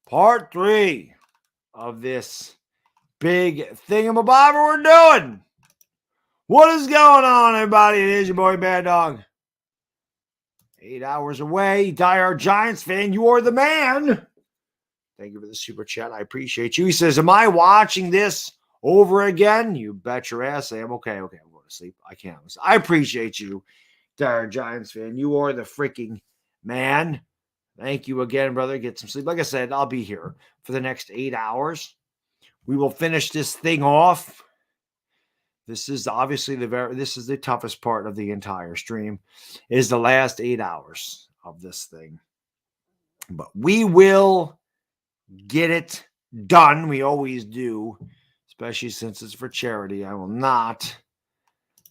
Part three of this big thingamabob we're doing. What is going on, everybody? It is your boy Bad Dog. 8 hours away. Die-hard Giants fan, you are the man. Thank you for the super chat. I appreciate you. He says, am I watching this over again? You bet your ass I am. Okay, I'm going to sleep. I can't. I appreciate you, Die-hard Giants fan. You are the freaking man. Thank you again, brother. Get some sleep. Like I said, I'll be here for the next 8 hours. We will finish this thing off. This is obviously this is the toughest part of the entire stream, is the last 8 hours of this thing. But we will get it done. We always do, especially since it's for charity. I will not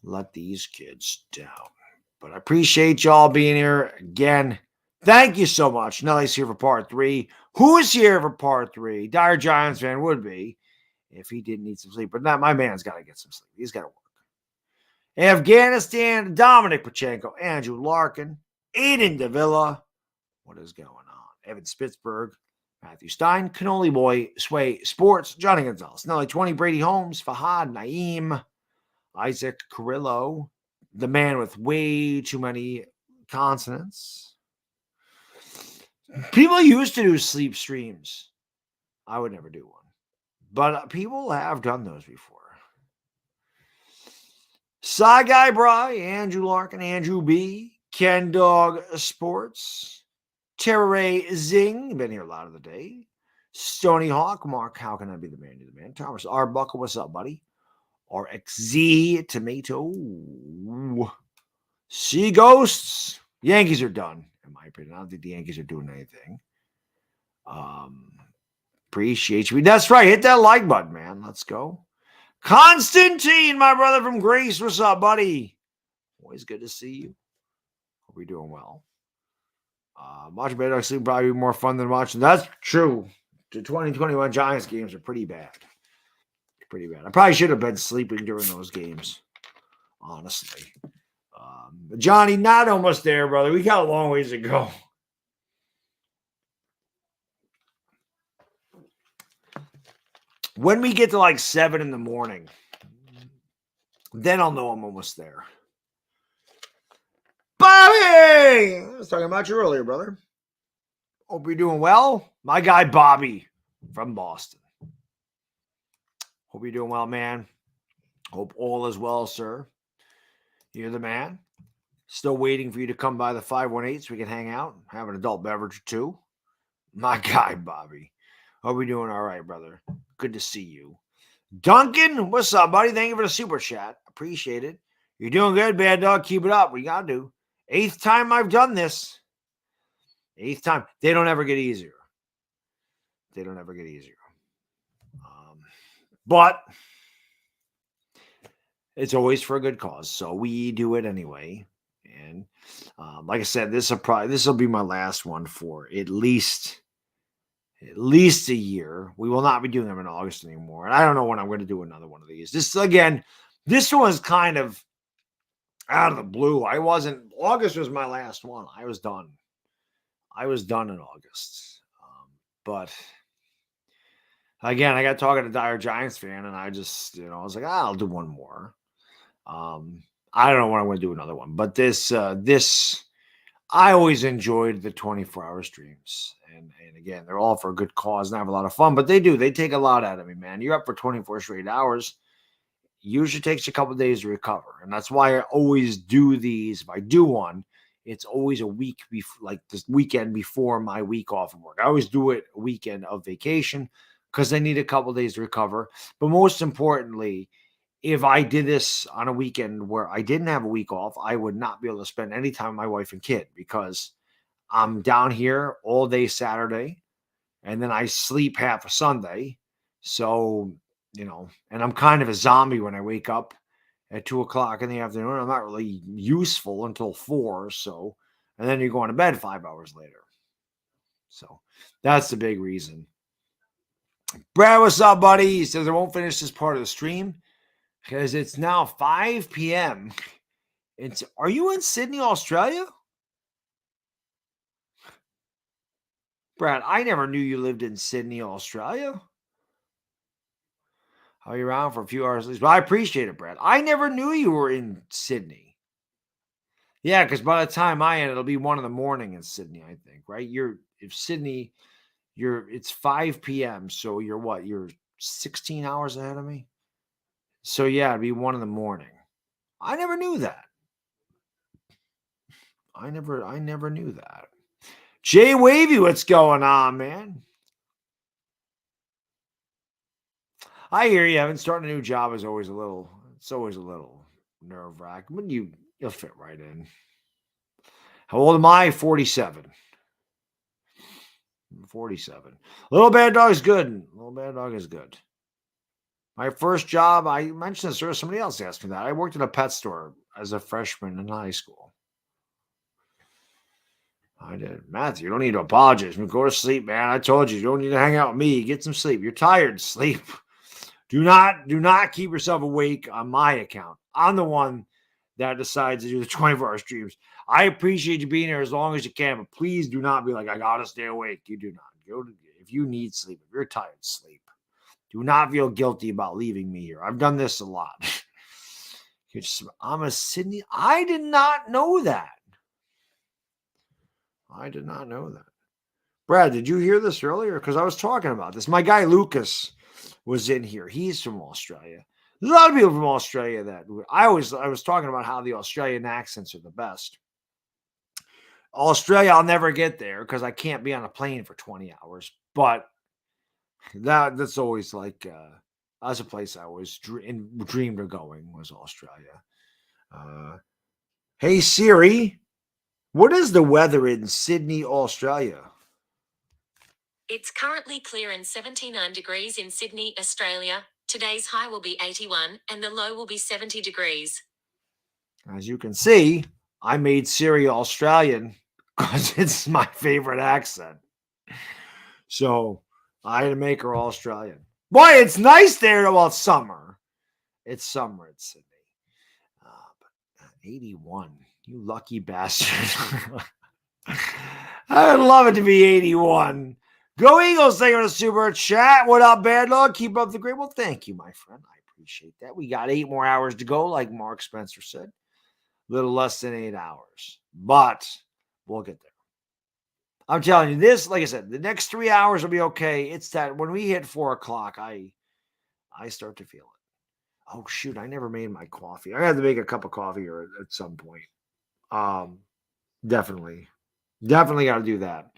let these kids down. But I appreciate y'all being here again. Thank you so much. Nelly's here for part three. Who is here for part three? Dire Giants fan would be if he didn't need some sleep. But not my man's got to get some sleep. He's got to work. Afghanistan, Dominic Pachenko, Andrew Larkin, Aiden Davila. What is going on? Evan Spitzberg, Matthew Stein, Cannoli Boy, Sway Sports, Johnny Gonzalez, Nelly 20, Brady Holmes, Fahad Naeem, Isaac Carrillo, the man with way too many consonants. People used to do sleep streams. I would never do one. But people have done those before. Cy Guy Bry, Andrew Larkin, Andrew B, Ken Dog Sports, Terray Zing, been here a lot of the day. Stony Hawk, Mark, how can I be the man? You're the man. Thomas Arbuckle, what's up, buddy? RXZ, Tomato. Sea Ghosts. Yankees are done, in my opinion. I don't think the Yankees are doing anything. Appreciate you. That's right. Hit that like button, man. Let's go. Constantine, my brother from Grace. What's up, buddy? Always good to see you. Hope you're doing well. Watching Bad Dog Sleep probably more fun than watching. That's true. The 2021 Giants games are pretty bad. Pretty bad. I probably should have been sleeping during those games, honestly. Johnny, not almost there, brother. We got a long ways to go. When we get to like 7 in the morning, then I'll know I'm almost there. Bobby! I was talking about you earlier, brother. Hope you're doing well. My guy, Bobby from Boston. Hope you're doing well, man. Hope all is well, sir. You're the man. Still waiting for you to come by the 518 so we can hang out, have an adult beverage or two. My guy, Bobby. Hope you're doing all right, brother. Good to see you. Duncan, what's up, buddy? Thank you for the super chat. Appreciate it. You're doing good, Bad Dog. Keep it up. We got to do. 8th time I've done this. 8th time. They don't ever get easier. But it's always for a good cause. So we do it anyway. And like I said, this will be my last one for at least a year. We will not be doing them in August anymore. And I don't know when I'm going to do another one of these. This was kind of out of the blue. August was my last one. I was done in August. But again, I got talking to Dire Giants fan and I just, I was like, I'll do one more. I don't know when I'm going to do another one, but this, I always enjoyed the 24-hour streams. And again, they're all for a good cause and I have a lot of fun, but they take a lot out of me, man. You're up for 24 straight hours. Usually takes a couple of days to recover. And that's why I always do these. If I do one, it's always a week before, like this weekend before my week off of work. I always do it a weekend of vacation because I need a couple of days to recover. But most importantly, if I did this on a weekend where I didn't have a week off, I would not be able to spend any time with my wife and kid because I'm down here all day Saturday and then I sleep half a Sunday. So, and I'm kind of a zombie when I wake up at 2:00 in the afternoon. I'm not really useful until 4. So, and then you're going to bed 5 hours later. So that's the big reason. Brad, what's up, buddy? He says I won't finish this part of the stream because it's now 5 p.m. Are you in Sydney, Australia? Brad, I never knew you lived in Sydney, Australia. I'll be around for a few hours at least. But I appreciate it, Brad. I never knew you were in Sydney. Yeah, because by the time I end, it'll be 1 a.m. in Sydney, I think, right? If Sydney, it's 5 p.m. So you're what? You're 16 hours ahead of me. So yeah, it'd be 1 a.m. I never knew that. I never knew that. Jay Wavy, what's going on, man? I hear you. Having starting a new job is always a little. It's always a little nerve wracking, but you'll fit right in. How old am I? 47. 47. Little Bad Dog is good. Little Bad Dog is good. My first job, I mentioned this earlier. Somebody else asked me that. I worked at a pet store as a freshman in high school. I did. Matthew, you don't need to apologize. Go to sleep, man. I told you don't need to hang out with me. Get some sleep. You're tired. Sleep. Do not keep yourself awake on my account. I'm the one that decides to do the 24-hour streams. I appreciate you being here as long as you can, but please do not be like, I gotta stay awake. You do not. If you need sleep, if you're tired, sleep. Do not feel guilty about leaving me here. I've done this a lot. I'm a Sydney. I did not know that. I did not know that. Brad, did you hear this earlier? Because I was talking about this. My guy Lucas was in here. He's from Australia. There's a lot of people from Australia that I was talking about how the Australian accents are the best. Australia, I'll never get there because I can't be on a plane for 20 hours. But that's always like that's a place I always dreamed of going was Australia. Hey Siri, what is the weather in Sydney, Australia? It's currently clear and 79 degrees in Sydney, Australia. Today's high will be 81 and the low will be 70 degrees. As you can see, I made Siri Australian because it's my favorite accent. So I had to make her Australian. Boy, it's nice there. Well, it's summer. It's summer in Sydney. But 81. You lucky bastard. I would love it to be 81. Go Eagles, thank you for the super chat. What up, Bad Dog? Keep up the great. Well, thank you, my friend. I appreciate that. We got 8 more hours to go, like Mark Spencer said. A little less than 8 hours. But we'll get there. I'm telling you, this, like I said, the next 3 hours will be okay. It's that when we hit 4 o'clock, I start to feel it. Oh, shoot, I never made my coffee. I have to make a cup of coffee at some point. Definitely got to do that.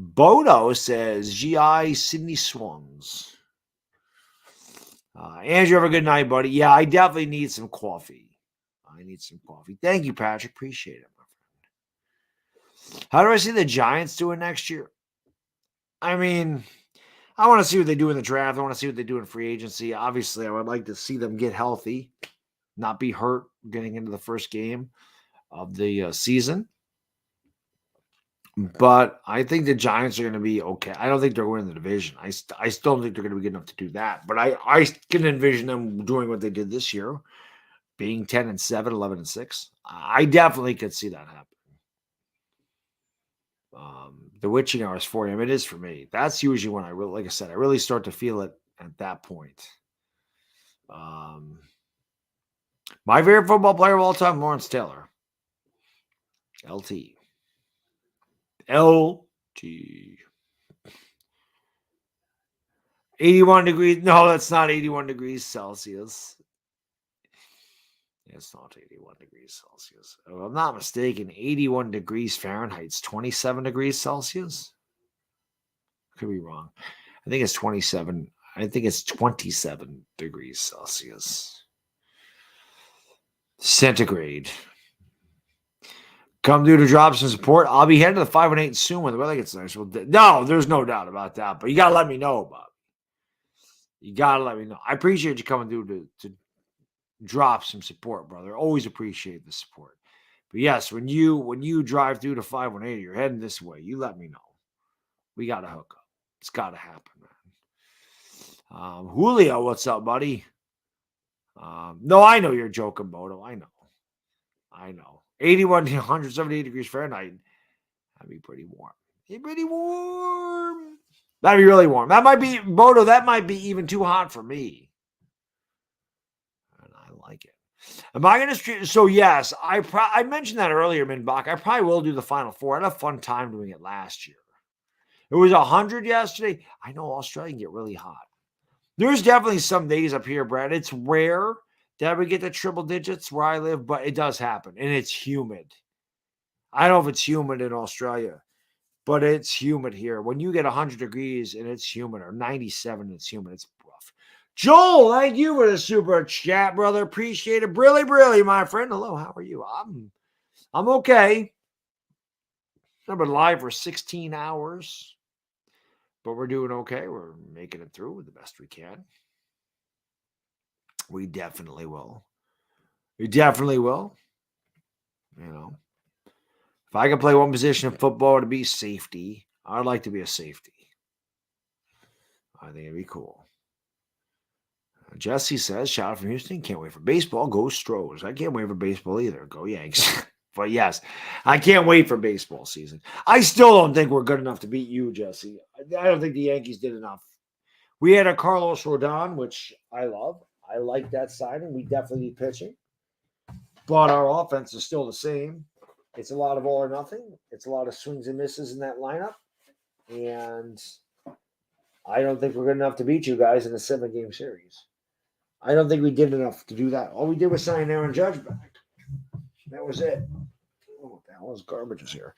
Bodo says, GI Sydney Swans. Andrew, have a good night, buddy. Yeah, I definitely need some coffee. I need some coffee. Thank you, Patrick. Appreciate it, my friend. How do I see the Giants doing next year? I mean, I want to see what they do in the draft. I want to see what they do in free agency. Obviously, I would like to see them get healthy, not be hurt getting into the first game of the season. But I think the Giants are going to be okay. I don't think they're winning the division. I still don't think they're going to be good enough to do that. But I can envision them doing what they did this year, being 10-7, 11-6. I definitely could see that happen. The witching hours for him, it is for me. That's usually when I really, like I said, I really start to feel it at that point. My favorite football player of all time, Lawrence Taylor. LT. 81 degrees. No, that's not 81 degrees Celsius. It's not 81 degrees Celsius. If I'm not mistaken, 81 degrees Fahrenheit is 27 degrees Celsius. Could be wrong. I think it's 27. I think it's 27 degrees Celsius. Centigrade. Come due to drop some support. I'll be heading to the 518 soon when the weather gets nice. No, there's no doubt about that. But you got to let me know about it. You got to let me know. I appreciate you coming through to drop some support, brother. Always appreciate the support. But yes, when you drive through the 518, you're heading this way. You let me know. We got to hook up. It's got to happen, man. Julio, what's up, buddy? No, I know you're joking, Bodo. I know. 81 to 178 degrees Fahrenheit. That'd be pretty warm. It'd be pretty warm. That'd be really warm. That might be, Bodo, that might be even too hot for me. And I like it. Am I going to, so yes, I mentioned that earlier, Minbach. I probably will do the Final Four. I had a fun time doing it last year. It was 100 yesterday. I know Australia can get really hot. There's definitely some days up here, Brad. It's rare that we get to triple digits where I live, but it does happen, and it's humid. I don't know if it's humid in Australia, but it's humid here. When you get 100 degrees and it's humid, or 97, it's humid. It's rough. Joel, thank you for the super chat, brother. Appreciate it. Brilly, my friend. Hello, how are you? I'm okay. I've been live for 16 hours, but we're doing okay. We're making it through the best we can. We definitely will. We definitely will. You know, if I could play one position in football to be safety, I'd like to be a safety. I think it'd be cool. Jesse says, shout out from Houston. Can't wait for baseball. Go Stros. I can't wait for baseball either. Go Yanks. But yes, I can't wait for baseball season. I still don't think we're good enough to beat you, Jesse. I don't think the Yankees did enough. We had a Carlos Rodon, which I love. I like that signing. We definitely need pitching. But our offense is still the same. It's a lot of all or nothing. It's a lot of swings and misses in that lineup. And I don't think we're good enough to beat you guys in a 7-game series. I don't think we did enough to do that. All we did was sign Aaron Judge back. That was it. Oh, what the hell is garbage is here?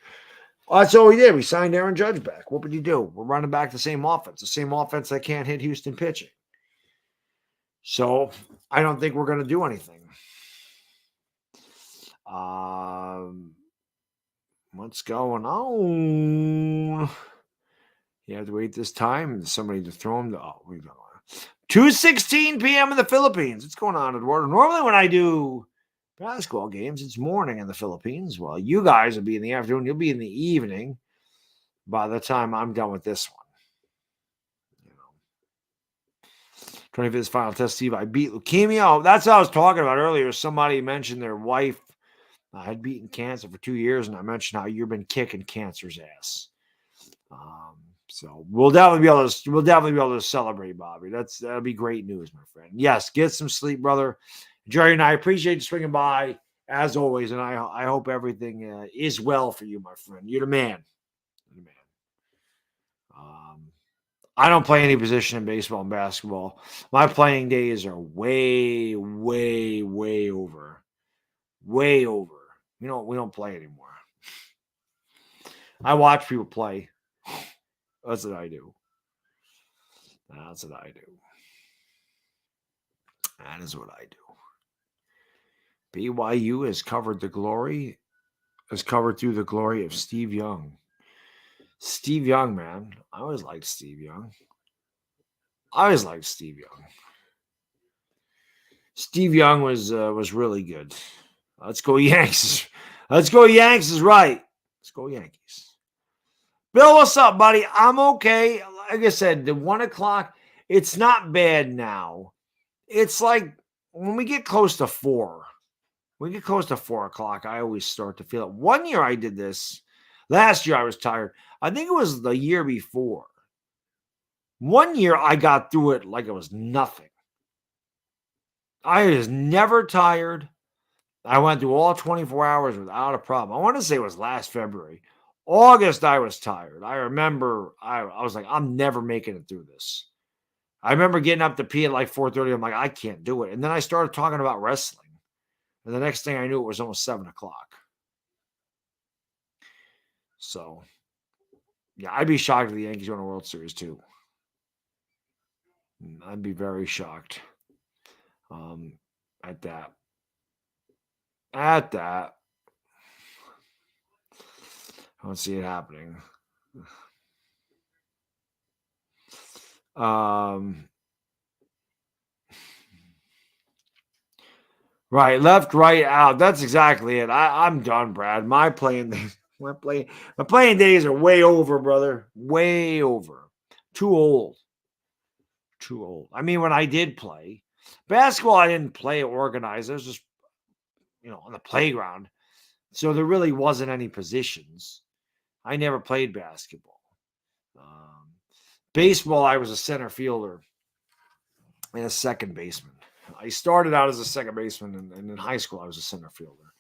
That's all we did. We signed Aaron Judge back. What would you do? We're running back the same offense that can't hit Houston pitching. So I don't think we're going to do anything. What's going on? You have to wait this time. Somebody to throw him. We don't want 2:16 p.m. in the Philippines. What's going on, Eduardo? Normally when I do basketball games, it's morning in the Philippines. Well, you guys will be in the afternoon. You'll be in the evening by the time I'm done with this one. 25th final test, Steve. I beat leukemia. Oh, that's what I was talking about earlier. Somebody mentioned their wife had beaten cancer for 2 years, and I mentioned how you've been kicking cancer's ass. So we'll definitely be able to celebrate, Bobby. That'll be great news, my friend. Yes, get some sleep, brother. Jerry and I appreciate you swinging by as always, and I hope everything is well for you, my friend. You're the man. You're the man. I don't play any position in baseball and basketball. My playing days are way, way, way over. Way over. We don't play anymore. I watch people play. That's what I do. That's what I do. That is what I do. BYU has covered through the glory of Steve Young. Steve Young, man. I always liked Steve Young. Steve Young was really good. Let's go Yanks. Let's go Yanks is right. Let's go Yankees. Bill, what's up, buddy? I'm okay. Like I said, the 1 o'clock, it's not bad now. It's like when we get close to 4, o'clock, I always start to feel it. One year I did this. Last year I was tired. I think it was the year before. One year I got through it like it was nothing. I was never tired. I went through all 24 hours without a problem. I want to say it was last February. August, I was tired. I remember I was like, I'm never making it through this. I remember getting up to pee at like 4:30. I'm like, I can't do it. And then I started talking about wrestling. And the next thing I knew, it was almost 7 o'clock. So, yeah, I'd be shocked if the Yankees won a World Series too. I'd be very shocked at that. I don't see it happening. Right, left, right, out. That's exactly it. I'm done, Brad. My playing days are way over, brother. Way over. Too old. I mean, when I did play basketball, I didn't play organized. I was just, on the playground. So there really wasn't any positions. I never played basketball. Baseball, I was a center fielder and a second baseman. I started out as a second baseman, and in high school, I was a center fielder.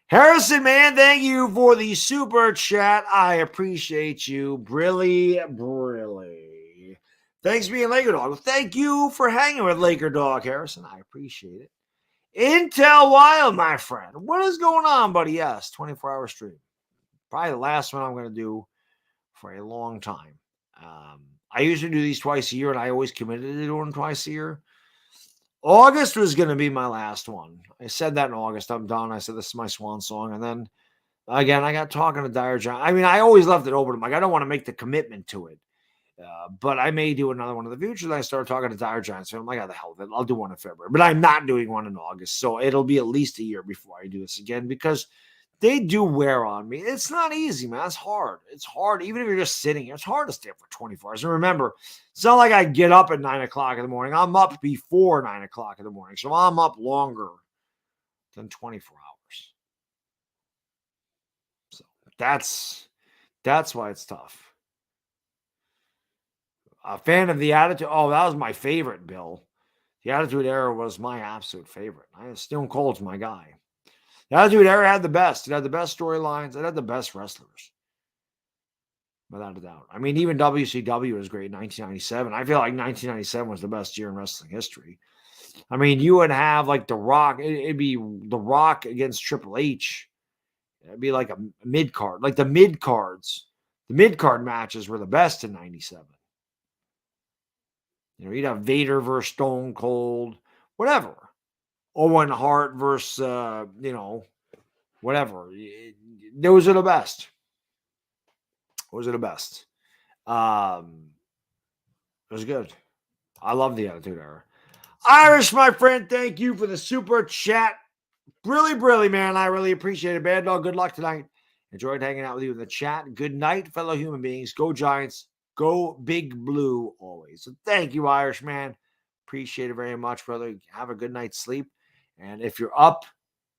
Harrison, man, thank you for the super chat. I appreciate you. Brilly. Thanks for being Laker Dog. Thank you for hanging with Laker Dog, Harrison. I appreciate it. Intel Wild, my friend. What is going on, buddy? Yes, 24-hour stream. Probably the last one I'm going to do for a long time. I usually do these twice a year, and I always committed to doing them twice a year. August was going to be my last one. I said that in August. I'm done. I said, this is my swan song. And then, again, I got talking to Dire John. I mean, I always left it open. Like, I don't want to make the commitment to it. But I may do another one in the future. Then I started talking to Dire Giants. So I'm like, how the hell of it? I'll do one in February. But I'm not doing one in August. So it'll be at least a year before I do this again because they do wear on me. It's not easy, man. It's hard. It's hard. Even if you're just sitting here, it's hard to stay up for 24 hours. And remember, it's not like I get up at 9 o'clock in the morning. I'm up before 9 o'clock in the morning. So I'm up longer than 24 hours. So that's why it's tough. A fan of the Attitude. Oh, that was my favorite, Bill. The Attitude Era was my absolute favorite. Stone Cold's my guy. The Attitude Era had the best. It had the best storylines. It had the best wrestlers. Without a doubt. I mean, even WCW was great in 1997. I feel like 1997 was the best year in wrestling history. I mean, you would have like The Rock. It'd be The Rock against Triple H. It'd be like a mid-card. Like the mid-cards. The mid-card matches were the best in 97. You know, you'd have Vader versus Stone Cold, whatever. Owen Hart versus, whatever. Those are the best. Those are the best. It was good. I love the Attitude Era. Irish, my friend, thank you for the super chat. Really, man. I really appreciate it. Bad Dog, good luck tonight. Enjoyed hanging out with you in the chat. Good night, fellow human beings. Go Giants. Go Big Blue always. So thank you, Irish man. Appreciate it very much, brother. Have a good night's sleep. And if you're up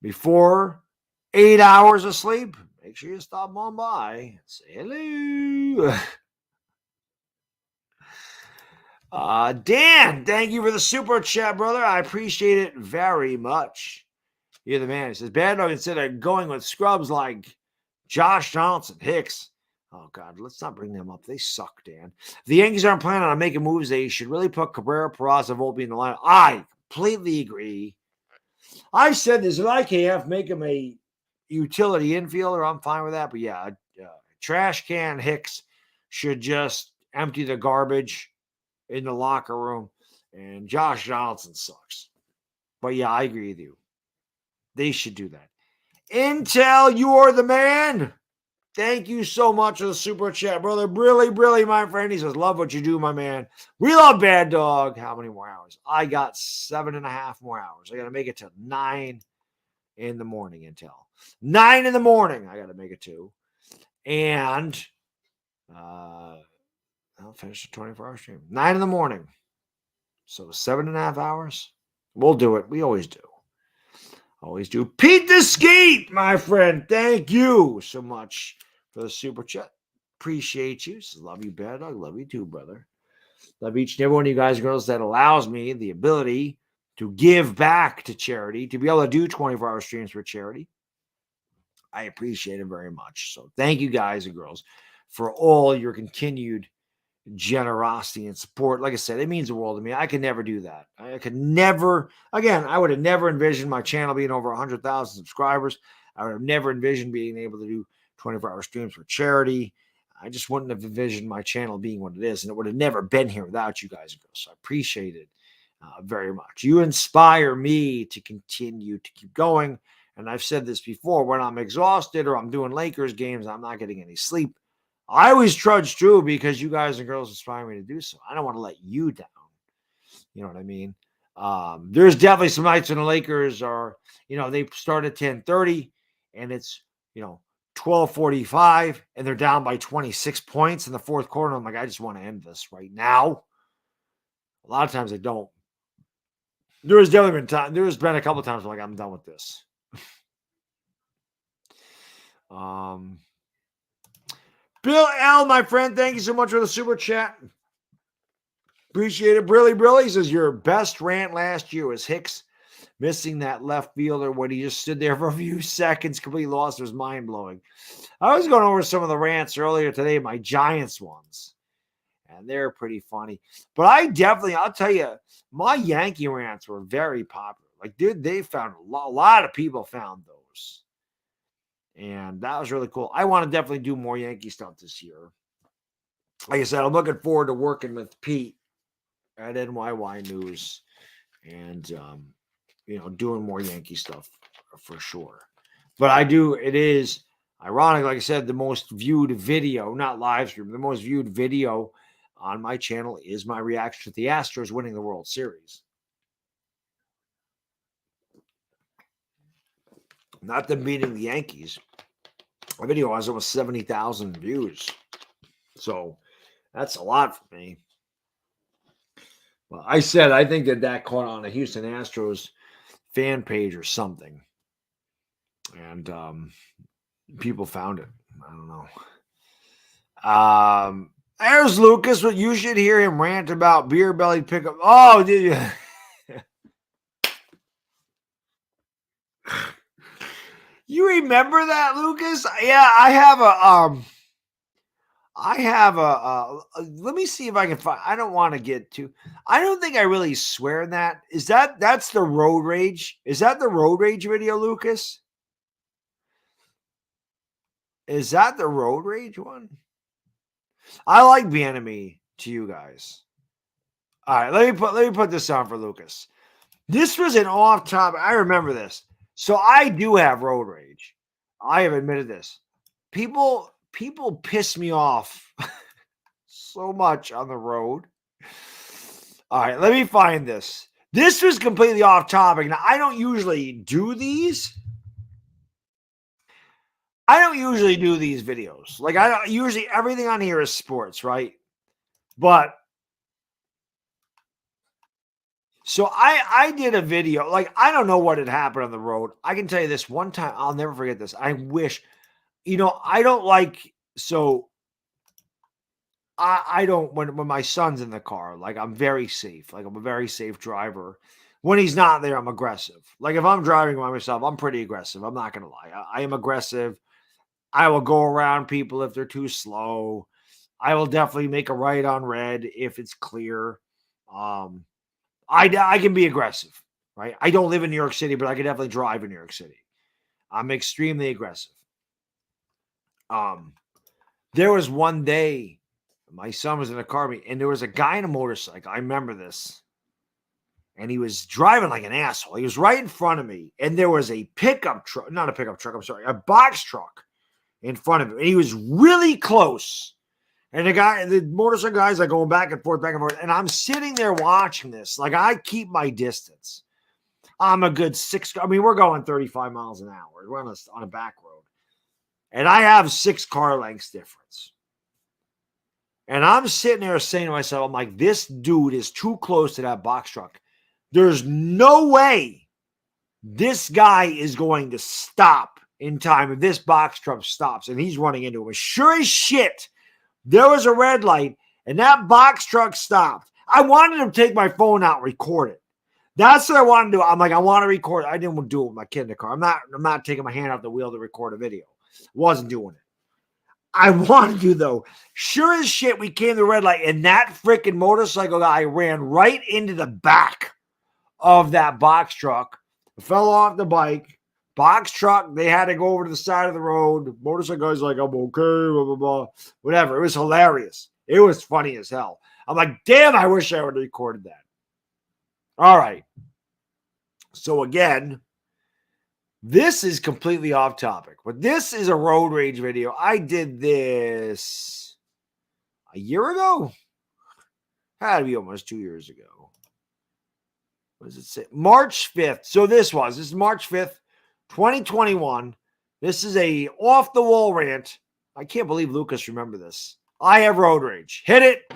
before 8 hours of sleep, make sure you stop on by and say hello. Dan, thank you for the super chat, brother. I appreciate it very much. You're the man. He says, Bad Dog, instead of going with scrubs like Josh Johnson, Hicks. Oh, God, let's not bring them up. They suck, Dan. The Yankees aren't planning on making moves. They should really put Cabrera, Peraza, Volpe in the lineup. I completely agree. I've said this. If IKF make him a utility infielder, I'm fine with that. But, yeah, trash can Hicks should just empty the garbage in the locker room. And Josh Johnson sucks. But, yeah, I agree with you. They should do that. Intel, you are the man. Thank you so much for the super chat, brother. Really, my friend. He says, love what you do, my man. We love Bad Dog. How many more hours? I got 7.5 more hours. I got to make it to 9 in the morning, Intel. 9 in the morning, I got to make it to. And I'll finish the 24-hour stream. 9 in the morning. So 7.5 hours. We'll do it. We always do. Always do. Pete the Skeet, my friend. Thank you so much for the super chat. Appreciate you. Love you, Bad Dog. Love you too, brother. Love each and every one of you guys and girls that allows me the ability to give back to charity, to be able to do 24-hour streams for charity. I appreciate it very much. So thank you guys and girls for all your continued generosity and support. Like I said, it means the world to me. I could never do that. I could never, again, I would have never envisioned my channel being over 100,000 subscribers. I would have never envisioned being able to do 24-hour streams for charity. I just wouldn't have envisioned my channel being what it is, and it would have never been here without you guys. So I appreciate it very much. You inspire me to continue to keep going. And I've said this before, when I'm exhausted or I'm doing Lakers games, I'm not getting any sleep. I always trudge through because you guys and girls inspire me to do so. I don't want to let you down. You know what I mean? There's definitely some nights when the Lakers are, they start at 10:30 and it's, 12:45 and they're down by 26 points in the fourth quarter. I'm like, I just want to end this right now. A lot of times I don't. There's been a couple of times where I'm done with this. Bill L, my friend, thank you so much for the super chat. Appreciate it. Brilly says your best rant last year was Hicks missing that left fielder when he just stood there for a few seconds, completely lost. It was mind blowing. I was going over some of the rants earlier today, my Giants ones, and they're pretty funny. But I'll tell you, my Yankee rants were very popular. Like, dude, they found a lot of people found those. And that was really cool. I want to definitely do more Yankee stuff this year. Like I said, I'm looking forward to working with Pete at NYY News and, doing more Yankee stuff for sure. But it is ironic, like I said, the most viewed video, not live stream, the most viewed video on my channel is my reaction to the Astros winning the World Series. Not them beating the Yankees. My video has almost 70,000 views. So that's a lot for me. Well, I said I think that caught on a Houston Astros fan page or something. And people found it. I don't know. There's Lucas. You should hear him rant about beer belly pickup. Oh, did you? You remember that, Lucas? Yeah, I have a let me see if I can find. I don't want to get too. I don't think I really swear in that. That's the road rage? Is that the road rage video, Lucas? Is that the road rage one? I like Bienemy to you guys. All right, let me put this on for Lucas. This was an off topic. I remember this. So I do have road rage. I have admitted this. People piss me off so much on the road. All right, let me find this. This was completely off topic. Now, I don't usually do these. videos. Like, I don't usually, everything on here is sports, right? But so I did a video. Like, I don't know what had happened on the road. I can tell you this one time. I'll never forget this. I wish, I don't like, so I don't, when my son's in the car, like, I'm very safe. Like, I'm a very safe driver. When he's not there, I'm aggressive. Like, if I'm driving by myself, I'm pretty aggressive. I'm not going to lie. I am aggressive. I will go around people if they're too slow. I will definitely make a right on red if it's clear. I can be aggressive, right? I don't live in New York City, but I can definitely drive in New York City. I'm extremely aggressive. There was one day my son was in a car with me, and there was a guy in a motorcycle. I remember this. And he was driving like an asshole. He was right in front of me, and there was a pickup truck, not a pickup truck, I'm sorry, a box truck in front of him. And he was really close. And the motorcycle guys are going back and forth. And I'm sitting there watching this. Like, I keep my distance. I'm a good we're going 35 miles an hour. We're on a back road. And I have 6 car lengths difference. And I'm sitting there saying to myself, I'm like, this dude is too close to that box truck. There's no way this guy is going to stop in time if this box truck stops and he's running into him. Sure as shit, there was a red light and that box truck stopped. I wanted him to take my phone out and record it. That's what I wanted to do. I'm like, I want to record it. I didn't want to do it with my kid in the car. I'm not taking my hand off the wheel to record a video. Wasn't doing it. I wanted to, though. Sure as shit, we came to the red light, and that freaking motorcycle guy ran right into the back of that box truck, fell off the bike. Box truck, they had to go over to the side of the road. Motorcycle guy's like, I'm okay, blah, blah, blah. Whatever. It was hilarious. It was funny as hell. I'm like, damn, I wish I would have recorded that. All right. So again, this is completely off topic, but this is a road rage video. I did this a year ago. Had to be almost 2 years ago. What does it say? March 5th. So this is March 5th, 2021. This is a off the wall rant. I can't believe Lucas remembered this. I have road rage. Hit it.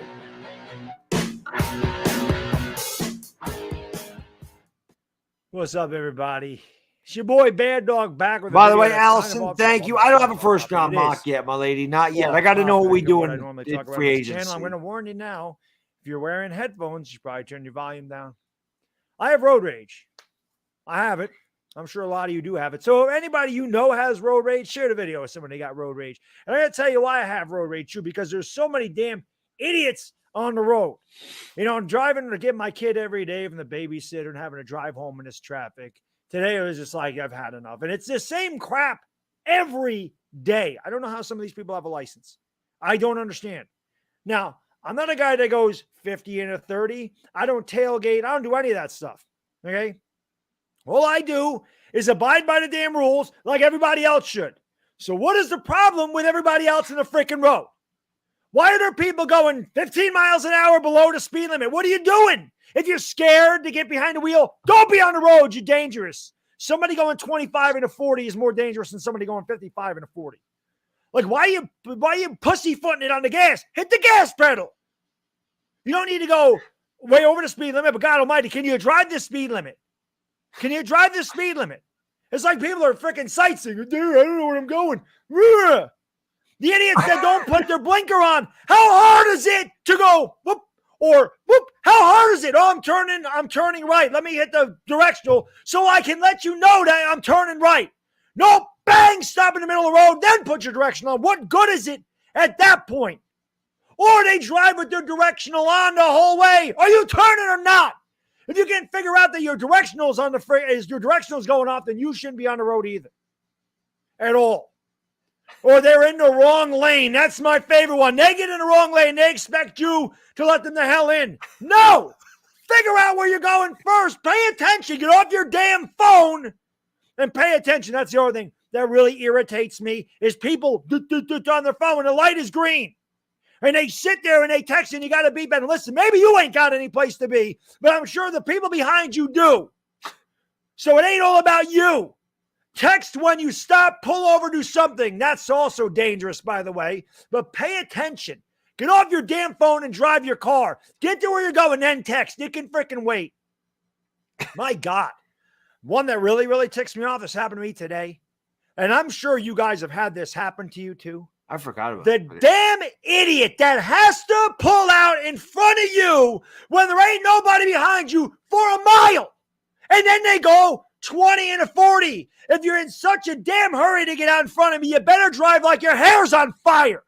What's up, everybody? It's your boy Bad Dog back with a By the video way, that's kind of Allison, off- thank well, you. not I don't kind have a of first off round topic. It mock is yet, my lady. Not yet. off I got to know what we topic of do what I in normally talk about free on this channel. agency. I'm going to warn you now. If you're wearing headphones, you should probably turn your volume down. I have road rage. I have it. I'm sure a lot of you do have it. So if anybody you know has road rage, share the video with somebody got road rage. And I'm going to tell you why I have road rage too, because there's so many damn idiots on the road. You know, I'm driving to get my kid every day from the babysitter and having to drive home in this traffic. Today it was just like, I've had enough. And it's the same crap every day. I don't know how some of these people have a license. I don't understand. Now, I'm not a guy that goes 50 and a 30. I don't tailgate. I don't do any of that stuff. Okay. All I do is abide by the damn rules like everybody else should. So what is the problem with everybody else in the freaking road? Why are there people going 15 miles an hour below the speed limit? What are you doing? If you're scared to get behind the wheel, don't be on the road. You're dangerous. Somebody going 25 and a 40 is more dangerous than somebody going 55 and a 40. Like, why are you pussyfooting it on the gas? Hit the gas pedal. You don't need to go way over the speed limit, but God almighty, can you drive the speed limit? Can you drive the speed limit? It's like people are freaking sightseeing. Dude, I don't know where I'm going. The idiots that don't put their blinker on. How hard is it to go whoop or whoop? How hard is it? Oh, I'm turning right. Let me hit the directional so I can let you know that I'm turning right. No, bang, stop in the middle of the road, then put your directional on. What good is it at that point? Or they drive with their directional on the whole way. Are you turning or not? If you can't figure out that your directional's on your directional's going off, then you shouldn't be on the road either. At all. Or they're in the wrong lane. That's my favorite one. They get in the wrong lane. They expect you to let them the hell in. No! Figure out where you're going first. Pay attention. Get off your damn phone and pay attention. That's the other thing that really irritates me is people on their phone when the light is green. And they sit there and they text and you got to be better. Listen, maybe you ain't got any place to be, but I'm sure the people behind you do. So it ain't all about you. Text when you stop, pull over, do something. That's also dangerous, by the way. But pay attention. Get off your damn phone and drive your car. Get to where you're going, then text. You can freaking wait. My God. One that really, really ticks me off. This happened to me today. And I'm sure you guys have had this happen to you too. I forgot about the damn idiot that has to pull out in front of you when there ain't nobody behind you for a mile. And then they go 20 and a 40. If you're in such a damn hurry to get out in front of me, you better drive like your hair's on fire.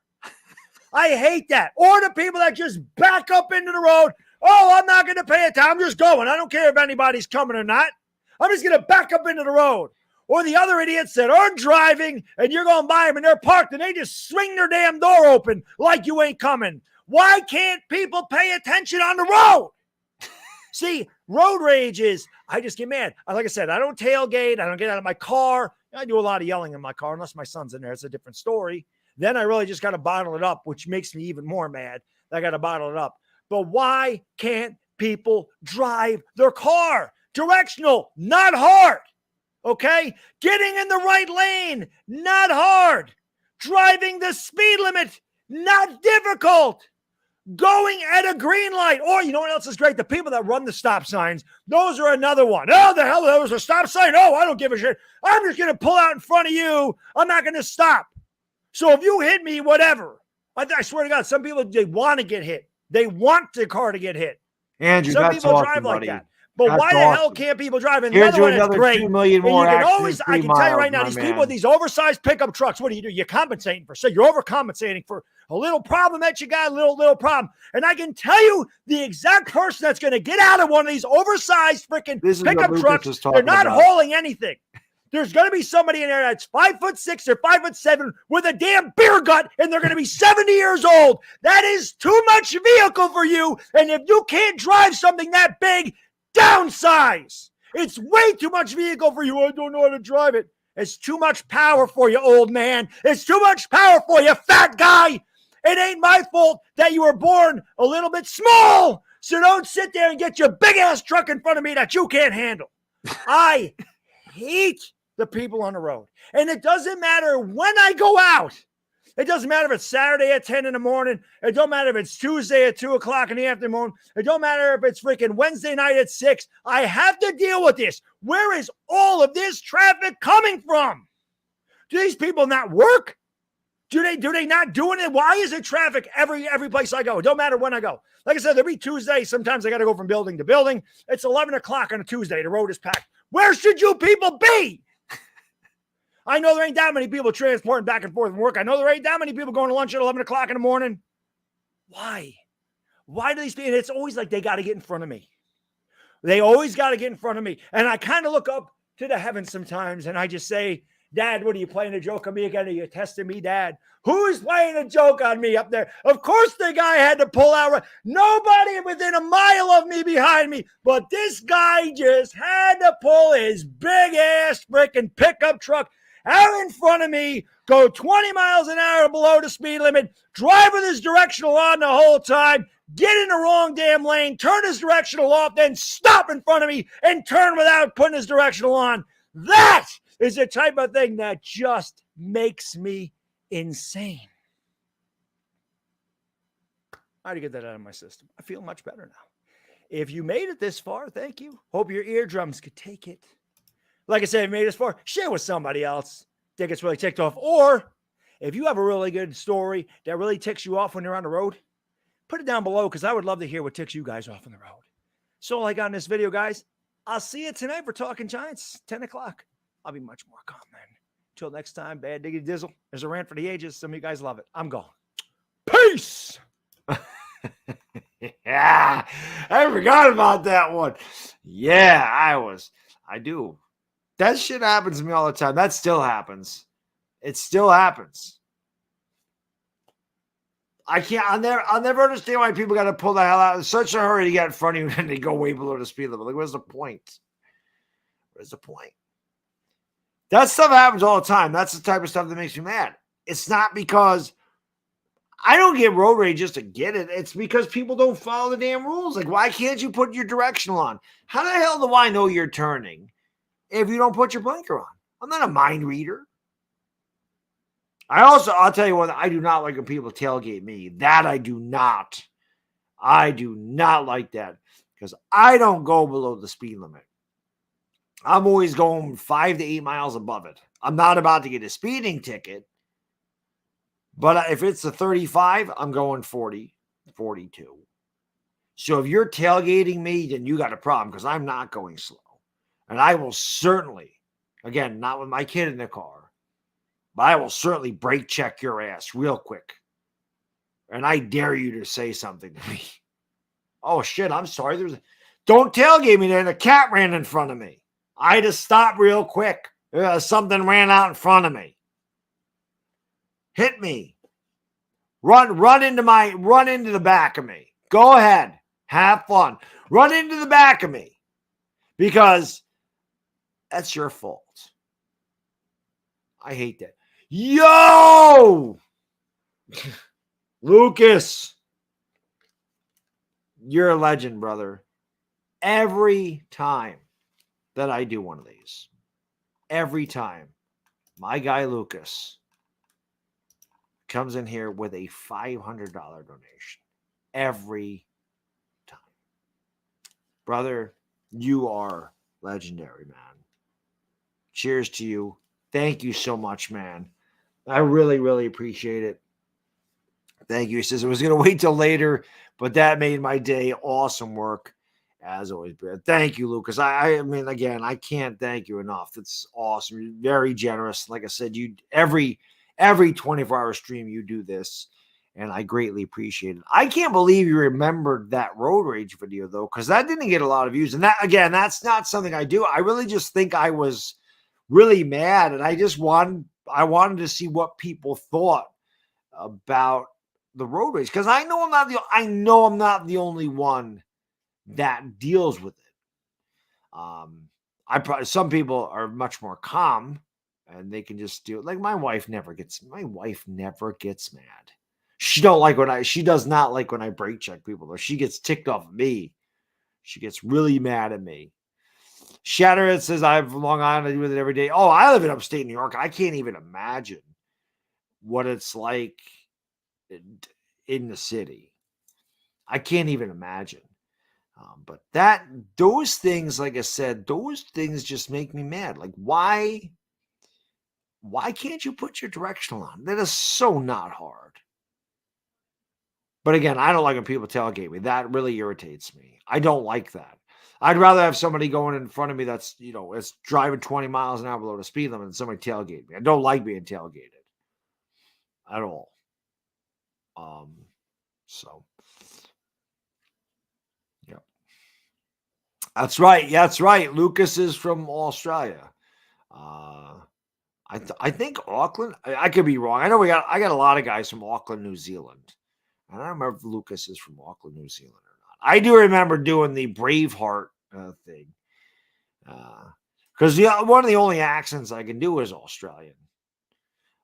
I hate that. Or the people that just back up into the road. Oh, I'm not going to pay attention. I'm just going. I don't care if anybody's coming or not. I'm just going to back up into the road. Or the other idiots that are driving and you're going by them and they're parked and they just swing their damn door open like you ain't coming. Why can't people pay attention on the road? See, road rage is, I just get mad. Like I said, I don't tailgate. I don't get out of my car. I do a lot of yelling in my car unless my son's in there. It's a different story. Then I really just got to bottle it up, which makes me even more mad. I got to bottle it up. But why can't people drive their car? Directional, not hard. Okay? Getting in the right lane, not hard. Driving the speed limit, not difficult. Going at a green light. Or you know what else is great? The people that run the stop signs, those are another one. Oh, the hell, there was a stop sign? Oh, I don't give a shit. I'm just going to pull out in front of you. I'm not going to stop. So if you hit me, whatever. I swear to God, some people, they want to get hit. They want the car to get hit. Andrew, some that's people awesome, drive like buddy. that. But That's why the awesome. hell can't people drive? And Here's the other one is another great. 2 million And more you can always, I accident-free can tell you right miles, now, my these man. people with these oversized pickup trucks, what do? You're compensating for. So you're overcompensating for a little problem that you got, a little problem. And I can tell you the exact person that's going to get out of one of these oversized freaking pickup trucks. They're not hauling anything. There's going to be somebody in there that's 5'6" or 5'7" with a damn beer gut, and they're going to be 70 years old. That is too much vehicle for you. And if you can't drive something that big, downsize. It's way too much vehicle for you. I don't know how to drive it. It's too much power for you, old man. It's too much power for you, fat guy. It ain't my fault that you were born a little bit small. So don't sit there and get your big ass truck in front of me that you can't handle. I hate the people on the road. And it doesn't matter when I go out. It doesn't matter if it's Saturday at 10 in the morning. It don't matter if it's Tuesday at 2 o'clock in the afternoon. It don't matter if it's freaking Wednesday night at 6. I have to deal with this. Where is all of this traffic coming from? Do these people not work? Do they not doing it? Why is it traffic every place I go? It don't matter when I go. Like I said, every Tuesday, sometimes I got to go from building to building. It's 11 o'clock on a Tuesday. The road is packed. Where should you people be? I know there ain't that many people transporting back and forth from work. I know there ain't that many people going to lunch at 11 o'clock in the morning. Why? Why do these people? It's always like they got to get in front of me. They always got to get in front of me. And I kind of look up to the heavens sometimes and I just say, Dad, what are you playing a joke on me again? Are you testing me, Dad? Who is playing a joke on me up there? Of course the guy had to pull out. Nobody within a mile of me behind me, but this guy just had to pull his big ass freaking pickup truck out in front of me, go 20 miles an hour below the speed limit, drive with his directional on the whole time, get in the wrong damn lane, turn his directional off, then stop in front of me and turn without putting his directional on. That is the type of thing that just makes me insane. I had to get that out of my system. I feel much better now. If you made it this far, thank you. Hope your eardrums could take it. Like I said, if you made it this far, share with somebody else that gets really ticked off. Or if you have a really good story that really ticks you off when you're on the road, put it down below because I would love to hear what ticks you guys off on the road. So like on this video, guys, I'll see you tonight for Talking Giants, 10 o'clock. I'll be much more calm then. Until next time, bad diggity dizzle. There's a rant for the ages. Some of you guys love it. I'm gone. Peace! Yeah, I forgot about that one. Yeah, I do. That shit happens to me all the time. That still happens. It still happens. I'll never understand why people got to pull the hell out in such a hurry to get in front of you and they go way below the speed limit. Like, where's the point? Where's the point? That stuff happens all the time. That's the type of stuff that makes me mad. It's not because I don't get road rage just to get it. It's because people don't follow the damn rules. Like, why can't you put your directional on? How the hell do I know you're turning if you don't put your blinker on? I'm not a mind reader. I'll tell you what, I do not like when people tailgate me. That I do not. I do not like that because I don't go below the speed limit. I'm always going 5 to 8 miles above it. I'm not about to get a speeding ticket. But if it's a 35, I'm going 40, 42. So if you're tailgating me, then you got a problem because I'm not going slow. And I will certainly, again, not with my kid in the car, but I will certainly brake check your ass real quick. And I dare you to say something to me. Oh, shit, I'm sorry. Don't tailgate me then. A cat ran in front of me. I had to stop real quick. Something ran out in front of me. Hit me. Run into the back of me. Go ahead. Have fun. Run into the back of me. Because that's your fault. I hate that. Yo! Lucas. You're a legend, brother. Every time that I do one of these, every time, my guy Lucas comes in here with a $500 donation. Every time. Brother, you are legendary, man. Cheers to you. Thank you so much, man. I really, really appreciate it. Thank you. He says it was going to wait till later, but that made my day. Awesome work. As always, Brad. Thank you, Lucas. I mean, again, I can't thank you enough. It's awesome. You're very generous. Like I said, you every 24-hour stream you do this, and I greatly appreciate it. I can't believe you remembered that road rage video though, because that didn't get a lot of views. And that, again, that's not something I do. I really just think I was really mad, and I wanted to see what people thought about the road rage, because I know I'm not the only one that deals with it. Some people are much more calm and they can just do it. Like my wife never gets mad. She does not like when I brake check people, though. She gets ticked off at me. She gets really mad at me. Shatterhead says I have Long Island. I do with it every day. Oh, I live in upstate New York. I can't even imagine what it's like in the city. I can't even imagine. But those things, like I said, those things just make me mad. Like, why can't you put your directional on? That is so not hard. But again, I don't like when people tailgate me. That really irritates me. I don't like that. I'd rather have somebody going in front of me that's, it's driving 20 miles an hour below the speed limit than somebody tailgate me. I don't like being tailgated at all. So, yeah. That's right. Yeah, that's right. Lucas is from Australia. I think Auckland. I could be wrong. I know I got a lot of guys from Auckland, New Zealand. I don't remember if Lucas is from Auckland, New Zealand or not. I do remember doing the Braveheart thing. Because one of the only accents I can do is Australian.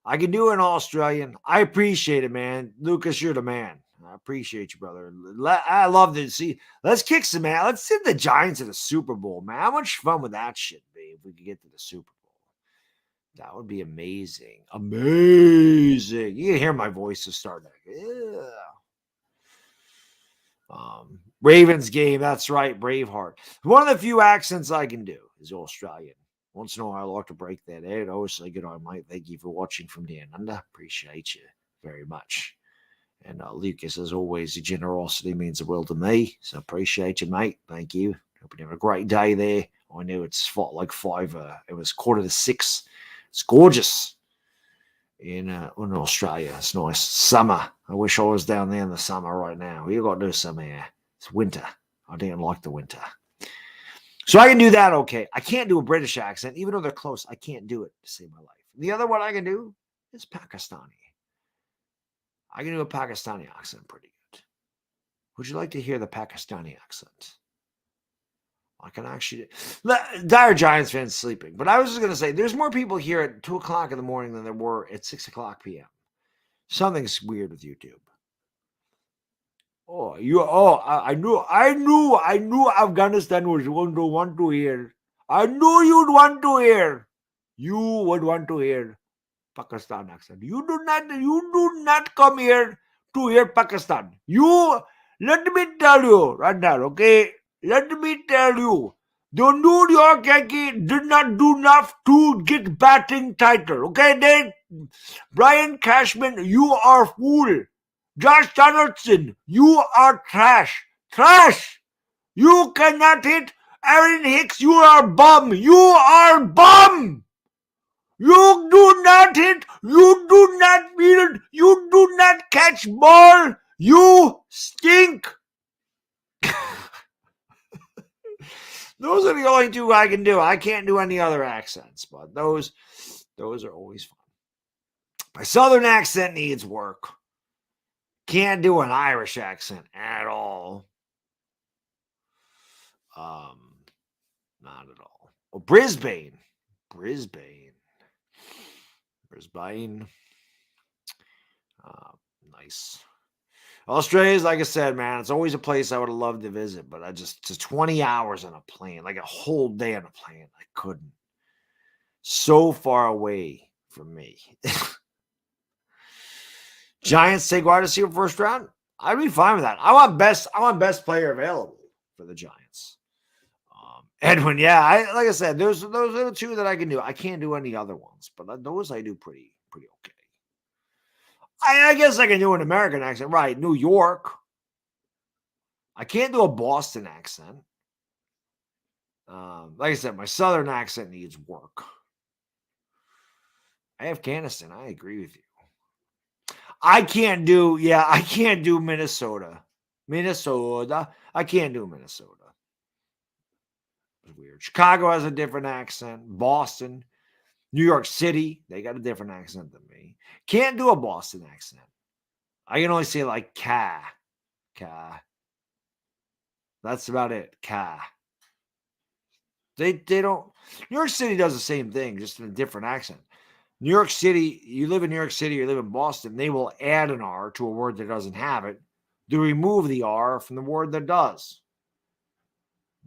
I can do an Australian. I appreciate it, man. Lucas, you're the man. I appreciate you, brother. I love to see. Let's kick some ass. Let's send the Giants to the Super Bowl, man. How much fun would that shit be if we could get to the Super Bowl? That would be amazing. Amazing. You can hear my voice is starting. Yeah. Ravens game. That's right. Braveheart. One of the few accents I can do is Australian. Once in a while, I like to break that out. Always say good on, mate. Thank you for watching from down under. Appreciate you very much. And Lucas, as always, your generosity means the world to me. So appreciate you, mate. Thank you. Hope you have a great day there. I know it's like 5. It was 5:45. It's gorgeous in Australia. It's nice. Summer. I wish I was down there in the summer right now. You got to do summer here. It's winter. I didn't like the winter. So I can do that okay. I can't do a British accent. Even though they're close, I can't do it to save my life. The other one I can do is Pakistani. I can do a Pakistani accent pretty good. Would you like to hear the Pakistani accent? I can actually. Dire Giants fans sleeping. But I was just going to say, there's more people here at 2 o'clock in the morning than there were at 6 o'clock p.m. Something's weird with YouTube. I knew Afghanistan was going to want to hear. I knew you'd want to hear. You would want to hear Pakistan accent. You do not come here to hear Pakistan. Let me tell you right now, okay? Let me tell you, the New York Yankees did not do enough to get batting title, okay? Brian Cashman, you are fool. Josh Donaldson, you are trash. Trash! You cannot hit. Aaron Hicks, you are bum. You are bum! You do not hit. You do not field. You do not catch ball. You stink. Those are the only two I can do. I can't do any other accents, but those are always fun. My Southern accent needs work. Can't do an Irish accent at all. Not at all. Oh, Brisbane. Nice. Australia's, like I said, man, it's always a place I would have loved to visit, but it's 20 hours on a plane, like a whole day on a plane. I couldn't. So far away from me. Giants take wide receiver first round. I'd be fine with that. I want best player available for the Giants. Edwin, yeah, like I said, those are the two that I can do. I can't do any other ones, but those I do pretty okay. I guess I can do an American accent, right? New York. I can't do a Boston accent. Like I said, my Southern accent needs work. Afghanistan, I agree with you. I can't do Minnesota. I can't do Minnesota. It's weird. Chicago has a different accent. Boston, New York City, they got a different accent than me. Can't do a Boston accent. I can only say like ka. That's about it. Ka. They don't. New York City does the same thing, just in a different accent. New York City, you live in New York City, you live in Boston, they will add an R to a word that doesn't have it to remove the R from the word that does.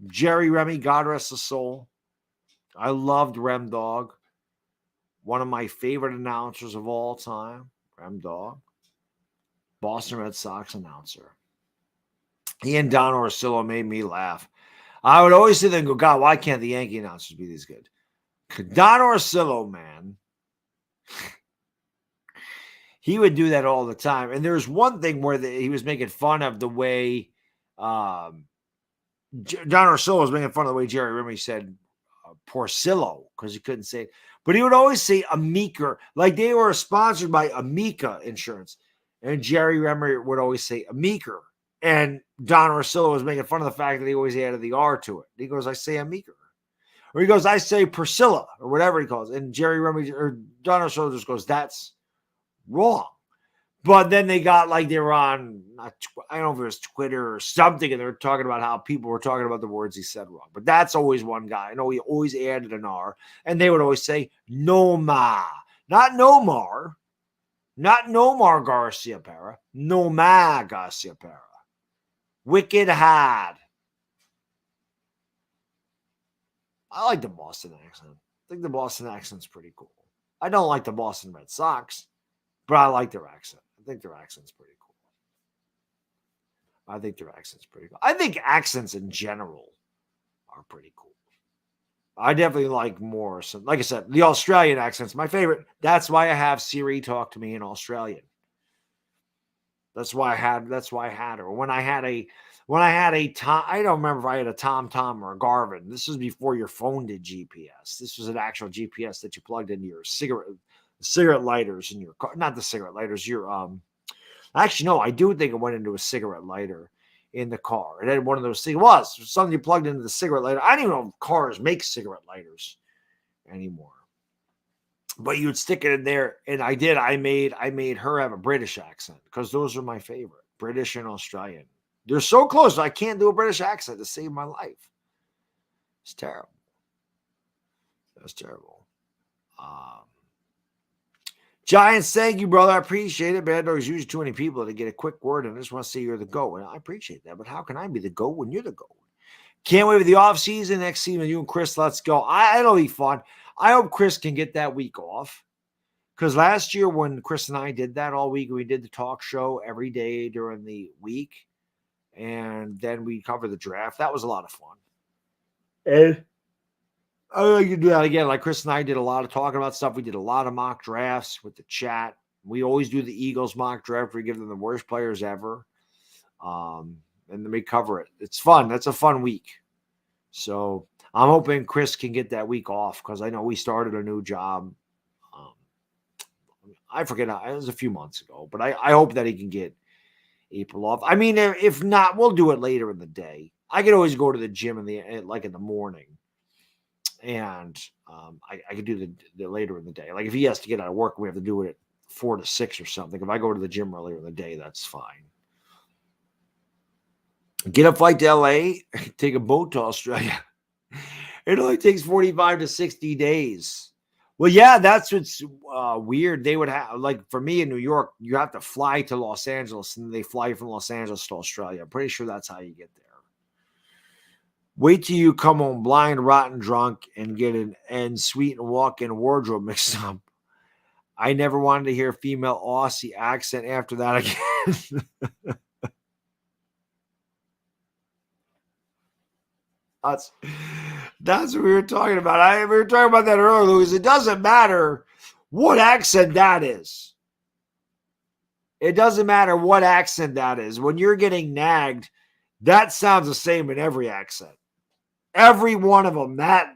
Jerry Remy, God rest his soul. I loved Rem Dog. One of my favorite announcers of all time. Rem Dog. Boston Red Sox announcer. He and Don Orsillo made me laugh. I would always sit there and go, God, why can't the Yankee announcers be this good? Don Orsillo, man, he would do that all the time. And there's one thing where he was making fun of the way Don Orsillo was making fun of the way Jerry Remy said Porcillo because he couldn't say it. But he would always say Amica, like they were sponsored by Amica Insurance. And Jerry Remy would always say Amica. And Don Orsillo was making fun of the fact that he always added the R to it. He goes, I say Amica. Or he goes, I say Priscilla, or whatever he calls it. And Jerry Remy or Don Orsillo just goes, that's wrong. But then they got like they were on, I don't know if it was Twitter or something, and they were talking about how people were talking about the words he said wrong. But that's always one guy. I know he always added an R, and they would always say Noma, not Nomar, not Nomar Garcia Parra, Noma Garcia Parra. Wicked hard. I like the Boston accent. I think the Boston accent's pretty cool. I don't like the Boston Red Sox, but I like their accent. I think their accent's pretty cool. I think accents in general are pretty cool. I definitely like more. So, like I said, the Australian accent's my favorite. That's why I have Siri talk to me in Australian. That's why I had her. When I had a Tom, I don't remember if I had a Tom or a Garvin. This was before your phone did GPS. This was an actual GPS that you plugged into your cigarette lighters in your car. Not the cigarette lighters, actually, no, I do think it went into a cigarette lighter in the car. It had one of those things. It was something you plugged into the cigarette lighter. I don't even know if cars make cigarette lighters anymore. But you would stick it in there, and I did. I made her have a British accent because those are my favorite, British and Australian. They're so close. I can't do a British accent to save my life. It's terrible. That's terrible. Giants, thank you, brother. I appreciate it. Bad Dog's usually too many people to get a quick word, and I just want to say you're the GOAT. And I appreciate that, but how can I be the GOAT when you're the GOAT? Can't wait for the offseason. Next season, you and Chris, let's go. It'll be fun. I hope Chris can get that week off. Because last year when Chris and I did that all week, we did the talk show every day during the week. And then we covered the draft. That was a lot of fun. And I can do that again. Like Chris and I did a lot of talking about stuff. We did a lot of mock drafts with the chat. We always do the Eagles mock draft. We give them the worst players ever. And then we cover it. It's fun. That's a fun week. So I'm hoping Chris can get that week off because I know we started a new job. I forget. It was a few months ago, but I hope that he can get April off. I mean, if not, we'll do it later in the day. I could always go to the gym in the morning, and I could do the later in the day. Like if he has to get out of work, we have to do it at 4 to 6 or something. If I go to the gym earlier in the day, that's fine. Get a flight to LA, take a boat to Australia. It only takes 45 to 60 days. Well, yeah, that's what's weird. They would have, like for me in New York, you have to fly to Los Angeles, and they fly from Los Angeles to Australia. I'm pretty sure that's how you get there. Wait till you come home blind, rotten, drunk, and get an end sweet and walk-in wardrobe mixed up. I never wanted to hear a female Aussie accent after that again. That's what we were talking about. We were talking about that earlier, Louis. It doesn't matter what accent that is. It doesn't matter what accent that is. When you're getting nagged, that sounds the same in every accent. Every one of them, that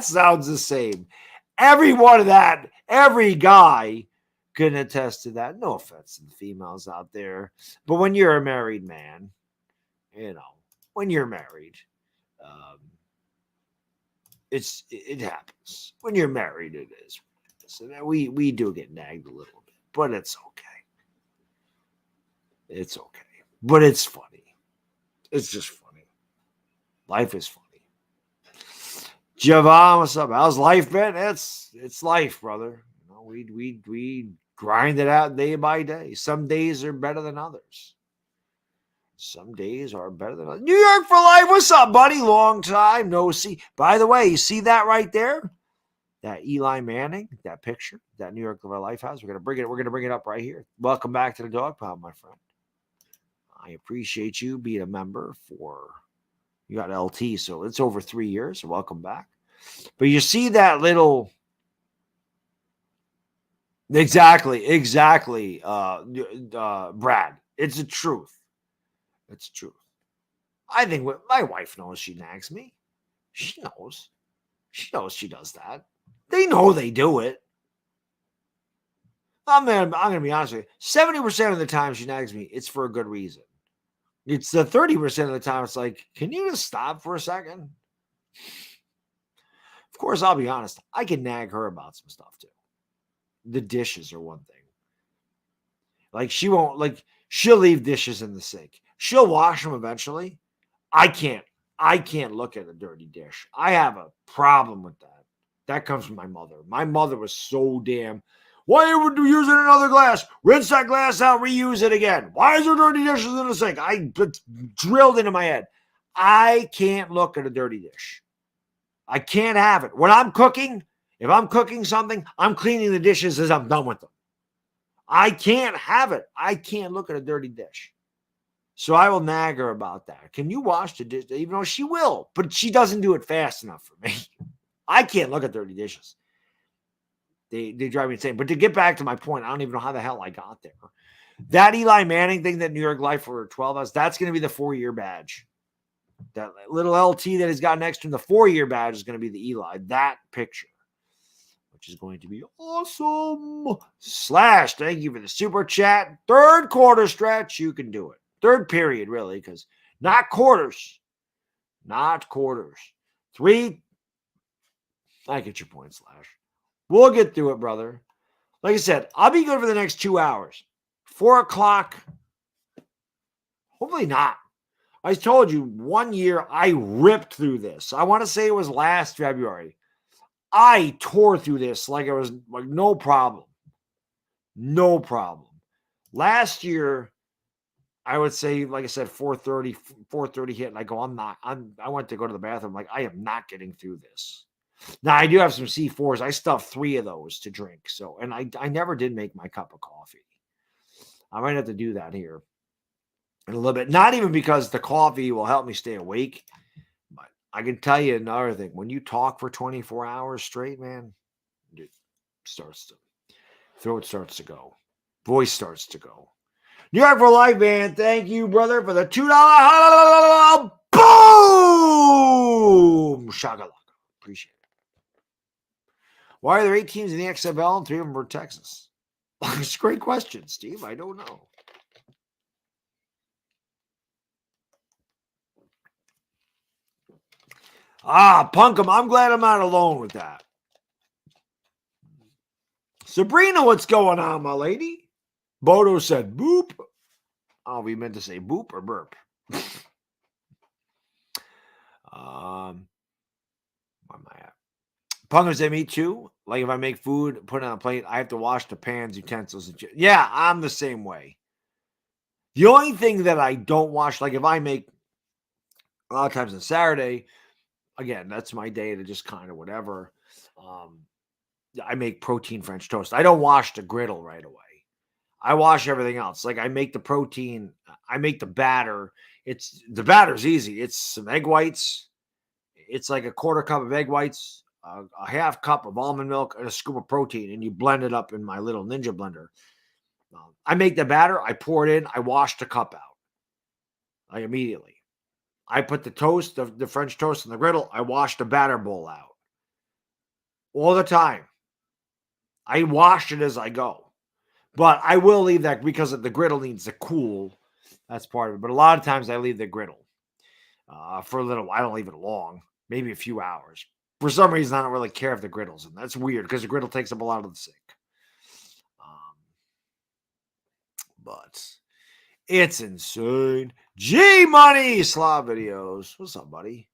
sounds the same. Every one of that, every guy can attest to that. No offense to the females out there. But when you're a married man, when you're married, it happens. When you're married, it is. So we do get nagged a little bit, but it's okay. It's okay. But it's funny. It's just funny. Life is funny. Javon, what's up? How's life been? It's life, brother. We grind it out day by day. Some days are better than others. Some days are better than others. New York for life. What's up, buddy? Long time no see. By the way, you see that right there? that Eli Manning, that picture, that New York Life House. We're gonna bring it up right here. Welcome back to the Dog Pound, my friend. I appreciate you being a member for. You got LT, so it's over 3 years. So welcome back. But you see that little. Exactly, Brad. It's the truth. It's the truth. I think my wife knows she nags me. She knows. She knows she does that. They know they do it. I'm gonna be honest with you. 70% of the time she nags me, it's for a good reason. It's the 30% of the time it's like, can you just stop for a second? Of course, I'll be honest. I can nag her about some stuff too. The dishes are one thing. Like she'll leave dishes in the sink. She'll wash them eventually. I can't look at a dirty dish. I have a problem with that. That comes from my mother. My mother was so damn. Why would you use another glass? Rinse that glass out, reuse it again. Why is there dirty dishes in the sink? It's drilled into my head. I can't look at a dirty dish. I can't have it. When I'm cooking, if I'm cooking something, I'm cleaning the dishes as I'm done with them. I can't have it. I can't look at a dirty dish. So I will nag her about that. Can you wash the dish? Even though she will, but she doesn't do it fast enough for me. I can't look at dirty dishes. They drive me insane. But to get back to my point, I don't even know how the hell I got there. That Eli Manning thing that New York Life for 12 us, that's going to be the 4-year badge. That little LT that he's got next to him, the 4-year badge is going to be the Eli. That picture, which is going to be awesome. Slash, thank you for the super chat. Third quarter stretch, you can do it. Third period, really, because not quarters. Not quarters. 3. I get your point, Slash. We'll get through it, brother. Like I said, I'll be good for the next 2 hours. 4 o'clock. Hopefully not. I told you 1 year I ripped through this. I want to say it was last February. I tore through this like it was like no problem. No problem. Last year, I would say, like I said, 4:30 hit, and I go, I went to go to the bathroom. Like, I am not getting through this. Now, I do have some C4s. I stuffed 3 of those to drink. So, and I never did make my cup of coffee. I might have to do that here in a little bit. Not even because the coffee will help me stay awake, but I can tell you another thing. When you talk for 24 hours straight, man, throat starts to go. Voice starts to go. New York for Life, man. Thank you, brother, for the $2. Boom! Shakalaka. Appreciate it. Why are there 8 teams in the XFL and 3 of them are Texas? It's a great question, Steve. I don't know. Punkum, I'm glad I'm not alone with that. Sabrina, what's going on, my lady? Bodo said boop. Oh, we meant to say boop or burp. Where am I at? Punkum said me too. Like if I make food, put it on a plate, I have to wash the pans, utensils, and shit. Yeah, I'm the same way. The only thing that I don't wash, like if I make a lot of times on Saturday, again, that's my day to just kind of whatever. I make protein French toast. I don't wash the griddle right away. I wash everything else. Like I make the protein, I make the batter. The batter's easy. It's some egg whites. It's like a 1/4 cup of egg whites, a 1/2 cup of almond milk, and a scoop of protein, and you blend it up in my little Ninja blender. I make the batter. I pour it in. I wash the cup out. Immediately. I put the toast, the French toast in the griddle. I wash the batter bowl out. All the time. I wash it as I go. But I will leave that because the griddle needs to cool. That's part of it. But a lot of times I leave the griddle for a little while. I don't leave it long. Maybe a few hours. For some reason, I don't really care if the griddle's in. That's weird because the griddle takes up a lot of the sink. But it's insane. G Money Slav videos. What's up, buddy?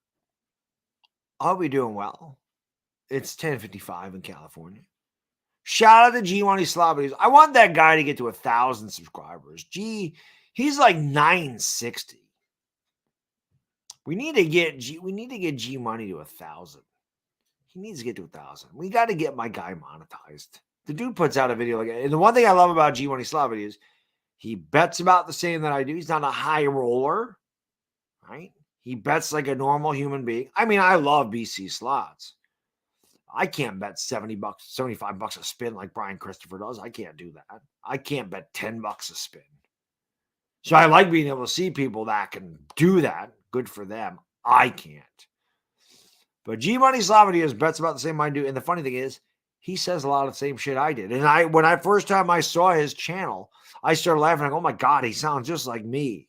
Are we doing well? It's 10:55 in California. Shout out to G Money Slav videos. I want that guy to get to 1,000 subscribers. He's like 960. We need to get G Money to 1,000. He needs to get to 1,000. We got to get my guy monetized. The dude puts out a video like, and the one thing I love about G1 Slot videos, he bets about the same that I do. He's not a high roller, right? He bets like a normal human being. I mean, I love BC slots. I can't bet $70, $75 a spin like Brian Christopher does. I can't do that. I can't bet $10 a spin. So I like being able to see people that can do that. Good for them. I can't. But G Money Slot videos bets about the same I do. And the funny thing is, he says a lot of the same shit I did. And when I first time I saw his channel, I started laughing. Like, oh my God, he sounds just like me.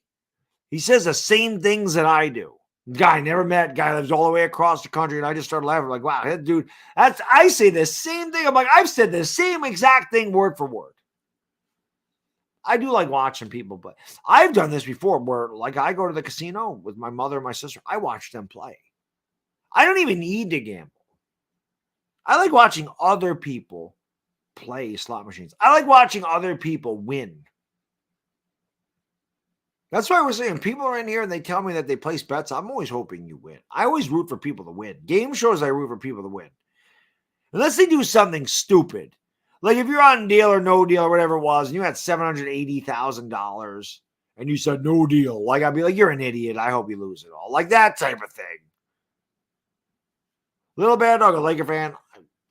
He says the same things that I do. Guy I never met, guy lives all the way across the country, and I just started laughing. Like, wow, that dude, I say the same thing. I'm like, I've said the same exact thing word for word. I do like watching people, but I've done this before where, like, I go to the casino with my mother and my sister. I watch them play. I don't even need to gamble. I like watching other people play slot machines. I like watching other people win. That's why we're saying people are in here and they tell me that they place bets. I'm always hoping you win. I always root for people to win. Game shows, I root for people to win. Unless they do something stupid. Like if you're on Deal or No Deal or whatever it was, and you had $780,000 and you said no deal, like I'd be like, you're an idiot. I hope you lose it all. Like that type of thing. Little Bad Dog, a Laker fan.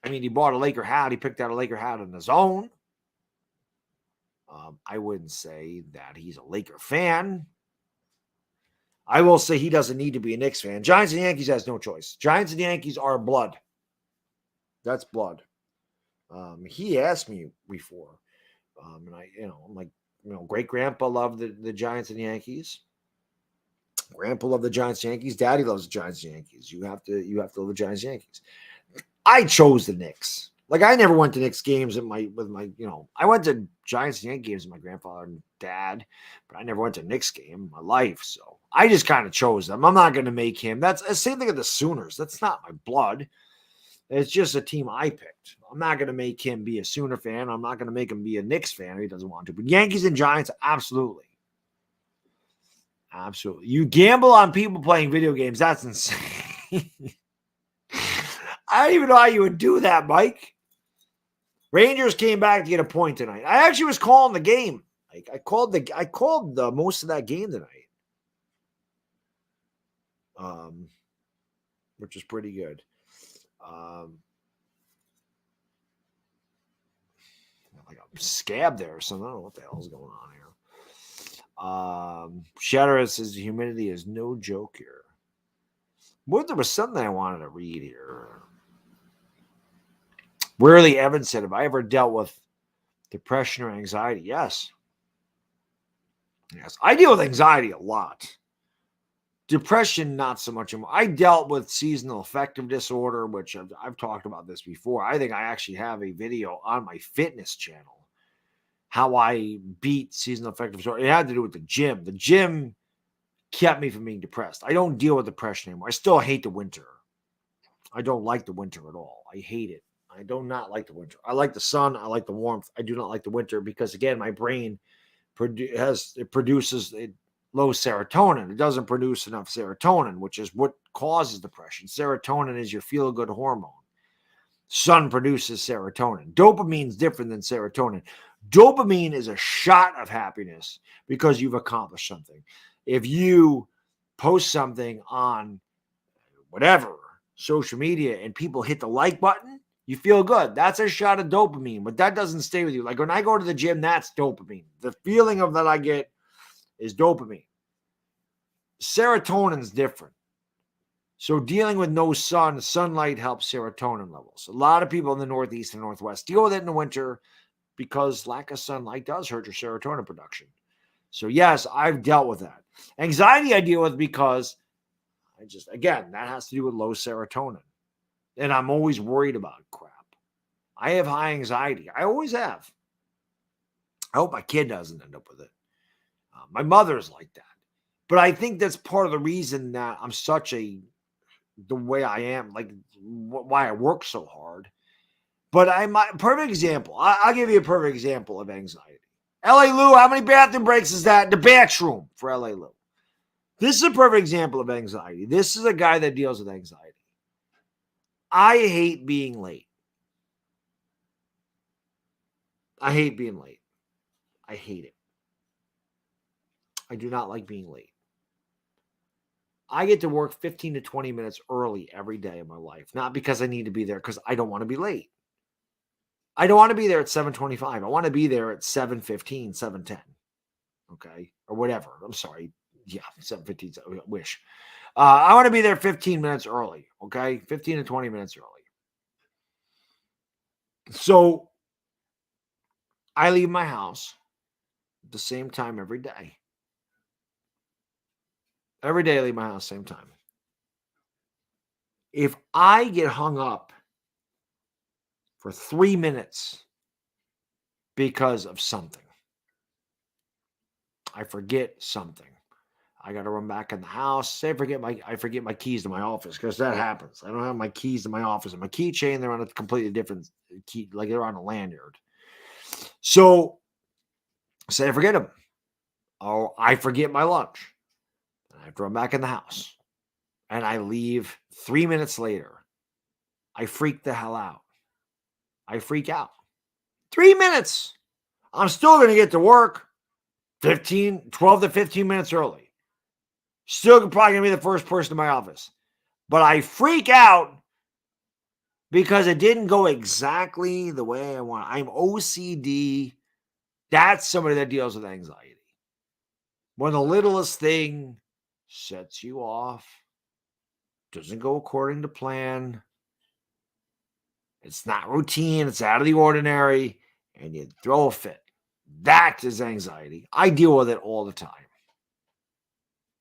I mean, he bought a Laker hat. He picked out a Laker hat on his own. I wouldn't say that he's a Laker fan. I will say he doesn't need to be a Knicks fan. Giants and Yankees has no choice. Giants and Yankees are blood. That's blood. He asked me before, and I'm like, great grandpa loved the Giants and Yankees. Grandpa loved the Giants and Yankees. Daddy loves the Giants and Yankees. You have to love the Giants and Yankees. I chose the Knicks. Like I never went to Knicks games I went to Giants and Yankees games with my grandfather and dad, but I never went to a Knicks game in my life. So I just kind of chose them. I'm not going to make him. That's the same thing with the Sooners. That's not my blood. It's just a team I picked. I'm not going to make him be a Sooner fan. I'm not going to make him be a Knicks fan if he doesn't want to. But Yankees and Giants, absolutely. Absolutely. You gamble on people playing video games. That's insane. I don't even know how you would do that, Mike. Rangers came back to get a point tonight. I actually was calling the game. Like I called the most of that game tonight. Which is pretty good. Like a scab there or something. I don't know what the hell's going on here. Shatter says the humidity is no joke here. But there was something I wanted to read here. Rarely Evans said, have I ever dealt with depression or anxiety? Yes. Yes. I deal with anxiety a lot. Depression, not so much. I dealt with seasonal affective disorder, which I've talked about this before. I think I actually have a video on my fitness channel, how I beat seasonal affective disorder. It had to do with the gym. The gym kept me from being depressed. I don't deal with depression anymore. I still hate the winter. I don't like the winter at all. I hate it. I do not like the winter. I like the sun. I like the warmth. I do not like the winter because, again, my brain produces low serotonin. It doesn't produce enough serotonin, which is what causes depression. Serotonin is your feel-good hormone. Sun produces serotonin. Dopamine is different than serotonin. Dopamine is a shot of happiness because you've accomplished something. If you post something on whatever, social media, and people hit the like button, you feel good. That's a shot of dopamine, but that doesn't stay with you. Like when I go to the gym, that's dopamine. The feeling of that I get is dopamine. Serotonin's different. So dealing with no sunlight helps serotonin levels. A lot of people in the Northeast and Northwest deal with it in the winter because lack of sunlight does hurt your serotonin production. So yes, I've dealt with that. Anxiety I deal with because again, that has to do with low serotonin. And I'm always worried about crap. I have high anxiety. I always have. I hope my kid doesn't end up with it. My mother's like that. But I think that's part of the reason that I'm the way I am, like why I work so hard. But perfect example. I'll give you a perfect example of anxiety. L.A. Lou, how many bathroom breaks is that? The bathroom for L.A. Lou. This is a perfect example of anxiety. This is a guy that deals with anxiety. I hate being late. I hate being late. I hate it. I do not like being late. I get to work 15 to 20 minutes early every day of my life, not because I need to be there, because I don't want to be late. I don't want to be there at 7:25. I want to be there at 7:15, 7:10. Okay. Or whatever. I'm sorry. Yeah, 7:15. I wish. I want to be there 15 minutes early. Okay. 15 to 20 minutes early. So I leave my house at the same time every day. Every day I leave my house same time. If I get hung up for 3 minutes because of something, I forget something, I got to run back in the house. Say I forget my keys to my office, because that happens. I don't have my keys to my office and my keychain. They're on a completely different key, like they're on a lanyard. So say I forget them, or I forget my lunch. I have to run back in the house, and I leave 3 minutes later. I freak the hell out. I freak out. 3 minutes. I'm still going to get to work 12 to 15 minutes early. Still probably going to be the first person in my office. But I freak out because it didn't go exactly the way I want. I'm OCD. That's somebody that deals with anxiety. When the littlest thing sets you off, doesn't go according to plan, it's not routine, it's out of the ordinary, and you throw a fit. That is anxiety. I deal with it all the time.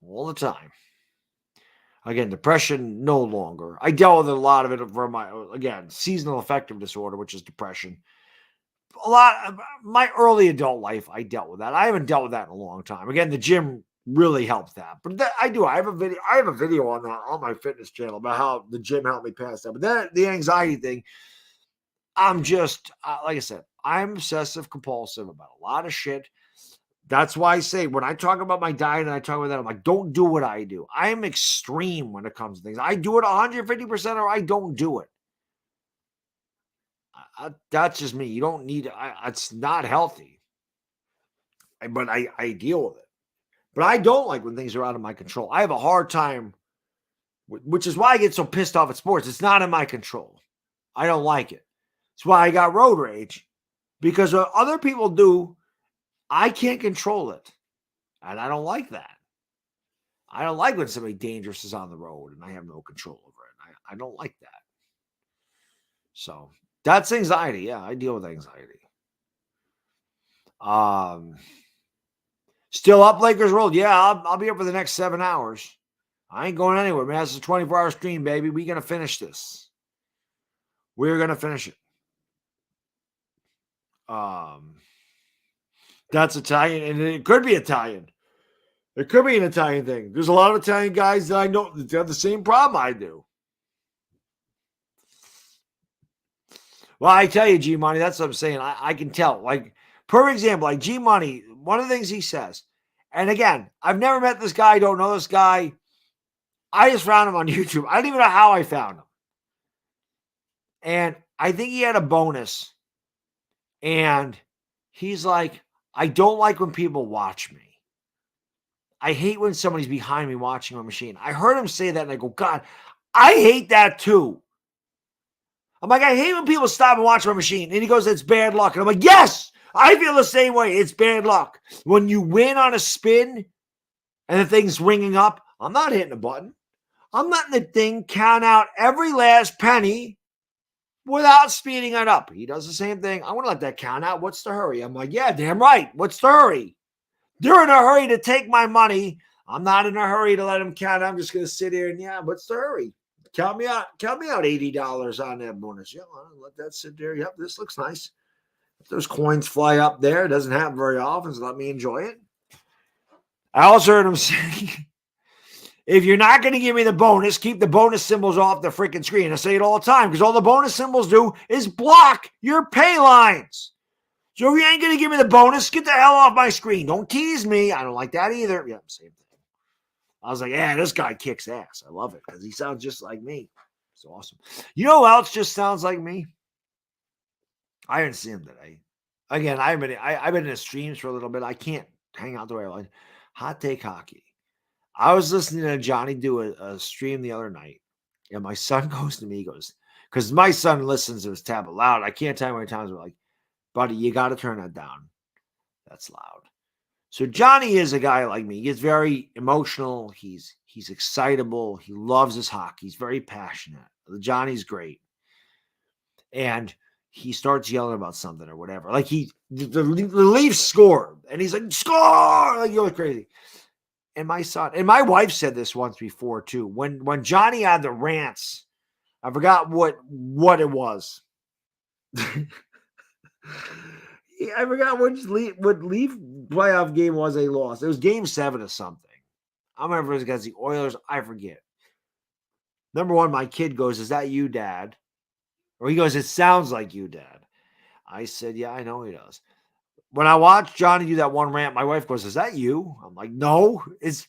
All the time. Again, depression, no longer. I dealt with a lot of it for seasonal affective disorder, which is depression. A lot of my early adult life, I dealt with that. I haven't dealt with that in a long time. Again, the gym really helped that. But I do. I have a video on that on my fitness channel about how the gym helped me pass that. But the anxiety thing, I'm just, like I said, I'm obsessive compulsive about a lot of shit. That's why I say when I talk about my diet and I talk about that, I'm like, don't do what I do. I am extreme when it comes to things. I do it 150% or I don't do it. That's just me. You don't need it's not healthy. But I deal with it. But I don't like when things are out of my control. I have a hard time, which is why I get so pissed off at sports. It's not in my control. I don't like it. That's why I got road rage. Because what other people do, I can't control it. And I don't like that. I don't like when somebody dangerous is on the road and I have no control over it. I don't like that. So that's anxiety. Yeah, I deal with anxiety. Still up Lakers Road. Yeah, I'll be up for the next 7 hours. I ain't going anywhere, man. It's a 24-hour stream, baby. We're going to finish this. We're going to finish it. That's Italian, and it could be Italian. It could be an Italian thing. There's a lot of Italian guys that I know that have the same problem I do. Well, I tell you, G Money, that's what I'm saying. I can tell. Like, per example, like G Money, one of the things he says, and again, I've never met this guy, don't know this guy. I just found him on YouTube. I don't even know how I found him. And I think he had a bonus. And he's like, I don't like when people watch me. I hate when somebody's behind me watching my machine. I heard him say that and I go, God, I hate that too. I'm like, I hate when people stop and watch my machine. And he goes, it's bad luck. And I'm like, yes, I feel the same way. It's bad luck. When you win on a spin and the thing's ringing up, I'm not hitting a button. I'm letting the thing count out every last penny without speeding it up. He does the same thing. I want to let that count out. What's the hurry? I'm like, yeah, damn right. What's the hurry? They're in a hurry to take my money. I'm not in a hurry to let them count. I'm just going to sit here and, yeah, what's the hurry? Count me out $80 on that bonus. Yeah, I'll let that sit there. Yep, this looks nice. If those coins fly up there, it doesn't happen very often, so let me enjoy it. I also heard him say, if you're not going to give me the bonus, keep the bonus symbols off the freaking screen. I say it all the time because all the bonus symbols do is block your pay lines. So if you ain't going to give me the bonus, get the hell off my screen. Don't tease me. I don't like that either. Yeah, same thing. I was like, yeah, this guy kicks ass. I love it because he sounds just like me. It's awesome. You know who else just sounds like me? I didn't see him today. Again, I've been in the streams for a little bit. I can't hang out the way I like. Hot Take Hockey. I was listening to Johnny do a stream the other night, and my son goes to me, he goes, because my son listens to his tablet loud. I can't tell you how many times we're like, buddy, you got to turn that down. That's loud. So Johnny is a guy like me. He gets very emotional. He's excitable. He loves his hockey. He's very passionate. Johnny's great. And he starts yelling about something or whatever. Like the Leafs score, and he's like, score! Like, you're crazy. And my son, and my wife said this once before too. When Johnny had the rants, I forgot what it was. I forgot what Leaf playoff game was they lost. It was game 7 or something. I remember it was against the Oilers. I forget. Number one, my kid goes, "Is that you, Dad?" Or he goes, "It sounds like you, Dad." I said, "Yeah, I know he does." When I watched Johnny do that one rant, my wife goes, "Is that you?" I'm like, "No,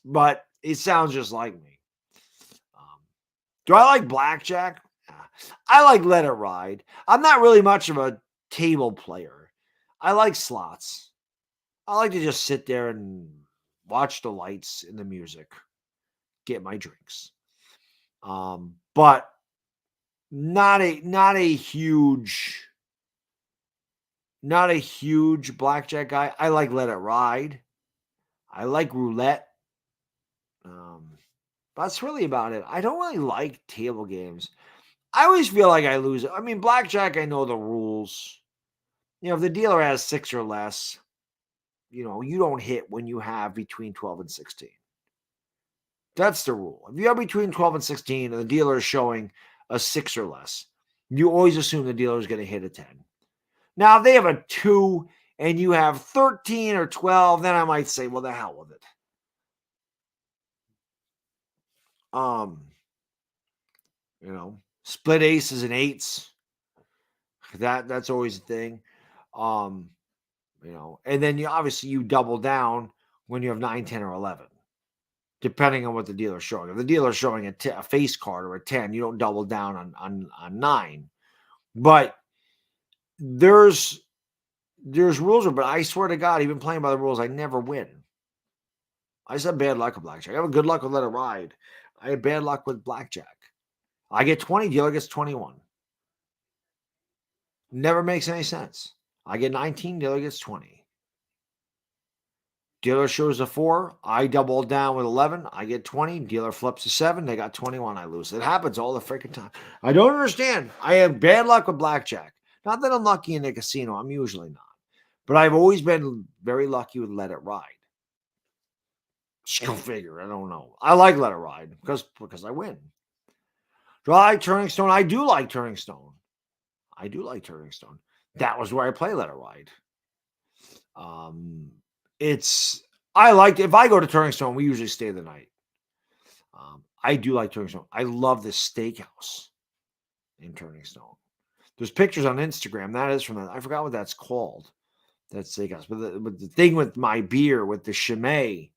but it sounds just like me." Do I like blackjack? I like Let It Ride. I'm not really much of a table player. I like slots. I like to just sit there and watch the lights and the music, get my drinks. But not a huge blackjack guy. I like Let It Ride. I like roulette. That's really about it. I don't really like table games. I always feel like I lose. I mean, blackjack, I know the rules. If the dealer has 6 or less, you don't hit when you have between 12 and 16. That's the rule. If you have between 12 and 16 and the dealer is showing a 6 or less, you always assume the dealer is going to hit a 10. Now, if they have a 2 and you have 13 or 12, then I might say, well, the hell with it. Split aces and 8s. That's always a thing. And then you double down when you have 9, 10, or 11, depending on what the dealer's showing. If the dealer's showing a face card or a 10, you don't double down on 9. But there's rules, but I swear to God, even playing by the rules, I never win. I just have bad luck with blackjack. I have good luck with Let It Ride. I have bad luck with blackjack. I get 20, dealer gets 21. Never makes any sense. I get 19, dealer gets 20. Dealer shows a 4, I double down with 11, I get 20. Dealer flips a 7, they got 21, I lose. It happens all the freaking time. I don't understand. I have bad luck with blackjack. Not that I'm lucky in the casino. I'm usually not. But I've always been very lucky with Let It Ride. Just go figure. I don't know. I like Let It Ride because I win. Do I like Turning Stone? I do like Turning Stone. That was where I play Let It Ride. I like, if I go to Turning Stone, we usually stay the night. I do like Turning Stone. I love this steakhouse in Turning Stone. There's pictures on Instagram. That is from that. I forgot what that's called. That steakhouse. But the thing with my beer, with the Chimay,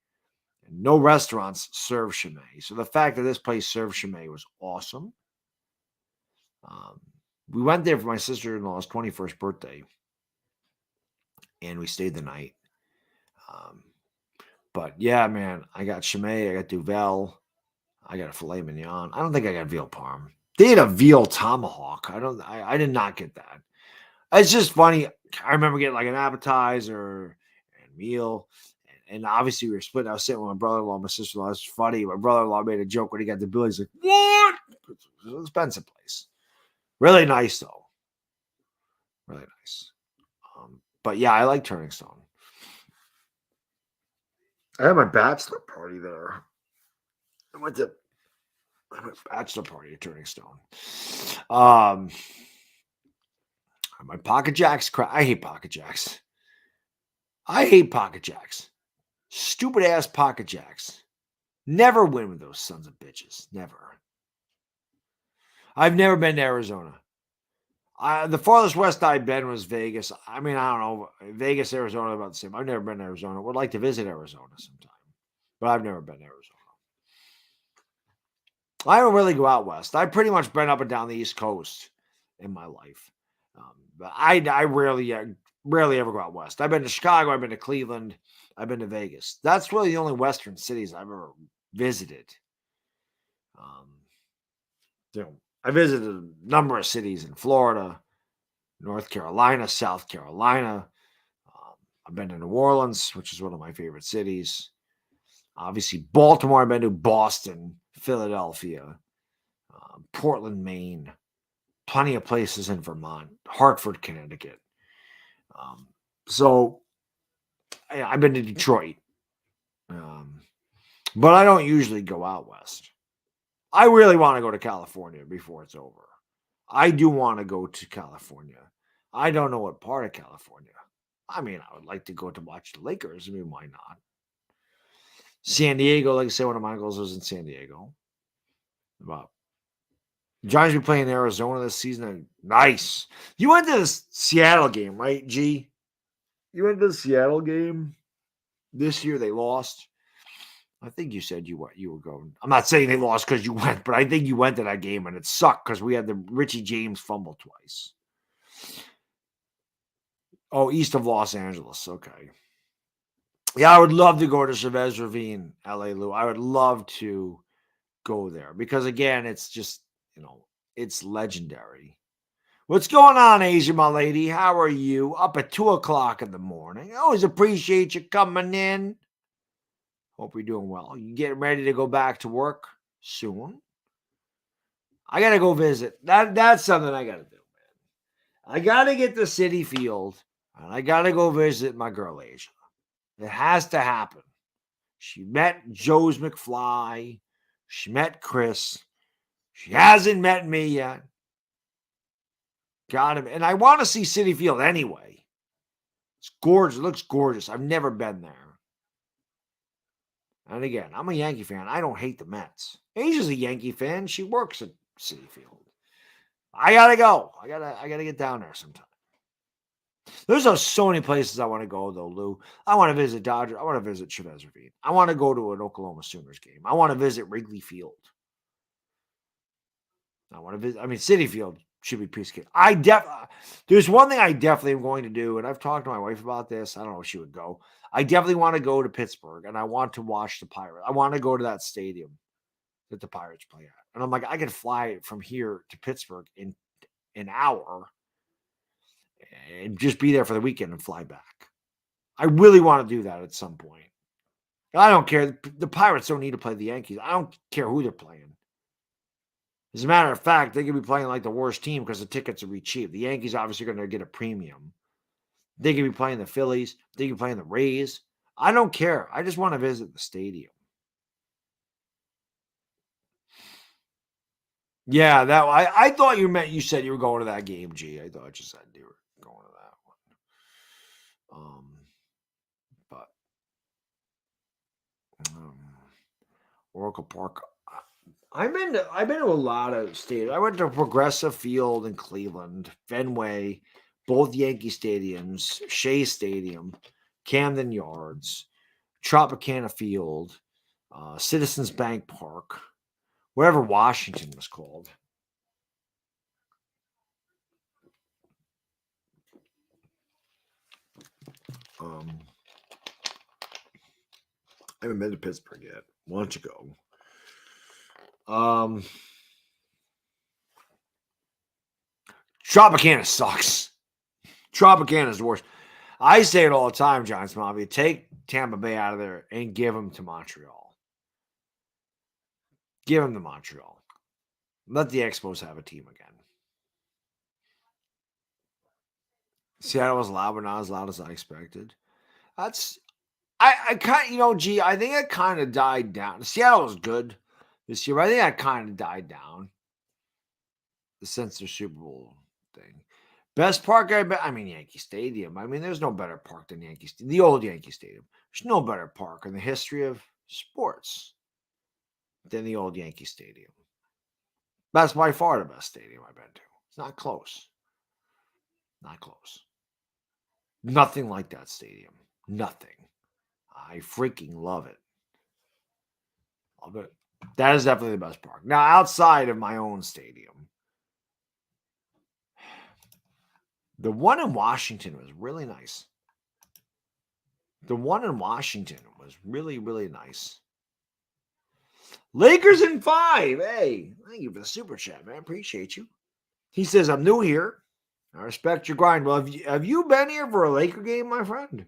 no restaurants serve Chimay. So the fact that this place served Chimay was awesome. We went there for my sister-in-law's 21st birthday, and we stayed the night. But yeah, man, I got Chimay, I got Duvel, I got a filet mignon. I don't think I got veal parm. They had a veal tomahawk. I did not get that. It's just funny. I remember getting like an appetizer and meal. And obviously we were split. I was sitting with my brother-in-law and my sister-in-law. It's funny. My brother-in-law made a joke when he got the bill. He's like, what? It's an expensive place. Really nice, though. Really nice. But yeah, I like Turning Stone. I had my bachelor party there. I went to my bachelor party at Turning Stone. My Pocket Jacks. I hate Pocket Jacks. Stupid ass Pocket Jacks. Never win with those sons of bitches. Never. I've never been to Arizona. The farthest west I've been was Vegas. I mean, I don't know. Vegas, Arizona, about the same. I've never been to Arizona. Would like to visit Arizona sometime, but I've never been to Arizona. I don't really go out west. I've pretty much been up and down the East Coast in my life. But I rarely ever go out west. I've been to Chicago, I've been to Cleveland, I've been to Vegas. That's really the only Western cities I've ever visited. Um, I visited a number of cities in Florida, North Carolina, South Carolina. Um, I've been to New Orleans, which is one of my favorite cities. Obviously, Baltimore. I've been to Boston, Philadelphia, Portland, Maine. Plenty of places in Vermont, Hartford, Connecticut. Um, so I've been to Detroit, um, but I don't usually go out west. I really want to go to California before it's over. I do want to go to California. I don't know what part of California. I mean, I would like to go to watch the Lakers. I mean, why not? San Diego, like I said, one of my uncles was in San Diego. About Giants be playing Arizona this season. Nice. You went to the Seattle game, right, G? You went to the Seattle game this year. They lost. I think you said you were going. I'm not saying they lost because you went, but I think you went to that game and it sucked because we had the Richie James fumble twice. Oh, east of Los Angeles. Okay. Yeah, I would love to go to Chavez Ravine, LA Lou. I would love to go there because again, it's just, it's legendary. What's going on, Asia, my lady? How are you? Up at 2:00 in the morning. I always appreciate you coming in. Hope you're doing well. You getting ready to go back to work soon? I gotta go visit. That's something I gotta do, man. I gotta get to City Field and I gotta go visit my girl Asia. It has to happen. She met Joe's McFly. She met Chris. She hasn't met me yet. Got him. And I want to see City Field anyway. It's gorgeous. It looks gorgeous. I've never been there. And again, I'm a Yankee fan. I don't hate the Mets. Asia's a Yankee fan. She works at City Field. I gotta go. I gotta get down there sometime. There's so many places I want to go though, Lou. I want to visit Dodger. I want to visit Chavez Ravine. I want to go to an Oklahoma Sooners game. I want to visit Wrigley Field. I want to visit. I mean, City Field should be piece of cake. There's one thing I definitely am going to do, and I've talked to my wife about this. I don't know if she would go. I definitely want to go to Pittsburgh, and I want to watch the Pirates. I want to go to that stadium that the Pirates play at. And I'm like, I could fly from here to Pittsburgh in an hour and just be there for the weekend and fly back. I really want to do that at some point. I don't care. The Pirates don't need to play the Yankees. I don't care who they're playing. As a matter of fact, they could be playing like the worst team because the tickets will be cheap. The Yankees obviously are going to get a premium. They could be playing the Phillies. They could be playing the Rays. I don't care. I just want to visit the stadium. Yeah, I thought you said you were going to that game, G. I thought you said you were going to that one. But Oracle Park. I've been to a lot of stadiums. I went to Progressive Field in Cleveland, Fenway, both Yankee stadiums, Shea Stadium, Camden Yards, Tropicana Field, Citizens Bank Park, wherever Washington was called. I haven't been to Pittsburgh yet. Why don't you go? Tropicana sucks. Tropicana is the worst. I say it all the time, Giants Mafia. Take Tampa Bay out of there and give them to Montreal. Give them to Montreal. Let the Expos have a team again. Seattle was loud, but not as loud as I expected. I kind of, G, I think it kind of died down. Seattle was good this year, but I think that kind of died down since the Super Bowl thing. Best park Yankee Stadium. I mean, there's no better park than the old Yankee Stadium. There's no better park in the history of sports than the old Yankee Stadium. That's by far the best stadium I've been to. It's not close. Not close. Nothing like that stadium. Nothing. I freaking love it. Love it. That is definitely the best park. Now, outside of my own stadium, the one in Washington was really nice. The one in Washington was really, really nice. Lakers in 5. Hey, thank you for the super chat, man. Appreciate you. He says, I'm new here. I respect your grind. Well, have you been here for a Laker game, my friend?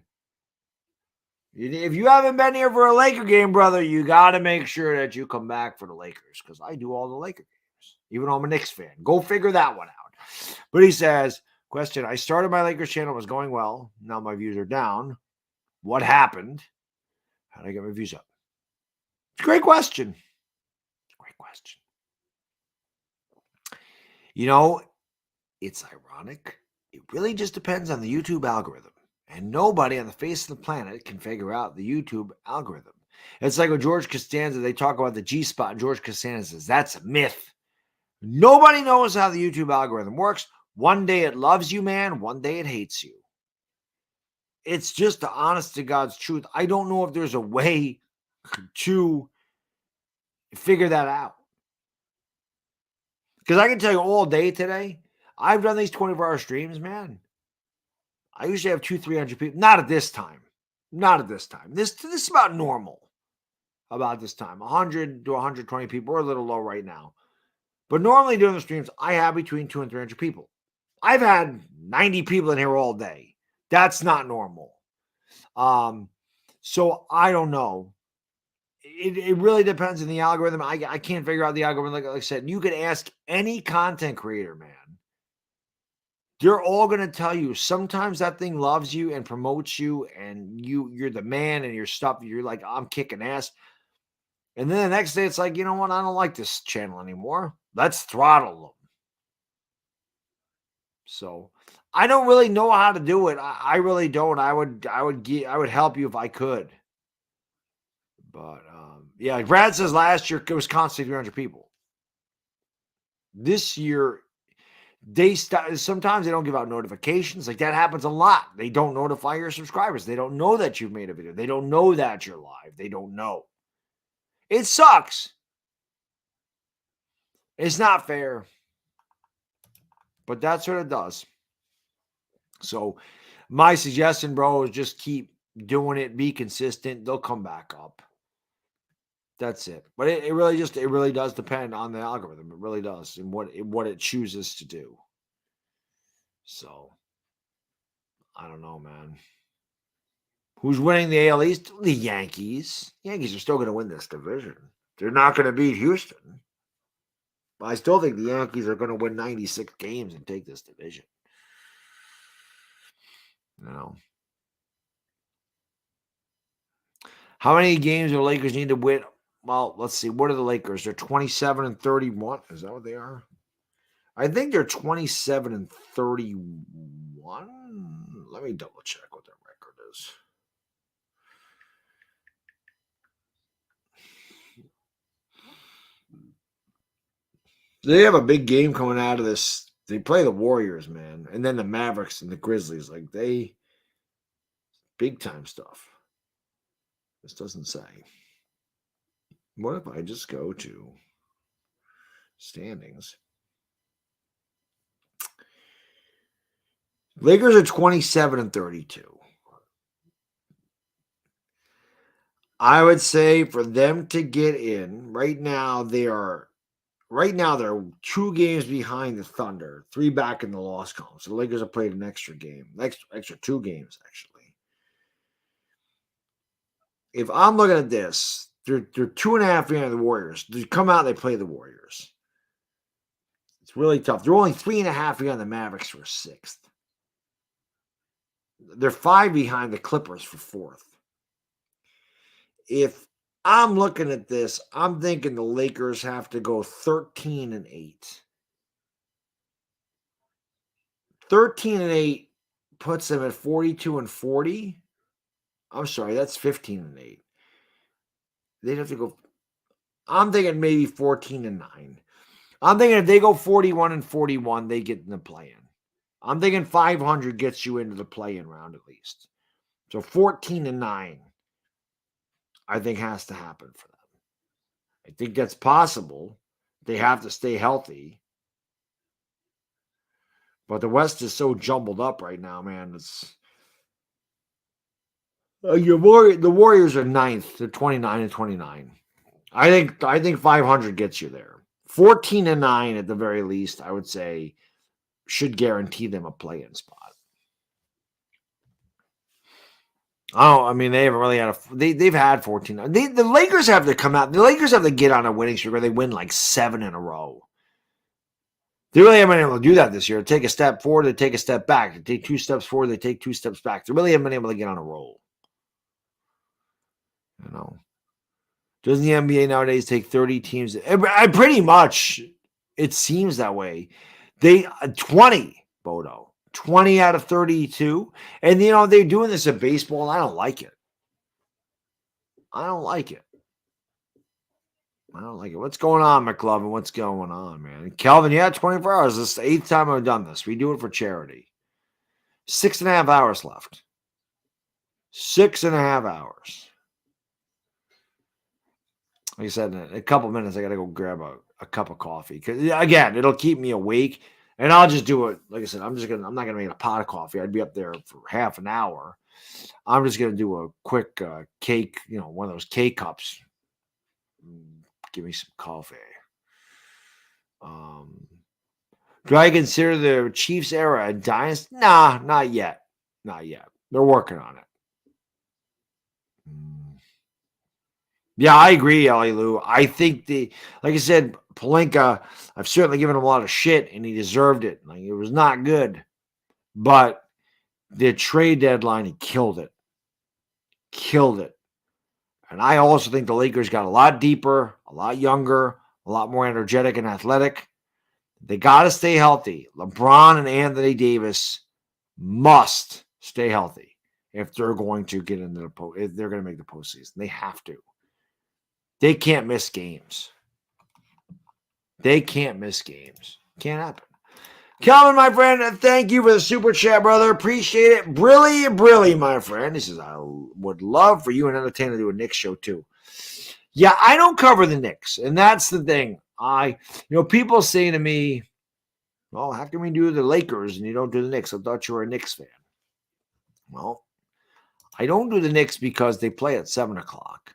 If you haven't been here for a Laker game, brother, you got to make sure that you come back for the Lakers because I do all the Laker games, even though I'm a Knicks fan. Go figure that one out. But he says, question, I started my Lakers channel. It was going well. Now my views are down. What happened? How did I get my views up? Great question. Great question. You know, it's ironic. It really just depends on the YouTube algorithm. And nobody on the face of the planet can figure out the YouTube algorithm. It's like with George Costanza, they talk about the G spot, and George Costanza says, that's a myth. Nobody knows how the YouTube algorithm works. One day it loves you, man. One day it hates you. It's just the honest to God's truth. I don't know if there's a way to figure that out. Because I can tell you all day today, I've done these 24-hour streams, man. I usually have 200-300 people. Not at this time. Not at this time. This is about normal. About this time. 100 to 120 people. We're a little low right now. But normally during the streams, I have between 200 and 300 people. I've had 90 people in here all day. That's not normal. So I don't know. It really depends on the algorithm. I can't figure out the algorithm. Like I said, you could ask any content creator, man. They're all going to tell you sometimes that thing loves you and promotes you and you're the man and your stuff. You're like, I'm kicking ass. And then the next day it's like, you know what? I don't like this channel anymore. Let's throttle them. So I don't really know how to do it. I really don't. I would help you if I could. But yeah, like Brad says last year it was constantly 300 people. This year, sometimes they don't give out notifications. Like that happens a lot. They don't notify your subscribers. They don't know that you've made a video. They don't know that you're live. They don't know. It sucks. It's not fair. But that's what it does. So my suggestion, bro, is just keep doing it. Be consistent. They'll come back up. That's it. But it really does depend on the algorithm. It really does, and what it chooses to do. So I don't know, man. Who's winning the AL East? The Yankees. Yankees are still going to win this division. They're not going to beat Houston. But I still think the Yankees are going to win 96 games and take this division. You know. How many games do the Lakers need to win? Well, let's see. What are the Lakers? They're 27 and 31. Is that what they are? I think they're 27 and 31. Let me double check what their record is. They have a big game coming out of this. They play the Warriors, man. And then the Mavericks and the Grizzlies. Like they big time stuff. This doesn't say. What if I just go to standings? Lakers are 27 and 32. I would say for them to get in, right now they're 2 games behind the Thunder, 3 back in the loss column. So the Lakers have played an extra game, extra 2 games actually. If I'm looking at this, they're 2.5 behind the Warriors. They come out, they play the Warriors. It's really tough. They're only 3.5 behind the Mavericks for 6th. They're 5 behind the Clippers for 4th. If I'm looking at this, I'm thinking the Lakers have to go 13 and 8. 13 and 8 puts them at 42 and 40. I'm sorry, that's 15 and 8. They'd have to go. I'm thinking maybe 14 and 9. I'm thinking if they go 41 and 41, they get in the play-in. I'm thinking 500 gets you into the play-in round at least. So 14 and 9, I think has to happen for them. I think that's possible. They have to stay healthy. But the West is so jumbled up right now, man. It's the Warriors are ninth. They're 29-29. I think 500 gets you there. 14-9 at the very least, I would say, should guarantee them a play-in spot. Oh, I mean, they haven't really had they've had 14. The Lakers have to come out. The Lakers have to get on a winning streak where they win like 7 in a row. They really haven't been able to do that this year. Take a step forward, they take a step back. They take 2 steps forward, they take 2 steps back. They really haven't been able to get on a roll. You know, doesn't the NBA nowadays take 30 teams? I pretty much, it seems that way. They 20, Bodo. 20 out of 32. And, they're doing this in baseball, and I don't like it. I don't like it. What's going on, McLovin? What's going on, man? Kelvin, 24 hours. This is the 8th time I've done this. We do it for charity. 6.5 hours left. 6.5 hours. Like I said, in a couple minutes, I got to go grab a cup of coffee. Because, again, it'll keep me awake. And I'll just do it. Like I said, I'm not going to make a pot of coffee. I'd be up there for half an hour. I'm just going to do a quick cake, one of those K-cups. Give me some coffee. Do I consider the Chiefs era a dynasty? Nah, not yet. Not yet. They're working on it. Yeah, I agree, Ellie Lou. I think like I said, Pelinka, I've certainly given him a lot of shit, and he deserved it. Like, it was not good. But the trade deadline, he killed it. Killed it. And I also think the Lakers got a lot deeper, a lot younger, a lot more energetic and athletic. They got to stay healthy. LeBron and Anthony Davis must stay healthy if they're going to get into if they're going to make the postseason. They have to. They can't miss games. They can't miss games. Can't happen. Calvin, my friend, thank you for the super chat, brother. Appreciate it. Brilly, my friend. He says, I would love for you and Entertainer to do a Knicks show, too. Yeah, I don't cover the Knicks, and that's the thing. People say to me, well, how can we do the Lakers and you don't do the Knicks? I thought you were a Knicks fan. Well, I don't do the Knicks because they play at 7 o'clock.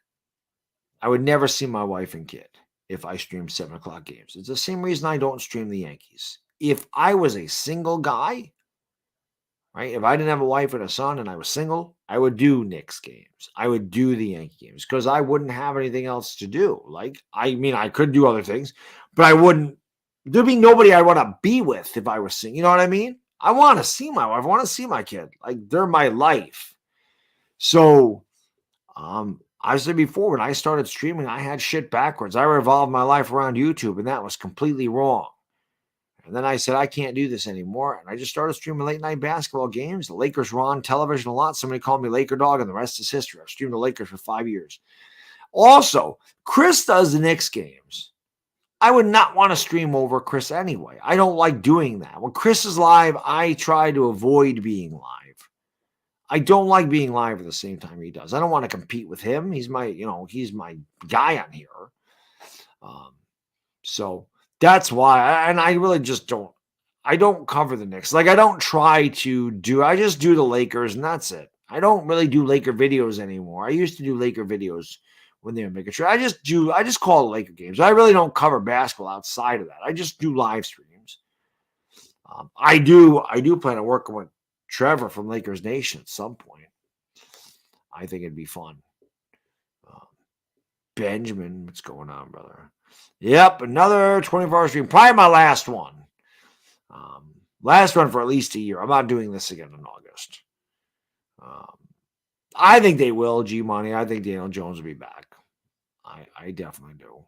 I would never see my wife and kid if I streamed 7 o'clock games. It's the same reason I don't stream the Yankees. If I was a single guy, right? If I didn't have a wife and a son and I was single, I would do Knicks games. I would do the Yankee games because I wouldn't have anything else to do. I could do other things, but I wouldn't. There'd be nobody I want to be with if I was single. You know what I mean? I want to see my wife. I want to see my kid. Like, they're my life. So, I said before, when I started streaming, I had shit backwards. I revolved my life around YouTube, and that was completely wrong. And then I said, I can't do this anymore. And I just started streaming late night basketball games. The Lakers were on television a lot. Somebody called me Laker Dog, and the rest is history. I've streamed the Lakers for 5 years. Also, Chris does the Knicks games. I would not want to stream over Chris anyway. I don't like doing that. When Chris is live, I try to avoid being live. I don't like being live at the same time he does. I don't want to compete with him. He's my guy on here. So that's why. And I really just don't. I don't cover the Knicks. I don't try to do. I just do the Lakers, and that's it. I don't really do Laker videos anymore. I used to do Laker videos when they were making sure. I just call the Laker games. I really don't cover basketball outside of that. I just do live streams. I do plan on working with Trevor from Lakers Nation at some point. I think it'd be fun. Benjamin, what's going on, brother? Yep, another 24-hour stream. Probably my last one. Last one for at least a year. I'm not doing this again in August. I think they will, G-Money. I think Daniel Jones will be back. I definitely do.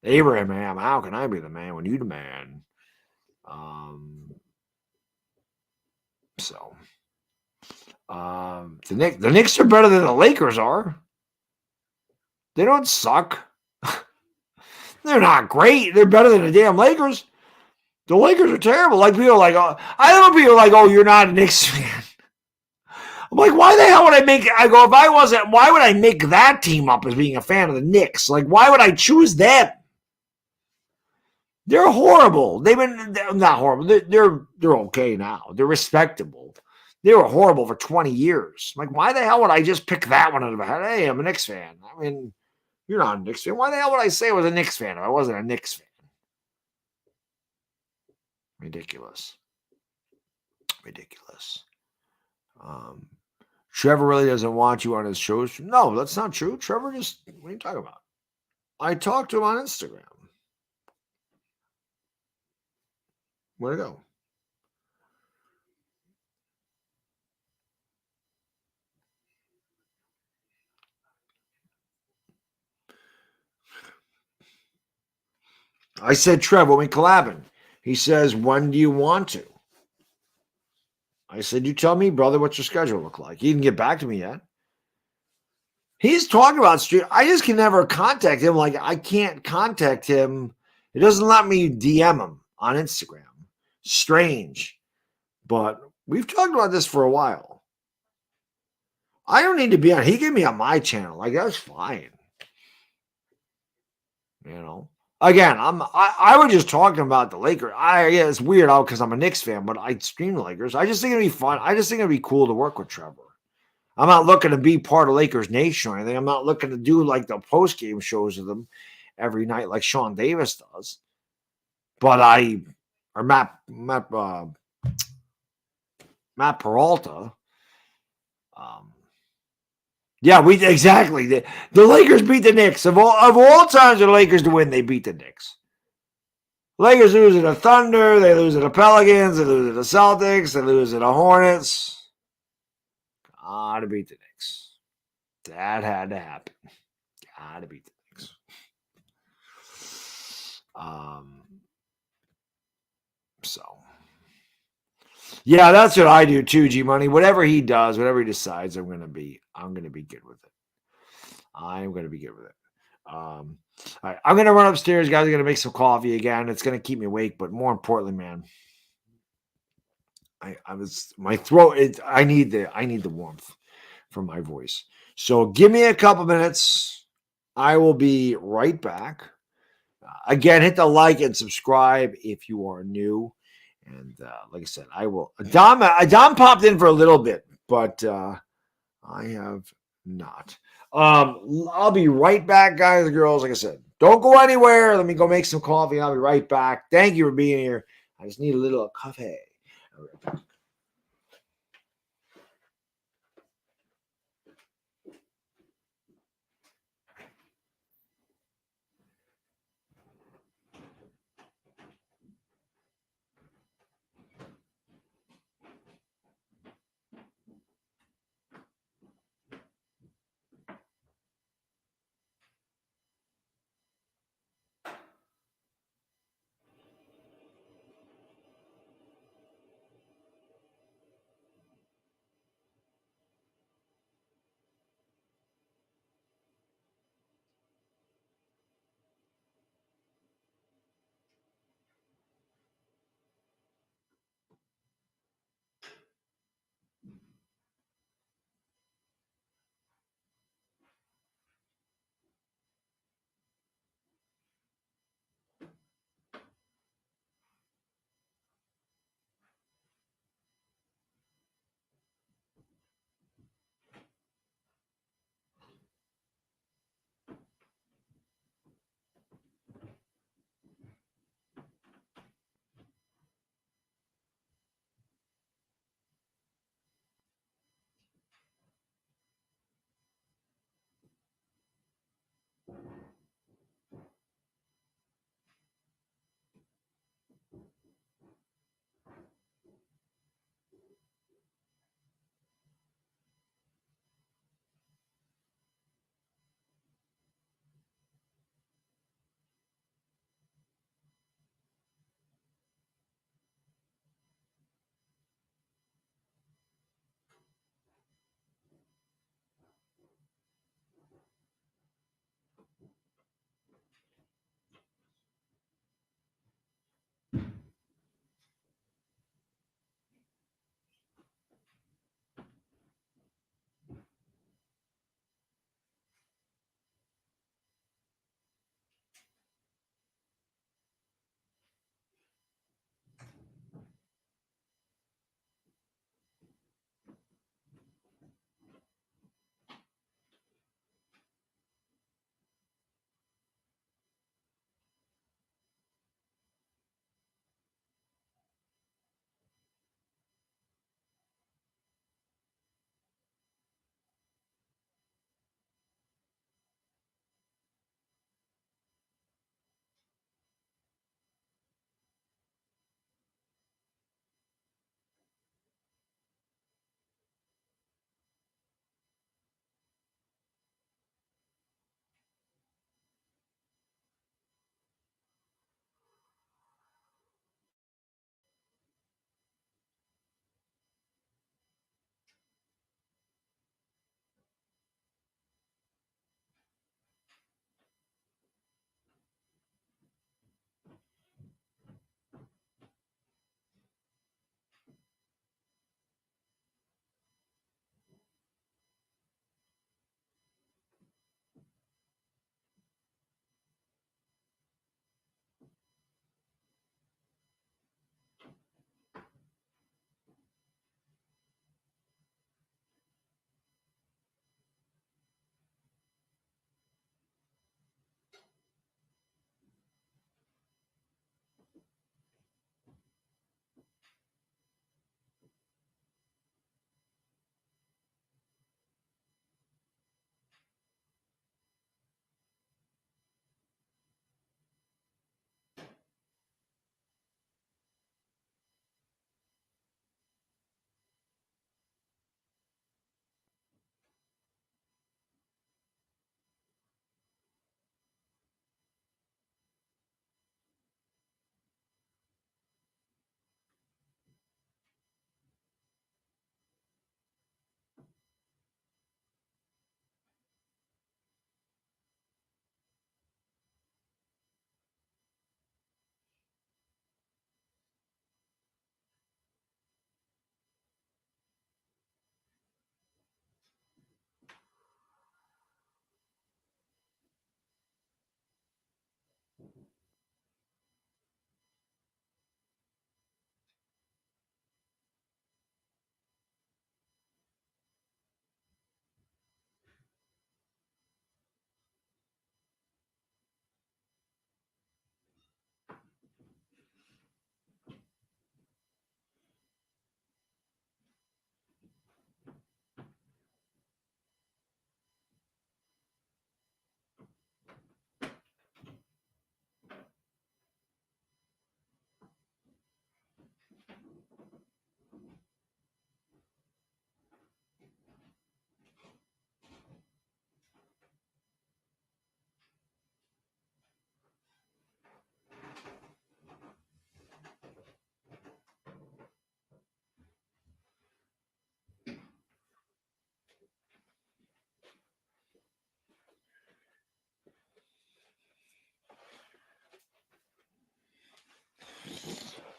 Abraham, how can I be the man when you the man? The Knicks are better than the Lakers are. They don't suck. They're not great. They're better than the damn Lakers. The Lakers are terrible. Like, people are like, I don't know, people are like, oh, you're not a Knicks fan. I'm like, why the hell would I make? I go, if I wasn't, why would I make that team up as being a fan of the Knicks? Like, why would I choose them? They're horrible. They're not horrible. They're okay now. They're respectable. They were horrible for 20 years. Like, why the hell would I just pick that one out of my head? Hey, I'm a Knicks fan. I mean, you're not a Knicks fan. Why the hell would I say I was a Knicks fan if I wasn't a Knicks fan? Ridiculous. Ridiculous. Trevor really doesn't want you on his shows. No, that's not true. Trevor just, what are you talking about? I talked to him on Instagram. Where'd it go? I said, Trev, when we collabing? He says, when do you want to? I said, you tell me, brother, what's your schedule look like? He didn't get back to me yet. He's talking about street. I just can never contact him. Like, I can't contact him. It doesn't let me DM him on Instagram. Strange. But we've talked about this for a while. I don't need to be on. He can be on my channel. Like, that's fine. You know? Again, I was just talking about the Lakers. Yeah, it's weird out because I'm a Knicks fan, but I stream the Lakers. I just think it'd be fun. I just think it'd be cool to work with Trevor. I'm not looking to be part of Lakers Nation or anything. I'm not looking to do like the post game shows with them every night like Sean Davis does. But Matt Peralta. Yeah, exactly. The Lakers beat the Knicks. Of all times for the Lakers to win, they beat the Knicks. Lakers lose to the Thunder, they lose to the Pelicans, they lose to the Celtics, they lose to the Hornets. Gotta beat the Knicks. That had to happen. Gotta beat the Knicks. So yeah, that's what I do too, G Money. Whatever he does, whatever he decides, I'm gonna be good with it. I'm gonna be good with it. All right, I'm gonna run upstairs, guys. I'm gonna make some coffee again. It's gonna keep me awake, but more importantly, man, my throat. I need the warmth from my voice. So give me a couple minutes. I will be right back. Again, hit the like and subscribe if you are new. And like I said, I will. Dom popped in for a little bit, but I have not. I'll be right back, guys and girls. Like I said, don't go anywhere. Let me go make some coffee. I'll be right back. Thank you for being here. I just need a little coffee.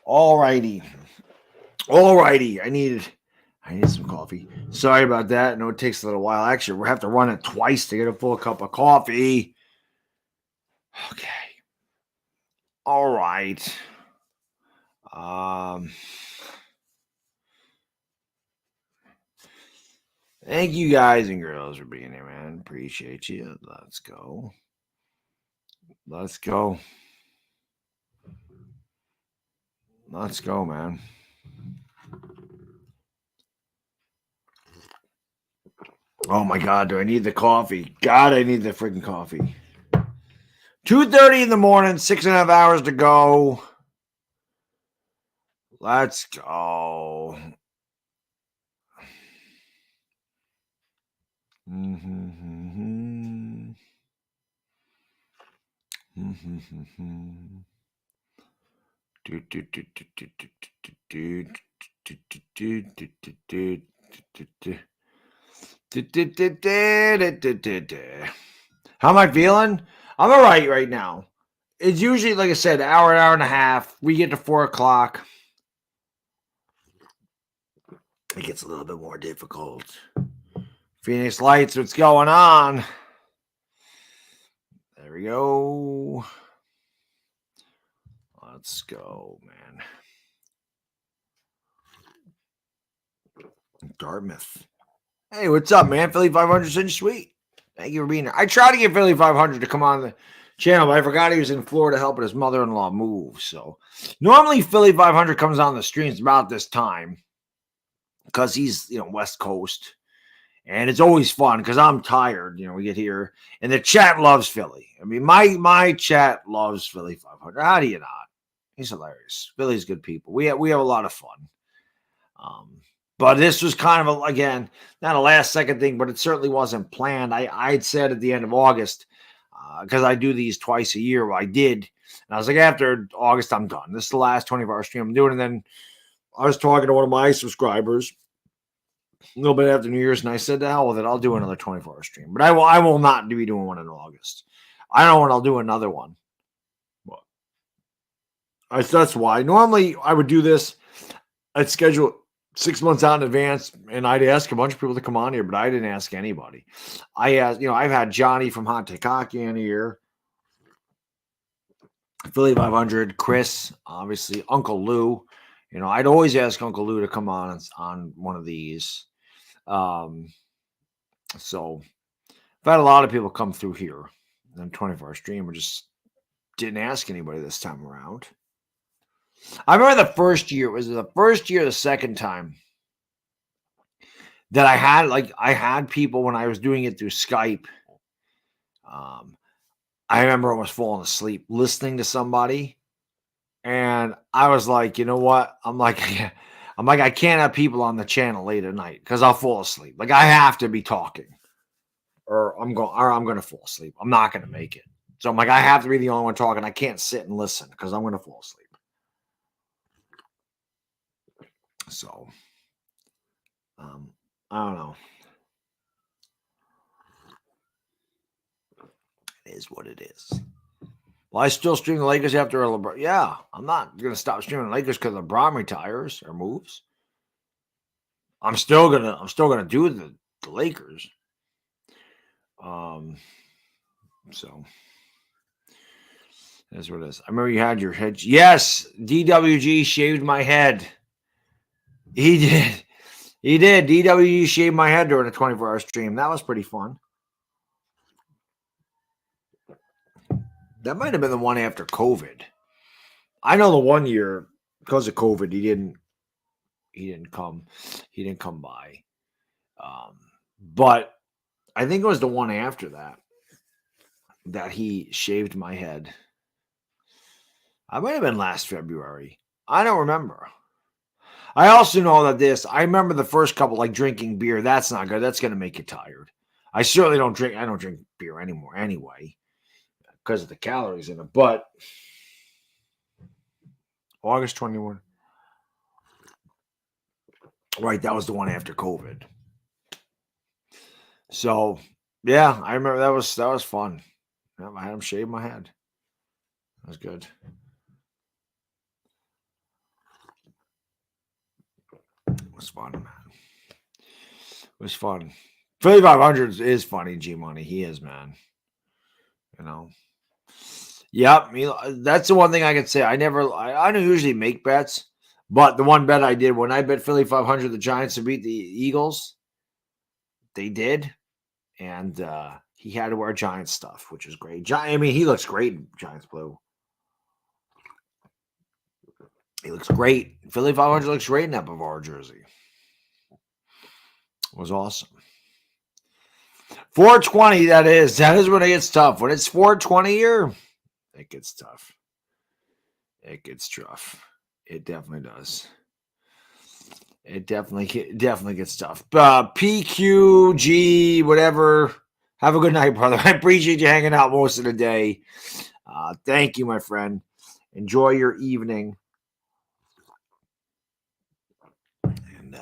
All righty. All righty. I need some coffee. Sorry about that. I know it takes a little while. Actually, we'll have to run it twice to get a full cup of coffee. Okay. All right. Thank you guys and girls for being here, man. Appreciate you. Let's go. Let's go. Let's go, man. Oh my God, do I need the coffee? God, I need the freaking coffee. 2:30 in the morning, 6.5 hours to go. Let's go. How am I feeling? I'm all right now. It's usually, like I said, hour and a half. We get to 4 o'clock. It gets a little bit more difficult. Phoenix Lights, what's going on? There we go. Let's go, man. Dartmouth. Hey, what's up, man? Philly 500's in sweet. Thank you for being here. I tried to get Philly 500 to come on the channel, but I forgot he was in Florida helping his mother-in-law move. So normally Philly 500 comes on the streams about this time because he's, West Coast. And it's always fun because I'm tired. We get here and the chat loves Philly. I mean, my chat loves Philly 500. How do you not? He's hilarious. Philly's good people. We have a lot of fun. But this was kind of, again, not a last-second thing, but it certainly wasn't planned. I'd said at the end of August, because I do these twice a year, I did. And I was like, after August, I'm done. This is the last 24-hour stream I'm doing. And then I was talking to one of my subscribers a little bit after New Year's, and I said, to hell with it, I'll do another 24-hour stream. But I will not be doing one in August. I don't know when I'll do another one. But that's why. Normally, I would do this. I'd schedule 6 months out in advance, and I'd ask a bunch of people to come on here, but I didn't ask anybody. I asked, I've had Johnny from Hot Take Hockey in here, Philly 500, Chris, obviously, Uncle Lou. I'd always ask Uncle Lou to come on one of these. So I've had a lot of people come through here on 24-hour stream. We just didn't ask anybody this time around. I remember the first year. Was it the first year or the second time that I had people when I was doing it through Skype. I remember almost falling asleep listening to somebody. And I was like, you know what? I'm like, I can't have people on the channel late at night because I'll fall asleep. Like, I have to be talking or I'm going to fall asleep. I'm not going to make it. So I'm like, I have to be the only one talking. I can't sit and listen because I'm going to fall asleep. So, I don't know. It is what it is. Well, I still stream the Lakers after LeBron. Yeah, I'm not going to stop streaming the Lakers because LeBron retires or moves. I'm still gonna do the Lakers. So that's what it is. I remember you had your head. Yes, DWG shaved my head. He did. He did. DWG shaved my head during a 24-hour stream. That was pretty fun. That might have been the one after COVID. I know the one year because of COVID, he didn't come by. But I think it was the one after that he shaved my head. I might have been last February. I don't remember. I also know that I remember the first couple, like drinking beer. That's not good. That's going to make you tired. I certainly don't drink. I don't drink beer anymore anyway because of the calories in it. But August 21. Right. That was the one after COVID. So, yeah, I remember that was fun. I had him shave my head. That was good. It was fun, man. It was fun. Philly 500 is funny, G Money. He is, man. You know. Yep. That's the one thing I can say. I don't usually make bets, but the one bet I did when I bet Philly 500, the Giants to beat the Eagles, they did. And he had to wear Giants stuff, which is great. I mean, he looks great in Giants blue. He looks great. Philly 500 looks great in that Bavard jersey. It was awesome. 420, that is when it gets tough. When it's 420 here, it gets tough. It gets tough. It definitely does. It definitely gets tough. PQG, whatever. Have a good night, brother. I appreciate you hanging out most of the day. Thank you, my friend. Enjoy your evening. And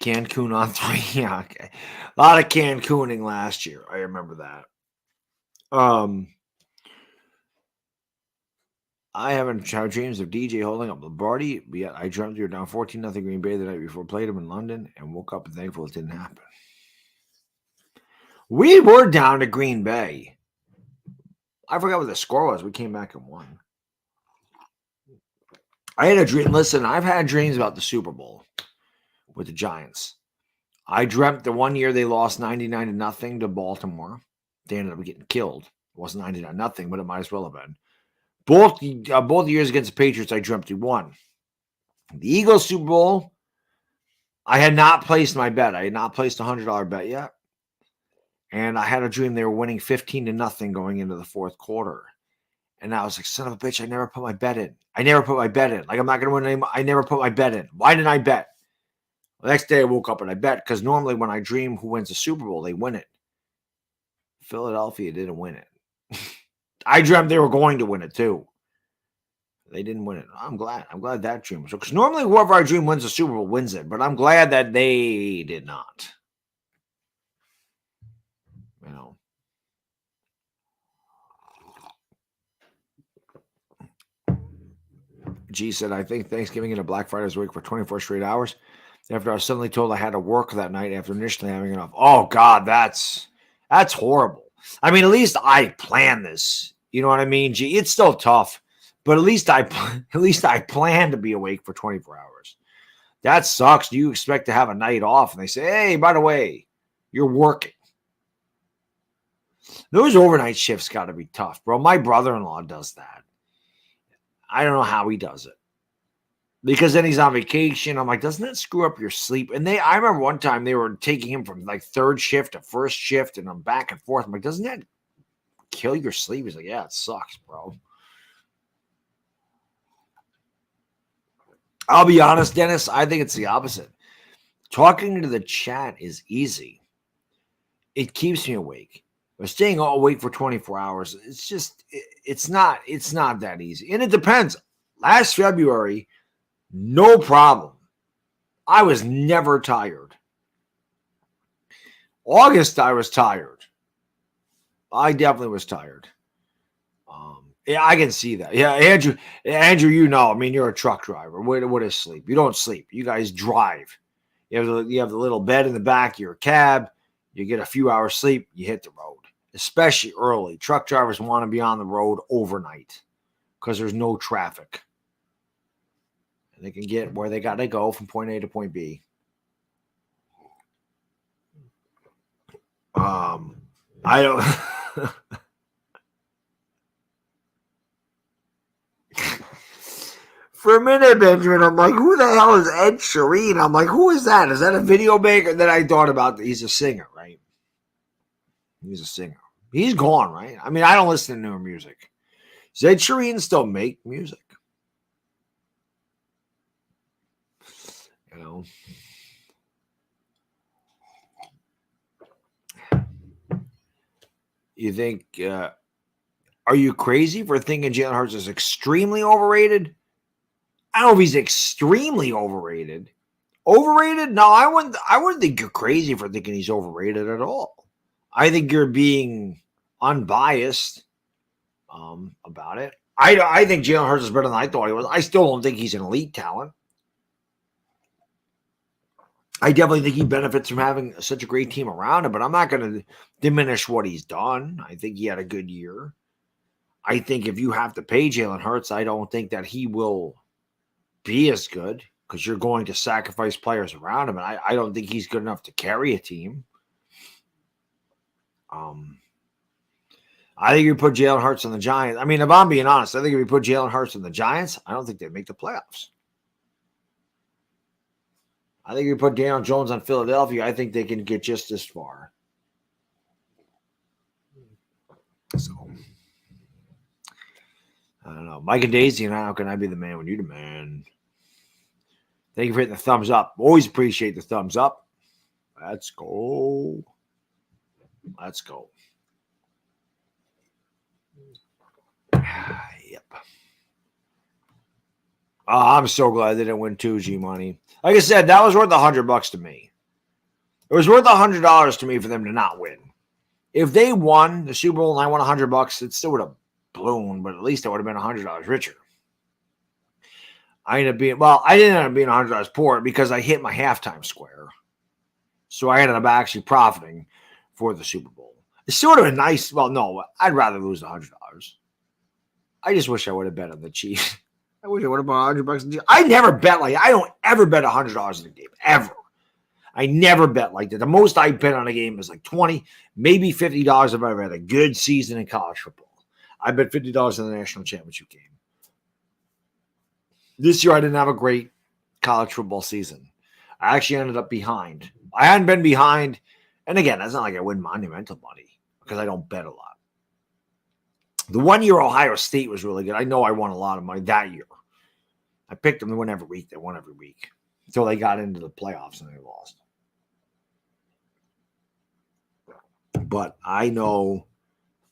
Cancun on 3. Yeah, okay. A lot of Cancuning last year. I remember that. I haven't had dreams of DJ holding up Lombardi, but yet I dreamt we were down 14-0 Green Bay the night before played them in London and woke up and thankful it didn't happen. We were down to Green Bay. I forgot what the score was. We came back and won. I had a dream. Listen, I've had dreams about the Super Bowl with the Giants. I dreamt the one year they lost 99-0 to Baltimore. They ended up getting killed. It wasn't 99-0, but it might as well have been. Both years against the Patriots, I dreamt we won. The Eagles Super Bowl, I had not placed my bet. I had not placed a $100 bet yet. And I had a dream they were winning 15-0 going into the fourth quarter. And I was like, son of a bitch, I never put my bet in. Like, I'm not going to win anymore. I never put my bet in. Why didn't I bet? The next day I woke up and I bet because normally when I dream who wins the Super Bowl, they win it. Philadelphia didn't win it. I dreamt they were going to win it too. They didn't win it. I'm glad. I'm glad that dream was so. Because normally whoever I dream wins the Super Bowl wins it, but I'm glad that they did not. You know. G said, I think Thanksgiving and a Black Friday's week for 24 straight hours. After I was suddenly told I had to work that night after initially having enough. Oh God, that's horrible. I mean, at least I planned this. You know what I mean? Gee, it's still tough, but at least I plan to be awake for 24 hours. That sucks. You expect to have a night off, and they say, "Hey, by the way, you're working." Those overnight shifts got to be tough, bro. My brother-in-law does that. I don't know how he does it. Because then he's on vacation. I'm like, doesn't that screw up your sleep? And I remember one time they were taking him from like third shift to first shift, and I'm back and forth. I'm like, doesn't that kill your sleep? He's like, yeah, it sucks, bro. I'll be honest, Dennis, I think it's the opposite. Talking to the chat is easy. It keeps me awake. But staying awake for 24 hours, it's not that easy. And it depends. Last February, no problem. I was never tired. August, I was tired. I definitely was tired. Yeah, I can see that. Yeah, Andrew, you know, I mean, you're a truck driver. What is sleep? You don't sleep. You guys drive. You have the little bed in the back of your cab. You get a few hours sleep. You hit the road, especially early. Truck drivers want to be on the road overnight because there's no traffic. And they can get where they got to go from point A to point B. I don't. For a minute, Benjamin, I'm like, who the hell is Ed Sheeran? I'm like, who is that? Is that a video maker? Then I thought about he's a singer, right? He's a singer. He's gone, right? I mean, I don't listen to new music. Does Ed Sheeran still make music? You know? You think, are you crazy for thinking Jalen Hurts is extremely overrated? I don't know if he's extremely overrated. Overrated? No, I wouldn't think you're crazy for thinking he's overrated at all. I think you're being unbiased about it. I think Jalen Hurts is better than I thought he was. I still don't think he's an elite talent. I definitely think he benefits from having such a great team around him, but I'm not going to diminish what he's done. I think he had a good year. I think if you have to pay Jalen Hurts, I don't think that he will be as good because you're going to sacrifice players around him. And I don't think he's good enough to carry a team. I think you put Jalen Hurts on the Giants. I mean, if I'm being honest, I think if you put Jalen Hurts on the Giants, I don't think they'd make the playoffs. I think if you put Daniel Jones on Philadelphia, I think they can get just as far. So, I don't know. Mike and Daisy, and how can I be the man when you're the man? Thank you for hitting the thumbs up. Always appreciate the thumbs up. Let's go. Let's go. Yep. Oh, I'm so glad they didn't win 2G money. Like I said, that was worth $100 to me. It was worth $100 to me for them to not win. If they won the Super Bowl and I won $100, it still would have blown, but at least I would have been $100 richer. I didn't end up being $100 poor because I hit my halftime square. So I ended up actually profiting for the Super Bowl. It still would have been nice. Well, no, I'd rather lose $100. I just wish I would have bet on the Chiefs. I wish I would have bought $100. I never bet I don't ever bet $100 in a game, ever. I never bet like that. The most I bet on a game is like $20, maybe $50 if I ever had a good season in college football. I bet $50 in the national championship game. This year I didn't have a great college football season. I actually ended up behind. I hadn't been behind. And again, that's not like I win monumental money because I don't bet a lot. The 1 year Ohio State was really good. I know I won a lot of money that year. I picked them to win every week. They won every week until they got into the playoffs and they lost. But I know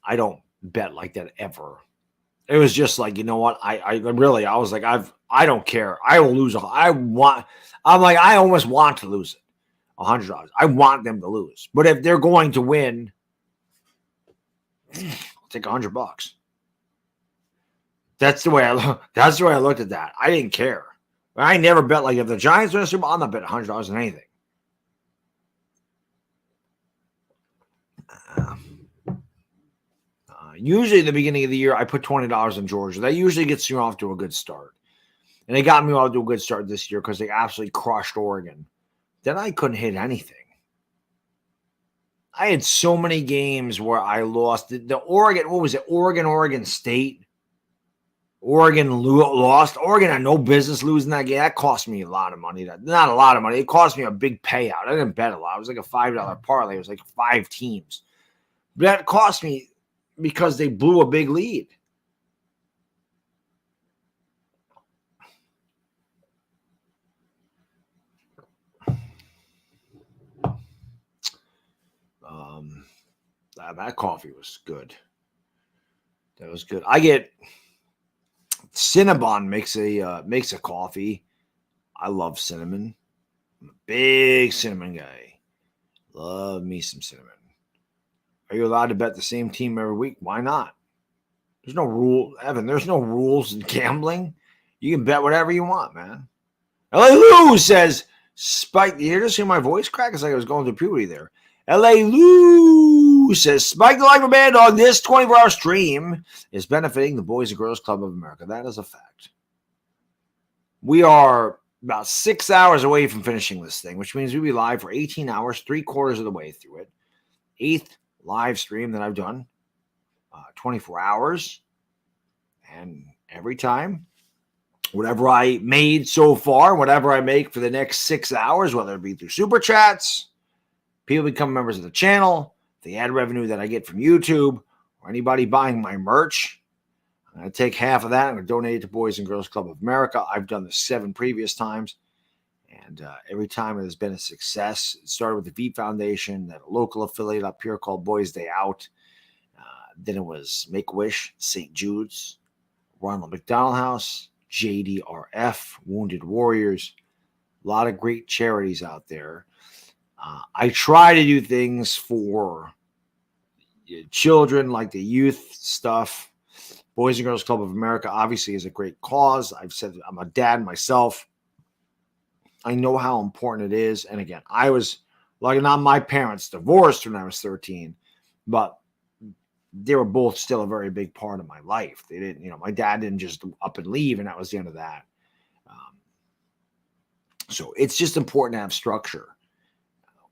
I don't bet like that ever. It was just like, you know what? I was like, I don't care. I will lose. I almost want to lose it. $100. I want them to lose. But if they're going to win, I'll take $100. That's the way I looked at that. I didn't care. I never bet if the Giants win a Super Bowl, I'm not betting $100 on anything. Usually at the beginning of the year, I put $20 in Georgia. That usually gets you off to a good start. And they got me off to a good start this year because they absolutely crushed Oregon. Then I couldn't hit anything. I had so many games where I lost. The Oregon, what was it? Oregon State. Oregon lost. Oregon had no business losing that game. That cost me a lot of money. Not a lot of money. It cost me a big payout. I didn't bet a lot. It was like a $5 parlay. It was like 5 teams. But that cost me because they blew a big lead. That coffee was good. That was good. I get Cinnabon makes a coffee. I love cinnamon. I'm a big cinnamon guy. Love me some cinnamon. Are you allowed to bet the same team every week? Why not? There's no rule, Evan. There's no rules in gambling. You can bet whatever you want, man. LA Lou says, Spike. You just hear my voice crack? It's like I was going through puberty there. LA Lou says, Spike the Life of Band on this 24-hour stream is benefiting the Boys and Girls Club of America. That is a fact. We are about 6 hours away from finishing this thing, which means we'll be live for 18 hours, 3/4 of the way through it. 8th live stream that I've done, 24 hours. And every time, whatever I made so far, whatever I make for the next 6 hours, whether it be through super chats, people become members of the channel, the ad revenue that I get from YouTube, or anybody buying my merch, I'm going to take half of that. I'm going to donate it to Boys and Girls Club of America. I've done this 7 previous times, and every time it has been a success. It started with the V Foundation, then a local affiliate up here called Boys Day Out. Then it was Make-A-Wish, St. Jude's, Ronald McDonald House, JDRF, Wounded Warriors. A lot of great charities out there. I try to do things for children, like the youth stuff. Boys and Girls Club of America obviously is a great cause. I've said I'm a dad myself. I know how important it is. And again, I was like, not my parents divorced when I was 13, but they were both still a very big part of my life. They didn't, my dad didn't just up and leave, and that was the end of that. So it's just important to have structure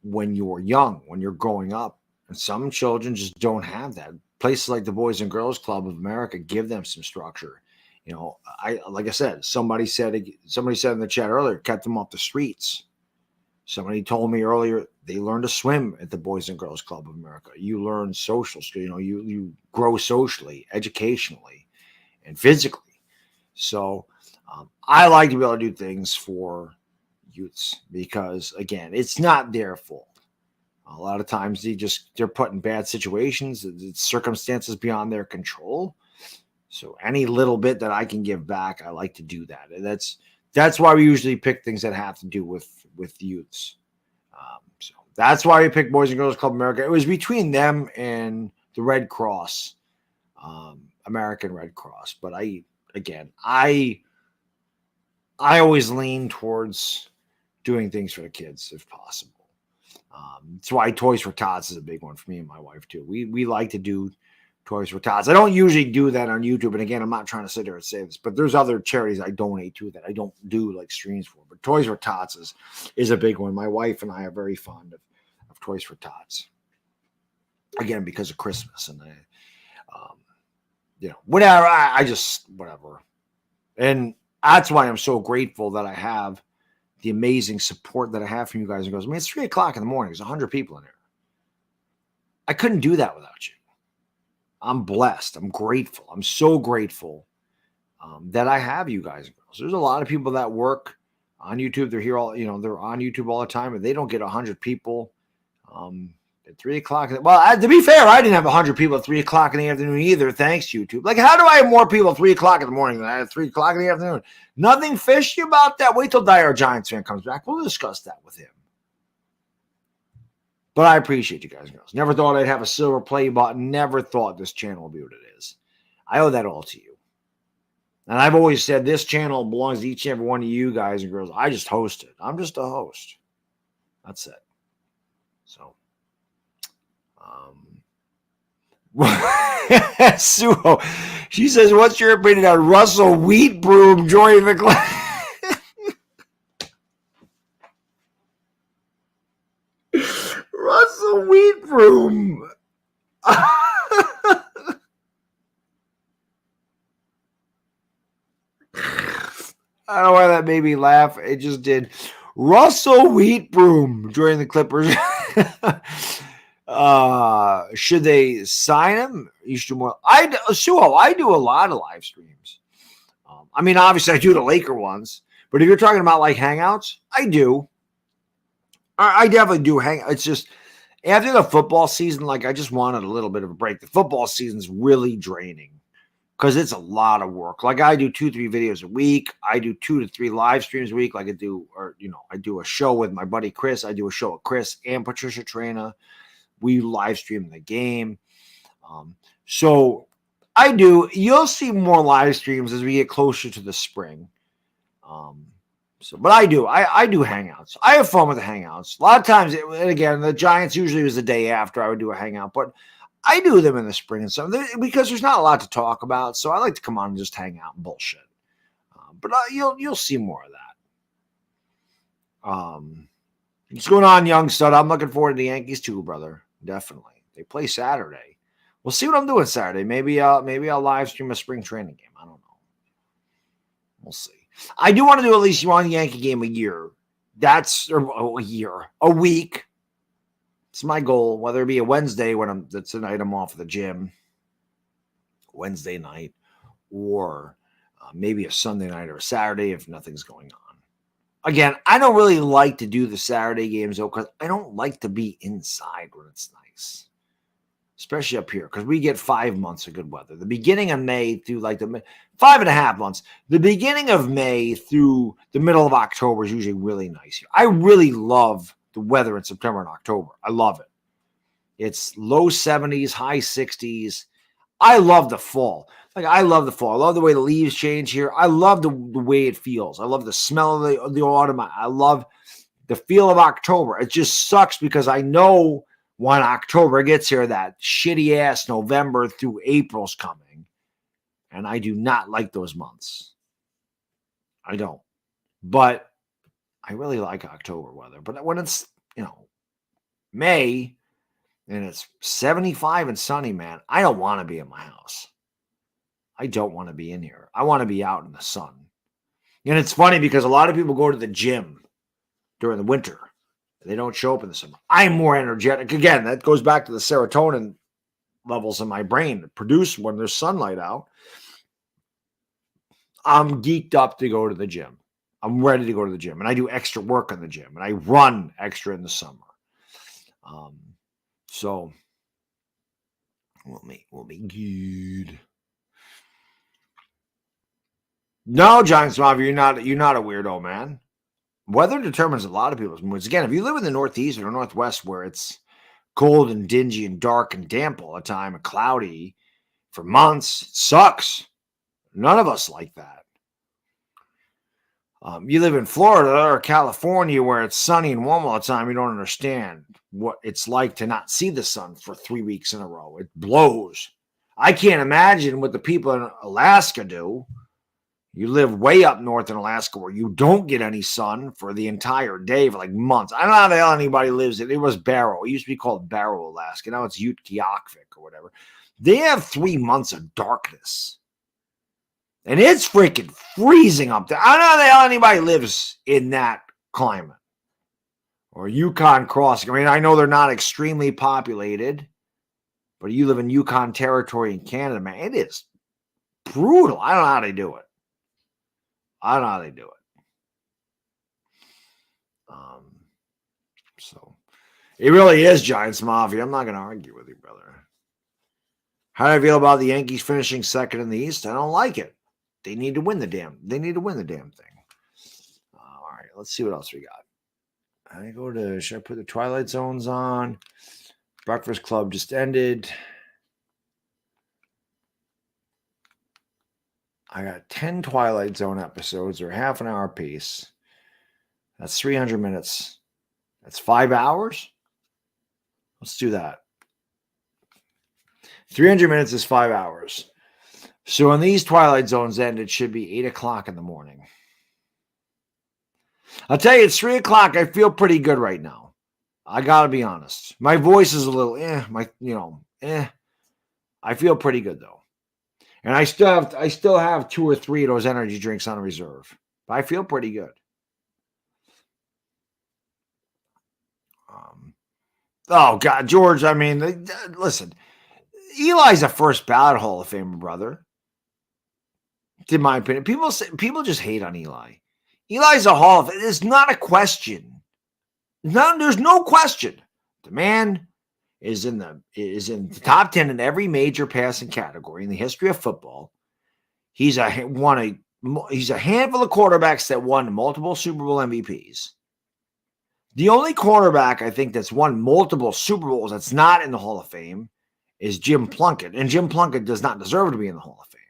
when you're young, when you're growing up. And some children just don't have that. Places like the Boys and Girls Club of America give them some structure. Like I said, somebody said in the chat earlier, kept them off the streets. Somebody told me earlier they learn to swim at the Boys and Girls Club of America. You learn social skills. You grow socially, educationally, and physically. So I like to be able to do things for youths because, again, it's not their fault. A lot of times they're put in bad situations. It's circumstances beyond their control. So any little bit that I can give back, I like to do that. And that's why we usually pick things that have to do with youths. So that's why we picked Boys and Girls Club America. It was between them and the Red Cross, American Red Cross. But I always lean towards doing things for the kids if possible. That's why Toys for Tots is a big one for me and my wife too. We like to do Toys for Tots. I don't usually do that on YouTube. And again, I'm not trying to sit there and say this, but there's other charities I donate to that I don't do like streams for. But Toys for Tots is a big one. My wife and I are very fond of Toys for Tots. Again, because of Christmas and whatever. I just whatever. And that's why I'm so grateful that I have the amazing support that I have from you guys. And goes, it's 3:00 in the morning. There's 100 people in there. I couldn't do that without you. I'm blessed. I'm grateful. I'm so grateful that I have you guys and girls. There's a lot of people that work on YouTube. They're here they're on YouTube all the time, and they don't get 100 people at 3:00. Well, to be fair, I didn't have 100 people at 3:00 in the afternoon either. Thanks, YouTube. Like, how do I have more people at 3:00 in the morning than I had at 3:00 in the afternoon? Nothing fishy about that. Wait till Dire Giants fan comes back. We'll discuss that with him. But I appreciate you guys and girls. Never thought I'd have a silver play button. Never thought this channel would be what it is. I owe that all to you. And I've always said this channel belongs to each and every one of you guys and girls. I just host it. I'm just a host. That's it. So, Suho, she says, what's your opinion on Russell Wheatbroom joining the class? Russell Wheatbroom. I don't know why that made me laugh. It just did. Russell Wheatbroom joining the Clippers. Should they sign him? You should do more. I do a lot of live streams. Obviously I do the Laker ones, but if you're talking about like Hangouts, I do. I definitely do hang. It's just after the football season, like I just wanted a little bit of a break. The football season's really draining because it's a lot of work. Like I do 2-3 videos a week. I do 2 to 3 live streams a week. Like I do a show with my buddy Chris. I do a show with Chris and Patricia Traina. We live stream the game. So I do. You'll see more live streams as we get closer to the spring. But I do Hangouts. I have fun with the Hangouts. A lot of times, again, the Giants usually was the day after I would do a Hangout, but I do them in the spring and stuff because there's not a lot to talk about. So I like to come on and just hang out and bullshit. But you'll see more of that. What's going on, young stud? I'm looking forward to the Yankees too, brother. Definitely. They play Saturday. We'll see what I'm doing Saturday. Maybe I'll live stream a spring training game. I don't know. We'll see. I do want to do at least one Yankee game a year. A week. It's my goal, whether it be a Wednesday that's the night I'm off at the gym, Wednesday night, or maybe a Sunday night or a Saturday if nothing's going on. Again, I don't really like to do the Saturday games though because I don't like to be inside when it's nice. Especially up here, because we get 5 months of good weather. The beginning of May through like 5.5 months. The beginning of May through the middle of October is usually really nice here. I really love the weather in September and October. I love it. It's low 70s, high 60s. I love the fall. Like, I love the fall. I love the way the leaves change here. I love the way it feels. I love the smell of the autumn. I love the feel of October. It just sucks because I know when October gets here, that shitty ass November through April's coming. And I do not like those months. I don't. But I really like October weather. But when it's, May and it's 75 and sunny, man, I don't want to be in my house. I don't want to be in here. I want to be out in the sun. And it's funny because a lot of people go to the gym during the winter. They don't show up in the summer. I'm more energetic. Again, that goes back to the serotonin levels in my brain that produce when there's sunlight out. I'm geeked up to go to the gym. I'm ready to go to the gym. And I do extra work in the gym. And I run extra in the summer. So we'll be good. No, Giants Mafia, you're not a weirdo, man. Weather determines a lot of people's moods. Again, if you live in the Northeast or Northwest where it's cold and dingy and dark and damp all the time and cloudy for months, it sucks. None of us like that. You live in Florida or California where it's sunny and warm all the time. You don't understand what it's like to not see the sun for 3 weeks in a row. It blows. I can't imagine what the people in Alaska do. You live way up north in Alaska where you don't get any sun for the entire day for like months. I don't know how the hell anybody lives it. It was Barrow. It used to be called Barrow, Alaska. Now it's Utqiagvik or whatever. They have 3 months of darkness. And it's freaking freezing up there. I don't know how the hell anybody lives in that climate. Or Yukon Crossing. I mean, I know they're not extremely populated. But you live in Yukon Territory in Canada, man. It is brutal. I don't know how they do it. So it really is Giants Mafia. I'm not going to argue with you, brother. How do I feel about the Yankees finishing second in the East? I don't like it. They need to win the damn thing. All right, let's see what else we got. Should I put the Twilight Zones on? Breakfast Club just ended. I got 10 Twilight Zone episodes. They're half an hour piece. That's 300 minutes. That's 5 hours. Let's do that. 300 minutes is 5 hours. So when these Twilight Zones end, it should be 8 o'clock in the morning. I'll tell you, it's 3 o'clock. I feel pretty good right now. I got to be honest. My voice is a little I feel pretty good though. And I still have 2 or 3 of those energy drinks on reserve. But I feel pretty good. Oh, God, George, I mean, listen. Eli's a first ballot Hall of Famer, brother. In my opinion. People just hate on Eli. Eli's a Hall of Famer. It's not a question. There's no question. The man is in the top 10 in every major passing category in the history of football. He's a handful of quarterbacks that won multiple Super Bowl MVPs. The only quarterback I think that's won multiple Super Bowls that's not in the Hall of Fame is Jim Plunkett. And Jim Plunkett does not deserve to be in the Hall of Fame.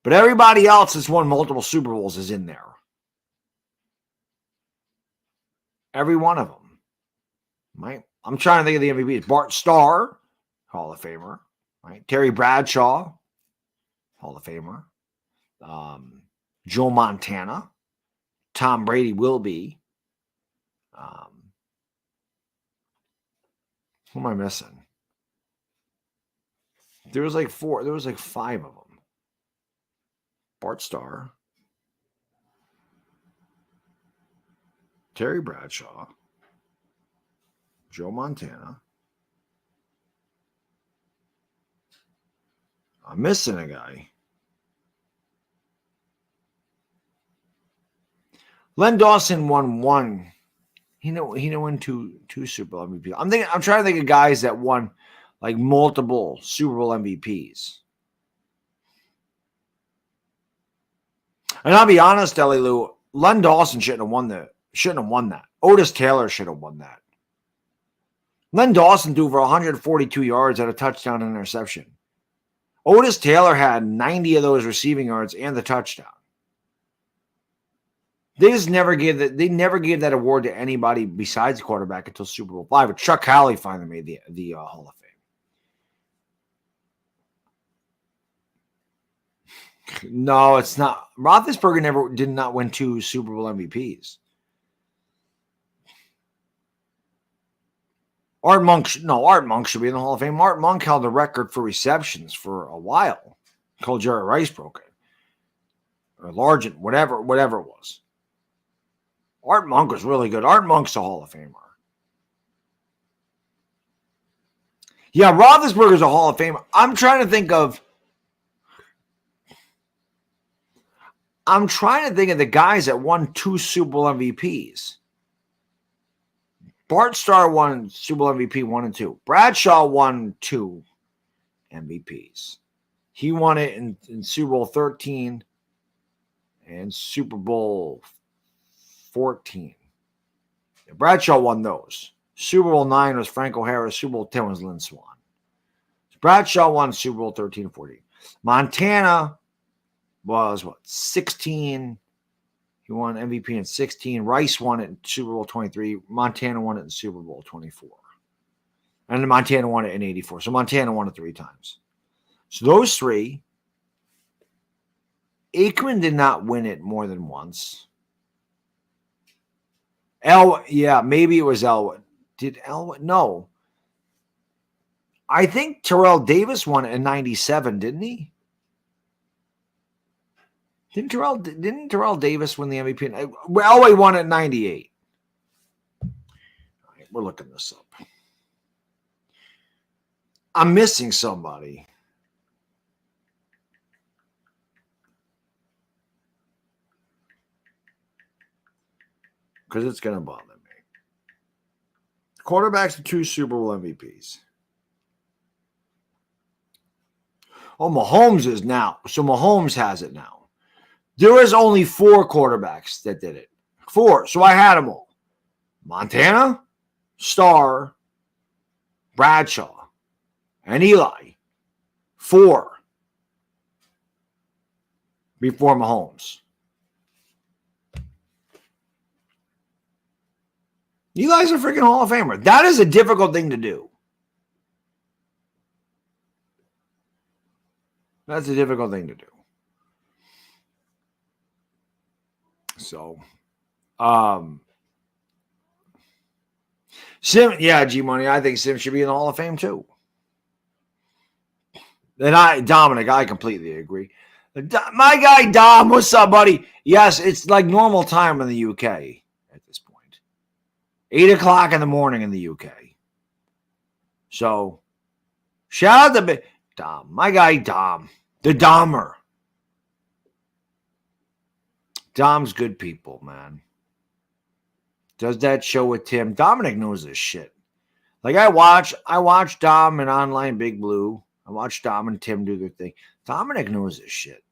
But everybody else that's won multiple Super Bowls is in there. Every one of them. Right? I'm trying to think of the MVPs. Bart Starr, Hall of Famer. Right? Terry Bradshaw, Hall of Famer. Joe Montana. Tom Brady will be. Who am I missing? There was like 4. There was like 5 of them. Bart Starr. Terry Bradshaw. Joe Montana. I'm missing a guy. Len Dawson won 1. He won two Super Bowl MVPs. I'm trying to think of guys that won like multiple Super Bowl MVPs. And I'll be honest, Ellie Lou, Len Dawson shouldn't have won that. Otis Taylor should have won that. Len Dawson threw for 142 yards at a touchdown and interception. Otis Taylor had 90 of those receiving yards and the touchdown. They just never gave that. They never gave that award to anybody besides the quarterback until Super Bowl V. But Chuck Howley finally made the Hall of Fame. No, it's not. Roethlisberger did not win 2 Super Bowl MVPs. Art Monk should be in the Hall of Fame. Art Monk held the record for receptions for a while. Until Jerry Rice broke it. Or Largent, whatever it was. Art Monk was really good. Art Monk's a Hall of Famer. Yeah, Roethlisberger's a Hall of Famer. I'm trying to think of the guys that won 2 Super Bowl MVPs. Bart Starr won Super Bowl MVP 1 and 2. Bradshaw won 2 MVPs. He won it in Super Bowl 13 and Super Bowl 14. Bradshaw won those. Super Bowl 9 was Franco Harris. Super Bowl 10 was Lynn Swann. Bradshaw won Super Bowl 13 and 14. Montana was 16. He won MVP in 16. Rice won it in Super Bowl 23. Montana won it in Super Bowl 24. And then Montana won it in 84. So Montana won it 3 times. So those 3. Aikman did not win it more than once. Maybe it was Elwood. Did Elwood? No. I think Terrell Davis won it in 97, didn't he? Didn't Terrell Davis win the MVP? Elway won it in 98. All right, we're looking this up. I'm missing somebody. Because it's going to bother me. Quarterbacks with 2 Super Bowl MVPs. Oh, Mahomes is now. So Mahomes has it now. There was only 4 quarterbacks that did it. 4. So I had them all. Montana, Starr, Bradshaw, and Eli. 4 before Mahomes. Eli's a freaking Hall of Famer. That is a difficult thing to do. That's a difficult thing to do. So, Sim, G-Money, I think Sim should be in the Hall of Fame too. And Dominic, I completely agree. My guy Dom, what's up, buddy? Yes, it's like normal time in the UK at this point. 8 o'clock in the morning in the UK. So, shout out to Dom, my guy Dom, the Dahmer. Dom's good people, man. Does that show with Tim. Dominic knows this shit. Like I watch Dom and Online Big Blue. I watch Dom and Tim do their thing. Dominic knows this shit.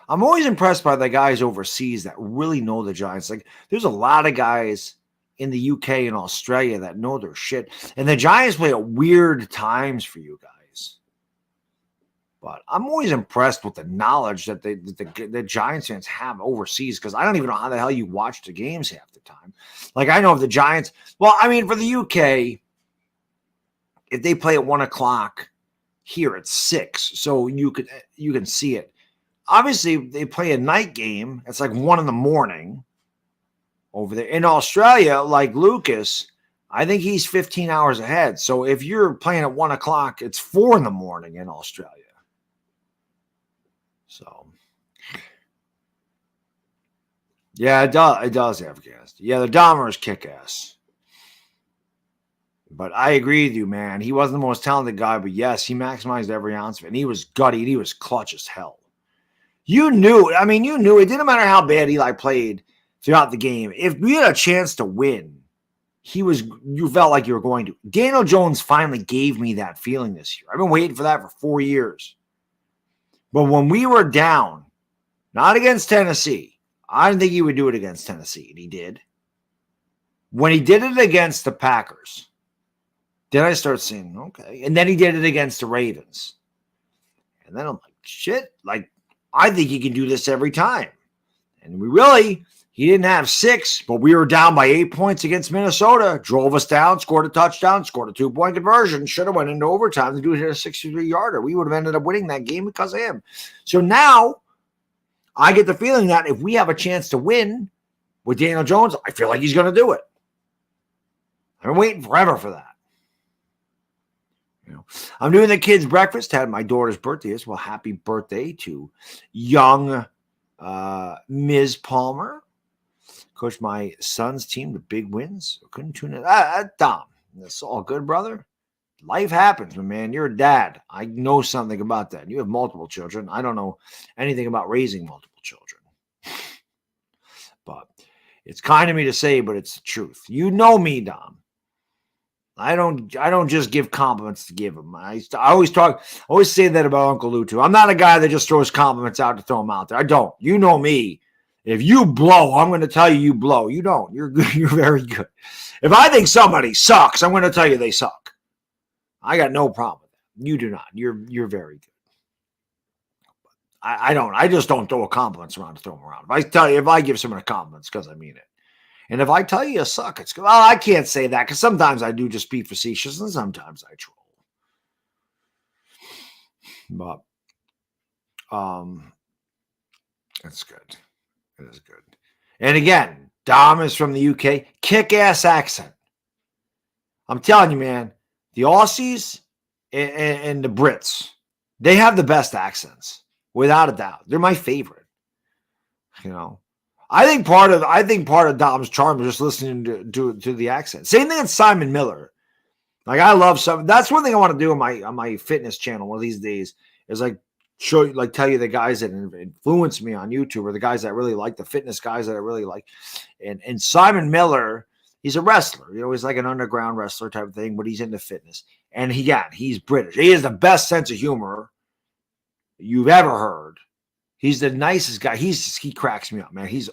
I'm always impressed by the guys overseas that really know the Giants. Like there's a lot of guys in the UK and Australia that know their shit. And the Giants play at weird times for you guys. But I'm always impressed with the knowledge that the Giants fans have overseas because I don't even know how the hell you watch the games half the time. Like I know if the Giants, well, I mean for the UK, if they play at 1 o'clock here at 6, so you can see it. Obviously, they play a night game. It's like 1 in the morning over there in Australia. Like Lucas, I think he's 15 hours ahead. So if you're playing at 1 o'clock, it's 4 in the morning in Australia. So, yeah, it does have gas. Yeah, the Dahmer is kick-ass. But I agree with you, man. He wasn't the most talented guy, but yes, he maximized every ounce of it. And he was gutty. He was clutch as hell. You knew it didn't matter how bad Eli played throughout the game. If we had a chance to win, you felt like you were going to. Daniel Jones finally gave me that feeling this year. I've been waiting for that for 4 years. But when we were down, not against Tennessee, I didn't think he would do it against Tennessee, and he did. When he did it against the Packers, Then I start saying, okay. And then he did it against the Ravens. And then I'm like, shit, like, I think he can do this every time. And he didn't have 6, but we were down by 8 points against Minnesota, drove us down, scored a touchdown, scored a 2-point conversion, should have went into overtime to do hit a 63-yarder. We would have ended up winning that game because of him. So now I get the feeling that if we have a chance to win with Daniel Jones, I feel like he's going to do it. I've been waiting forever for that. I'm doing the kids' breakfast. Had my daughter's birthday as well. Happy birthday to young Ms. Palmer. Coached my son's team to big wins. Couldn't tune in. Dom, that's all good, brother. Life happens, my man. You're a dad. I know something about that. You have multiple children. I don't know anything about raising multiple children. But it's kind of me to say, but it's the truth. You know me, Dom. I don't just give compliments to give them. I always say that about Uncle Lou too. I'm not a guy that just throws compliments out to throw them out there. I don't. You know me. If you blow, I'm going to tell you blow. You don't. You're good. You're very good. If I think somebody sucks, I'm going to tell you they suck. I got no problem with that. You do not. You're very good. I don't. I just don't throw compliments around to throw them around. If I give someone a compliment, it's because I mean it. And if I tell you you suck, it's well, I can't say that because sometimes I do just be facetious and sometimes I troll. But that's good. It is good. And again, Dom is from the UK. Kick-ass accent. I'm telling you, man, the Aussies and the Brits, they have the best accents, without a doubt. They're my favorite. I think part of Dom's charm is just listening to the accent. Same thing with Simon Miller. Like I love some. That's one thing I want to do on my fitness channel one of these days is like show you, like tell you the guys that influenced me on YouTube or the guys that I really like, the fitness guys that I really like. And Simon Miller, he's a wrestler. He's like an underground wrestler type of thing, but he's into fitness. And he's British. He has the best sense of humor you've ever heard. He's the nicest guy. He cracks me up, man. He's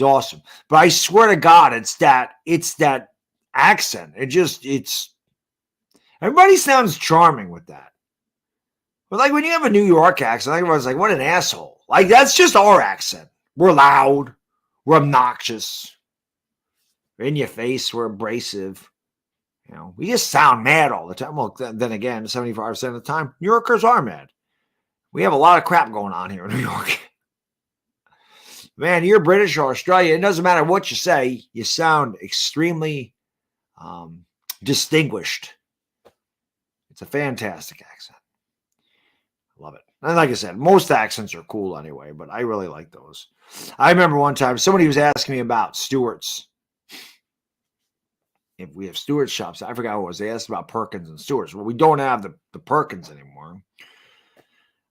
awesome. But I swear to God, it's that accent. Everybody sounds charming with that. But like when you have a New York accent, everyone's like, what an asshole. Like that's just our accent. We're loud. We're obnoxious. We're in your face. We're abrasive. We just sound mad all the time. Well, then again, 75% of the time, New Yorkers are mad. We have a lot of crap going on here in New York. Man, you're British or Australian. It doesn't matter what you say. You sound extremely distinguished. It's a fantastic accent. I love it. And like I said, most accents are cool anyway, but I really like those. I remember one time somebody was asking me about Stewart's. If we have Stewart's shops, I forgot what it was. They asked about Perkins and Stewart's. Well, we don't have the Perkins anymore.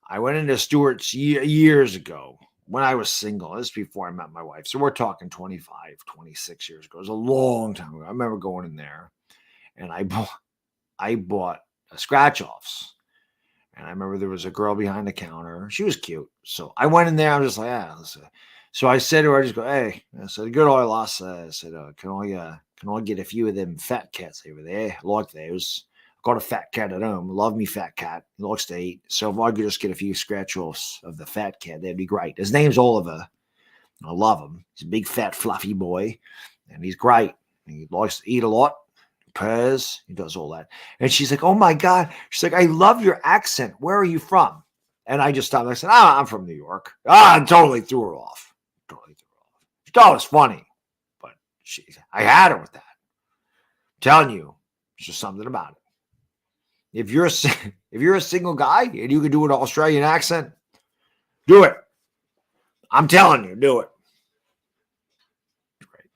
I went into Stewart's years ago when I was single. This is before I met my wife. So we're talking 25, 26 years ago. It was a long time ago. I remember going in there and I bought a scratch-offs. And I remember there was a girl behind the counter. She was cute. So I went in there. I was just like, So I said to her, I just go, hey, I said, good oil loss. I said, can I get a few of them fat cats over there? Like those. Got a fat cat at home. Love me fat cat. He likes to eat. So if I could just get a few scratch-offs of the fat cat, that'd be great. His name's Oliver. I love him. He's a big, fat, fluffy boy. And he's great. He likes to eat a lot. Purrs. He does all that. And she's like, oh, my God. She's like, I love your accent. Where are you from? And I just stopped. I said, I'm from New York. I totally threw her off. She thought it was funny. But I had her with that. I'm telling you, there's just something about it. If you're a single guy and you can do an Australian accent, do it. I'm telling you, do it. Great.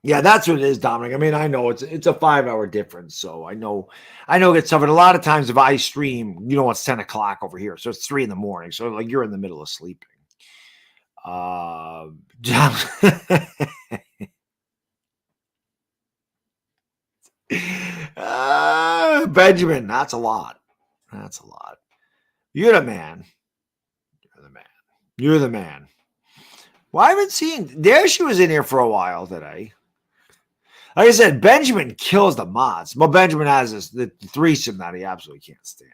Yeah, that's what it is, Dominic. I mean, I know it's a 5-hour difference, so I know it's tough. And a lot of times if I stream, it's 10 o'clock over here, so it's 3 a.m. So like you're in the middle of sleeping. Benjamin, that's a lot. You're the man. Well, I haven't seen. There she was in here for a while today. Like I said, Benjamin kills the mods. Well, Benjamin has the threesome that he absolutely can't stand.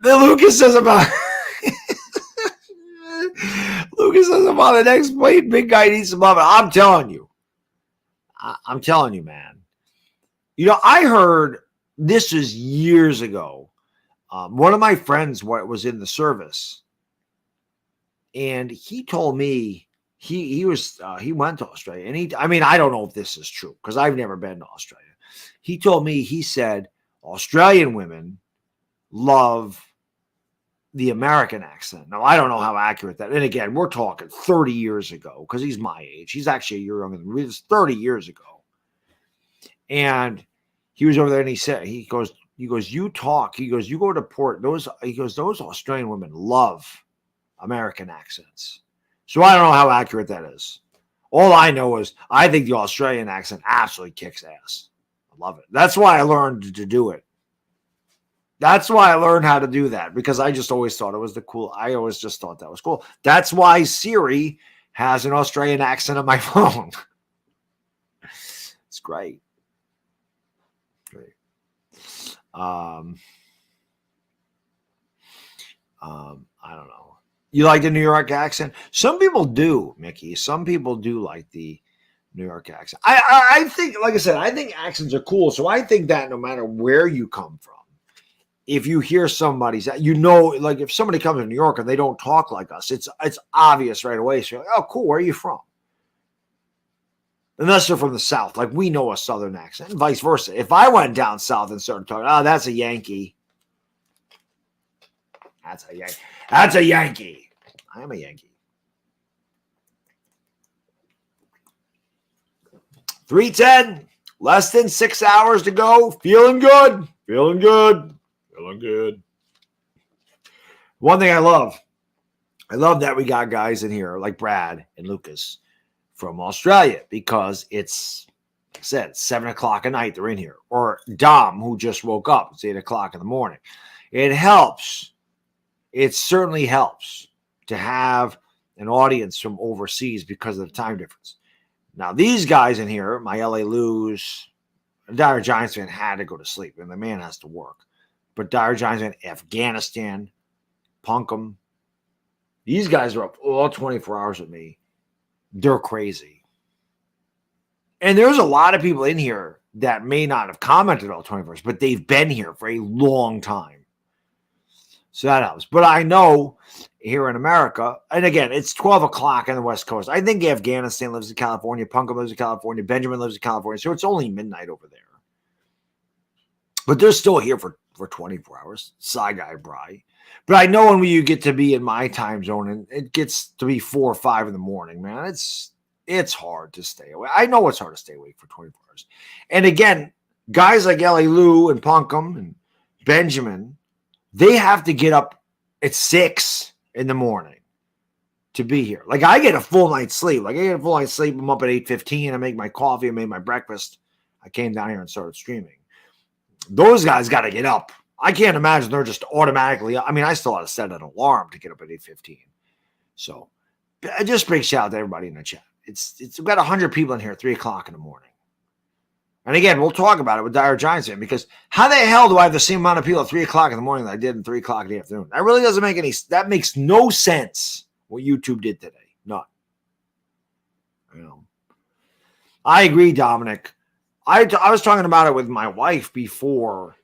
Lucas says about Lucas says about the next plate, big guy needs some love. I'm telling you. I'm telling you, man. You know, I heard this was years ago. One of my friends was in the service, and he told me he went to Australia, and I don't know if this is true because I've never been to Australia. He told me, he said Australian women love the American accent. Now, I don't know how accurate that. And again, we're talking 30 years ago because he's my age. He's actually a year younger than me. It was 30 years ago. And he was over there and he goes, you talk. He goes, you go to port. Those Australian women love American accents. So I don't know how accurate that is. All I know is I think the Australian accent absolutely kicks ass. I love it. That's why I learned to do it. That's why I learned how to do that, because I just always thought it was I always just thought that was cool. That's why Siri has an Australian accent on my phone. It's great. Great. I don't know. You like the New York accent? Some people do, Mickey. Some people do like the New York accent. I think, like I said, I think accents are cool. So I think that no matter where you come from, if you hear somebody's, like if somebody comes to New York and they don't talk like us, it's obvious right away. So you're like, oh, cool. Where are you from? Unless they're from the South, like we know a Southern accent, and vice versa. If I went down South and started talking, oh, that's a Yankee. That's a Yankee. That's a Yankee. I am a Yankee. 3:10, less than 6 hours to go. Feeling good. Feeling good. Feeling good. One thing I love that we got guys in here like Brad and Lucas from Australia, because it's, like I said, 7 o'clock at night. They're in here. Or Dom, who just woke up. It's 8 o'clock in the morning. It helps. It certainly helps to have an audience from overseas because of the time difference. Now, these guys in here, my LA Lose, Dire Giants fan had to go to sleep, and the man has to work. But Dire Giants fan, Afghanistan, Punkum, these guys are up all 24 hours with me. They're crazy. And there's a lot of people in here that may not have commented all 24 hours, but they've been here for a long time. So that helps. But I know here in America, and again, it's 12 o'clock on the West Coast. I think Afghanistan lives in California. Punkum lives in California. Benjamin lives in California. So it's only midnight over there. But they're still here for 24 hours. Side guy, Bry. But I know when you get to be in my time zone and it gets to be 4 or 5 in the morning, man, it's hard to stay awake. I know it's hard to stay awake for 24 hours. And again, guys like Ellie Lou and Punkum and Benjamin, they have to get up at 6 in the morning to be here. Like I get a full night's sleep. I'm up at 8:15. I make my coffee. I made my breakfast. I came down here and started streaming. Those guys got to get up. I can't imagine they're just automatically. I mean, I still had to set an alarm to get up at 8:15. So just big shout out to everybody in the chat. It's we've got 100 people in here at 3 o'clock in the morning. And again, we'll talk about it with Dire Giants in, because how the hell do I have the same amount of people at 3 o'clock in the morning that I did at 3 o'clock in the afternoon? That really doesn't make that makes no sense what YouTube did today. None. I agree, Dominic. I was talking about it with my wife before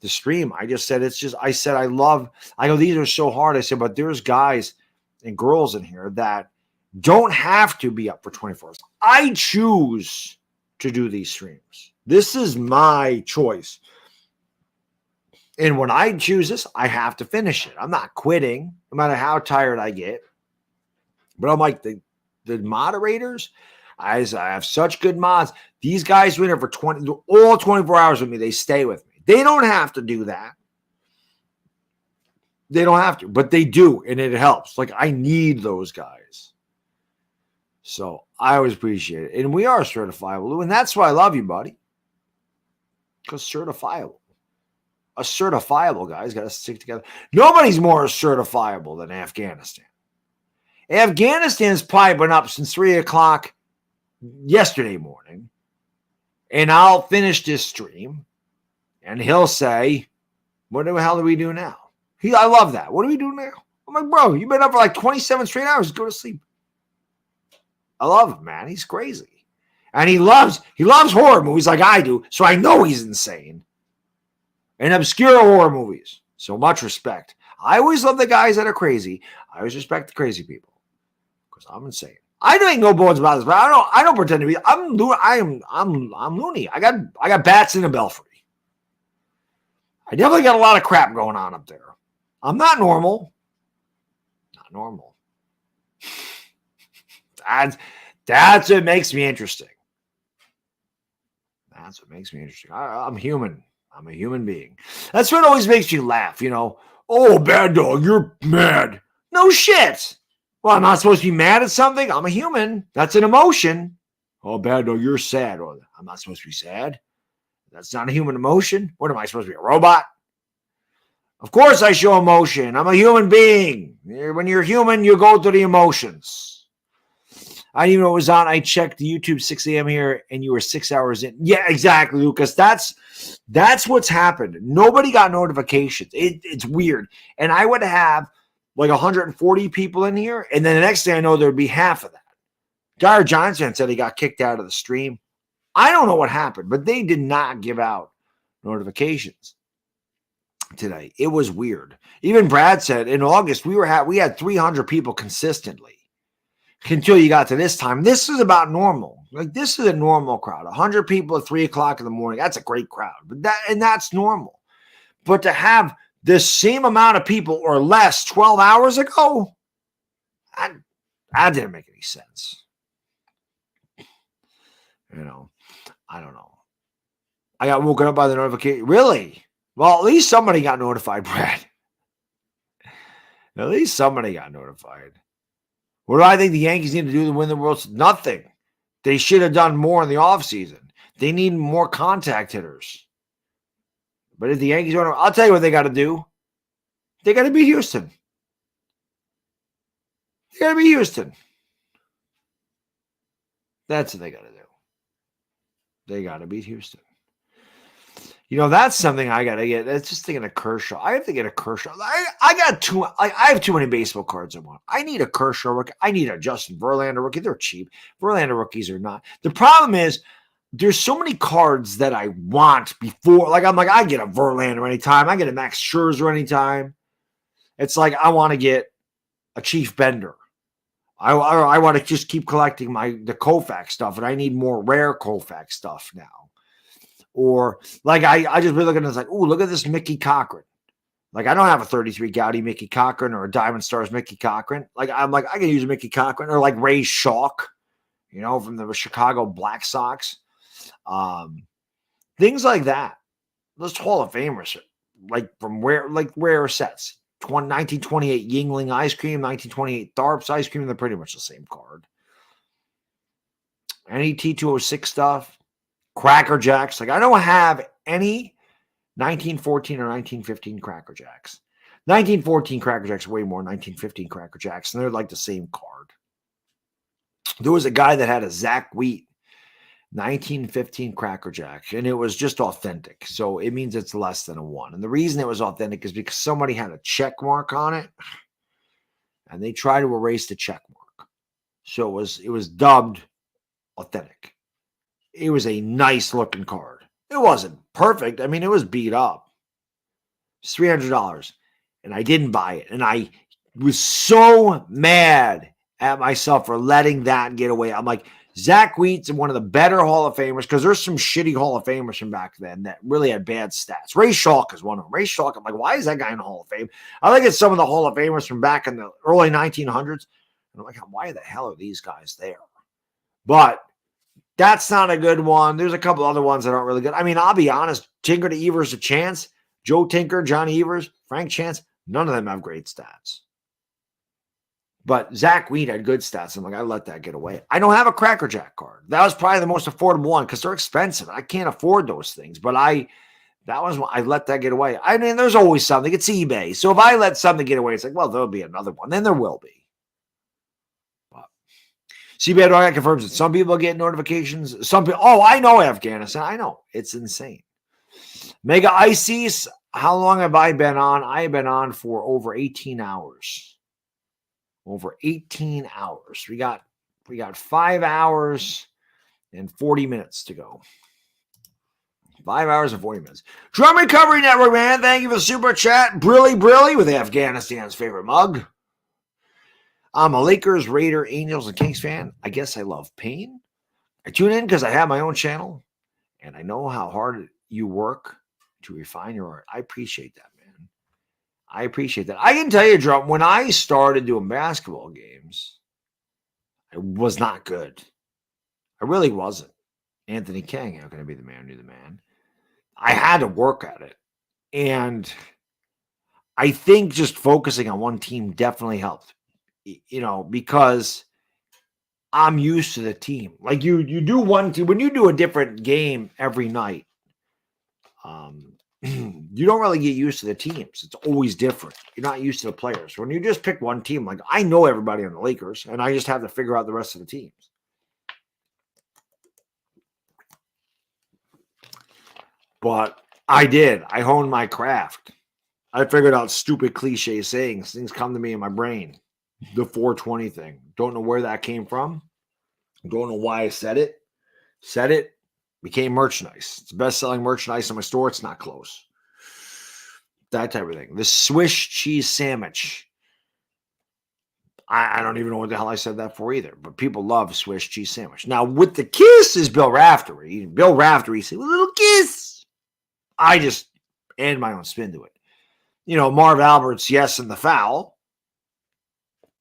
the stream. I just said, I know these are so hard. I said, but there's guys and girls in here that don't have to be up for 24 hours. I choose to do these streams. This is my choice. And when I choose this, I have to finish it. I'm not quitting, no matter how tired I get. But I'm like, the moderators, I have such good mods. These guys who are in here for all 24 hours with me, they stay with me. They don't have to do that. They don't have to, but they do, and it helps. Like, I need those guys. So I always appreciate it. And we are certifiable, and that's why I love you, buddy. Because certifiable. A certifiable guy's got to stick together. Nobody's more certifiable than Afghanistan. Afghanistan's probably been up since 3 o'clock yesterday morning, and I'll finish this stream, and he'll say, what the hell do we do now? I love that. What do we do now? I'm like, bro, you've been up for like 27 straight hours. Go to sleep. I love him, man. He's crazy. And he loves horror movies like I do, so I know he's insane. And obscure horror movies. So much respect. I always love the guys that are crazy. I always respect the crazy people because I'm insane. I ain't no bones about this, but I don't pretend to be. I'm loony. I got bats in a belfry. I definitely got a lot of crap going on up there. I'm not normal. Not normal. That's what makes me interesting. That's what makes me interesting. I'm human. I'm a human being. That's what always makes you laugh, you know. Oh, bad dog, you're mad. No shit. Well, I'm not supposed to be mad at something. I'm a human. That's an emotion. Oh, bad dog, you're sad. Or I'm not supposed to be sad. That's not a human emotion. What am I supposed to be, a robot? Of course I show emotion. I'm a human being. When you're human, you go through the emotions. I didn't even know it was on. I checked the YouTube 6 a.m. here, and you were 6 hours in. Yeah, exactly, Lucas. That's what's happened. Nobody got notifications. It's weird. And I would have like 140 people in here, and then the next thing I know, there'd be half of that. Dyer Johnson said he got kicked out of the stream. I don't know what happened, but they did not give out notifications today. It was weird. Even Brad said in August we had 300 people consistently. Until you got to this time. This is about normal. Like, this is a normal crowd. 100 people at 3 o'clock in the morning. That's a great crowd. But that's normal. But to have the same amount of people or less 12 hours ago, that didn't make any sense. You know, I don't know. I got woken up by the notification. Really? Well, at least somebody got notified, Brad. At least somebody got notified. What do I think the Yankees need to do to win the World Series? Nothing. They should have done more in the offseason. They need more contact hitters. But if the Yankees want to, I'll tell you what they got to do. They got to beat Houston. They got to beat Houston. That's what they got to do. They got to beat Houston. You know, that's something I got to get. That's just thinking of Kershaw. I have to get a Kershaw. I have too many baseball cards I want. I need a Kershaw rookie. I need a Justin Verlander rookie. They're cheap. Verlander rookies are not. The problem is there's so many cards that I want before. Like, I'm like, I get a Verlander anytime. I get a Max Scherzer anytime. It's like I want to get a Chief Bender. I want to just keep collecting the Koufax stuff, and I need more rare Koufax stuff now. Or like I just been looking at this like, oh, look at this Mickey Cochran. Like, I don't have a 33 Gaudy Mickey Cochran or a Diamond Stars Mickey Cochran. Like, I'm like, I can use a Mickey Cochran or like Ray Schalk, you know, from the Chicago Black Sox. Things like that. Those Hall of Famers, like from rare sets. 1928 Yingling ice cream, 1928 Tharps ice cream. They're pretty much the same card. Any T206 stuff. Cracker Jacks. Like, I don't have any 1914 or 1915 Cracker Jacks. 1914 Cracker Jacks way more 1915 Cracker Jacks, and they're like the same card. There was a guy that had a Zach Wheat 1915 Cracker Jack, and it was just authentic. So it means it's less than a 1. And the reason it was authentic is because somebody had a check mark on it, and they tried to erase the check mark. So it was dubbed authentic. It was a nice looking card. It wasn't perfect. I mean, it was beat up. It's $300. And I didn't buy it. And I was so mad at myself for letting that get away. I'm like, Zach Wheat's one of the better Hall of Famers, because there's some shitty Hall of Famers from back then that really had bad stats. Ray Schalk is one of them. Ray Schalk, I'm like, why is that guy in the Hall of Fame? I look at some of the Hall of Famers from back in the early 1900s, and I'm like, why the hell are these guys there? But that's not a good one. There's a couple other ones that aren't really good. I mean, I'll be honest. Tinker to Evers a chance. Joe Tinker, Johnny Evers, Frank Chance. None of them have great stats. But Zach Wheat had good stats. I'm like, I let that get away. I don't have a Cracker Jack card. That was probably the most affordable one because they're expensive. I can't afford those things. But I let that get away. I mean, there's always something. It's eBay. So if I let something get away, it's like, well, there'll be another one. Then there will be. See, Bedrock confirms it. Some people get notifications. Some people, oh, I know Afghanistan. I know. It's insane. Mega Ices, how long have I been on? I have been on for over 18 hours. Over 18 hours. We got 5 hours and 40 minutes to go. 5 hours and 40 minutes. Drum Recovery Network, man. Thank you for the super chat. Brilly with Afghanistan's favorite mug. I'm a Lakers, Raider, Angels, and Kings fan. I guess I love pain. I tune in because I have my own channel, and I know how hard you work to refine your art. I appreciate that, man. I appreciate that. I can tell you, Drum, when I started doing basketball games, I was not good. I really wasn't. Anthony King, how can I be the man who knew the man? I had to work at it. And I think just focusing on one team definitely helped, because I'm used to the team. Like you do one team, when you do a different game every night, you don't really get used to the teams. It's always different. You're not used to the players. When you just pick one team, like I know everybody on the Lakers, and I just have to figure out the rest of the teams. But I did. I honed my craft. I figured out stupid cliche sayings. Things come to me in my brain. The 420 thing. Don't know where that came from. Don't know why I said it. Said it. Became merchandise. It's the best-selling merchandise in my store. It's not close. That type of thing. The Swiss cheese sandwich. I don't even know what the hell I said that for either. But people love Swiss cheese sandwich. Now, with the kiss is Bill Raftery. Bill Raftery said, a little kiss. I just add my own spin to it. Marv Albert's yes and the foul.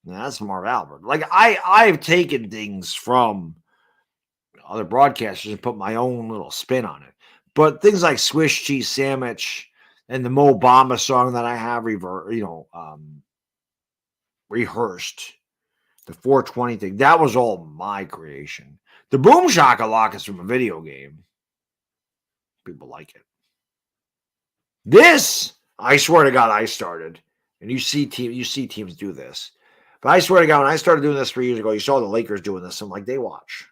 Now, that's Marv Albert. Like, I've taken things from other broadcasters and put my own little spin on it. But things like Swiss cheese sandwich and the Mo Bamba song that I have rehearsed, the 420 thing, that was all my creation. The Boom Shakalaka is from a video game. People like it. This, I swear to God, I started. And you see teams do this. But I swear to God, when I started doing this 3 years ago, you saw the Lakers doing this. I'm like, they watch.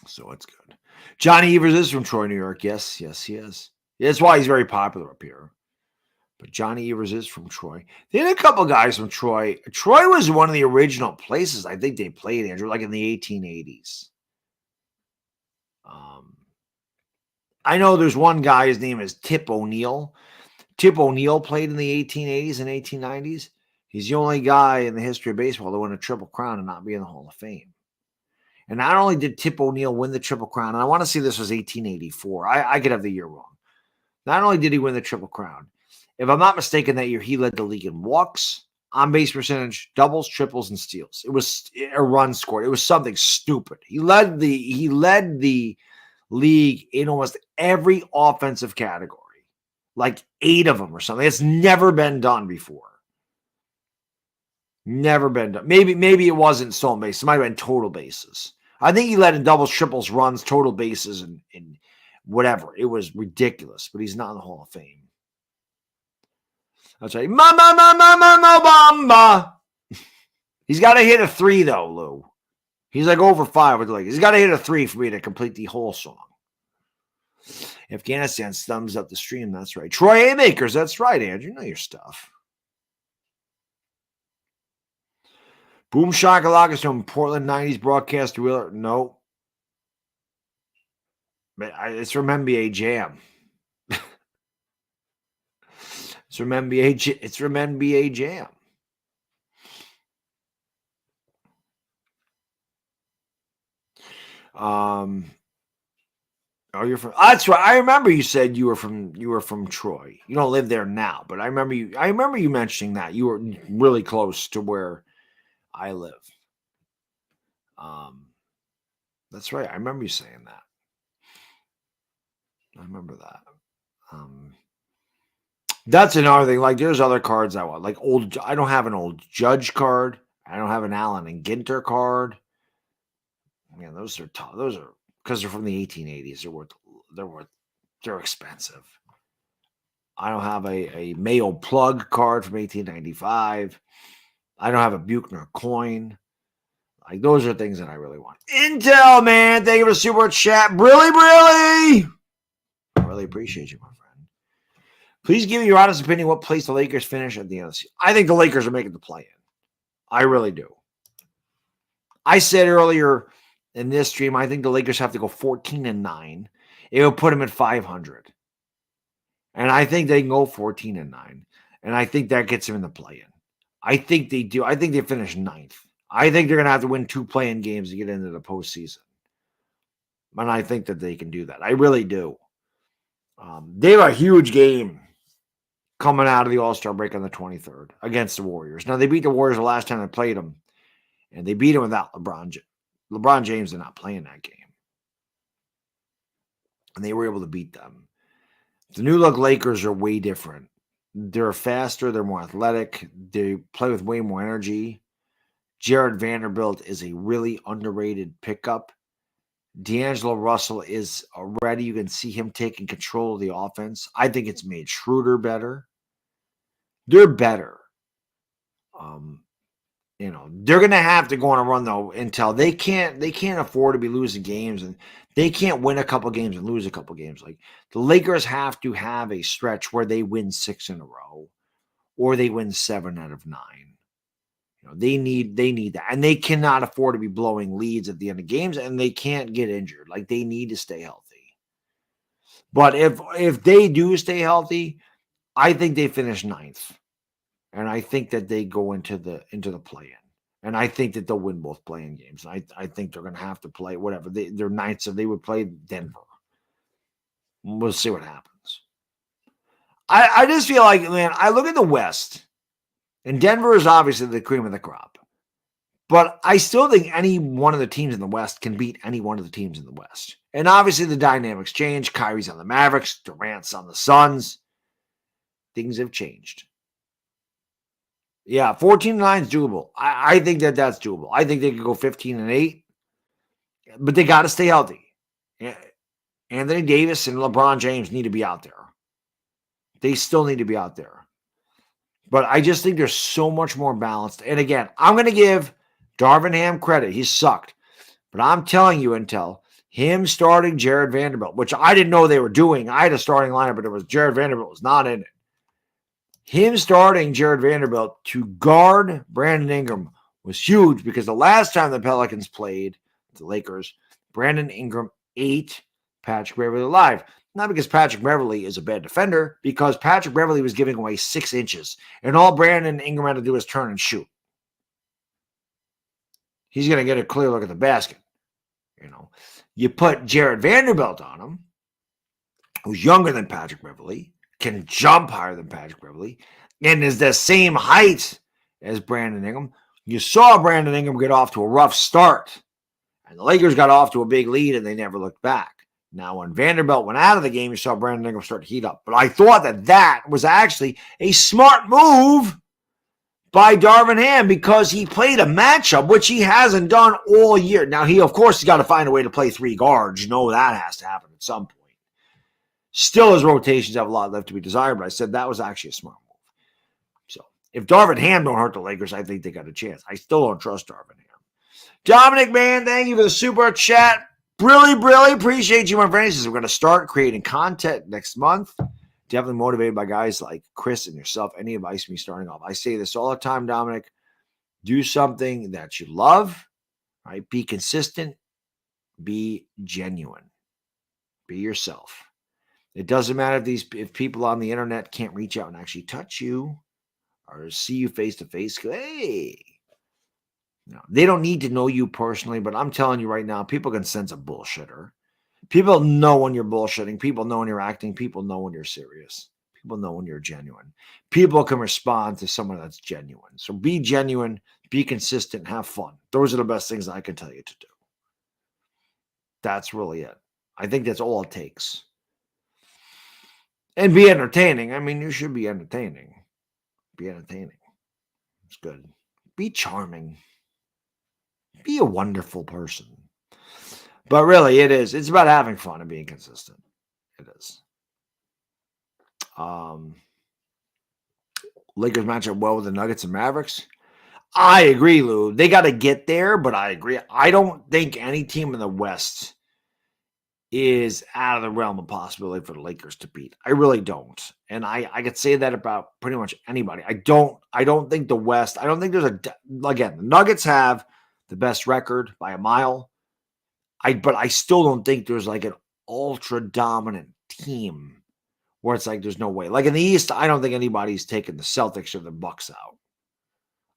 So it's good. Johnny Evers is from Troy, New York. Yes, he is. That's why he's very popular up here. But Johnny Evers is from Troy. They had a couple guys from Troy. Troy was one of the original places I think they played, Andrew, like in the 1880s. I know there's one guy, his name is Tip O'Neill. Tip O'Neill played in the 1880s and 1890s. He's the only guy in the history of baseball to win a Triple Crown and not be in the Hall of Fame. And not only did Tip O'Neill win the Triple Crown, and I want to say this was 1884. I could have the year wrong. Not only did he win the Triple Crown, if I'm not mistaken, that year he led the league in walks, on-base percentage, doubles, triples, and steals. It was a run scored. It was something stupid. He led the league in almost every offensive category, like 8 of them or something. It's never been done before. Never been done. Maybe it wasn't stolen bases. It might have been total bases. I think he led in doubles, triples, runs, total bases, and whatever. It was ridiculous, but he's not in the Hall of Fame. That's right. Bamba. He's got to hit a 3, though, Lou. He's like over 5 with the Lakers. He's got to hit a 3 for me to complete the whole song. Afghanistan thumbs up the stream. That's right. Troy A. Makers. That's right, Andrew. You know your stuff. Boom Shakalaka from Portland 90s broadcast wheeler. No. It's from NBA Jam. It's from NBA Jam. Oh, you're from. That's right. I remember you said you were from Troy. You don't live there now, but I remember you mentioning that you were really close to where I live. That's right. I remember you saying that. I remember that. That's another thing. Like, there's other cards I want. Like I don't have an old Judge card. I don't have an Allen and Ginter card. Man, those are tough. Those are because they're from the 1880s. They're expensive. I don't have a Mayo plug card from 1895. I don't have a Buchner coin. Like, those are things that I really want. Intel, man. Thank you for the super chat. Brilly. I really appreciate you, my friend. Please give me your honest opinion. What place the Lakers finish at the end of the season? I think the Lakers are making the play-in. I really do. I said earlier in this stream, I think the Lakers have to go 14-9. It will put them at 500. And I think they can go 14-9. And I think that gets them in the play-in. I think they do. I think they finish 9th. I think they're going to have to win 2 play-in games to get into the postseason. And I think that they can do that. I really do. They have a huge game coming out of the All-Star break on the 23rd against the Warriors. Now, they beat the Warriors the last time they played them, and they beat them without LeBron. LeBron James did not play in that game. And they were able to beat them. The new look Lakers are way different. They're faster. They're more athletic. They play with way more energy. Jared Vanderbilt is a really underrated pickup. D'Angelo Russell is already, you can see him taking control of the offense. I think it's made Schroeder better. They're better. They're going to have to go on a run, though, until they can't afford to be losing games, and they can't win a couple games and lose a couple games. Like, the Lakers have to have a stretch where they win 6 in a row, or they win 7 out of 9. They need that, and they cannot afford to be blowing leads at the end of games, and they can't get injured. Like, they need to stay healthy. But if they do stay healthy, I think they finish 9th, and I think that they go into the play-in, and I think that they'll win both play-in games. I think they're going to have to play whatever they're 9th, so they would play Denver. We'll see what happens. I just feel like, man, I look at the West. And Denver is obviously the cream of the crop. But I still think any one of the teams in the West can beat any one of the teams in the West. And obviously the dynamics change. Kyrie's on the Mavericks. Durant's on the Suns. Things have changed. Yeah, 14-9 is doable. I think that's doable. I think they could go 15-8. But they got to stay healthy. Anthony Davis and LeBron James need to be out there. They still need to be out there. But I just think they're so much more balanced. And again, I'm going to give Darvin Ham credit. He sucked. But I'm telling you, Intel, him starting Jared Vanderbilt, which I didn't know they were doing. I had a starting lineup, but it was Jared Vanderbilt was not in it. Him starting Jared Vanderbilt to guard Brandon Ingram was huge, because the last time the Pelicans played the Lakers, Brandon Ingram ate Patrick Beverley alive. Not because Patrick Beverley is a bad defender, because Patrick Beverley was giving away 6 inches. And all Brandon Ingram had to do was turn and shoot. He's going to get a clear look at the basket. You put Jared Vanderbilt on him, who's younger than Patrick Beverley, can jump higher than Patrick Beverley, and is the same height as Brandon Ingram. You saw Brandon Ingram get off to a rough start. And the Lakers got off to a big lead, and they never looked back. Now, when Vanderbilt went out of the game, you saw Brandon Ingram start to heat up. But I thought that was actually a smart move by Darvin Ham, because he played a matchup, which he hasn't done all year. Now, he, of course, has got to find a way to play 3 guards. That has to happen at some point. Still, his rotations have a lot left to be desired, but I said that was actually a smart move. So, if Darvin Ham don't hurt the Lakers, I think they got a chance. I still don't trust Darvin Ham. Dominic, man, thank you for the super chat. Really appreciate you, my friends. We're going to start creating content next month. Definitely motivated by guys like Chris and yourself. Any advice from me starting off? I say this all the time, Dominic. Do something that you love, right? Be consistent. Be genuine. Be yourself. It doesn't matter if people on the internet can't reach out and actually touch you or see you face to face. Hey. No, they don't need to know you personally, but I'm telling you right now, people can sense a bullshitter. People know when you're bullshitting. People know when you're acting. People know when you're serious. People know when you're genuine. People can respond to someone that's genuine. So be genuine, be consistent, have fun. Those are the best things I can tell you to do. That's really it. I think that's all it takes. And be entertaining. I mean, you should be entertaining. Be entertaining. It's good. Be charming. Be a wonderful person. But really, it is. It's about having fun and being consistent. It is. Lakers match up well with the Nuggets and Mavericks. I agree, Lou. They got to get there, but I agree. I don't think any team in the West is out of the realm of possibility for the Lakers to beat. I really don't. And I could say that about pretty much anybody. I don't think the West, I don't think there's again, the Nuggets have the best record by a mile. But I still don't think there's like an ultra dominant team where it's like there's no way. Like in the East, I don't think anybody's taking the Celtics or the Bucks out.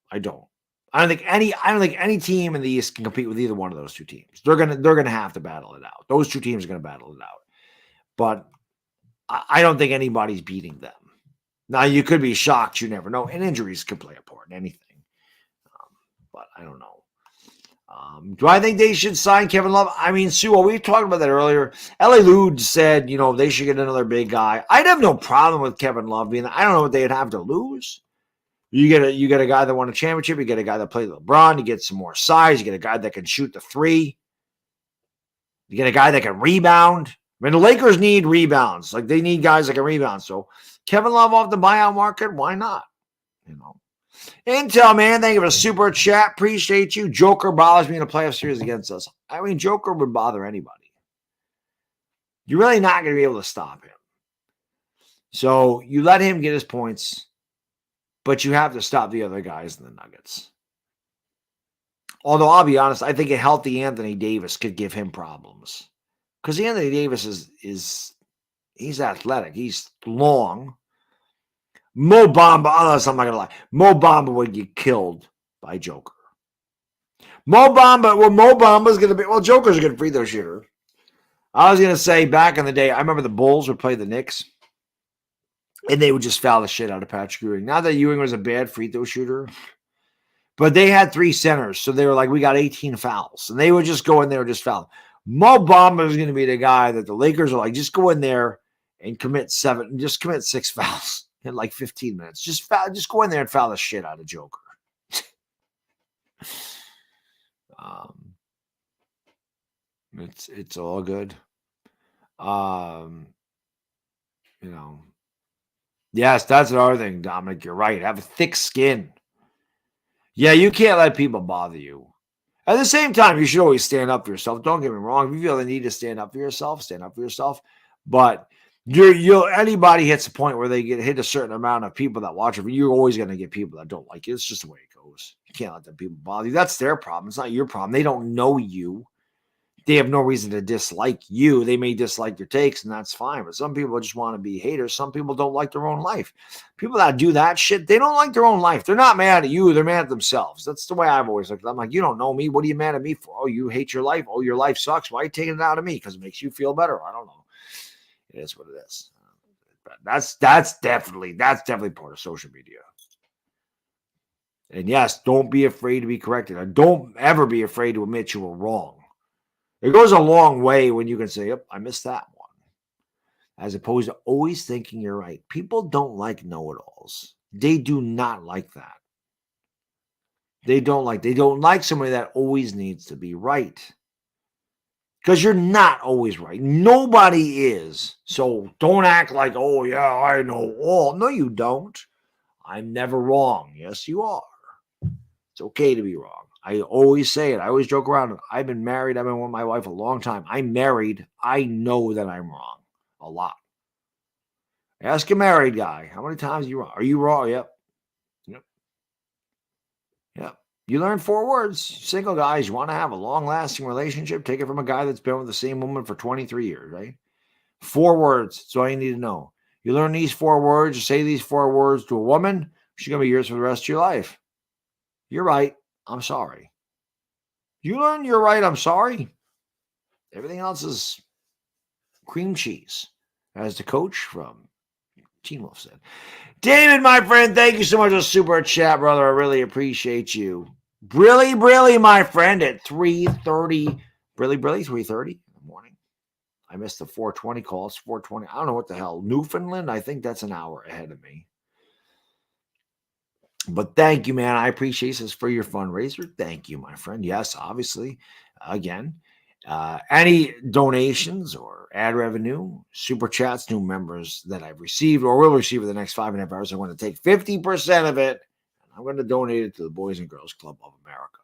I don't. I don't think any team in the East can compete with either one of those two teams. They're gonna have to battle it out. Those two teams are gonna battle it out. But I don't think anybody's beating them. Now you could be shocked. You never know. And injuries could play a part in anything. But I don't know. Do I think they should sign Kevin Love? I mean, Sue, we talked about that earlier. L.A. Lude said, they should get another big guy. I'd have no problem with Kevin Love being. I don't know what they'd have to lose. You get a guy that won a championship. You get a guy that played LeBron. You get some more size. You get a guy that can shoot the three. You get a guy that can rebound. I mean, the Lakers need rebounds. Like they need guys that can rebound. So Kevin Love off the buyout market, why not? Intel, man, thank you for a super chat. Appreciate you. Joker bothers me in a playoff series against us. I mean, Joker would bother anybody. You're really not going to be able to stop him. So you let him get his points, but you have to stop the other guys in the Nuggets. Although, I'll be honest, I think a healthy Anthony Davis could give him problems. Because Anthony Davis he's athletic. He's long. Mo Bamba, I'm not going to lie. Mo Bamba would get killed by Joker. Mo Bamba's going to be, Joker's a good free throw shooter. I was going to say back in the day, I remember the Bulls would play the Knicks, and they would just foul the shit out of Patrick Ewing. Not that Ewing was a bad free throw shooter, but they had three centers, so they were like, we got 18 fouls. And they would just go in there and just foul. Mo Bamba is going to be the guy that the Lakers are like, just go in there and commit 6 fouls. In like 15 minutes. Just go in there and foul the shit out of Joker. It's all good. Yes, that's another thing, Dominic. You're right. Have a thick skin. Yeah, you can't let people bother you. At the same time, you should always stand up for yourself. Don't get me wrong. If you feel the need to stand up for yourself, stand up for yourself. But anybody hits a point where they hit a certain amount of people that watch it, you're always going to get people that don't like you. It's just the way it goes. You can't let them people bother you. That's their problem. It's not your problem. They don't know you. They have no reason to dislike you. They may dislike your takes, and that's fine. But some people just want to be haters. Some people don't like their own life. People that do that shit, they don't like their own life. They're not mad at you. They're mad at themselves. That's the way I've always looked at it. I'm like, you don't know me. What are you mad at me for? Oh, you hate your life. Oh, your life sucks. Why are you taking it out of me? Because it makes you feel better. I don't know. It is what it is. But that's definitely part of social media. And yes, don't be afraid to be corrected. And don't ever be afraid to admit you were wrong. It goes a long way when you can say, yep, I missed that one. As opposed to always thinking you're right. People don't like know-it-alls. They do not like that. They don't like somebody that always needs to be right. Because you're not always right. Nobody is. So don't act like, oh, yeah, I know all. No, you don't. I'm never wrong. Yes, you are. It's okay to be wrong. I always say it. I always joke around. I've been married. I've been with my wife a long time. I'm married. I know that I'm wrong. A lot. Ask a married guy. How many times are you wrong? Are you wrong? Yep. You learn 4 words. Single guys, you want to have a long-lasting relationship, take it from a guy that's been with the same woman for 23 years, right? 4 words. That's all you need to know. You learn these 4 words, you say these 4 words to a woman, she's going to be yours for the rest of your life. You're right. I'm sorry. You learn you're right. I'm sorry. Everything else is cream cheese, as the coach from Teen Wolf said. David, my friend, thank you so much for the super chat, brother. I really appreciate you. Brilly, my friend, at 3:30. Brilly, 3:30 in the morning. I missed the 4:20 call. It's 4:20. I don't know what the hell. Newfoundland, I think that's an hour ahead of me. But thank you, man. I appreciate this for your fundraiser. Thank you, my friend. Yes, obviously. Again. Any donations or ad revenue, super chats, new members that I've received or will receive in the next 5.5 hours, I'm going to take 50% of it and I'm going to donate it to the Boys and Girls Club of America.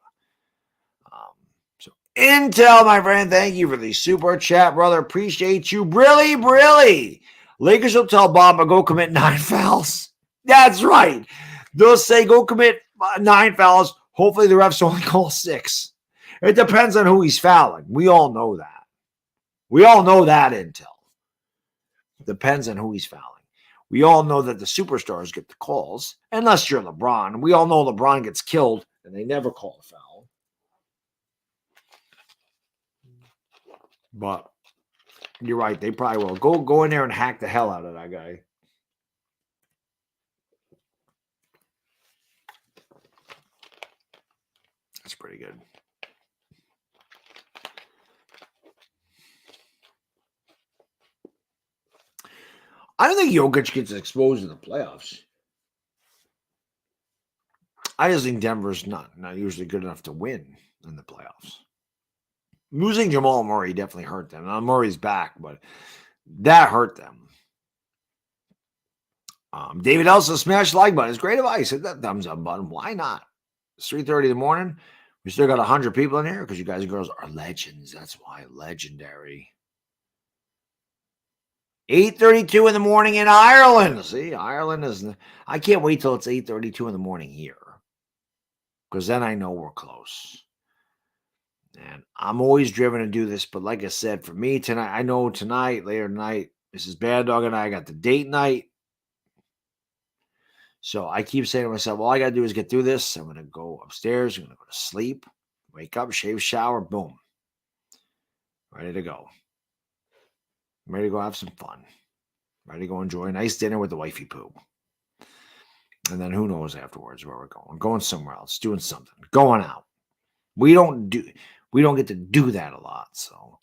So Intel, my friend, thank you for the super chat, brother. Appreciate you. Really. Lakers will tell Bamba go commit 9 fouls. That's right. They'll say go commit 9 fouls. Hopefully the refs only call 6. It depends on who he's fouling. We all know that. We all know that, Intel. Depends on who he's fouling. We all know that the superstars get the calls, unless you're LeBron. We all know LeBron gets killed, and they never call a foul. But you're right. They probably will. Go in there and hack the hell out of that guy. That's pretty good. I don't think Jokic gets exposed in the playoffs. I just think Denver's not usually good enough to win in the playoffs. Losing Jamal Murray definitely hurt them. Now Murray's back, but that hurt them. David Elsa, smash the like button. It's great advice. Hit that thumbs up button. Why not? It's 3:30 in the morning. We still got 100 people in here because you guys and girls are legends. That's why. Legendary. 8:32 in the morning in Ireland. See, Ireland is... I can't wait till it's 8:32 in the morning here. Because then I know we're close. And I'm always driven to do this. But like I said, for me tonight, I know tonight, later tonight, Mrs. Bad Dog and I got the date night. So I keep saying to myself, all I got to do is get through this. I'm going to go upstairs. I'm going to go to sleep. Wake up, shave, shower, boom. Ready to go. I'm ready to go have some fun. Ready to go enjoy a nice dinner with the wifey poo. And then who knows afterwards where we're going. Going somewhere else, doing something, going out. We don't get to do that a lot. So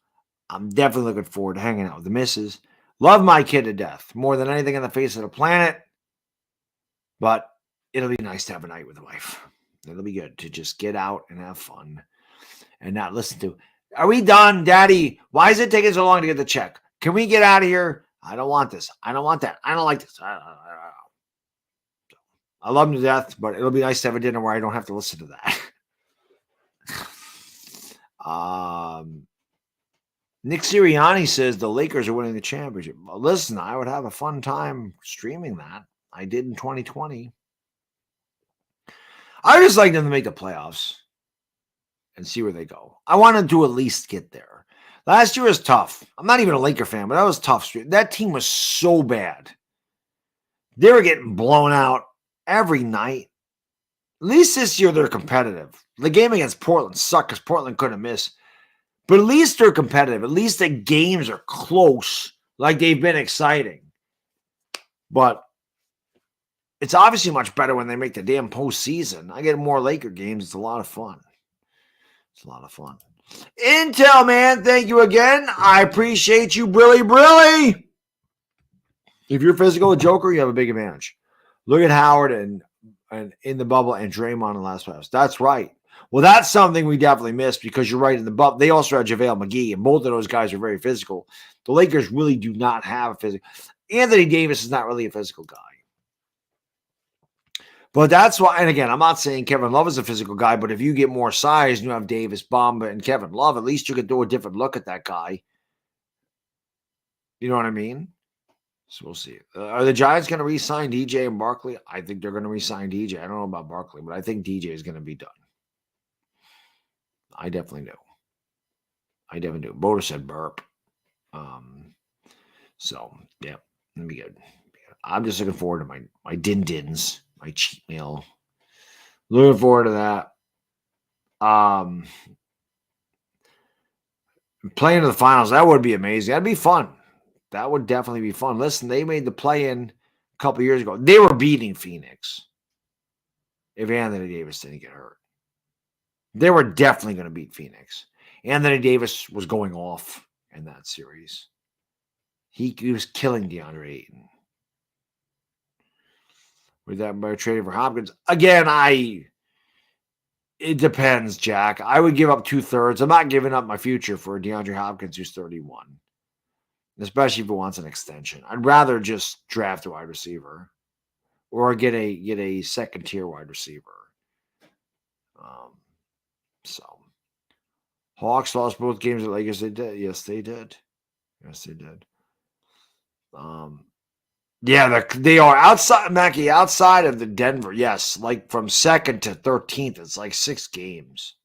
I'm definitely looking forward to hanging out with the missus. Love my kid to death, more than anything on the face of the planet. But it'll be nice to have a night with the wife. It'll be good to just get out and have fun and not listen to, are we done, Daddy? Why is it taking so long to get the check? Can we get out of here? I don't want this. I don't want that. I don't like this. I love him to death, but it'll be nice to have a dinner where I don't have to listen to that. Nick Sirianni says the Lakers are winning the championship. Well, listen, I would have a fun time streaming that. I did in 2020. I just like them to make the playoffs and see where they go. I wanted to at least get there. Last year was tough. I'm not even a Laker fan, but that was tough. That team was so bad. They were getting blown out every night. At least this year they're competitive. The game against Portland sucked because Portland couldn't miss. But at least they're competitive. At least the games are close, like they've been exciting. But it's obviously much better when they make the damn postseason. I get more Laker games. It's a lot of fun. It's a lot of fun. Intel, man, thank you again. I appreciate you, Brilly. If you're physical with Joker, you have a big advantage. Look at Howard and in the bubble and Draymond in the last playoffs. That's right. Well, that's something we definitely missed because you're right in the bubble. They also had JaVale McGee, and both of those guys are very physical. The Lakers really do not have a physical. Anthony Davis is not really a physical guy. But that's why, and again, I'm not saying Kevin Love is a physical guy, but if you get more size and you have Davis, Bamba, and Kevin Love, at least you could do a different look at that guy. You know what I mean? So we'll see. Are the Giants going to re-sign DJ and Barkley? I think they're going to re-sign DJ. I don't know about Barkley, but I think DJ is going to be done. I definitely do. Boda said burp. So, yeah, it'll be good. I'm just looking forward to my din-dins. My cheat meal. Looking forward to that. Playing to the finals, that would be amazing. That'd be fun. That would definitely be fun. Listen, they made the play-in a couple years ago. They were beating Phoenix if Anthony Davis didn't get hurt. They were definitely going to beat Phoenix. Anthony Davis was going off in that series. He was killing DeAndre Ayton. With that by trading for Hopkins. Again, I It depends, Jack. I would give up 2/3. I'm not giving up my future for DeAndre Hopkins, who's 31, especially if he wants an extension. I'd rather just draft a wide receiver or get a second tier wide receiver. So Hawks lost both games at Lakers. They did. Yes, they did. Yes, they did. Yeah, they are outside, Mackie, outside of the Denver. Yes, like from 2nd to 13th, it's like 6 games.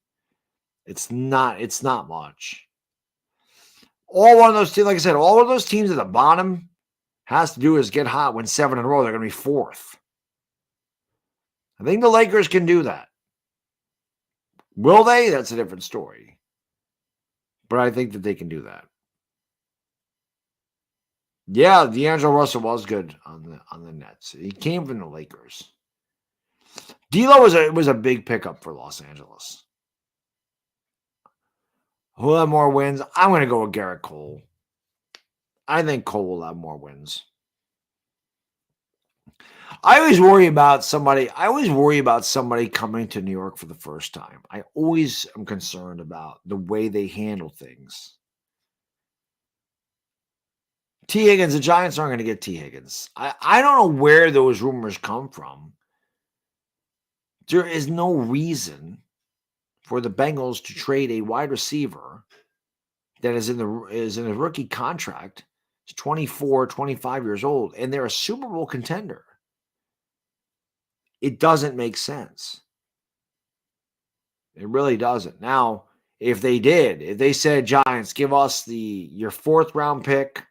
It's not much. All one of those teams, like I said, all of those teams at the bottom has to do is get hot, win 7 in a row. They're going to be 4th. I think the Lakers can do that. Will they? That's a different story. But I think that they can do that. Yeah, D'Angelo Russell was good on the Nets. He came from the Lakers. D'Lo was a big pickup for Los Angeles. Who'll have more wins? I'm going to go with Garrett Cole. I think Cole will have more wins. I always worry about somebody coming to New York for the first time. I always am concerned about the way they handle things. T. Higgins, the Giants aren't going to get T. Higgins. I don't know where those rumors come from. There is no reason for the Bengals to trade a wide receiver that is in a rookie contract. He's 24, 25 years old, and they're a Super Bowl contender. It doesn't make sense. It really doesn't. Now, if they said, Giants, give us your 4th round pick,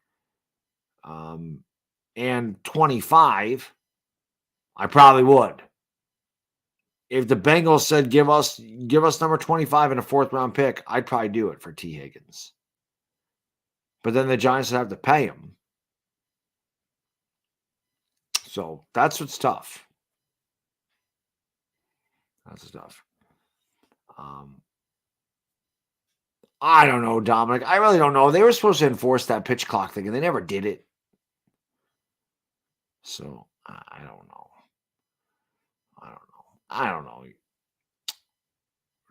and 25, I probably would. If the Bengals said give us number 25 and a 4th round pick, I'd probably do it for T. Higgins. But then the Giants would have to pay him. So that's what's tough. That's tough. I don't know, Dominic. I really don't know. They were supposed to enforce that pitch clock thing, and they never did it. So I don't know. I don't know.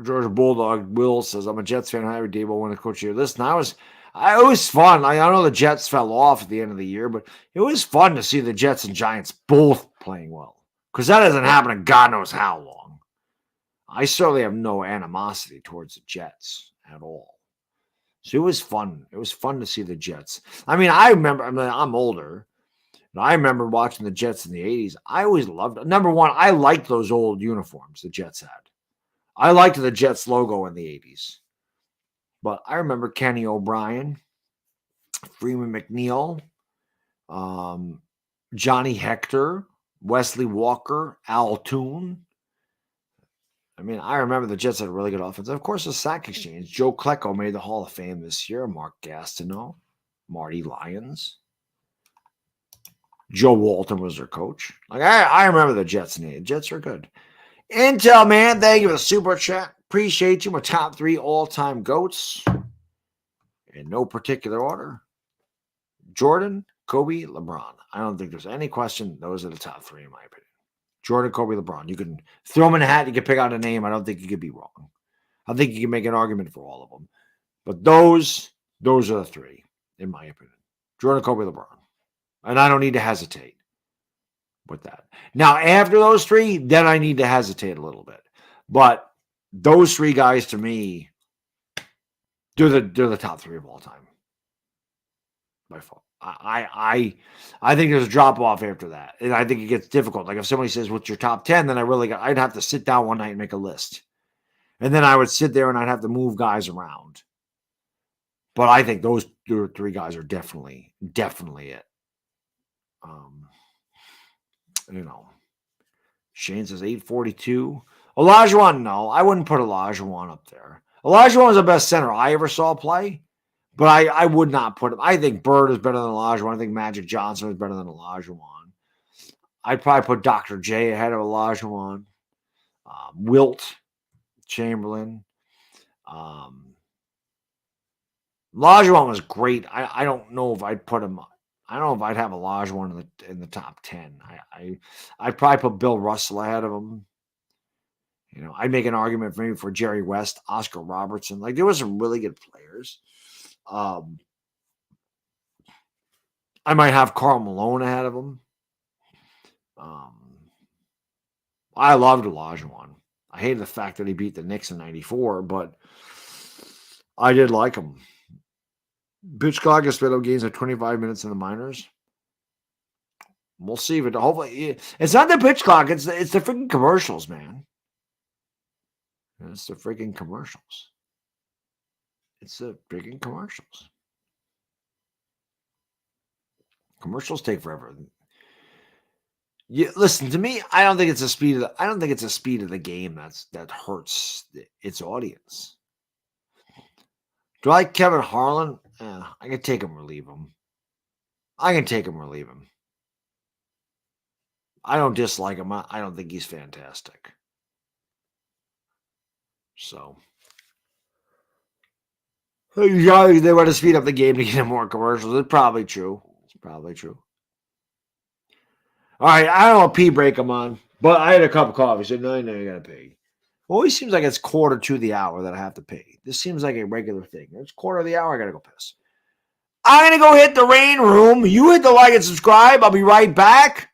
Georgia Bulldog Will says, I'm a Jets fan. Harry Dable won the coach here. Listen, it was fun. I know the Jets fell off at the end of the year, but it was fun to see the Jets and Giants both playing well. Because that hasn't happened in God knows how long. I certainly have no animosity towards the Jets at all. So it was fun. It was fun to see the Jets. I mean, I'm older. I remember watching the Jets in the 80s. I always loved, number one, I liked those old uniforms the Jets had. I liked the Jets logo in the 80s. But I remember Kenny O'Brien, Freeman McNeil, Johnny Hector, Wesley Walker, Al Toon. I mean, I remember the Jets had a really good offense. Of course, the sack exchange. Joe Klecko made the Hall of Fame this year. Mark Gastineau, Marty Lyons. Joe Walton was their coach. Like I remember the Jets. And the Jets are good. Intel, man, thank you for the super chat. Appreciate you. My top 3 all-time GOATs. In no particular order. Jordan, Kobe, LeBron. I don't think there's any question. Those are the top 3 in my opinion. Jordan, Kobe, LeBron. You can throw them in a hat. You can pick out a name. I don't think you could be wrong. I think you can make an argument for all of them. But those are the 3, in my opinion. Jordan, Kobe, LeBron. And I don't need to hesitate with that. Now, after those 3, then I need to hesitate a little bit. But those 3 guys, to me, they're the top 3 of all time. By far. I think there's a drop off after that. And I think it gets difficult. Like if somebody says, what's your top 10? Then I'd have to sit down one night and make a list. And then I would sit there and I'd have to move guys around. But I think those 3 guys are definitely it. Shane says 842. Olajuwon, no. I wouldn't put Olajuwon up there. Olajuwon was the best center I ever saw play. But I would not put him. I think Bird is better than Olajuwon. I think Magic Johnson is better than Olajuwon. I'd probably put Dr. J ahead of Olajuwon. Wilt Chamberlain. Olajuwon was great. I don't know if I'd put him. I don't know if I'd have Olajuwon in the top 10. I'd probably put Bill Russell ahead of him. I'd make an argument maybe for Jerry West, Oscar Robertson. Like there were some really good players. I might have Karl Malone ahead of him. I loved Olajuwon. I hated the fact that he beat the Knicks in '94, but I did like him. Pitch clock is split up games of 25 minutes in the minors. We'll see if it. Hopefully, it's not the pitch clock. It's the freaking commercials, man. It's the freaking commercials. It's the freaking commercials. Commercials take forever. Yeah, listen to me. I don't think it's a speed of the. I don't think it's a speed of the game that hurts its audience. Do I like Kevin Harlan? I can take him or leave him. I can take him or leave him. I don't dislike him. I don't think he's fantastic. So yeah, they want to speed up the game to get him more commercials. It's probably true. It's probably true. All right, I don't know what pee break I'm on, but I had a cup of coffee, so no, you gotta pee. Always seems like it's quarter to the hour that I have to pee. This seems like a regular thing. It's quarter of the hour, I gotta go piss. I'm gonna go hit the rain room. You hit the like and subscribe. I'll be right back.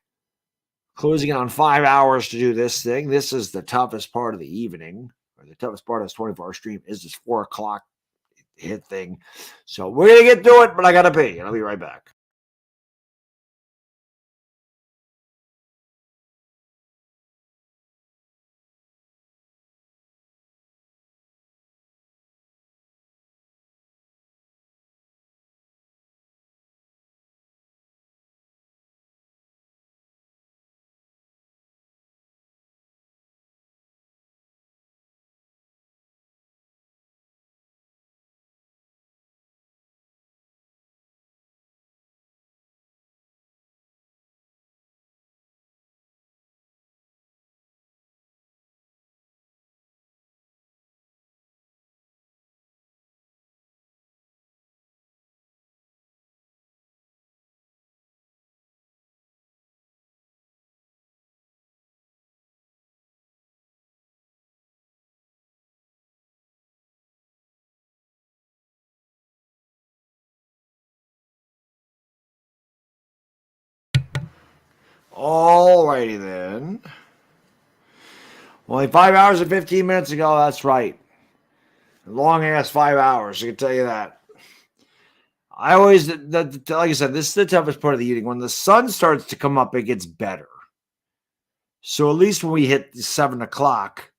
Closing on 5 hours to do this thing. This is the toughest part of the evening, or the toughest part of this 24-hour stream is this 4 o'clock hit thing. So we're gonna get through it, but I gotta pee, and I'll be right back. Alrighty then. Only 5 hours and 15 minutes ago, that's right. Long ass 5 hours, I can tell you that. I always, like I said, this is the toughest part of the eating. When the sun starts to come up, it gets better. So at least when we hit 7 o'clock,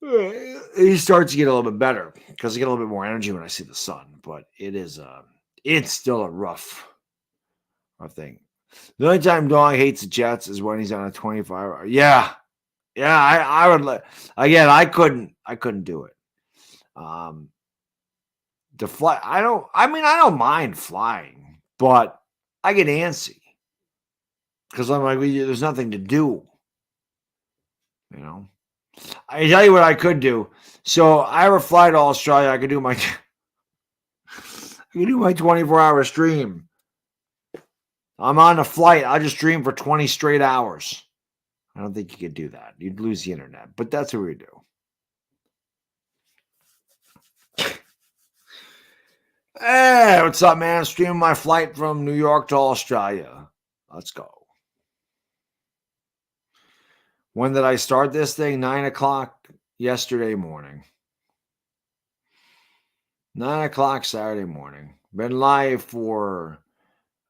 it starts to get a little bit better because I get a little bit more energy when I see the sun. But it's still a rough thing. The only time Dog hates the Jets is when he's on a 25-hour. Yeah. I would again. I couldn't do it. The fly. I don't mind flying, but I get antsy because I'm like, there's nothing to do. I tell you what I could do. So I ever fly to Australia, I could do my 24-hour stream. I'm on a flight. I'll just stream for 20 straight hours. I don't think you could do that. You'd lose the internet, but that's what we do. Hey, what's up, man? I'm streaming my flight from New York to Australia. Let's go. When did I start this thing? 9 o'clock yesterday morning. 9 o'clock Saturday morning. Been live for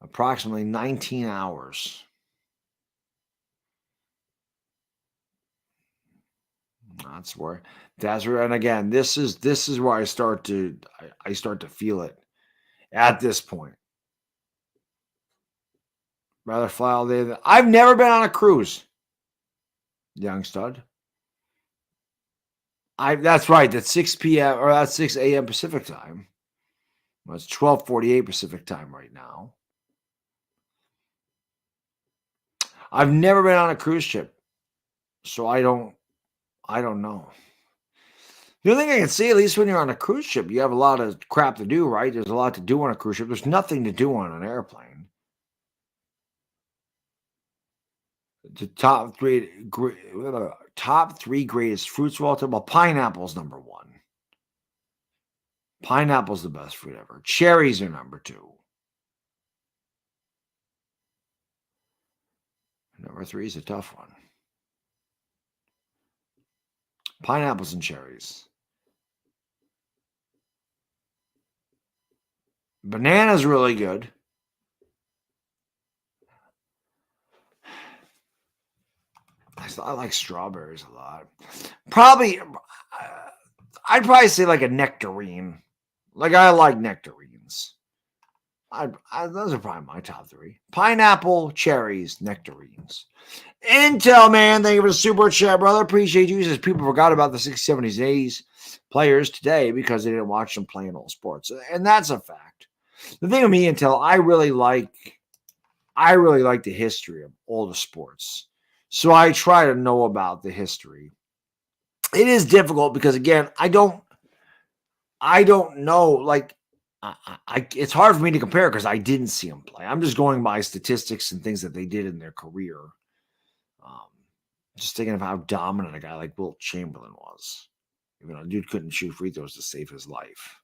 approximately 19 hours. That's where, and again, this is where I start to feel it at this point. Rather fly all day. I've never been on a cruise, young stud. That's right. That's 6 p.m. or that's 6 a.m. Pacific time. Well, it's 12:48 Pacific time right now. I've never been on a cruise ship, so I don't know. The only thing I can say, at least when you're on a cruise ship, you have a lot of crap to do, right? There's a lot to do on a cruise ship. There's nothing to do on an airplane. The top top 3 greatest fruits of all time. Well, pineapple's number 1. Pineapple's the best fruit ever. Cherries are number 2. Number 3 is a tough one. Pineapples and cherries. Banana's really good. I like strawberries a lot. Probably, I'd probably say like a nectarine. Like I like nectarines. Those are probably my top 3. Pineapple, cherries, nectarines. Intel, man, thank you for the super chat, brother. Appreciate you. Says people forgot about the 60s, 70s, 80s players today because they didn't watch them playing all sports. And that's a fact. The thing with me, Intel, I really like the history of all the sports. So I try to know about the history. It is difficult because again, I don't know. Like, it's hard for me to compare because I didn't see them play. I'm just going by statistics and things that they did in their career. Just thinking of how dominant a guy like Wilt Chamberlain was. Even though dude couldn't shoot free throws to save his life.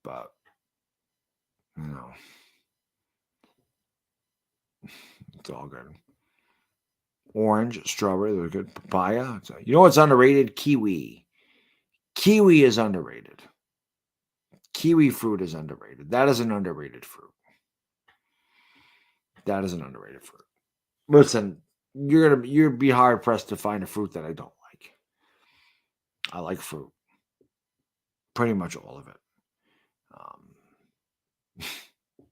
But you know, it's all good. Orange, strawberry, they're good. Papaya. You know what's underrated? Kiwi. Kiwi is underrated. Kiwi fruit is underrated. That is an underrated fruit. That is an underrated fruit. Listen, you'd be hard pressed to find a fruit that I don't like. I like fruit. Pretty much all of it.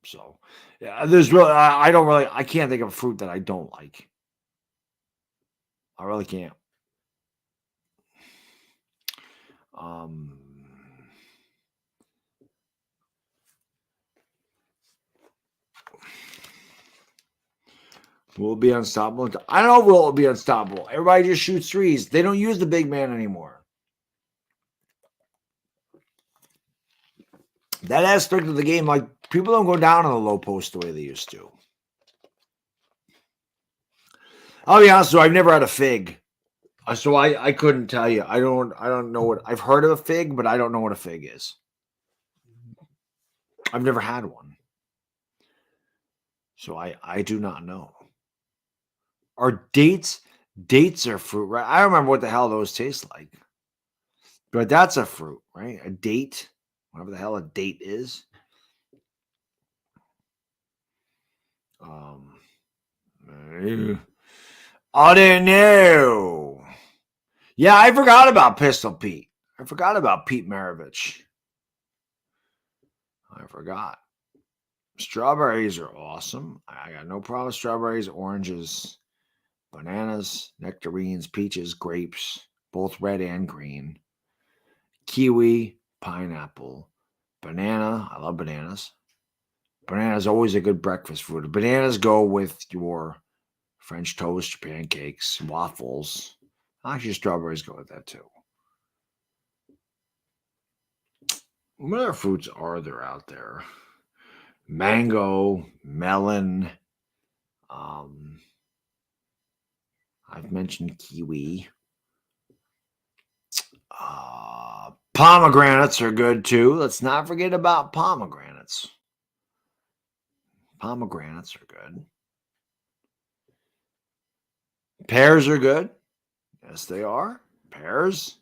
So yeah, there's really I can't think of a fruit that I don't like. I really can't. Will it be unstoppable? I don't know if will it be unstoppable. Everybody just shoots threes. They don't use the big man anymore. That aspect of the game, like people don't go down on the low post the way they used to. I'll be honest with you, I've never had a fig. So I couldn't tell you. I don't know what I've heard of a fig, but I don't know what a fig is. I've never had one. So I do not know. Are dates are fruit, right? I don't remember what the hell those taste like. But that's a fruit, right? A date, whatever the hell a date is. I don't know. Yeah, I forgot about Pistol Pete. I forgot about Pete Maravich. I forgot. Strawberries are awesome. I got no problem with strawberries, oranges, bananas, nectarines, peaches, grapes, both red and green. Kiwi, pineapple, banana. I love bananas. Banana is always a good breakfast food. Bananas go with your French toast, pancakes, waffles. Actually, strawberries go with that too. What other fruits are there out there? Mango, melon. I've mentioned kiwi. Pomegranates are good too. Let's not forget about pomegranates. Pomegranates are good. Pears are good. Yes, they are. Pears.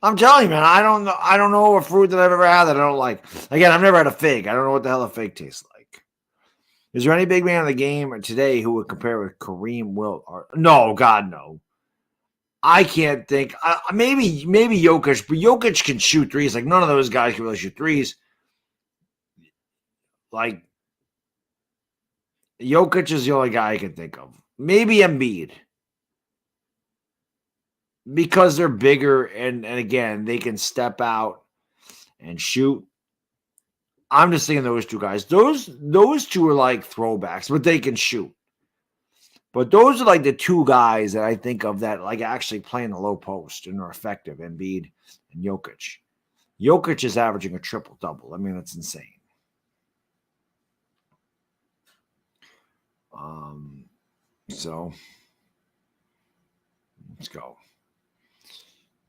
I'm telling you, man, I don't know a fruit that I've ever had that I don't like. Again, I've never had a fig. I don't know what the hell a fig tastes like. Is there any big man in the game today who would compare with Kareem Wilt? No, God, no. I can't think. Maybe Jokic, but Jokic can shoot threes. Like none of those guys can really shoot threes. Like Jokic is the only guy I can think of. Maybe Embiid. Because they're bigger and again, they can step out and shoot. I'm just thinking those two guys. Those two are like throwbacks, but they can shoot. But those are like the two guys that I think of that like actually play in the low post and are effective, Embiid and Jokic. Jokic is averaging a triple-double. I mean, that's insane. So Let's go.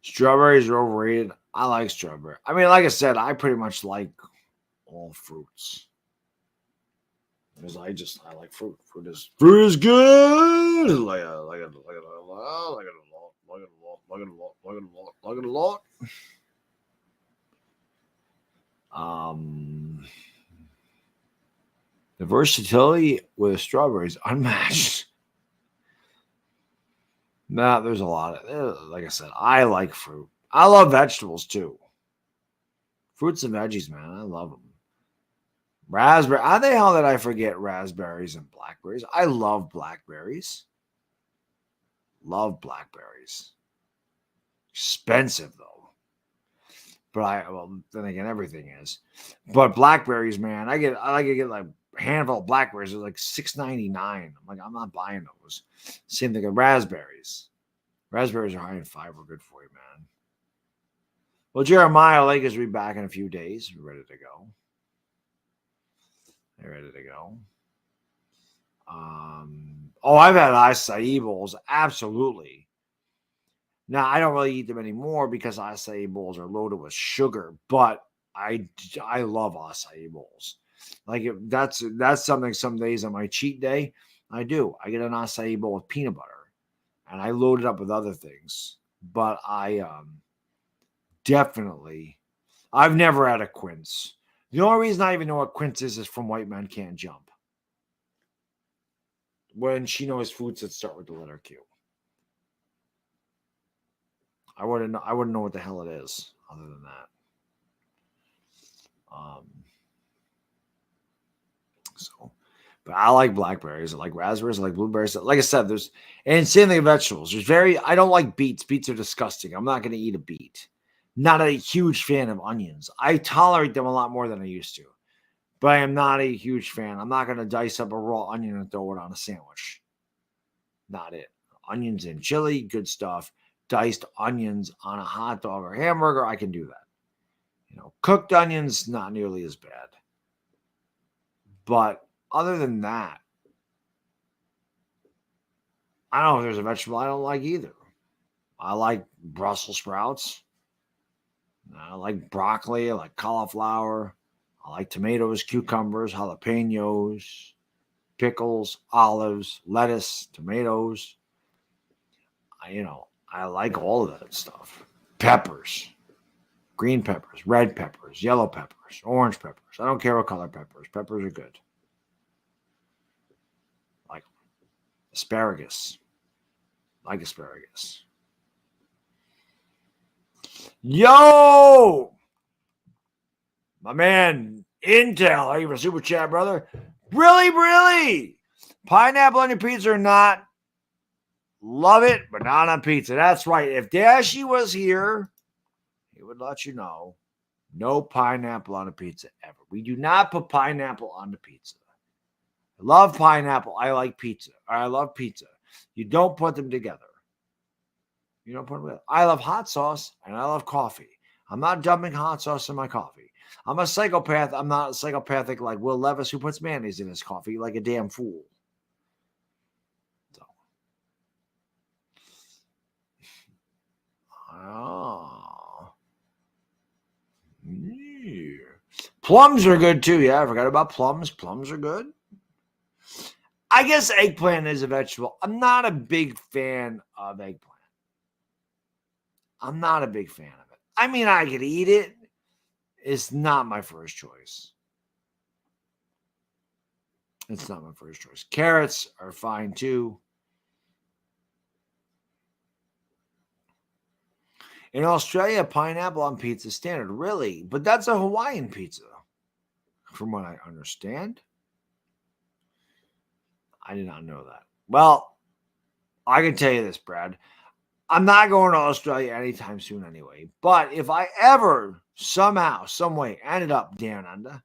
Strawberries are overrated. I like strawberry. I mean, like I said, I pretty much like all fruits. Because I like fruit. Fruit is good. Like a lot. The versatility with strawberries unmatched. Nah, there's a lot of, like I said, I like fruit. I love vegetables too. Fruits and veggies, man. I love them. Raspberry. How the hell did I forget raspberries and blackberries? I love blackberries. Love blackberries. Expensive though. But then again, everything is. But blackberries, man, I like to get like a handful of blackberries. They're like $6.99. I'm like, I'm not buying those. Same thing with raspberries. Raspberries are high in fiber, good for you, man. Well, Jeremiah Lakers will be back in a few days. We're ready to go. They're ready to go. I've had acai bowls, absolutely. Now, I don't really eat them anymore because acai bowls are loaded with sugar, but I love acai bowls. Like that's something some days on my cheat day, I do. I get an acai bowl with peanut butter and I load it up with other things. But I definitely, I've never had a quince. The only reason I even know what quince is from White Men Can't Jump. When she knows foods that start with the letter Q. I wouldn't know what the hell it is other than that. But I like blackberries. I like raspberries. I like blueberries. Like I said, and same thing with vegetables. I don't like beets. Beets are disgusting. I'm not going to eat a beet. Not a huge fan of onions. I tolerate them a lot more than I used to. But I am not a huge fan. I'm not going to dice up a raw onion and throw it on a sandwich. Not it. Onions and chili, good stuff. Diced onions on a hot dog or hamburger, I can do that. Cooked onions, not nearly as bad. But other than that, I don't know if there's a vegetable I don't like either. I like Brussels sprouts. I like broccoli. I like cauliflower. I like tomatoes, cucumbers, jalapenos, pickles, olives, lettuce, tomatoes. I like all of that stuff. Peppers, green peppers, red peppers, yellow peppers, orange peppers. I don't care what color peppers. Peppers are good. Like asparagus. Like asparagus. Yo! My man, Intel. Are you for super chat, brother? Really? Pineapple on your pizza or not? Love it, but not on pizza. That's right. If Dashy was here, he would let you know. No pineapple on a pizza ever. We do not put pineapple on the pizza. I love pineapple. I like pizza. I love pizza. You don't put them together. You don't put them together. I love hot sauce and I love coffee. I'm not dumping hot sauce in my coffee. I'm a psychopath. I'm not psychopathic like Will Levis who puts mayonnaise in his coffee like a damn fool. Yeah. Plums are good too. Yeah, I forgot about plums. Plums are good. I guess eggplant is a vegetable. I'm not a big fan of eggplant. I'm not a big fan of it. I mean, I could eat it. It's not my first choice. It's not my first choice. Carrots are fine too. In Australia, pineapple on pizza is standard. Really? But that's a Hawaiian pizza, from what I understand. I did not know that. Well, I can tell you this, Brad. I'm not going to Australia anytime soon anyway. But if I ever, somehow, some way, ended up down under,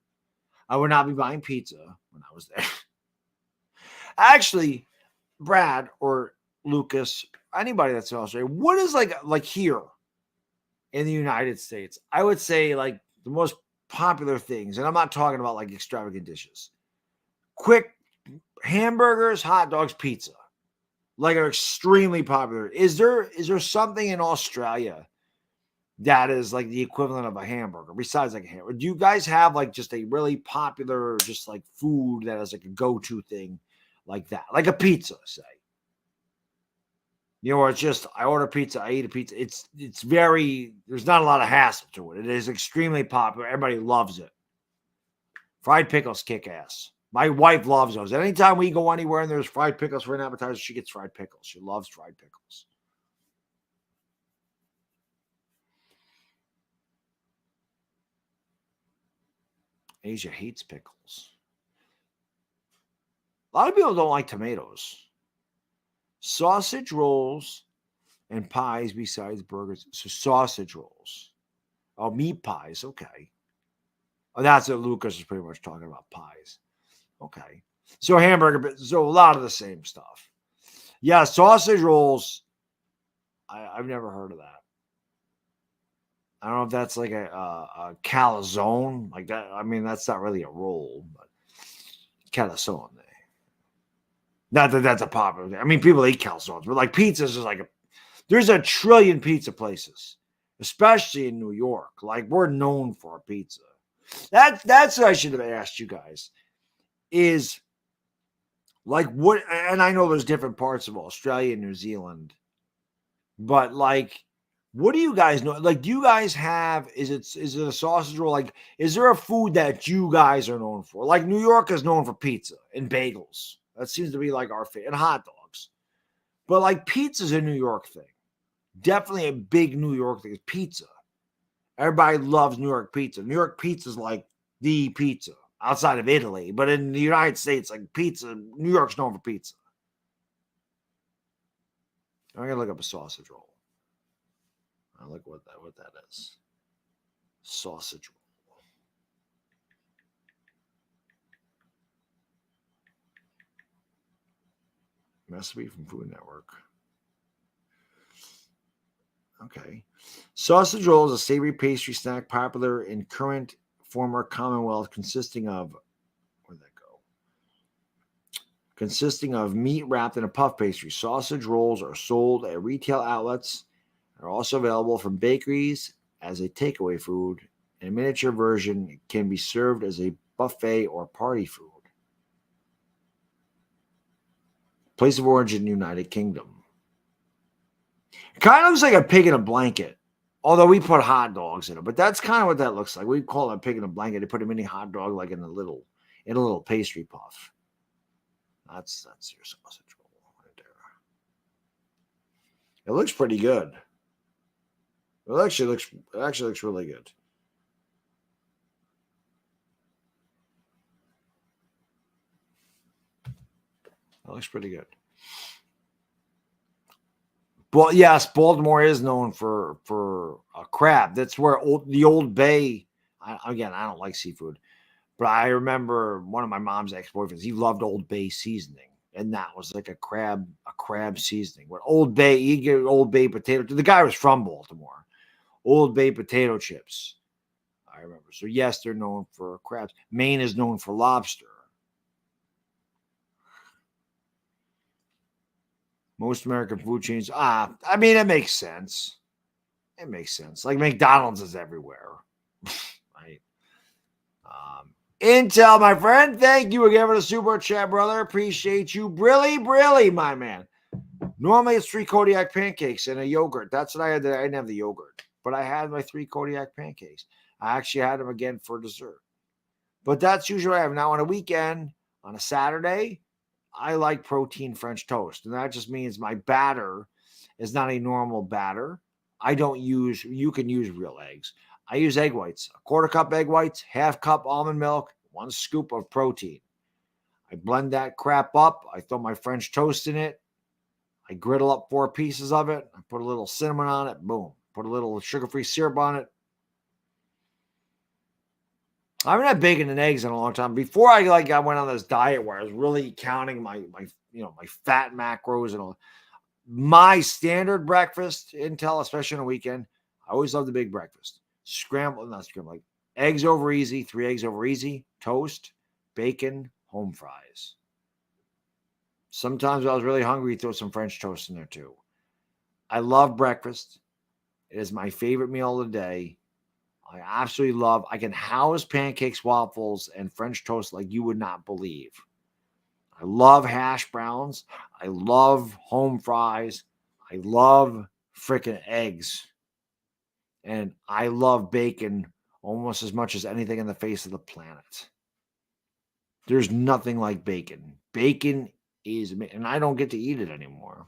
I would not be buying pizza when I was there. Actually, Brad or Lucas, anybody that's in Australia, what is like here in the United States? I would say like the most popular things, and I'm not talking about like extravagant dishes. Quick hamburgers, hot dogs, pizza. Like are extremely popular. Is there something in Australia that is like the equivalent of a hamburger besides like a hamburger? Do you guys have like just a really popular just like food that is like a go-to thing like that? Like a pizza, say. You know, where it's just I order pizza, I eat a pizza. It's very there's not a lot of hassle to it. It is extremely popular. Everybody loves it. Fried pickles kick ass. My wife loves those. Anytime we go anywhere and there's fried pickles for an appetizer, she gets fried pickles. She loves fried pickles. Asia hates pickles. A lot of people don't like tomatoes. Sausage rolls and pies besides burgers. So sausage rolls. Oh, meat pies. Okay. Oh, that's what Lucas is pretty much talking about, pies. Okay. So hamburger, so a lot of the same stuff. Yeah, sausage rolls. I've never heard of that. I don't know if that's like a calzone, like that. I mean, that's not really a roll, but calzone. Not that that's a popular thing. I mean, people eat calzones, but like pizzas is like there's a trillion pizza places, especially in New York. Like we're known for our pizza. That's what I should have asked you guys. Is like what? And I know there's different parts of Australia and New Zealand, but like what do you guys know? Like, do you guys have? Is it a sausage roll? Like, is there a food that you guys are known for? Like, New York is known for pizza and bagels. That seems to be like our favorite, and hot dogs. But like, pizza's a New York thing. Definitely a big New York thing. Is pizza. Everybody loves New York pizza. New York pizza is like the pizza outside of Italy, but in the United States, like pizza, New York's known for pizza. I'm gonna look up a sausage roll. I look what that is. Sausage roll. Recipe from Food Network. Okay. Sausage roll is a savory pastry snack popular in current former Commonwealth consisting of where'd that go? Consisting of meat wrapped in a puff pastry. Sausage rolls are sold at retail outlets are also available from bakeries as a takeaway food. In a miniature version, can be served as a buffet or party food. Place of origin, United Kingdom. Kind of looks like a pig in a blanket, although we put hot dogs in it. But that's kind of what that looks like. We call it a pig in a blanket. They put a mini hot dog like in a little pastry puff. That's your sausage roll right there. It looks pretty good. It actually looks really good. It looks pretty good. Well, yes, Baltimore is known for crab. That's where the Old Bay. Again, I don't like seafood, but I remember one of my mom's ex-boyfriends. He loved Old Bay seasoning, and that was like a crab seasoning. What Old Bay? You get Old Bay potato. The guy was from Baltimore. Old Bay potato chips. I remember. So yes, they're known for crabs. Maine is known for lobster. Most American food chains. I mean, it makes sense. It makes sense. Like McDonald's is everywhere. Right. Intel, my friend. Thank you again for the super chat, brother. Appreciate you. Brilly, my man. Normally it's 3 Kodiak pancakes and a yogurt. That's what I had. I didn't have the yogurt, but I had my 3 Kodiak pancakes. I actually had them again for dessert. But that's usually what I have. Now on a weekend, on a Saturday, I like protein French toast. And that just means my batter is not a normal batter. You can use real eggs. I use egg whites, a 1/4 cup egg whites, 1/2 cup almond milk, 1 scoop of protein. I blend that crap up. I throw my French toast in it. I griddle up 4 pieces of it. I put a little cinnamon on it. Boom. Put a little sugar-free syrup on it. I haven't had bacon and eggs in a long time. Before I went on this diet where I was really counting my fat macros and all. My standard breakfast, Intel, especially on a weekend, I always love the big breakfast. Like eggs over easy, 3 eggs over easy, toast, bacon, home fries. Sometimes when I was really hungry, throw some French toast in there too. I love breakfast. It is my favorite meal of the day. I absolutely love. I can house pancakes, waffles, and French toast like you would not believe. I love hash browns. I love home fries. I love freaking eggs. And I love bacon almost as much as anything on the face of the planet. There's nothing like bacon. Bacon is, and I don't get to eat it anymore.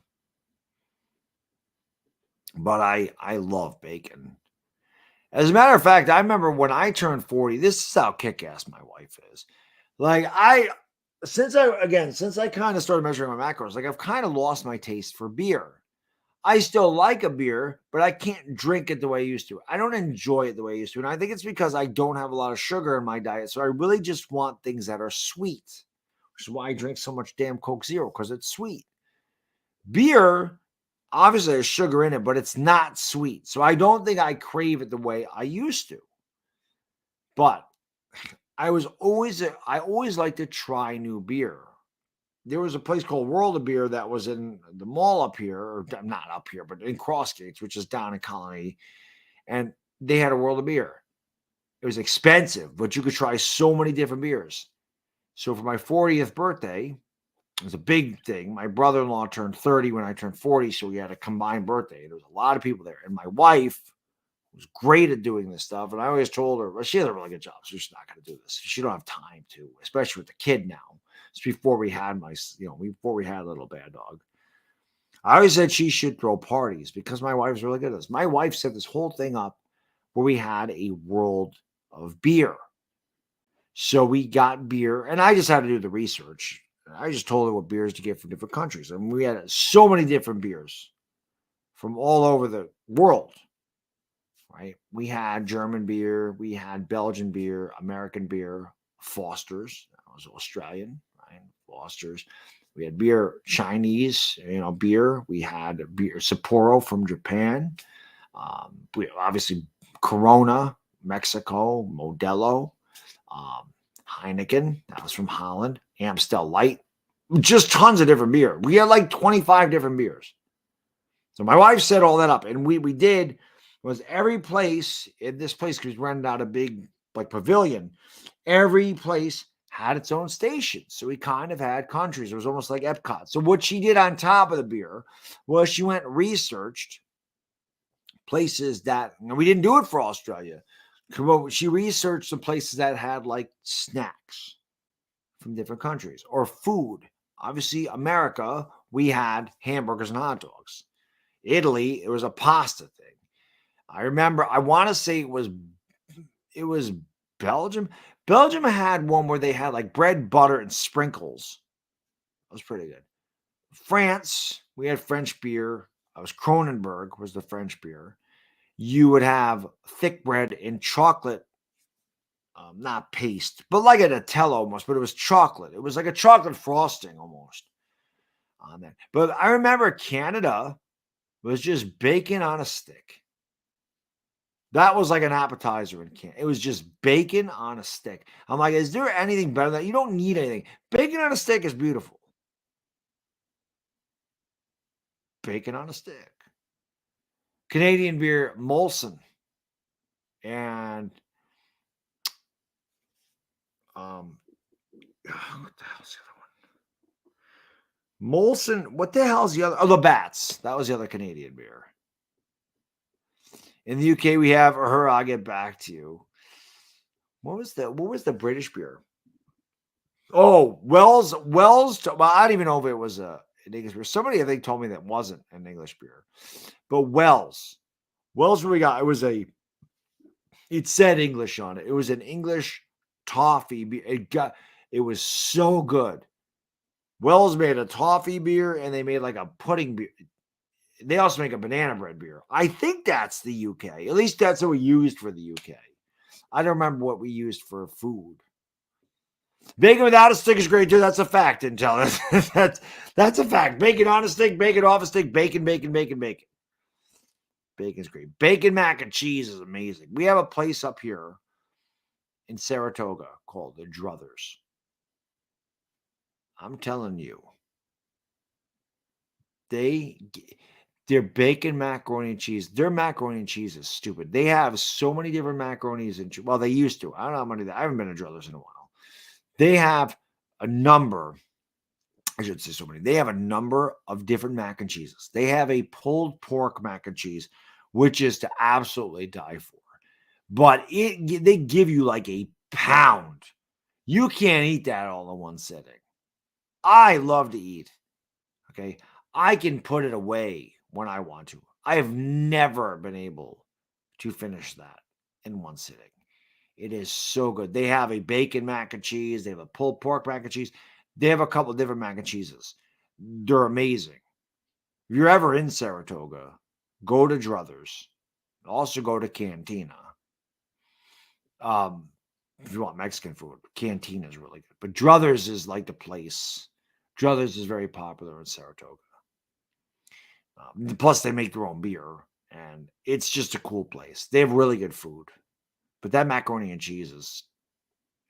But I love bacon. As a matter of fact, I remember when I turned 40, this is how kick-ass my wife is. Like since I kind of started measuring my macros, like I've kind of lost my taste for beer. I still like a beer, but I can't drink it the way I used to. I don't enjoy it the way I used to. And I think it's because I don't have a lot of sugar in my diet. So I really just want things that are sweet, which is why I drink so much damn Coke Zero, because it's sweet. Beer, obviously there's sugar in it, but it's not sweet. So I don't think I crave it the way I used to. But I always like to try new beer. There was a place called World of Beer that was in the mall up here, or not up here, but in Crossgates, which is down in Colony. And they had a World of Beer. It was expensive, but you could try so many different beers. So for my 40th birthday, it was a big thing. My brother-in-law turned 30 when I turned 40, so we had a combined birthday. There was a lot of people there. And my wife was great at doing this stuff. And I always told her, well, she has a really good job, so she's not going to do this. She don't have time to, especially with the kid now. It's before we had before we had a little bad dog. I always said she should throw parties because my wife's really good at this. My wife set this whole thing up where we had a world of beer. So we got beer, and I just had to do the research. I just told her what beers to get from different countries. And we had so many different beers from all over the world. Right? We had German beer, we had Belgian beer, American beer, Foster's, that was Australian, right? Foster's. We had beer, Chinese, beer. We had beer, Sapporo from Japan. We obviously Corona, Mexico, Modelo, Heineken, that was from Holland, Amstel Light, just tons of different beer. We had like 25 different beers. So my wife set all that up, and we did was every place in this place, because we rented out a big like pavilion, every place had its own station. So we kind of had countries. It was almost like Epcot. So what she did on top of the beer was she went and researched places that, and we didn't do it for Australia. She researched some places that had like snacks from different countries or food. Obviously, America, we had hamburgers and hot dogs. Italy, it was a pasta thing. I remember, I want to say it was Belgium. Belgium had one where they had like bread, butter, and sprinkles. That was pretty good. France, we had French beer. It was Kronenberg was the French beer. You would have thick bread and chocolate, not paste, but like a Nutella almost, but it was chocolate. It was like a chocolate frosting almost on that. But I remember Canada was just bacon on a stick. That was like an appetizer in Canada. It was just bacon on a stick. I'm like, is there anything better than that? You don't need anything. Bacon on a stick is beautiful. Bacon on a stick. Canadian beer, Molson. And what the hell's the other one? Molson, what the hell's the other? Oh, the Bats. That was the other Canadian beer. In the UK, we have her. I'll get back to you. What was the British beer? Oh, Wells. Well, I don't even know if it was an English beer. Somebody I think told me that wasn't an English beer. But Wells, what we got? It said English on it. It was an English toffee beer. It was so good. Wells made a toffee beer and they made like a pudding beer. They also make a banana bread beer. I think that's the UK. At least that's what we used for the UK. I don't remember what we used for food. Bacon without a stick is great too. That's a fact, Intel. That's a fact. Bacon on a stick, bacon off a stick, bacon. Bacon's great. Bacon mac and cheese is amazing. We have a place up here in Saratoga called the Druthers. I'm telling you, Their bacon macaroni and cheese. Their macaroni and cheese is stupid. They have so many different macaronis and well, they used to. I don't know how many. I haven't been to Druthers in a while. They have a number. I should say so many. They have a number of different mac and cheeses. They have a pulled pork mac and cheese, which is to absolutely die for. But they give you like a pound. You can't eat that all in one sitting. I love to eat. Okay. I can put it away when I want to. I have never been able to finish that in one sitting. It is so good. They have a bacon mac and cheese. They have a pulled pork mac and cheese. They have a couple of different mac and cheeses. They're amazing. If you're ever in Saratoga, go to Druthers. Also go to Cantina. If you want Mexican food, Cantina is really good. But Druthers is like the place. Druthers is very popular in Saratoga. Plus, they make their own beer, and it's just a cool place. They have really good food. But that macaroni and cheese is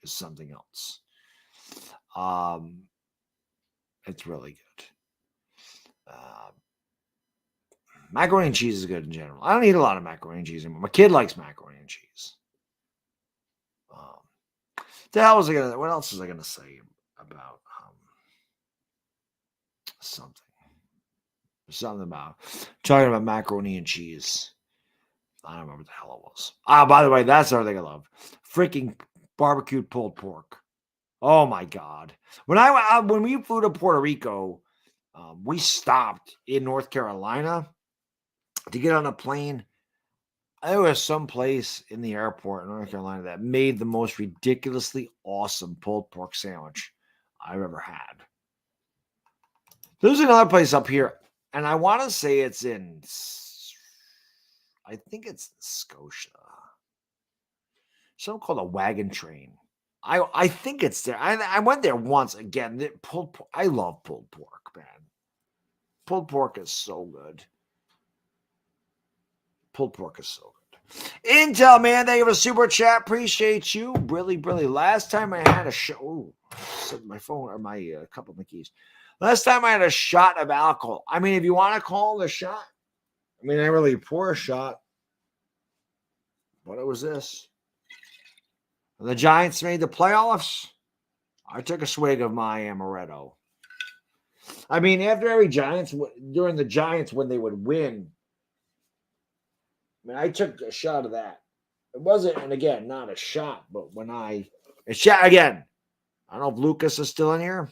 something else. It's really good. Macaroni and cheese is good in general. I don't eat a lot of macaroni and cheese anymore. My kid likes macaroni and cheese. What else was I gonna say about something? Something about talking about macaroni and cheese. I don't remember what the hell it was. By the way, that's the other thing I love. Freaking barbecued pulled pork. Oh my God. When we flew to Puerto Rico, we stopped in North Carolina to get on a plane. There was some place in the airport in North Carolina that made the most ridiculously awesome pulled pork sandwich I've ever had. There's another place up here, and I want to say it's in, I think it's Scotia. Something called a Wagon Train. I think it's there. I went there once again. I love pulled pork, man. Pulled pork is so good. Pulled pork is so good. Intel, man, thank you for the super chat. Appreciate you. Really. Last time I had a shot. Oh, my phone or my couple of my keys. Last time I had a shot of alcohol. I mean, if you want to call it a shot, I mean, I really pour a shot. But it was this. When the Giants made the playoffs, I took a swig of my amaretto. I mean, after every Giants, during the Giants, when they would win, I mean, I took a shot of that. It wasn't, and again, not a shot, but a shot again. I don't know if Lucas is still in here.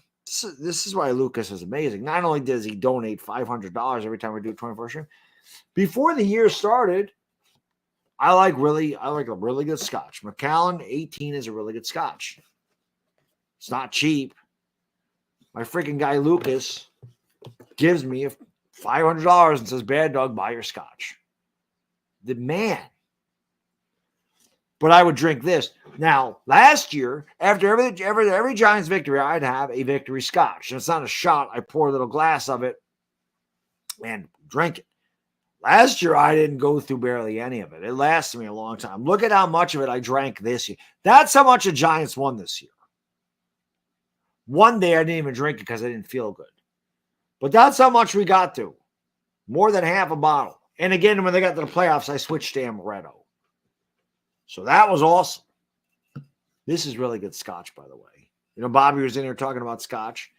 This is why Lucas is amazing. Not only does he donate $500 every time we do 24 stream, before the year started, I like a really good scotch. Macallan 18 is a really good scotch. It's not cheap. My freaking guy Lucas gives me $500 and says, "Bad dog, buy your scotch." The man. But I would drink this. Now, last year, after every Giants victory, I'd have a victory scotch. And it's not a shot. I pour a little glass of it and drink it. Last year, I didn't go through barely any of it. It lasted me a long time. Look at how much of it I drank this year. That's how much the Giants won this year. One day, I didn't even drink it because I didn't feel good. But that's how much we got through. More than half a bottle. And again, when they got to the playoffs, I switched to amaretto. So that was awesome. This is really good scotch, by the way. You know, Bobby was in here talking about scotch.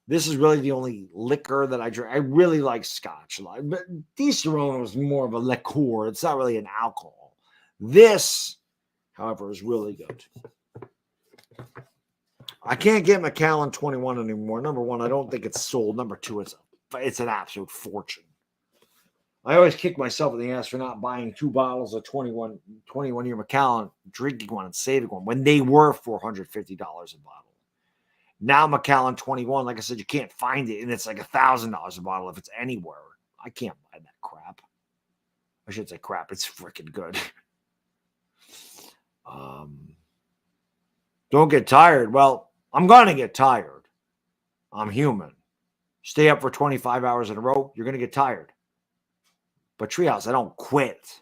This is really the only liquor that I drink. I really like scotch. But Di Serrano is more of a liqueur. It's not really an alcohol. This, however, is really good. I can't get Macallan 21 anymore. Number one, I don't think it's sold. Number two, it's an absolute fortune. I always kick myself in the ass for not buying 2 bottles of 21-year Macallan, drinking one and saving one when they were $450 a bottle. Now Macallan 21, like I said, you can't find it, and it's like $1,000 a bottle if it's anywhere. I can't buy that crap. I should say crap. It's freaking good. Don't get tired. Well, I'm going to get tired. I'm human. Stay up for 25 hours in a row, you're going to get tired. But Treehouse, I don't quit.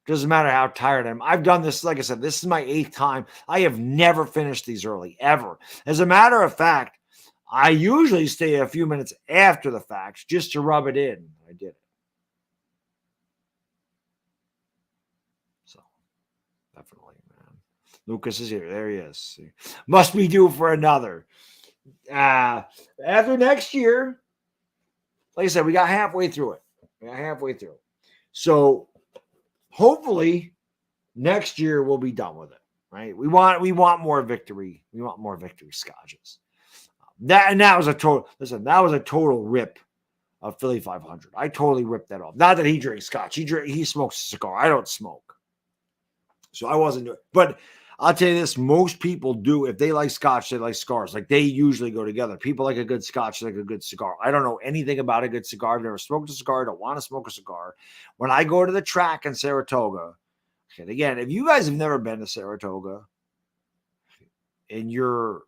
Doesn't matter how tired I am. I've done this, like I said, this is my 8th time. I have never finished these early, ever. As a matter of fact, I usually stay a few minutes after the fact just to rub it in. I did it. So, definitely, man. Lucas is here. There he is. Must be due for another. After next year, like I said, we got halfway through it. So, hopefully, next year we'll be done with it. Right? We want more victory. We want more victory scotches. That was a total rip of Philly 500. I totally ripped that off. Not that he drinks scotch. He smokes a cigar. I don't smoke. So I wasn't doing it. But I'll tell you this, most people do. If they like scotch, they like cigars. Like, they usually go together. People like a good scotch, they like a good cigar. I don't know anything about a good cigar. I've never smoked a cigar. I don't want to smoke a cigar. When I go to the track in Saratoga, and again, if you guys have never been to Saratoga and you're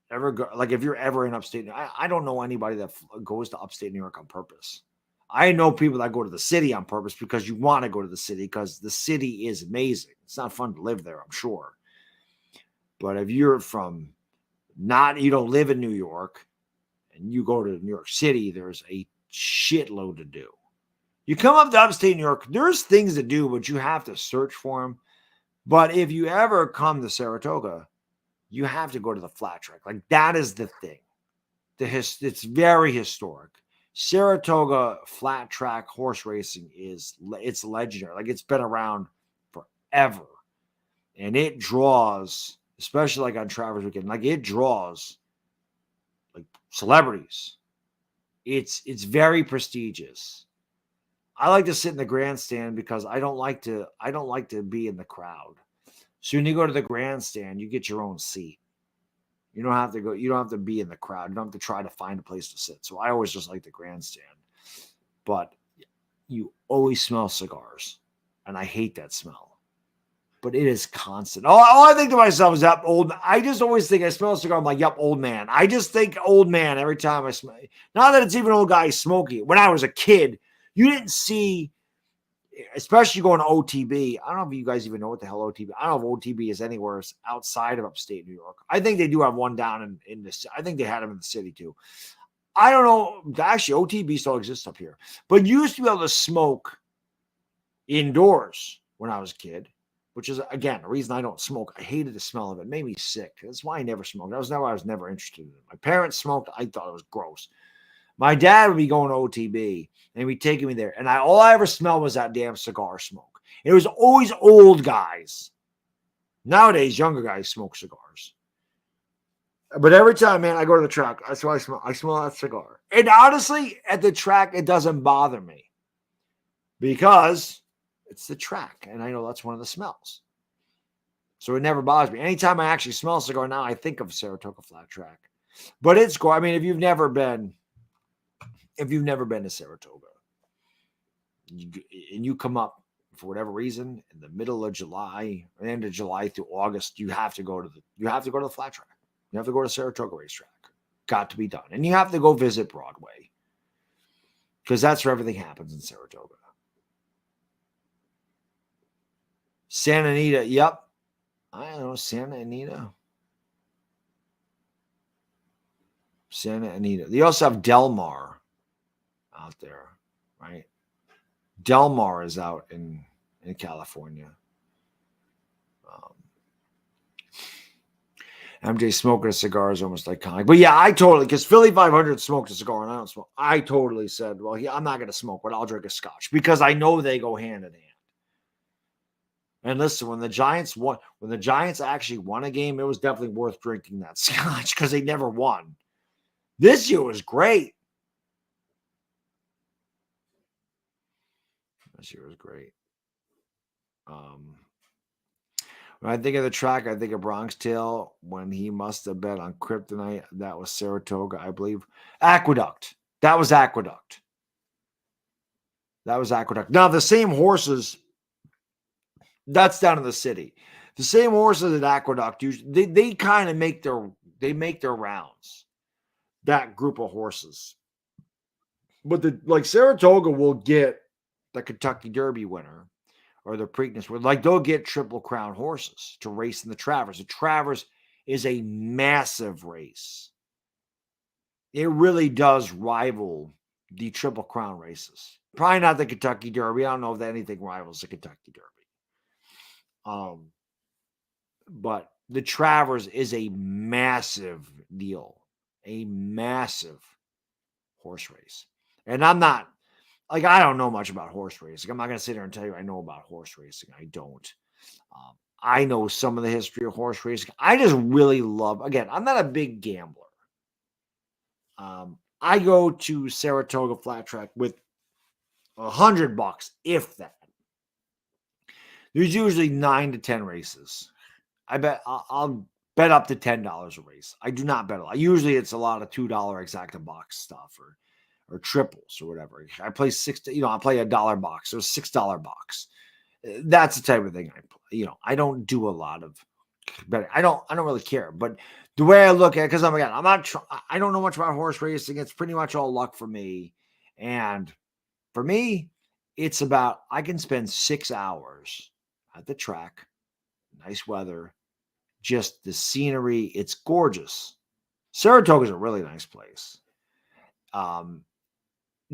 if you're ever in upstate, I don't know anybody that goes to upstate New York on purpose. I know people that go to the city on purpose because you want to go to the city because the city is amazing. It's not fun to live there, I'm sure. But if you're you don't live in New York and you go to New York City, there's a shitload to do. You come up to upstate New York, there's things to do, but you have to search for them. But if you ever come to Saratoga, you have to go to the flat track. Like, that is the thing. It's very historic. Saratoga flat track horse racing it's legendary. Like, it's been around forever. And it draws, especially like on Travers Weekend, like, it draws like celebrities. It's very prestigious. I like to sit in the grandstand because I don't like to be in the crowd. So when you go to the grandstand, you get your own seat. You don't have to be in the crowd. You don't have to try to find a place to sit. So I always just like the grandstand. But you always smell cigars. And I hate that smell. But it is constant. All I think to myself is that I just always think I smell a cigar. I'm like, yep, old man. I just think old man every time I smell it. Not that it's even old guy smoking. When I was a kid, you didn't see, especially going to OTB. I don't know if you guys even know what the hell OTB. I don't know if OTB is anywhere outside of upstate New York. I think they do have one down in this. I think they had them in the city too. I don't know. Actually, OTB still exists up here. But you used to be able to smoke indoors when I was a kid, which is, again, the reason I don't smoke. I hated the smell of it. It made me sick. That's why I never smoked. I was never interested in it. My parents smoked. I thought it was gross. My dad would be going to OTB and he'd be taking me there. And all I ever smelled was that damn cigar smoke. It was always old guys. Nowadays, younger guys smoke cigars. But every time, man, I go to the track, that's what I smell. I smell that cigar. And honestly, at the track, it doesn't bother me because it's the track. And I know that's one of the smells. So it never bothers me. Anytime I actually smell a cigar now, I think of Saratoga Flat Track. But it's cool. I mean, if you've never been to Saratoga and you come up for whatever reason in the middle of July, end of July through August, you have to go to the flat track. You have to go to Saratoga racetrack. Got to be done. And you have to go visit Broadway because that's where everything happens in Saratoga. Santa Anita. Yep. I don't know. Santa Anita. They also have Del Mar out there, right? Del Mar is out in California. MJ smoking a cigar is almost iconic. But yeah, I totally, because Philly 500 smoked a cigar and I don't smoke. I totally said, well, I'm not going to smoke, but I'll drink a scotch because I know they go hand in hand. And listen, when the Giants actually won a game, it was definitely worth drinking that scotch because they never won. This year was great. When I think of the track, I think of Bronx Tale when he must have been on Kryptonite. That was Saratoga, I believe. Aqueduct. That was Aqueduct. Now, the same horses, that's down in the city. The same horses at Aqueduct, they kind of make their rounds. That group of horses. But Saratoga will get the Kentucky Derby winner or the Preakness winner. Like, they'll get Triple Crown horses to race in the Travers. The Travers is a massive race. it really does rival the Triple Crown races. Probably not the Kentucky Derby. I don't know if anything rivals the Kentucky Derby. But the Travers is a massive deal, a massive horse race. And I'm not like, I don't know much about horse racing. I'm not going to sit there and tell you I know about horse racing. I don't. I know some of the history of horse racing. I just really love, again, I'm not a big gambler. I go to Saratoga Flat Track with $100, if that. There's usually 9 to 10 races. I bet I'll bet up to $10 a race. I do not bet a lot. Usually it's a lot of $2 exacta box stuff or triples or whatever. I play I play $1 box or $6 box. That's the type of thing I play. I don't do a lot of betting. I don't really care. But the way I look at it, because I don't know much about horse racing. It's pretty much all luck for me. And for me, it's about, I can spend 6 hours at the track, nice weather, just the scenery. It's gorgeous. Saratoga is a really nice place.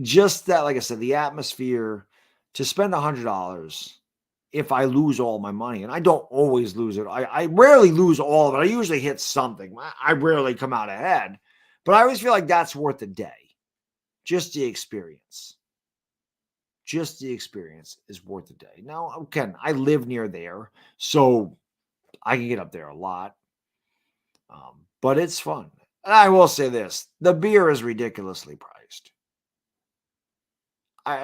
Just that, like I said, the atmosphere, to spend $100 if I lose all my money, and I don't always lose it. I rarely lose all of it. I usually hit something. I rarely come out ahead, but I always feel like that's worth the day. Just the experience. Just the experience is worth the day. Now, again, I live near there, so I can get up there a lot. But it's fun. And I will say this, the beer is ridiculously priced.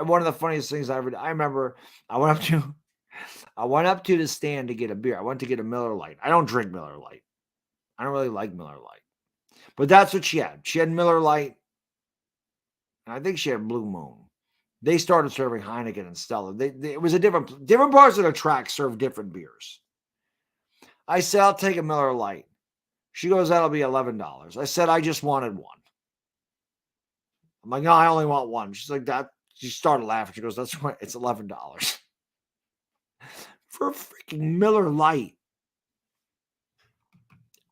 One of the funniest things I remember, I went up to the stand to get a beer. I went to get a Miller Lite. I don't drink Miller Lite. I don't really like Miller Lite. But that's what she had. She had Miller Lite, and I think she had Blue Moon. They started serving Heineken and Stella. It was a different parts of the track serve different beers. I said, I'll take a Miller Lite. She goes, that'll be $11. I said, I just wanted one. I'm like, no, I only want one. She's like, that. She started laughing. She goes, that's what, it's $11 for a freaking Miller Lite.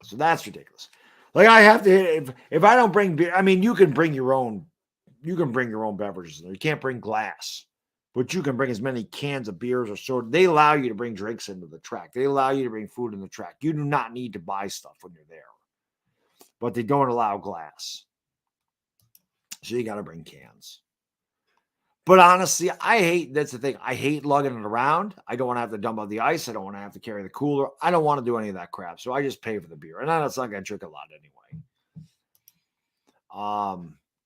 So that's ridiculous. Like, I have to, if I don't bring beer, I mean, you can bring your own beverages. You can't bring glass, but you can bring as many cans of beers or soda. They allow you to bring drinks into the track. They allow you to bring food in the track. You do not need to buy stuff when you're there, but they don't allow glass. So you got to bring cans. But honestly, that's the thing. I hate lugging it around. I don't want to have to dump out the ice. I don't want to have to carry the cooler. I don't want to do any of that crap. So I just pay for the beer. And it's not going to drink a lot anyway.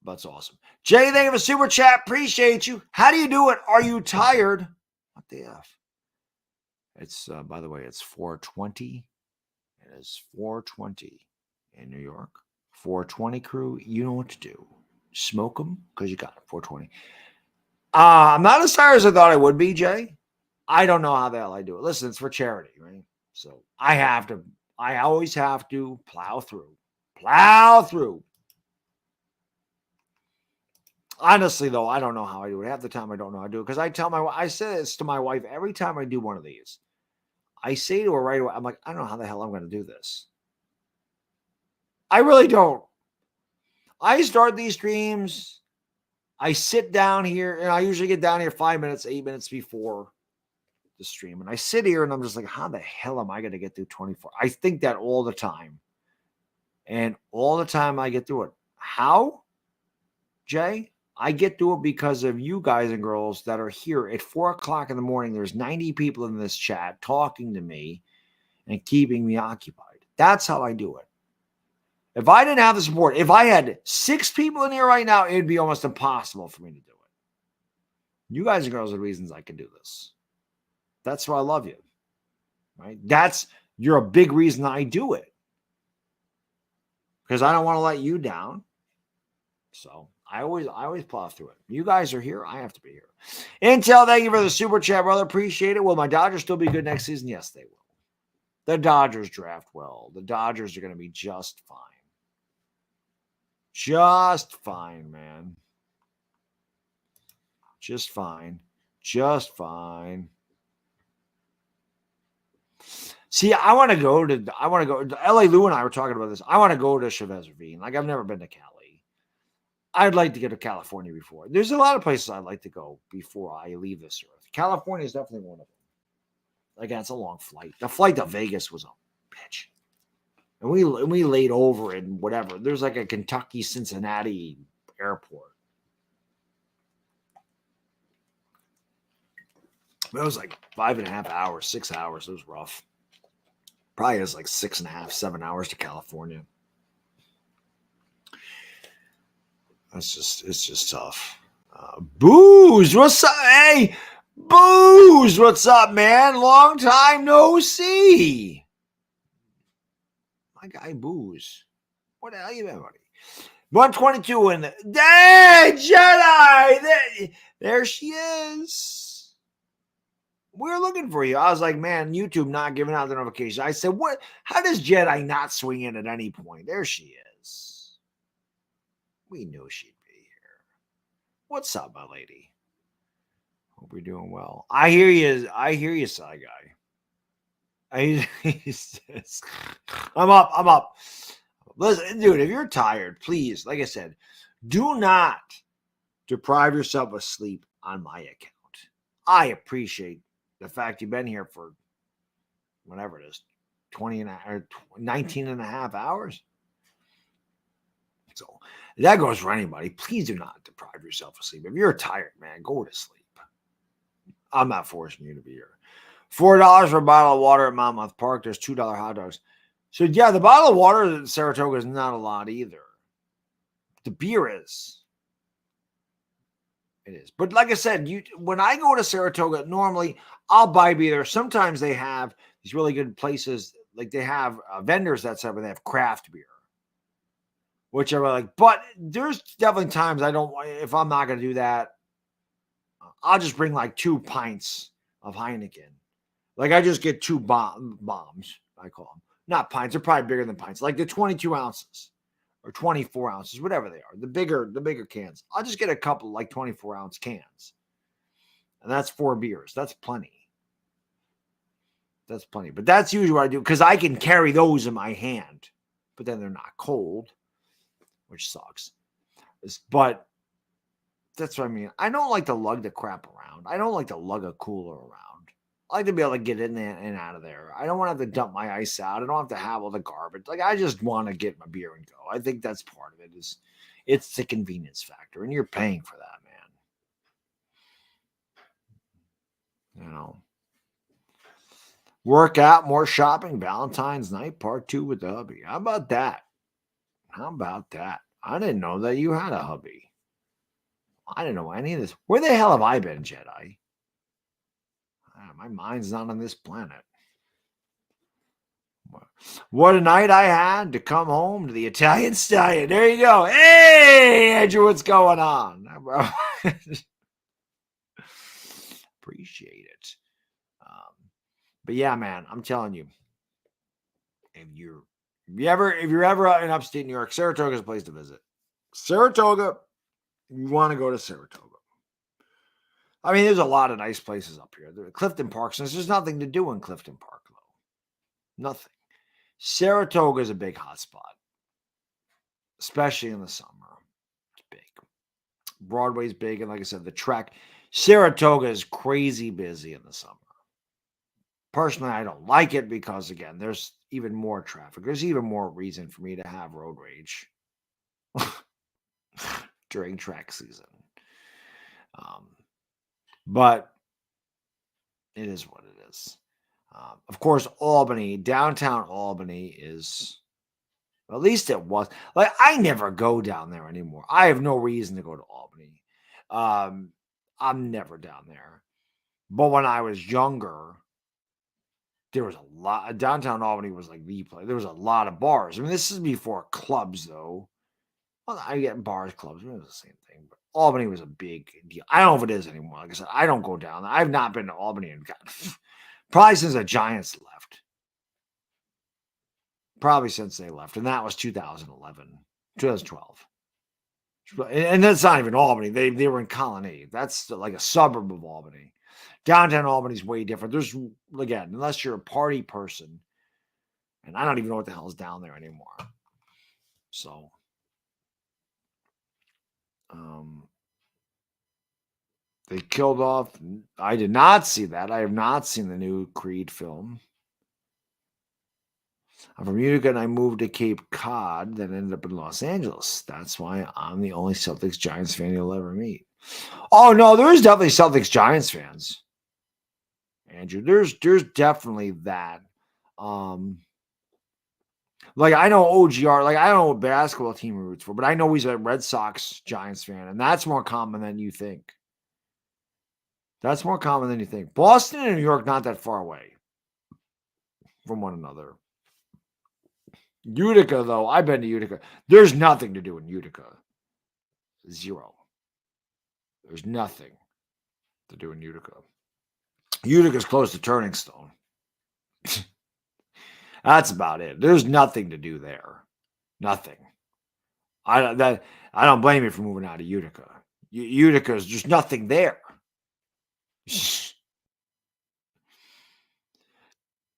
That's awesome. Jay, thank you for super chat. Appreciate you. How do you do it? Are you tired? What the F? It's, by the way, it's 4:20. It is 4:20 in New York. 420 crew, you know what to do. Smoke them because you got it. 420. I'm not as tired as I thought I would be, Jay. I don't know how the hell I do it. Listen, it's for charity, right? So I always have to plow through. Honestly, though, I don't know how I do it. Half the time I don't know how to do it because I say this to my wife every time I do one of these. I say to her right away, I'm like, I don't know how the hell I'm going to do this. I really don't. I start these streams. I sit down here, and I usually get down here 5 minutes, 8 minutes before the stream. And I sit here, and I'm just like, how the hell am I going to get through 24? I think that all the time. And all the time I get through it. How, Jay? I get through it because of you guys and girls that are here at 4 o'clock in the morning. There's 90 people in this chat talking to me and keeping me occupied. That's how I do it. If I didn't have the support, if I had 6 people in here right now, it'd be almost impossible for me to do it. You guys and girls are the reasons I can do this. That's why I love you. Right? You're a big reason I do it. Because I don't want to let you down. So I always plow through it. You guys are here. I have to be here. Intel, thank you for the super chat, brother. Appreciate it. Will my Dodgers still be good next season? Yes, they will. The Dodgers draft well. The Dodgers are going to be just fine. Just fine, man. Just fine. Just fine. See, I want to go. LA Lou and I were talking about this. I want to go to Chavez Ravine. Like, I've never been to Cali. I'd like to go to California before. There's a lot of places I'd like to go before I leave this earth. California is definitely one of them. Again, it's a long flight. The flight to Vegas was a bitch. And we laid over in whatever. There's like a Kentucky Cincinnati airport. It was like 5.5 hours, 6 hours. It was rough. Probably is like 6.5, 7 hours to California. It's just tough. Booze, what's up? Hey, Booze, what's up, man? Long time no see. My guy Booze. What the hell you been, buddy? 122 and hey, Jedi! There she is. We were looking for you. I was like, man, YouTube not giving out the notification. I said, what? How does Jedi not swing in at any point? There she is. We knew she'd be here. What's up, my lady? Hope you're doing well. I hear you, Sci Guy. I'm up. Listen, dude, if you're tired, please, like I said, do not deprive yourself of sleep on my account. I appreciate the fact you've been here for whatever it is, 19 and a half hours. So that goes for anybody. Please do not deprive yourself of sleep. If you're tired, man, go to sleep. I'm not forcing you to be here. $4 for a bottle of water at Monmouth Park. There's $2 hot dogs. So yeah, the bottle of water at Saratoga is not a lot either. The beer is. It is. But like I said, when I go to Saratoga, normally I'll buy beer. Sometimes they have these really good places. Like they have vendors that say they have craft beer. Which I like. But there's definitely times I don't, if I'm not going to do that, I'll just bring like 2 pints of Heineken. Like I just get 2 bombs, I call them. Not pints, they're probably bigger than pints. Like the 22 ounces or 24 ounces, whatever they are. The bigger cans. I'll just get a couple like 24-ounce cans. And that's 4 beers. That's plenty. That's plenty. But that's usually what I do because I can carry those in my hand. But then they're not cold, which sucks. But that's what I mean. I don't like to lug the crap around. I don't like to lug a cooler around. I like to be able to get in there and out of there. I don't want to have to dump my ice out. I don't have to have all the garbage. Like I just want to get my beer and go. I think that's part of it. It's the convenience factor, and you're paying for that, man. You know, work out, more shopping. Valentine's night, part 2 with the hubby. How about that? I didn't know that you had a hubby. I didn't know any of this. Where the hell have I been, Jedi? My mind's not on this planet. What a night I had to come home to the Italian Stallion. There you go. Hey, Andrew, what's going on? Appreciate it. But yeah, man, I'm telling you, if you're ever out in upstate New York, Saratoga is a place to visit. Saratoga, you want to go to Saratoga. I mean, there's a lot of nice places up here. Clifton Park, since there's nothing to do in Clifton Park, though. Nothing. Saratoga is a big hot spot, especially in the summer. It's big. Broadway's big, and like I said, the track. Saratoga is crazy busy in the summer. Personally, I don't like it because, again, there's even more traffic. There's even more reason for me to have road rage during track season. But it is what it is. Of course, Albany, downtown Albany is, at least it was. Like, I never go down there anymore. I have no reason to go to Albany. I'm never down there. But when I was younger, there was a lot. Downtown Albany was like the place. There was a lot of bars. I mean, this is before clubs, though. Well, I get bars, clubs. It was the same thing. But Albany was a big deal. I don't know if it is anymore. Like I said, I don't go down there. I've not been to Albany and probably since the Giants left. Probably since they left. And that was 2011, 2012. And that's not even Albany. They were in Colony. That's like a suburb of Albany. Downtown Albany is way different. There's, again, unless you're a party person, and I don't even know what the hell is down there anymore. So, They killed off. I did not see that. I have not seen the new Creed film. I'm from Utica and I moved to Cape Cod, then ended up in Los Angeles. That's why I'm the only Celtics Giants fan you'll ever meet. Oh no, there's definitely Celtics Giants fans, Andrew. There's definitely that. Like I know OGR, like I don't know what basketball team he roots for, but I know he's a Red Sox Giants fan, and that's more common than you think. That's more common than you think. Boston and New York not that far away from one another. Utica, though, I've been to Utica. There's nothing to do in Utica. Zero. There's nothing to do in Utica. Utica's close to Turning Stone. That's about it. There's nothing to do there. Nothing. I don't blame you for moving out of Utica. Utica's just nothing there.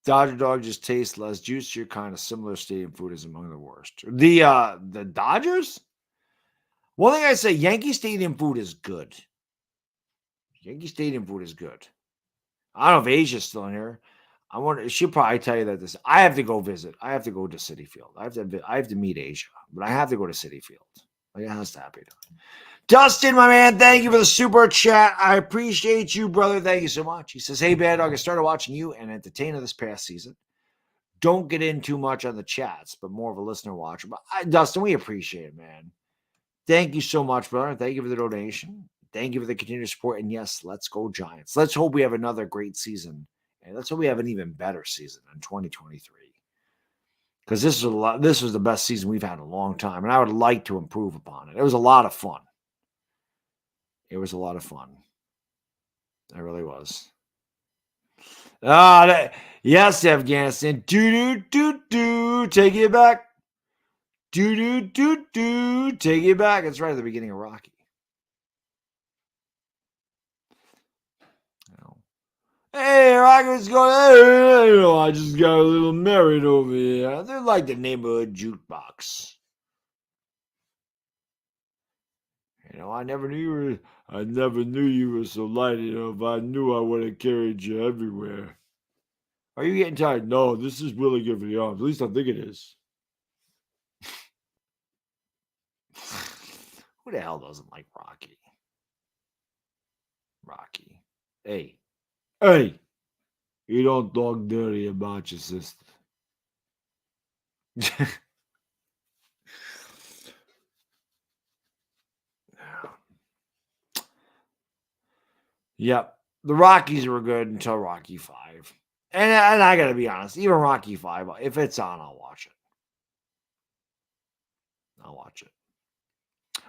Dodger dog just tastes less juicier, kind of similar stadium food is among the worst. The Dodgers? One thing I say, Yankee Stadium food is good. Yankee Stadium food is good. I don't know if Asia's still in here. I wonder. She'll probably tell you that this. I have to go visit. I have to go to Citi Field. I have to meet Asia, but I have to go to Citi Field. Like, it has to happen. Dustin, my man, thank you for the super chat. I appreciate you, brother. Thank you so much. He says, "Hey, Bad Dog, I started watching you and Entertainer this past season. Don't get in too much on the chats, but more of a listener watcher." But Dustin, we appreciate it, man. Thank you so much, brother. Thank you for the donation. Thank you for the continued support. And yes, let's go Giants. Let's hope we have another great season. And let's hope we have an even better season in 2023. Because this was the best season we've had in a long time. And I would like to improve upon it. It was a lot of fun. It was a lot of fun. It really was. Yes, Afghanistan. Do. Take it back. Do. Take it back. It's right at the beginning of Rocky. Hey, Rocky's going, hey, I just got a little married over here. They're like the neighborhood jukebox. I never knew you were so light. If I knew, I would have carried you everywhere. Are you getting tired? No, this is really good for the arms. At least I think it is. Who the hell doesn't like Rocky? Rocky. Hey, you don't talk dirty about your sister. Yep. The Rockies were good until Rocky 5. And I got to be honest, even Rocky 5, if it's on, I'll watch it.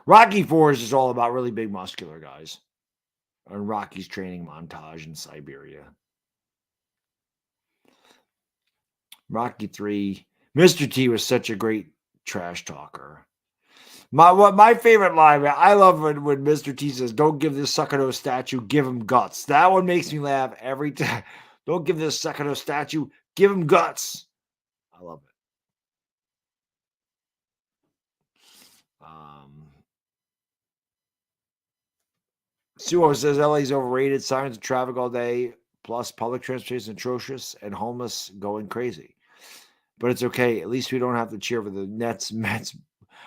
Rocky 4 is just all about really big muscular guys. And Rocky's training montage in Siberia. Rocky 3. Mr. T was such a great trash talker. My favorite line, I love when Mr. T says, "Don't give this sucker statue, give him guts." That one makes me laugh every time. Don't give this sucker statue, give him guts. I love it. Suo says LA's overrated. Sirens of traffic all day, plus public transportation atrocious, and homeless going crazy. But it's okay. At least we don't have to cheer for the Nets, Mets.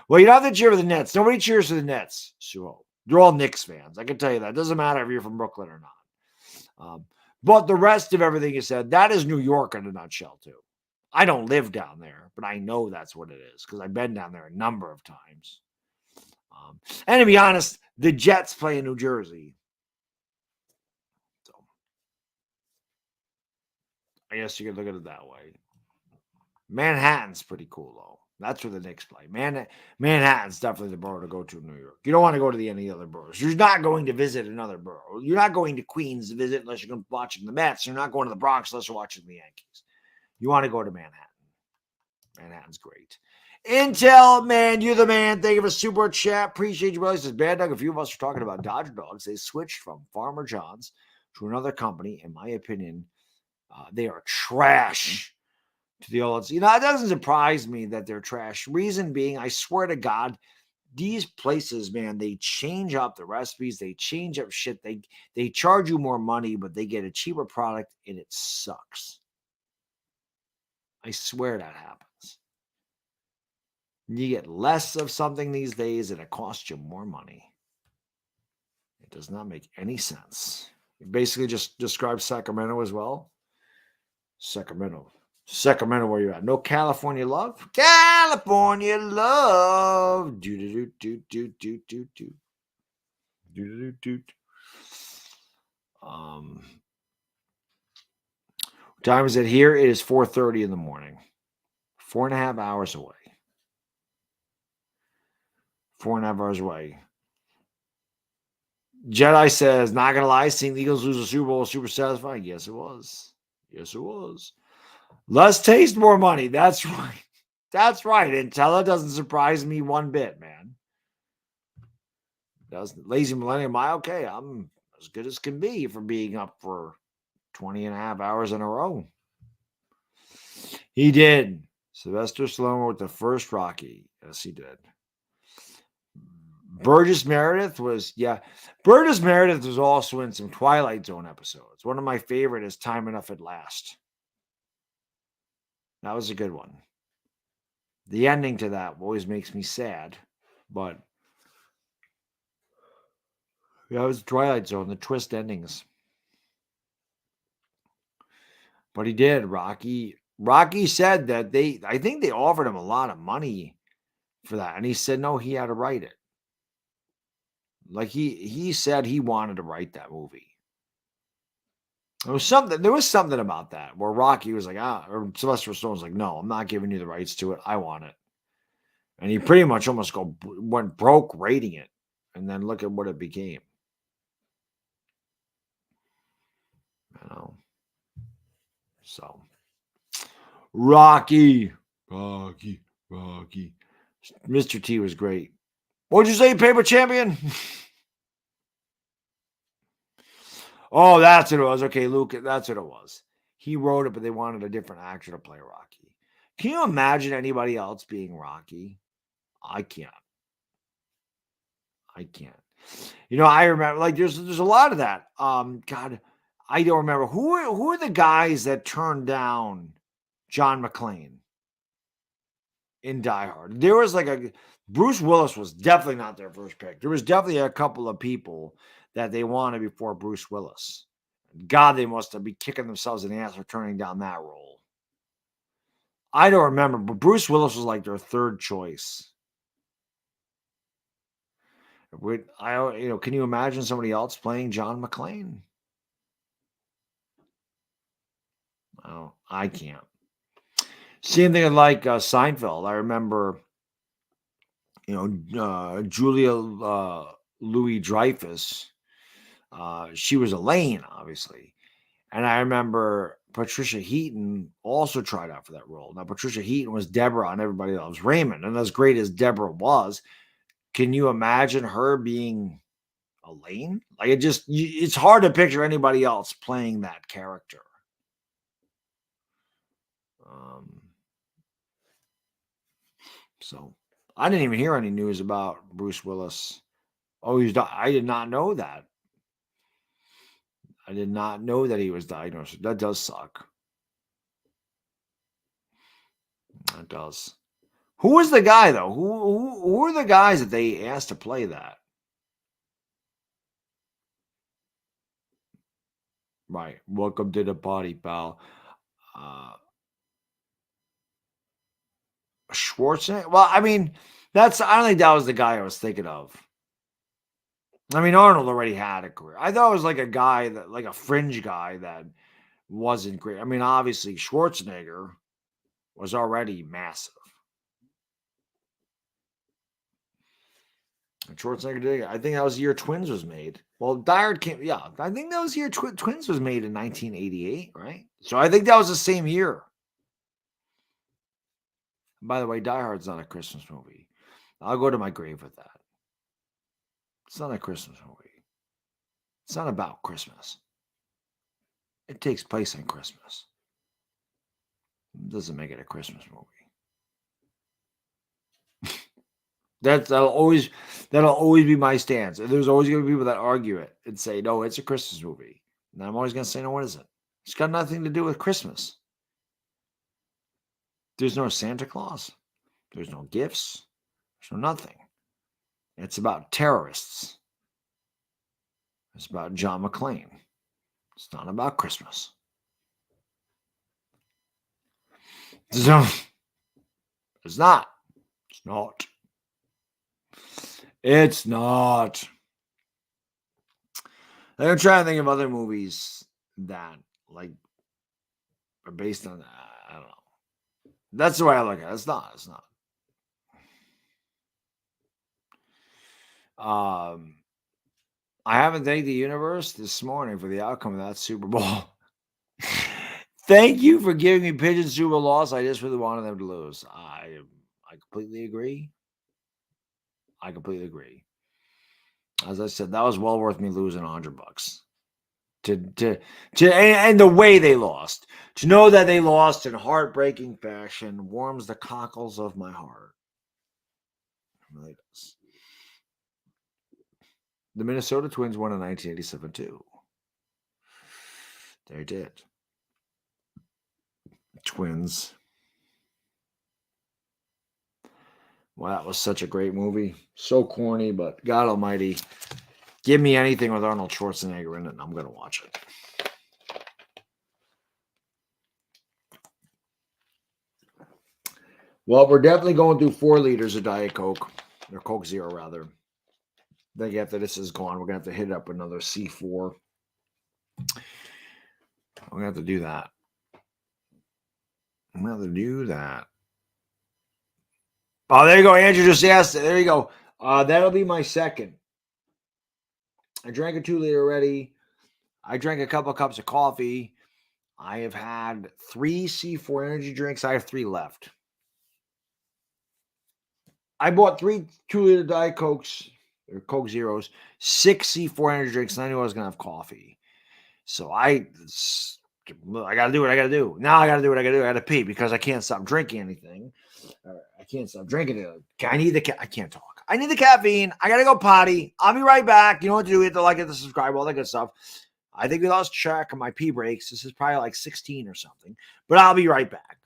Well, you don't have to cheer for the Nets. Nobody cheers for the Nets, Suo. They're all Knicks fans. I can tell you that. It doesn't matter if you're from Brooklyn or not. But the rest of everything you said, that is New York in a nutshell, too. I don't live down there, but I know that's what it is because I've been down there a number of times. And to be honest, the Jets play in New Jersey. So I guess you could look at it that way. Manhattan's pretty cool, though. That's where the Knicks play. Manhattan's definitely the borough to go to in New York. You don't want to go to any other boroughs. You're not going to visit another borough. You're not going to Queens to visit unless you're watching the Mets. You're not going to the Bronx unless you're watching the Yankees. You want to go to Manhattan. Manhattan's great. Intel, man, you're the man. Thank you for super chat. Appreciate you, brothers. This is Bad Dog. A few of us are talking about Dodger Dogs. They switched from Farmer John's to another company. In my opinion, they are trash. To the old, it doesn't surprise me that they're trash. Reason being, I swear to God, these places, man, they change up the recipes, they change up shit. They charge you more money, but they get a cheaper product, and it sucks. I swear that happens. You get less of something these days, and it costs you more money. It does not make any sense. It basically just describes Sacramento as well. Sacramento, where you at? No California love. California love. Do do do do do do do do do do. What time is it here? It is 4:30 in the morning. 4.5 hours away. 4.5 hours away. Jedi says, not gonna lie, seeing the Eagles lose a Super Bowl was super satisfying. Yes, it was. Yes, it was. Less taste, more money. That's right. That's right. Intella doesn't surprise me one bit, man. Doesn't. Lazy Millennium, okay. I'm as good as can be for being up for 20.5 hours in a row. He did. Sylvester Stallone with the first Rocky. Yes, he did. Burgess Meredith was also in some Twilight Zone episodes. One of my favorite is Time Enough at Last. That was a good one. The ending to that always makes me sad, but that was Twilight Zone, the twist endings. But he did. Rocky said that I think they offered him a lot of money for that, and he said no, he had to write it. Like he said he wanted to write that movie. There was something about that where Rocky was like, or Sylvester Stallone was like, no, I'm not giving you the rights to it. I want it. And he pretty much almost went broke rating it. And then look at what it became. You know. So Rocky. Mr. T was great. What'd you say, Paper Champion? Oh, that's what it was. Okay, Luke, that's what it was. He wrote it, but they wanted a different actor to play Rocky. Can you imagine anybody else being Rocky? I can't. You know, I remember like there's a lot of that. God, I don't remember who are the guys that turned down John McClane in Die Hard. There was like Bruce Willis was definitely not their first pick. There was definitely a couple of people that they wanted before Bruce Willis. God, they must have been kicking themselves in the ass for turning down that role. I don't remember, but Bruce Willis was like their third choice. Can you imagine somebody else playing John McClane? Oh, I can't. Same thing like Seinfeld. I remember, Julia Louis Dreyfus. She was Elaine, obviously, and I remember Patricia Heaton also tried out for that role. Now, Patricia Heaton was Deborah on Everybody Loves Raymond, and as great as Deborah was, can you imagine her being Elaine? Like it's hard to picture anybody else playing that character. So I didn't even hear any news about Bruce Willis. Oh, I did not know that. I did not know that he was diagnosed. That does suck. That does. Who was the guy though? Who were the guys that they asked to play that? Right. Welcome to the party, pal. Schwarzenegger. Well, I mean, I don't think that was the guy I was thinking of. I mean, Arnold already had a career. I thought it was like a guy like a fringe guy that wasn't great. I mean, obviously Schwarzenegger was already massive. And Schwarzenegger did. I think that was the year Twins was made. Well, Die Hard came. Yeah, I think that was the year Twins was made in 1988, right? So I think that was the same year. By the way, Die Hard's not a Christmas movie. I'll go to my grave with that. It's not a Christmas movie. It's not about Christmas. It takes place on Christmas. It doesn't make it a Christmas movie. That'll always be my stance. And there's always going to be people that argue it and say, no, it's a Christmas movie. And I'm always going to say, no, what is it? It's got nothing to do with Christmas. There's no Santa Claus. There's no gifts. There's no nothing. It's about terrorists. It's about John McClane. It's not about Christmas. So, it's not. It's not. It's not. I'm trying to think of other movies that like are based on that. I don't know. That's the way I look at it. It's not. It's not. I haven't thanked the universe this morning for the outcome of that Super Bowl. Thank you for giving me Pigeon Super Bowl loss. I just really wanted them to lose. I completely agree. I completely agree. As I said, that was well worth me losing $100. And the way they lost. To know that they lost in heartbreaking fashion warms the cockles of my heart. It really does. The Minnesota Twins won in 1987 too. They did. Twins. Well, that was such a great movie. So corny, but God almighty, give me anything with Arnold Schwarzenegger in it, and I'm going to watch it. Well, we're definitely going through 4 liters of Diet Coke, or Coke Zero, rather. I think after this is gone, we're going to have to hit up another C4. I'm going to have to do that. I'm going to have to do that. Oh, there you go. Andrew just asked it. There you go. That'll be my second. I drank a 2-liter already. I drank a couple of cups of coffee. I have had 3 C4 energy drinks. I have 3 left. I bought 3 2-liter Diet Cokes or Coke Zeros, 6 C4 energy drinks, and I knew I was going to have coffee. So I got to do what I got to do. Now I got to do what I got to do. I got to pee because I can't stop drinking anything. I can't stop drinking it. I can't talk. I need the caffeine. I got to go potty. I'll be right back. You know what to do. You have to like it, to subscribe, all that good stuff. I think we lost track of my pee breaks. This is probably like 16 or something, but I'll be right back.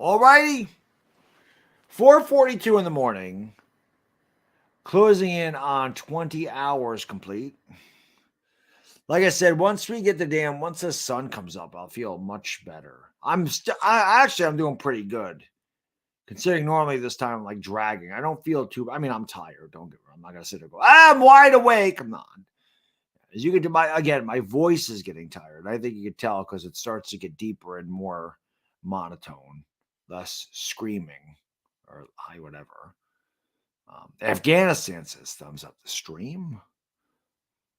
All righty. 4:42 in the morning. Closing in on 20 hours complete. Like I said, once the sun comes up, I'll feel much better. I'm doing pretty good. Considering normally this time I'm like dragging. I don't feel too, I'm tired. Don't get me wrong. I'm not going to sit there and go, I'm wide awake. I'm not. As you can do, my voice is getting tired. I think you can tell because it starts to get deeper and more monotone, less screaming or high whatever. Afghanistan says thumbs up the stream.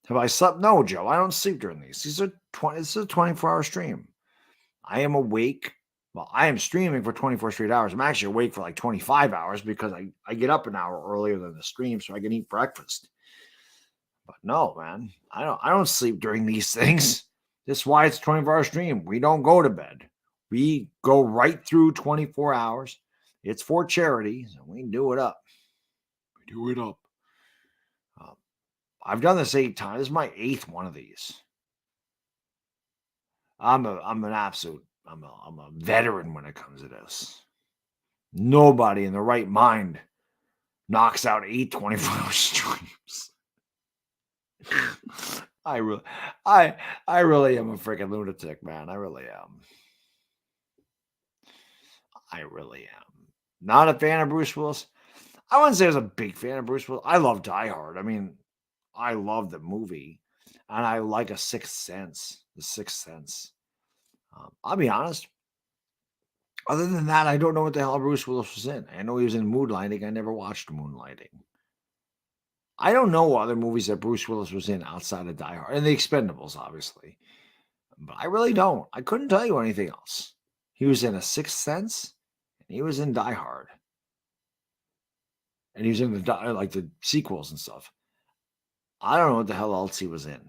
Have I slept? No, Joe. I don't sleep during these. This is a 24-hour stream. I am awake. Well, I am streaming for 24 straight hours. I'm actually awake for like 25 hours because I get up an hour earlier than the stream so I can eat breakfast. But no, man, I don't sleep during these things. That's why it's a 24-hour stream. We don't go to bed. We go right through 24 hours. It's for charity, so we do it up. I've done this 8 times. This is my 8th one of these. I'm a veteran when it comes to this. Nobody in the right mind knocks out 8 24-hour streams. I really, I really am a freaking lunatic, man. I really am. I really am. Not a fan of Bruce Willis. I wouldn't say I was a big fan of Bruce Willis. I love Die Hard. I mean, I love the movie, and I like a Sixth Sense. The Sixth Sense. I'll be honest. Other than that, I don't know what the hell Bruce Willis was in. I know he was in Moonlighting. I never watched Moonlighting. I don't know other movies that Bruce Willis was in outside of Die Hard and The Expendables, obviously. But I really don't. I couldn't tell you anything else. He was in A Sixth Sense, and he was in Die Hard, and he was in the sequels and stuff. I don't know what the hell else he was in.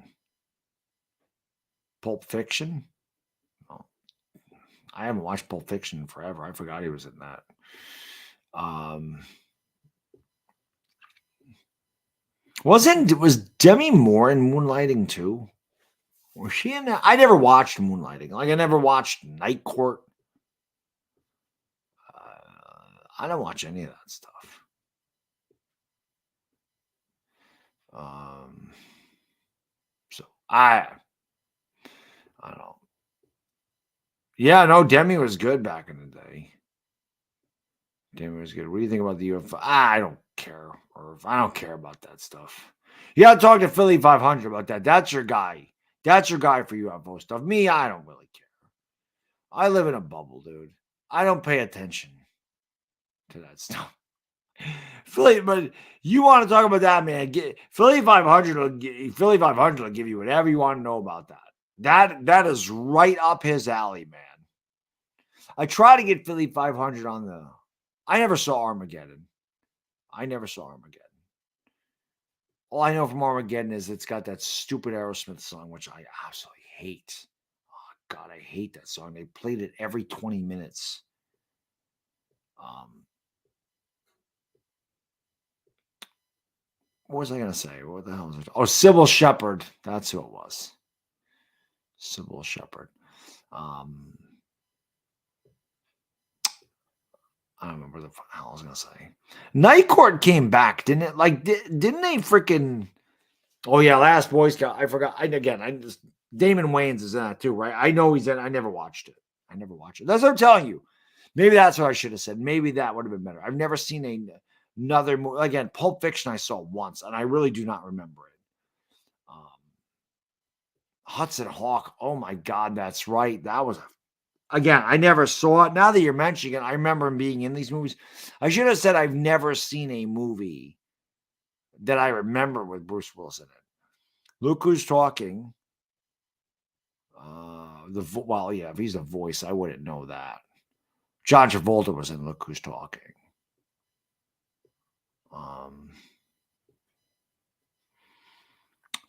Pulp Fiction. Oh, I haven't watched Pulp Fiction in forever. I forgot he was in that. Was Demi Moore in Moonlighting too? Was she in that? I never watched Moonlighting. Like I never watched Night Court. I don't watch any of that stuff. So I don't know. Yeah, no, Demi was good back in the day. Demi was good. What do you think about the UFO? I don't care. Or I don't care about that stuff. You got to talk to Philly 500 about that. That's your guy. That's your guy for UFO stuff. Me, I don't really care. I live in a bubble, dude. I don't pay attention to that stuff. Philly, but you want to talk about that, man? Philly 500 will give you whatever you want to know about that. That is right up his alley, man. I try to get Philly 500 on the. I never saw Armageddon. All I know from Armageddon is it's got that stupid Aerosmith song, which I absolutely hate. Oh, God, I hate that song. They played it every 20 minutes. What was I going to say? What the hell was it? Oh, Sybil Shepherd. That's who it was. Sybil Shepherd. I don't remember what the hell I was going to say. Night Court came back, didn't it? Like, didn't they freaking... Oh, yeah, Last Boy Scout. I forgot. Damon Wayans is in that too, right? I know he's in it. I never watched it. That's what I'm telling you. Maybe that's what I should have said. Maybe that would have been better. I've never seen another movie. Again, Pulp Fiction I saw once, and I really do not remember it. Hudson Hawk. Oh, my God, that's right. That was Again, I never saw it. Now that you're mentioning it, I remember him being in these movies. I should have said I've never seen a movie that I remember with Bruce Willis in it. Look Who's Talking. If he's a voice, I wouldn't know that. John Travolta was in Look Who's Talking.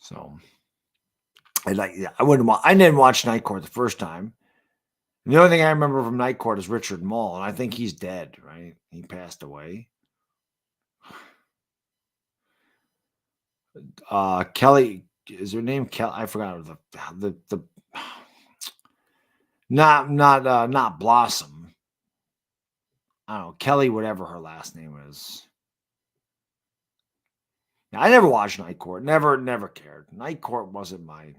So I didn't watch Night Court the first time. And the only thing I remember from Night Court is Richard Mall, and I think he's dead, right? He passed away. Kelly, is her name Kelly? I forgot the not Blossom. I don't know, Kelly, whatever her last name is. Now, I never watched Night Court. Never cared. Night Court wasn't my.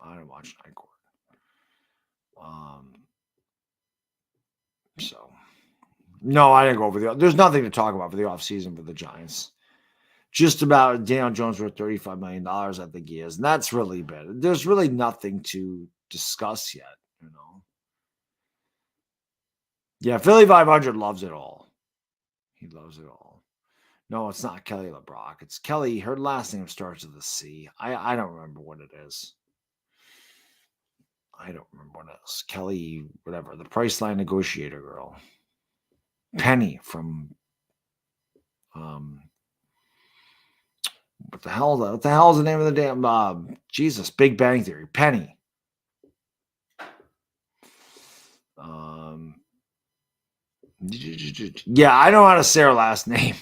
I didn't watch Night Court. So no, I didn't go over there's nothing to talk about for the offseason for the Giants. Just about Daniel Jones worth $35 million, I think he is. And that's really bad. There's really nothing to discuss yet, you know. Yeah, Philly 500 loves it all. He loves it all. No, it's not Kelly LeBrock. It's Kelly. Her last name starts with a C. I don't remember what it is. I don't remember what it is. Kelly, whatever. The Priceline Negotiator girl. Penny from what the hell is the name of the damn Jesus, Big Bang Theory. Penny. Yeah, I know how to say her last name.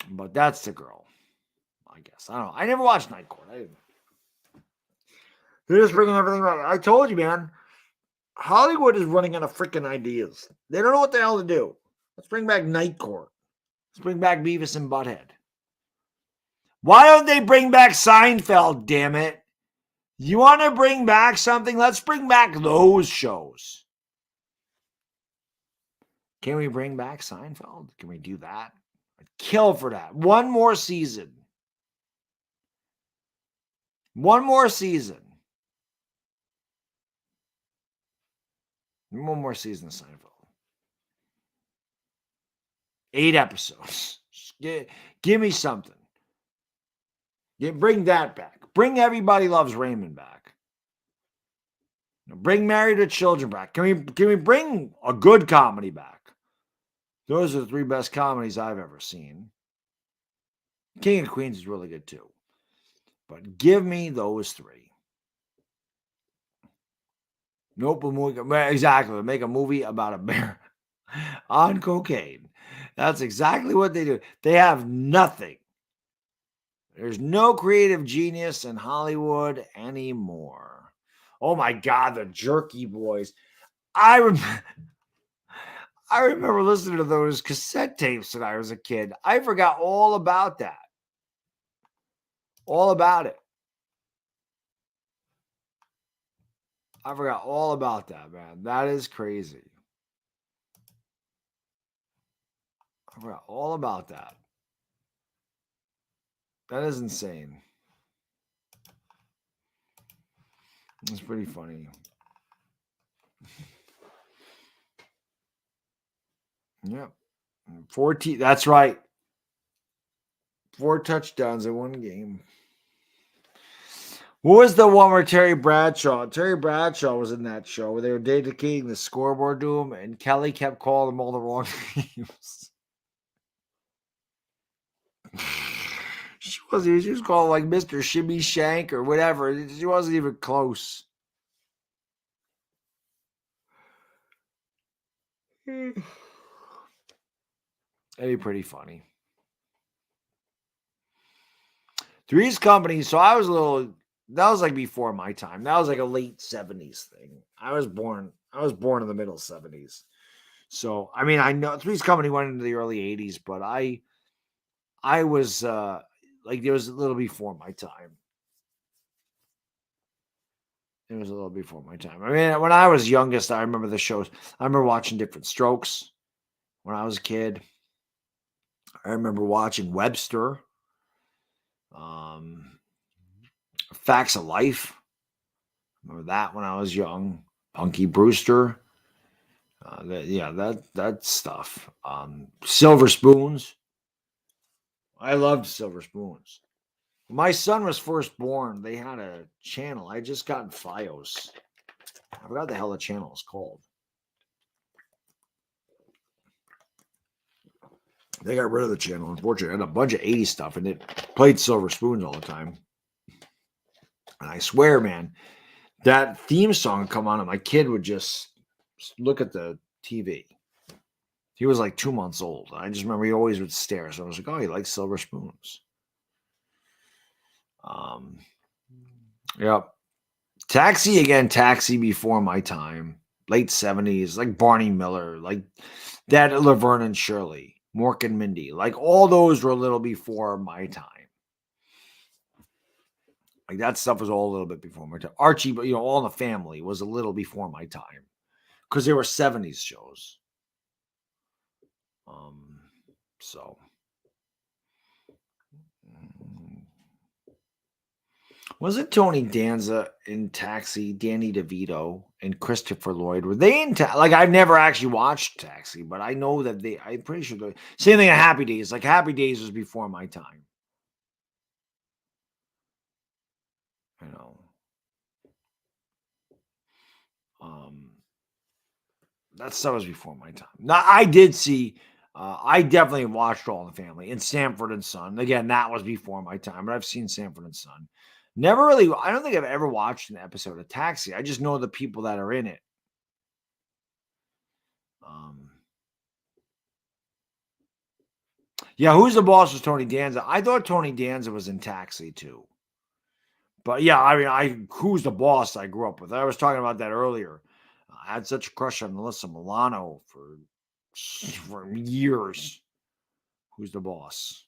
But that's the girl, I guess. I don't know. I never watched Night Court. They're just bringing everything right. I told you, man. Hollywood is running out of freaking ideas. They don't know what the hell to do. Let's bring back Night Court. Let's bring back Beavis and Butthead. Why don't they bring back Seinfeld, damn it? You want to bring back something? Let's bring back those shows. Can we bring back Seinfeld? Can we do that? I'd kill for that. One more season. One more season. One more season of Seinfeld. 8 episodes. Give me something. Bring that back. Bring Everybody Loves Raymond back. Bring Married to Children back. Can we bring a good comedy back? Those are the 3 best comedies I've ever seen. King of Queens is really good too. But give me those 3. Nope, exactly. Make a movie about a bear on cocaine. That's exactly what they do. They have nothing. There's no creative genius in Hollywood anymore. Oh my God, the Jerky Boys. I remember listening to those cassette tapes when I was a kid. I forgot all about that. All about it. I forgot all about that, man. That is crazy. I forgot all about that. That is insane. It's pretty funny. Yep. 14. That's right. 4 touchdowns in one game. What was the one where Terry Bradshaw was in that show where they were dedicating the scoreboard to him and Kelly kept calling him all the wrong names? She was called like Mr. Shimmy Shank or whatever. She wasn't even close. That'd be pretty funny. Three's Company. So I was that was like before my time. That was like a late 70s thing. I was born in the middle 70s. So, I mean, I know Three's Company went into the early 80s, but I was like, it was a little before my time. It was a little before my time. I mean, when I was youngest, I remember the shows. I remember watching Different Strokes when I was a kid. I remember watching Webster. Facts of Life. Remember that when I was young. Punky Brewster. That stuff. Silver Spoons. I loved Silver Spoons. When my son was first born, they had a channel. I just got in Fios. I forgot the hell the channel was called. They got rid of the channel, unfortunately. It had a bunch of 80s stuff, and it played Silver Spoons all the time. And I swear, man, that theme song would come on, and my kid would just look at the TV. He was like 2 months old. I just remember he always would stare. So I was like, oh, he likes Silver Spoons. Yep. Taxi before my time. Late 70s, like Barney Miller, like that Laverne and Shirley, Mork and Mindy. Like all those were a little before my time. Like that stuff was all a little bit before my time. Archie, but All in the Family was a little before my time because they were 70s shows. So wasn't Tony Danza in Taxi, Danny DeVito, and Christopher Lloyd? Were they in like I've never actually watched Taxi, but I know that I'm pretty sure same thing at Happy Days. Like Happy Days was before my time. That stuff was before my time. Now I did see I definitely watched All in the Family and Sanford and Son. Again, that was before my time, but I've seen Sanford and Son. Never really, I don't think I've ever watched an episode of Taxi. I just know the people that are in it. Yeah, Who's the Boss was Tony Danza. I thought Tony Danza was in Taxi too. But yeah, I mean, Who's the Boss I grew up with. I was talking about that earlier. I had such a crush on Melissa Milano for for years. Who's the boss?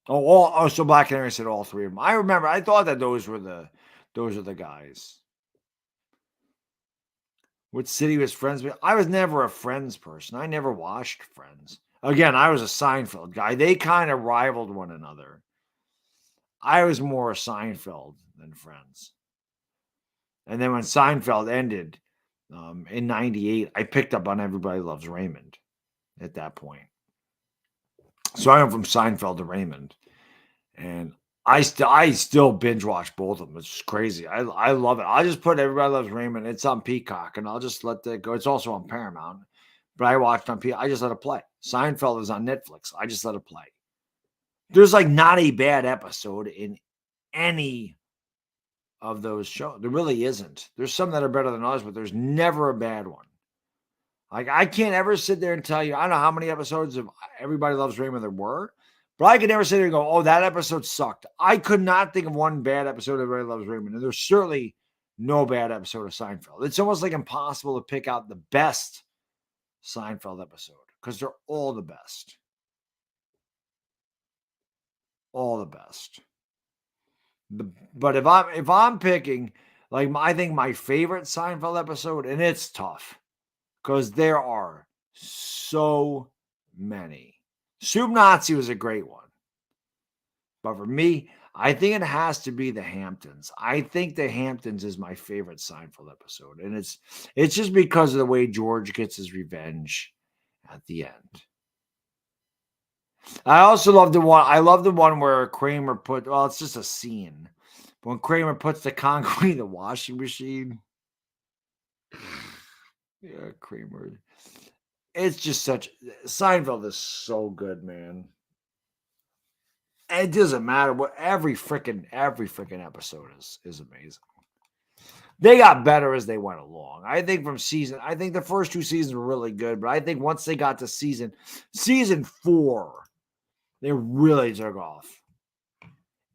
So Black Canary said all three of them. I remember. I thought that those are the guys. What city was Friends with? I was never a Friends person. I never watched Friends. Again, I was a Seinfeld guy. They kind of rivaled one another. I was more a Seinfeld than Friends. And then when Seinfeld ended in '98, I picked up on Everybody Loves Raymond at that point. So I went from Seinfeld to Raymond. And I still binge watch both of them. It's just crazy. I love it. I just put Everybody Loves Raymond. It's on Peacock, and I'll just let that go. It's also on Paramount, but I watched on Peacock. I just let it play. Seinfeld is on Netflix. I just let it play. There's like not a bad episode in any of those shows. There really isn't. There's some that are better than others, but there's never a bad one. Like I can't ever sit there and tell you. I don't know how many episodes of Everybody Loves Raymond there were. But I could never sit there and go, oh, that episode sucked. I could not think of one bad episode of Everybody Loves Raymond. And there's certainly no bad episode of Seinfeld. It's almost like impossible to pick out the best Seinfeld episode because they're all the best. All the best. But if I'm picking, like I think my favorite Seinfeld episode, and it's tough because there are so many. Soup Nazi was a great one. But for me, I think it has to be the Hamptons. I think the Hamptons is my favorite Seinfeld episode. And it's just because of the way George gets his revenge at the end. I also love the one where Kramer it's just a scene. When Kramer puts the concrete in the washing machine. Yeah, Kramer. It's just Seinfeld is so good, man. It doesn't matter what every freaking episode is amazing. They got better as they went along. I think the first two seasons were really good, but I think once they got to season 4, they really took off.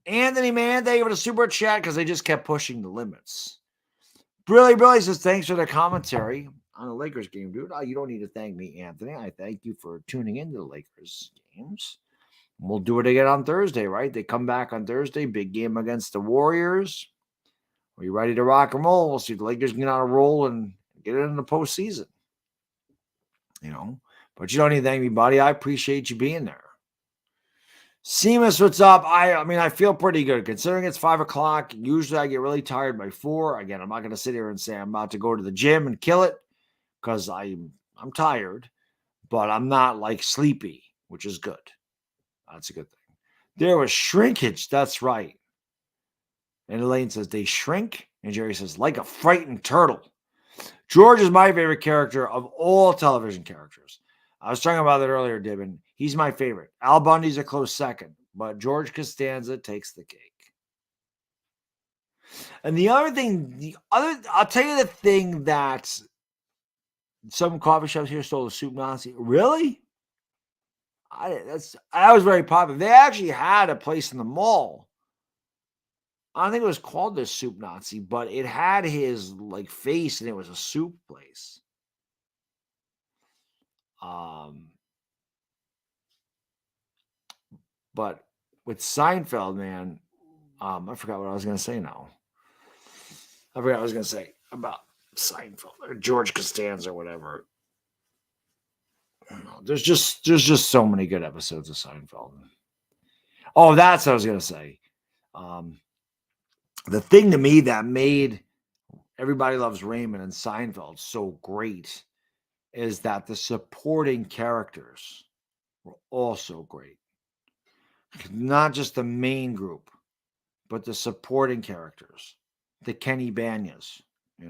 Anthony, man, thank you for the super chat because they just kept pushing the limits. Brilly says thanks for the commentary on the Lakers game, dude. You don't need to thank me, Anthony. I thank you for tuning into the Lakers games. We'll do it again on Thursday, right? They come back on Thursday, big game against the Warriors. Are you ready to rock and roll? We'll see if the Lakers can get on a roll and get it in the postseason. But you don't need to thank me, buddy. I appreciate you being there. Seamus, what's up? I feel pretty good considering it's 5:00. Usually I get really tired by 4. Again, I'm not going to sit here and say I'm about to go to the gym and kill it because I'm tired, but I'm not like sleepy, which is good. That's a good thing. There was shrinkage. That's right. And Elaine says, they shrink. And Jerry says, like a frightened turtle. George is my favorite character of all television characters. I was talking about that earlier, Dibben. He's my favorite. Al Bundy's a close second, but George Costanza takes the cake. And the other thing, I'll tell you the thing that some coffee shops here stole the Soup Nazi. Really? That was very popular. They actually had a place in the mall. I don't think it was called the Soup Nazi, but it had his face, and it was a soup place. But with Seinfeld, man, I forgot what I was going to say now. I forgot what I was going to say about Seinfeld or George Costanza or whatever. There's just so many good episodes of Seinfeld. Oh, that's what I was going to say. The thing to me that made Everybody Loves Raymond and Seinfeld so great is that the supporting characters were also great. Not just the main group, but the supporting characters. The Kenny Banyas, the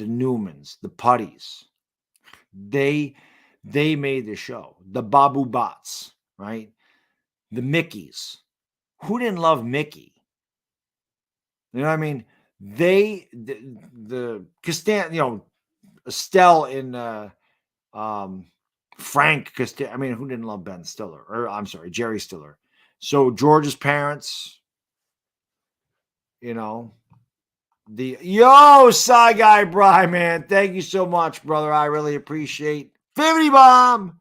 Newmans, the Putties. They made the show. The Babu Bats, right? The Mickeys. Who didn't love Mickey? You know what I mean? The Costanza, Estelle and Frank Costanza. Who didn't love Ben Stiller? Or I'm sorry, Jerry Stiller. So George's parents, Yo, Sci Guy Bry, man. Thank you so much, brother. I really appreciate 50 bomb.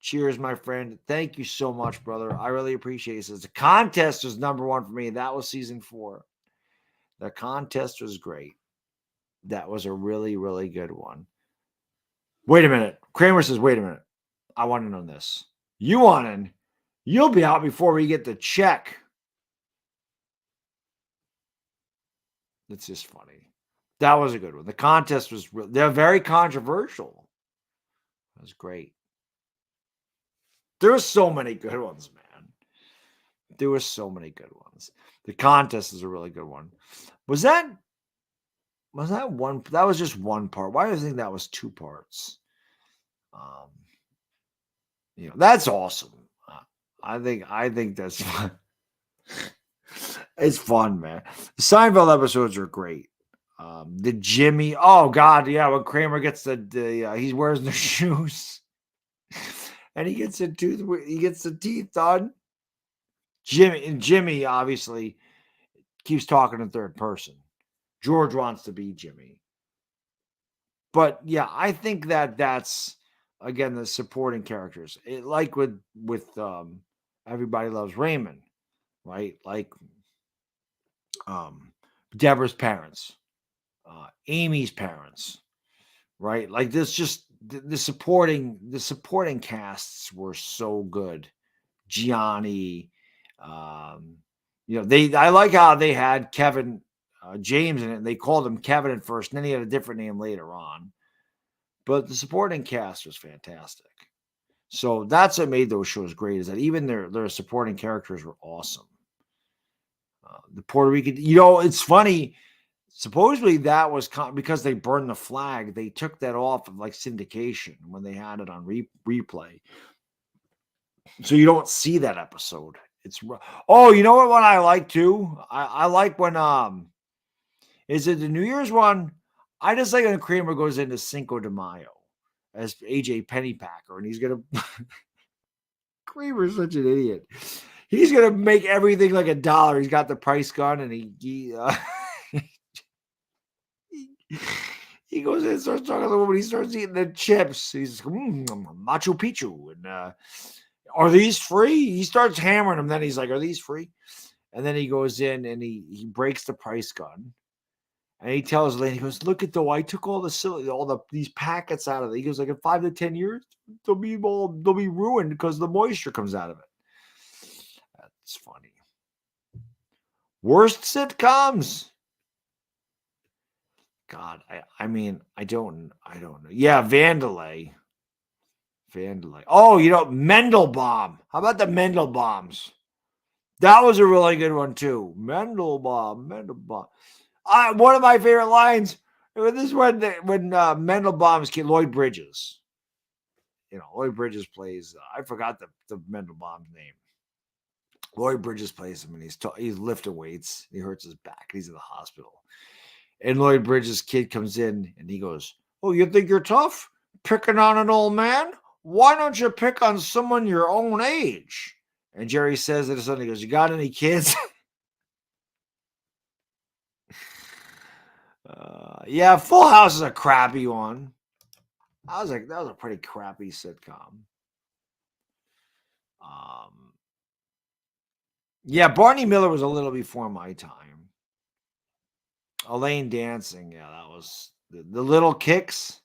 Cheers, my friend. Thank you so much, brother. I really appreciate it. Says the contest was number one for me. That was season 4. The contest was great. That was a really, really good one. Wait a minute. Kramer says, wait a minute. I want to know this. You want in? You'll be out before we get the check. It's just funny. That was a good one. The contest was they're very controversial. It was great. There were so many good ones, man. There were so many good ones. The contest is a really good one. Was that one? That was just one part. Why do you think that was 2 parts? That's awesome. I think that's fun. It's fun, man. The Seinfeld episodes are great. The Jimmy, oh God, yeah, when Kramer gets he wears the shoes and he gets the teeth done. Jimmy obviously keeps talking in third person. George wants to be Jimmy. But yeah, I think that's again the supporting characters. Like with Everybody Loves Raymond, right? Like Deborah's parents, Amy's parents, right? Like this, just the supporting casts were so good. Gianni, I like how they had Kevin James in it. And they called him Kevin at first, and then he had a different name later on. But the supporting cast was fantastic. So that's what made those shows great, is that even their supporting characters were awesome. The Puerto Rican, it's funny. Supposedly that was because they burned the flag. They took that off of like syndication when they had it on replay. So you don't see that episode. Oh, you know what one I like too? I like when is it the New Year's one? I just like when Kramer goes into Cinco de Mayo as AJ Pennypacker, and he's gonna Kramer's such an idiot. He's gonna make everything like $1. He's got the price gun, and he goes in and starts talking to the woman. He starts eating the chips. He's Machu Picchu, and are these free? He starts hammering them. Then he's like, "Are these free?" And then he goes in and he breaks the price gun, and he tells the lady, he goes, "Look at I took all these packets out of it." He goes, "Like in 5 to 10 years, they'll be ruined because the moisture comes out of it." That's funny. Worst sitcoms. God, I mean, I don't know. Yeah, Vandelay. Oh, Mendelbaum. How about the Mendelbaums? That was a really good one too. Mendelbaum. One of my favorite lines. This is when Mendelbaum's kid, Lloyd Bridges. Lloyd Bridges plays. I forgot the Mendelbaum's name. Lloyd Bridges plays him, and he's lifting weights. He hurts his back. He's in the hospital. And Lloyd Bridges' kid comes in, and he goes, "Oh, you think you're tough? Picking on an old man? Why don't you pick on someone your own age?" And Jerry says to his son, he goes, "You got any kids?" Yeah, Full House is a crappy one. That was a pretty crappy sitcom. Yeah, Barney Miller was a little before my time. Elaine Dancing, yeah, that was the Little Kicks.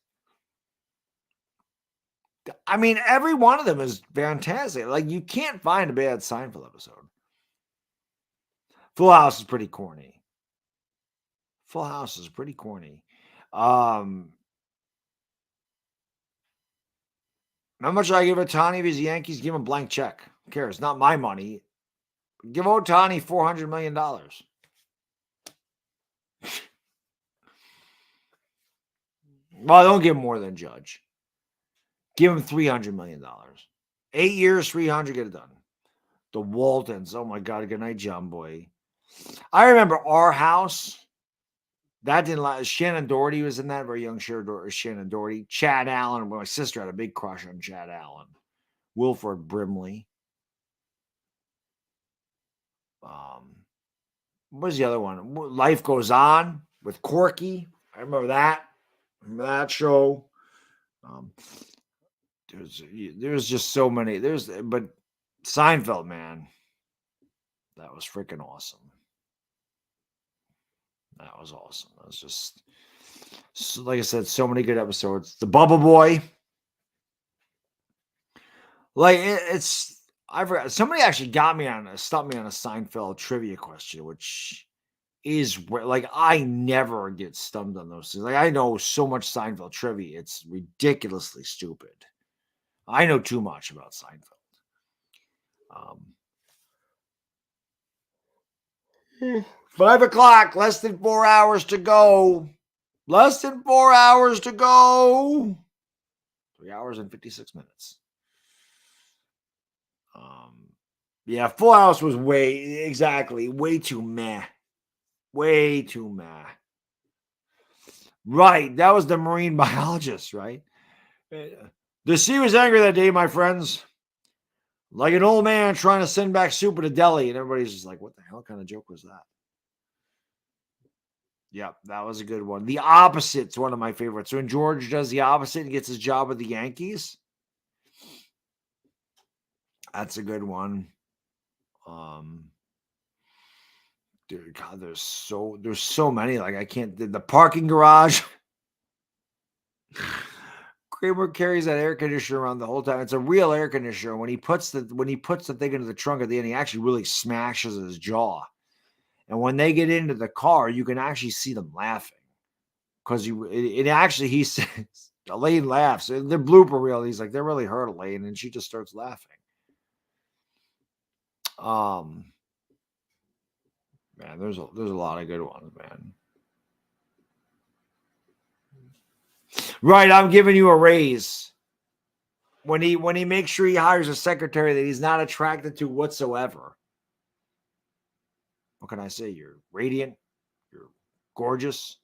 I mean, every one of them is fantastic. Like, you can't find a bad Seinfeld episode. Full House is pretty corny. How much do I give Ohtani if he's the Yankees? Give him a blank check. Who cares? Not my money. Give Ohtani $400 million. Well, don't give him more than Judge. Give him $300 million. 8 years, 300, get it done. The Waltons. Oh my God. Good night, John Boy. I remember Our House. That didn't last. Shannon Doherty was in that. Very young Shannon Doherty. Chad Allen. My sister had a big crush on Chad Allen. Wilford Brimley. what was the other one? Life Goes On with Corky. I remember that. Remember that show. Um, there's just so many. But Seinfeld, man, that was freaking awesome. That was awesome. It was just, like I said, so many good episodes. The Bubble Boy. Like it's, I forgot. Somebody actually stumped me on a Seinfeld trivia question, which is where, like, I never get stumped on those things. Like, I know so much Seinfeld trivia, it's ridiculously stupid. I know too much about Seinfeld. 5 o'clock, less than 4 hours to go. Less than 4 hours to go. 3 hours and 56 minutes. Yeah, Full House was way too meh. Way too meh. Right, that was the marine biologist, right? The sea was angry that day, my friends. Like an old man trying to send back super to Delhi, and everybody's just like, what the hell kind of joke was that? Yep, that was a good one. The Opposite's one of my favorites. When George does The Opposite and gets his job with the Yankees. That's a good one. Dude, God, there's so many. Like, I can't. The parking garage. Kramer carries that air conditioner around the whole time. It's a real air conditioner. When he puts the thing into the trunk at the end, he actually really smashes his jaw. And when they get into the car, you can actually see them laughing because he says, Elaine laughs. The blooper reel, he's like, they're really hurt Elaine, and she just starts laughing. Man, there's a lot of good ones, man. Right, I'm giving you a raise. When he makes sure he hires a secretary that he's not attracted to whatsoever. What can I say? You're radiant. You're gorgeous.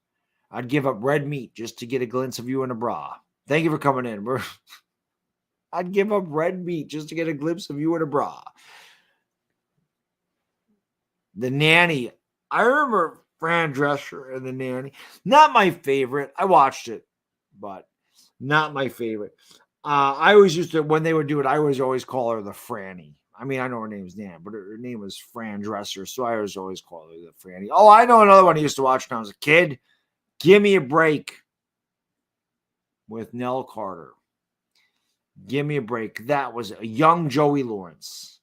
I'd give up red meat just to get a glimpse of you in a bra. Thank you for coming in. I'd give up red meat just to get a glimpse of you in a bra. The Nanny. I remember Fran Drescher and The Nanny. Not my favorite. I watched it, but not my favorite. I always used to, when they would do it, I was always call her the Franny. I mean, I know her name's Nan, but her name was Fran Dresser, so I was always call her the Franny. Oh, I know another one I used to watch when I was a kid. Give Me a Break with Nell Carter. Give Me a Break. That was a young Joey Lawrence.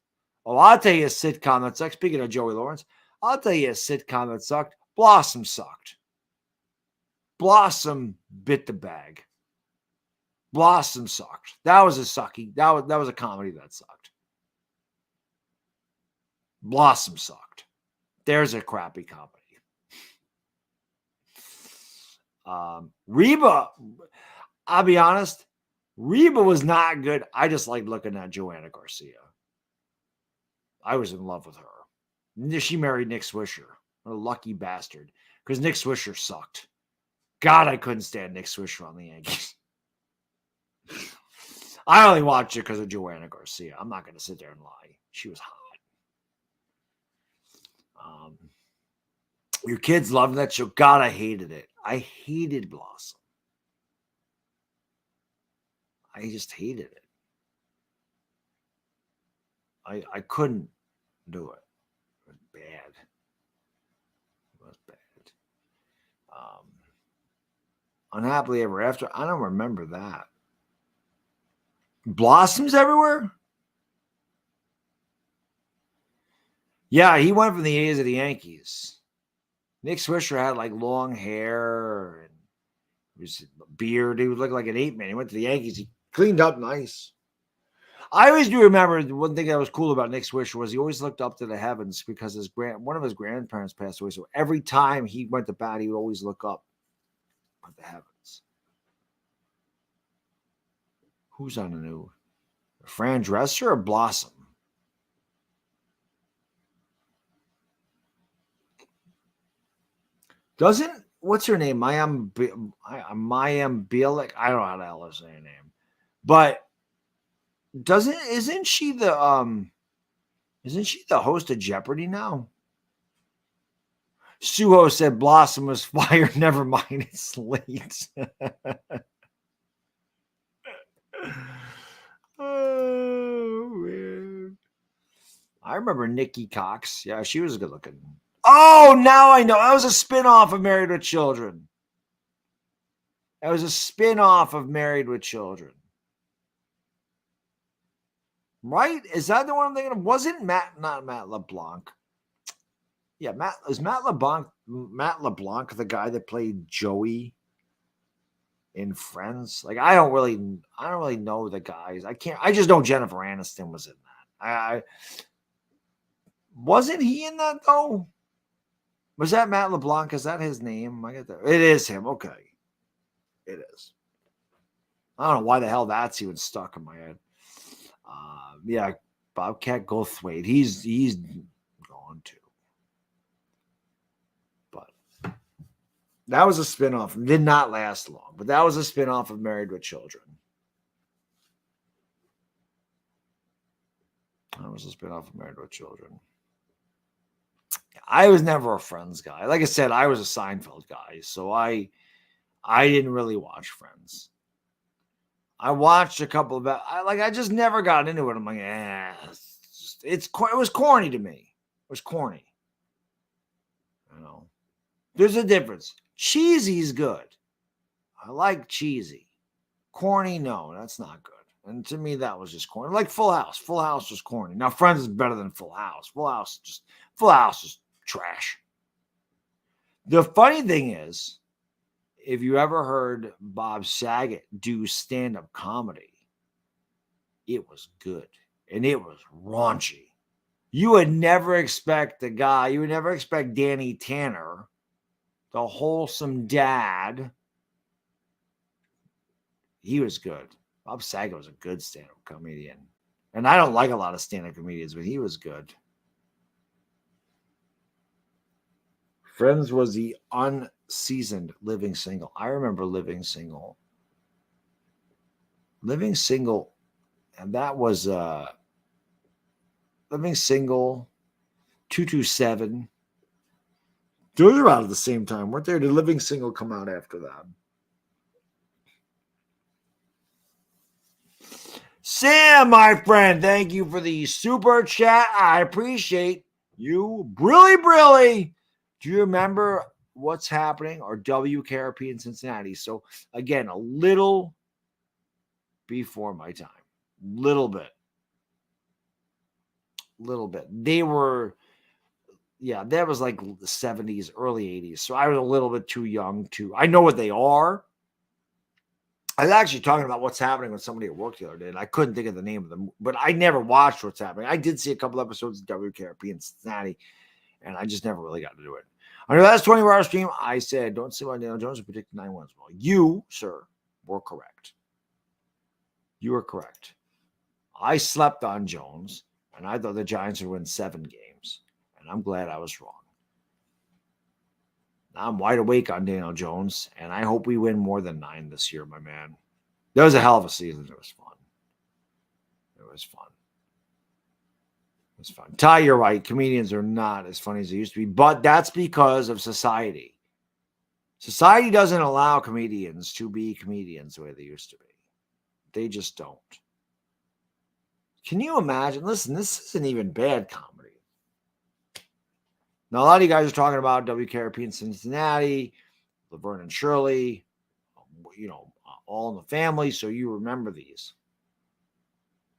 Oh, I'll tell you a sitcom that sucked. Speaking of Joey Lawrence, I'll tell you a sitcom that sucked. Blossom sucked. Blossom bit the bag. Blossom sucked. That was a sucky. That was a comedy that sucked. Blossom sucked. There's a crappy comedy. Reba, I'll be honest, Reba was not good. I just liked looking at Joanna Garcia. I was in love with her. She married Nick Swisher. What a lucky bastard. Because Nick Swisher sucked. God, I couldn't stand Nick Swisher on the Yankees. I only watched it because of Joanna Garcia. I'm not going to sit there and lie. She was hot. Your kids loved that show. God, I hated it. I hated Blossom. I just hated it. I couldn't do it. It was bad. It was bad. Unhappily Ever After. I don't remember that. Blossoms Everywhere? Yeah, he went from the A's to the Yankees. Nick Swisher had like long hair and his beard. He would look like an ape man. He went to the Yankees. He cleaned up nice. I always do remember one thing that was cool about Nick Swisher was he always looked up to the heavens because one of his grandparents passed away. So every time he went to bat, he would always look up at the heavens. Who's on the new? Fran Dresser or Blossom? What's her name? Mayim Bialik. I don't know how the hell to say her name. But isn't she the host of Jeopardy now? Suho said Blossom was fired. Never mind, it's late. Oh, man. I remember Nikki Cox. Yeah, she was good looking. Oh, now I know. That was a spinoff of Married with Children. That was a spinoff of Married with Children. Right? Is that the one I'm thinking of? Wasn't not Matt LeBlanc? Yeah, Matt LeBlanc the guy that played Joey in Friends? Like, I don't really know the guys. I just know Jennifer Aniston was in that. I wasn't he in that though? Was that Matt LeBlanc? Is that his name? I get that. It is him. Okay. It is. I don't know why the hell that's even stuck in my head. Yeah, Bobcat Goldthwait. He's gone too. But that was a spinoff. It did not last long, but that was a spinoff of Married with Children. That was a spinoff of Married with Children. I was never a Friends guy. Like I said, I was a Seinfeld guy, so I didn't really watch Friends. I watched a couple of I just never got into it. I'm like, it was corny to me. It was corny. You know, there's a difference. Cheesy's good. I like cheesy. Corny, no, that's not good. And to me, that was just corny. Like Full House. Full House was corny. Now, Friends is better than Full House. Full House is trash. The funny thing is, if you ever heard Bob Saget do stand-up comedy, it was good. And it was raunchy. You would never expect Danny Tanner, the wholesome dad. He was good. Bob Saget was a good stand-up comedian. And I don't like a lot of stand-up comedians, but he was good. Friends was the unseasoned Living Single. I remember Living Single. Living Single, and that was Living Single, 227. Those are out at the same time, weren't they? Did Living Single come out after that? Sam, my friend, thank you for the super chat. I appreciate you. Brilly. Do you remember What's Happening or WKRP in Cincinnati? So, again, a little before my time. Little bit. They were, that was like the 70s, early 80s. So I was a little bit too young to, I know what they are. I was actually talking about What's Happening with somebody at work the other day, and I couldn't think of the name of them, but I never watched What's Happening. I did see a couple episodes of WKRP in Cincinnati, and I just never really got to do it. On your last 24-hour stream, I said, don't sit on Daniel Jones and predict 9 wins. Well, you, sir, were correct. You were correct. I slept on Jones, and I thought the Giants would win 7 games, and I'm glad I was wrong. Now I'm wide awake on Daniel Jones, and I hope we win more than 9 this year, my man. That was a hell of a season. It was fun. It was fun. Ty, you're right. Comedians are not as funny as they used to be, but that's because of society. Society doesn't allow comedians to be comedians the way they used to be. They just don't. Can you imagine? Listen, this isn't even bad comedy. Now, a lot of you guys are talking about WKRP in Cincinnati, Laverne and Shirley, All in the Family, so you remember these.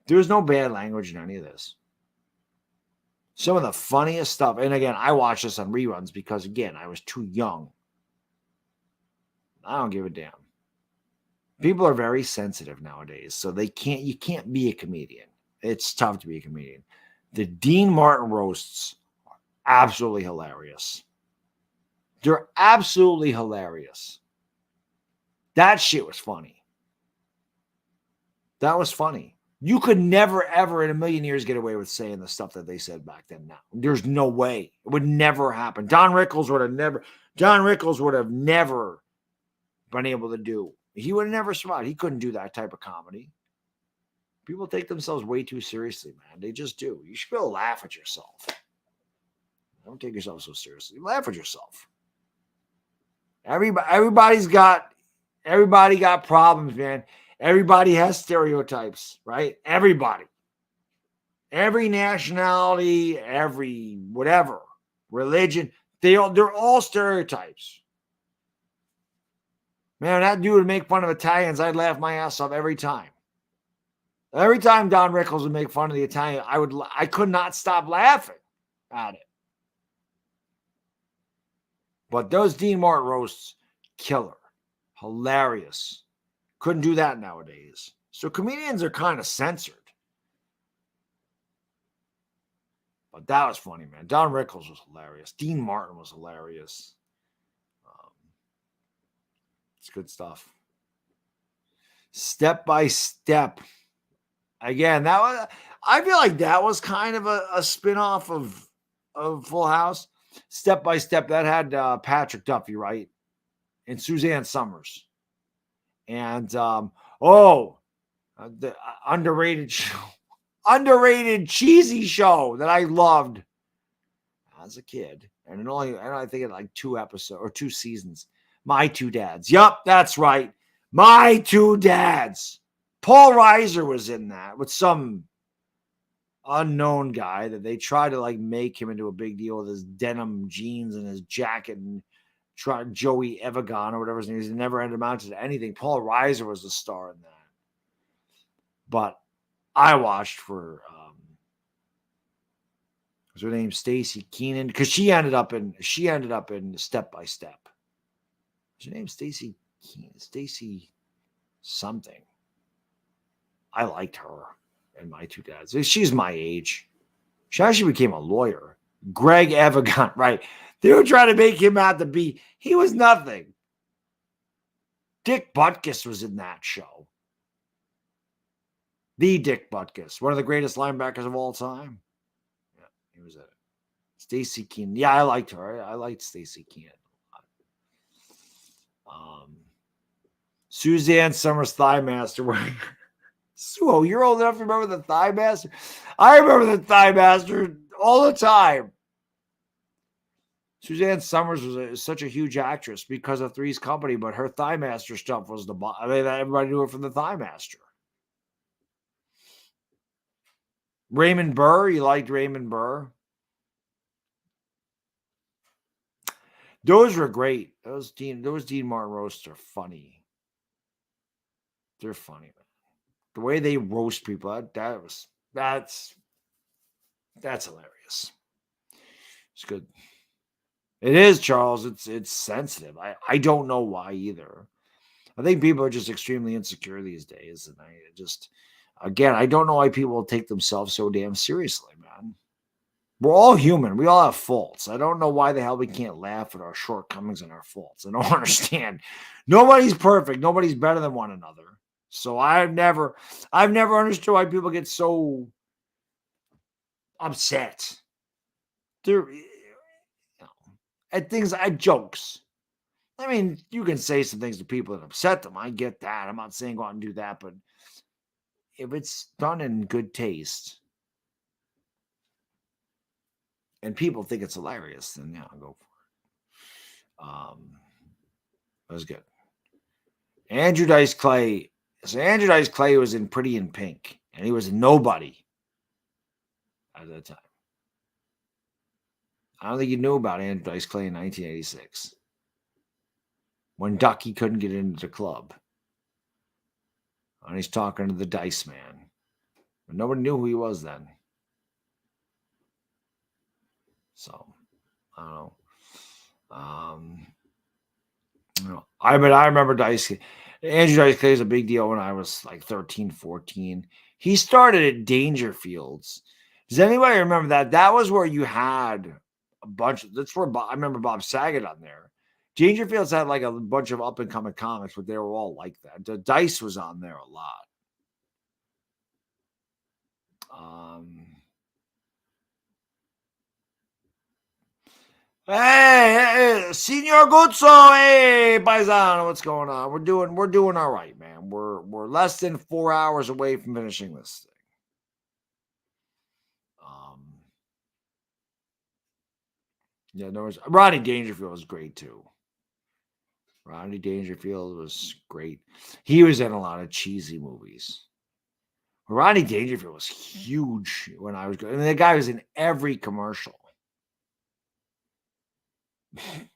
There's no bad language in any of this. Some of the funniest stuff, and again, I watch this on reruns because, again, I was too young. I don't give a damn. People are very sensitive nowadays, so you can't be a comedian. It's tough to be a comedian. The Dean Martin roasts are absolutely hilarious. They're absolutely hilarious. That shit was funny. That was funny. You could never, ever in a million years get away with saying the stuff that they said back then now. There's no way. It would never happen. John Rickles would have never been able to do. He would have never survived. He couldn't do that type of comedy. People take themselves way too seriously, man. They just do. You should be able to laugh at yourself. Don't take yourself so seriously. Laugh at yourself. Everybody got problems, man. Everybody has stereotypes, right? Everybody. Every nationality, every whatever, religion, they're all stereotypes. Man, that dude would make fun of Italians, I'd laugh my ass off every time. Every time Don Rickles would make fun of the Italian, I could not stop laughing at it. But those Dean Martin roasts, killer, hilarious. Couldn't do that nowadays. So comedians are kind of censored. But that was funny, man. Don Rickles was hilarious. Dean Martin was hilarious. It's good stuff. Step by Step. Again, I feel like that was kind of a spin-off of Full House. Step by Step, that had Patrick Duffy, right? And Suzanne Summers. And the underrated show. Underrated cheesy show that I loved as a kid. And I think it like 2 episodes or 2 seasons. My Two Dads. Yup, that's right. My Two Dads. Paul Reiser was in that with some unknown guy that they tried to like make him into a big deal with his denim jeans and his jacket and tried Joey Evagon or whatever his name is. It never ended amounted to anything. Paul Reiser was the star in that. But I watched for was her name Stacy Keenan? Because she ended up in Step by Step. Was her name Stacy Keenan? Stacy something. I liked her and My Two Dads. She's my age. She actually became a lawyer. Greg Evagon, right? They were trying to make him out to be. He was nothing. Dick Butkus was in that show. The Dick Butkus, one of the greatest linebackers of all time. Yeah, he was in it. Stacy Keenan. Yeah, I liked her. I liked Stacy Keenan a lot. Suzanne Summers Thigh Master. So you're old enough to remember the Thigh Master? I remember the Thigh Master all the time. Suzanne Summers was such a huge actress because of Three's Company, but her Thigh Master stuff was everybody knew her from the Thigh Master. Raymond Burr, you liked Raymond Burr? Those were great. Those Dean Martin roasts are funny. They're funny, man. The way they roast people, that's hilarious. It's good. It is, Charles. It's sensitive. I don't know why either. I think people are just extremely insecure these days, and I don't know why people take themselves so damn seriously, man. We're all human. We all have faults. I don't know why the hell we can't laugh at our shortcomings and our faults. I don't understand. Nobody's perfect. Nobody's better than one another. So I've never understood why people get so upset. At things, at jokes. I mean, you can say some things to people that upset them. I get that. I'm not saying go out and do that, but if it's done in good taste and people think it's hilarious, then yeah, I'll go for it. That was good. Andrew Dice Clay. So Andrew Dice Clay was in Pretty in Pink, and he was a nobody at that time. I don't think you knew about Andrew Dice Clay in 1986 when Ducky couldn't get into the club. And he's talking to the Dice Man. But nobody knew who he was then. So, I don't know. I remember Andrew Dice Clay was a big deal when I was like 13, 14. He started at Dangerfields. Does anybody remember that? That was where you had a bunch. That's where I remember Bob Saget on there. Dangerfields had like a bunch of up and coming comics, but they were all like that. The Dice was on there a lot. Hey, Senor Guzzo, hey, paisano, what's going on? We're doing all right, man. We're less than 4 hours away from finishing this thing. Yeah, no, Rodney Dangerfield was great too. Rodney Dangerfield was great. He was in a lot of cheesy movies. Rodney Dangerfield was huge when I was going. And the guy was in every commercial. The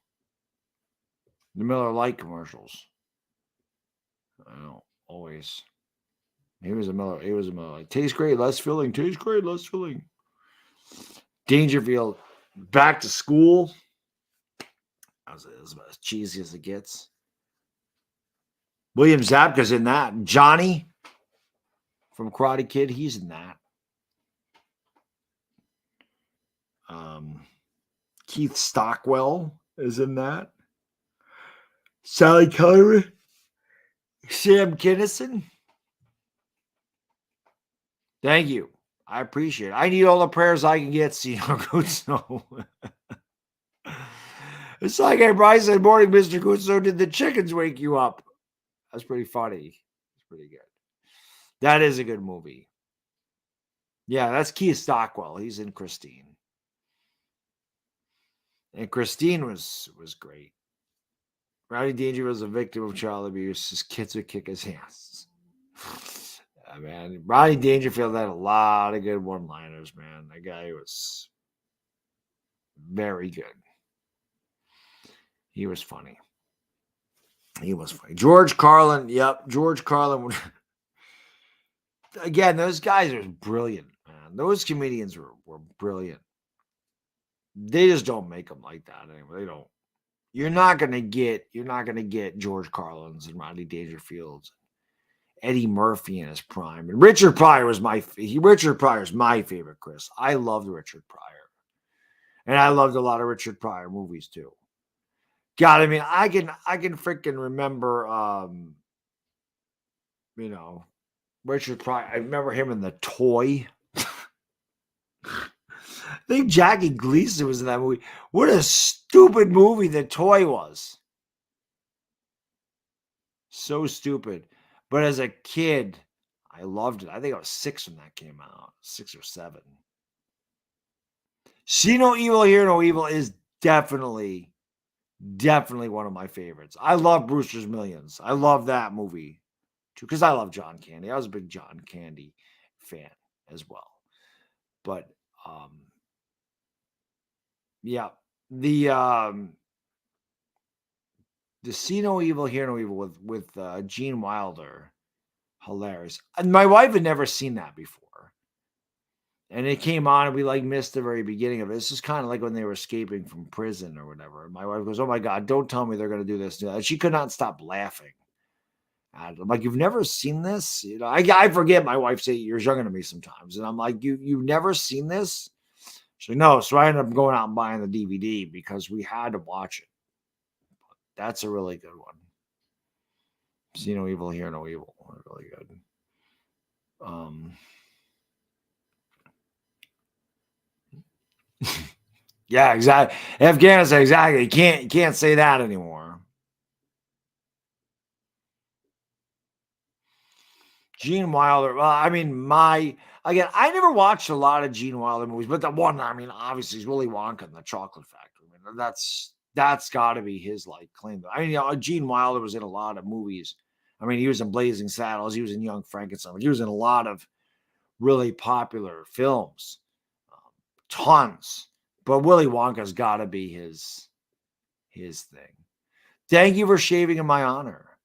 Miller Lite commercials. I know, always. He was a Miller. He was a Miller Lite. Tastes great, less filling. Tastes great, less filling. Dangerfield, back to school. That was about as cheesy as it gets. William Zabka's in that. Johnny from Karate Kid, he's in that. Keith Stockwell is in that. Sally Kellerman, Sam Kinison. Thank you. I appreciate it. I need all the prayers I can get, Senor Guzzo. It's like I probably said, morning, Mr. Guzzo, did the chickens wake you up? That's pretty funny. It's pretty good. That is a good movie. Yeah, that's Keith Stockwell. He's in Christine. And Christine was great. Rodney Dangerfield was a victim of child abuse. His kids would kick his ass. Man, Rodney Dangerfield had a lot of good one-liners, man. That guy was very good. He was funny. George Carlin, yep. George Carlin. Again, those guys are brilliant, man. Those comedians were brilliant. They just don't make them like that anymore. They don't. You're not gonna get George Carlin's and Rodney Dangerfield's, Eddie Murphy in his prime, and Richard Pryor was my favorite. Chris, I loved Richard Pryor, and I loved a lot of Richard Pryor movies too. God, I mean, I can freaking remember, Richard Pryor. I remember him in The Toy. I think Jackie Gleason was in that movie. What a stupid movie The Toy was. So stupid. But as a kid, I loved it. I think I was 6 when that came out. 6 or 7. See No Evil, Hear No Evil is definitely one of my favorites. I love Brewster's Millions. I love that movie too, because I love John Candy. I was a big John Candy fan as well. But yeah, the See No Evil, Hear No Evil with Gene Wilder, hilarious. And my wife had never seen that before, and it came on, and we missed the very beginning of it. This is kind of like when they were escaping from prison or whatever. And my wife goes, "Oh my God, don't tell me they're going to do this." And she could not stop laughing. I'm like, "You've never seen this?" I forget my wife's 8 years younger than me sometimes, and I'm like, "You've never seen this?" She's like, "No." So I ended up going out and buying the DVD because we had to watch it. That's a really good one. See No Evil, Hear No Evil. Really good. Yeah, exactly. Afghanistan, exactly. You can't say that anymore. Gene Wilder. Well, I mean, I never watched a lot of Gene Wilder movies, but the one, I mean, obviously is Willy Wonka and the Chocolate Factory. I mean, that's got to be his claim. I mean, Gene Wilder was in a lot of movies. I mean, he was in Blazing Saddles. He was in Young Frankenstein. He was in a lot of really popular films, tons. But Willy Wonka's got to be his thing. Thank you for shaving in my honor,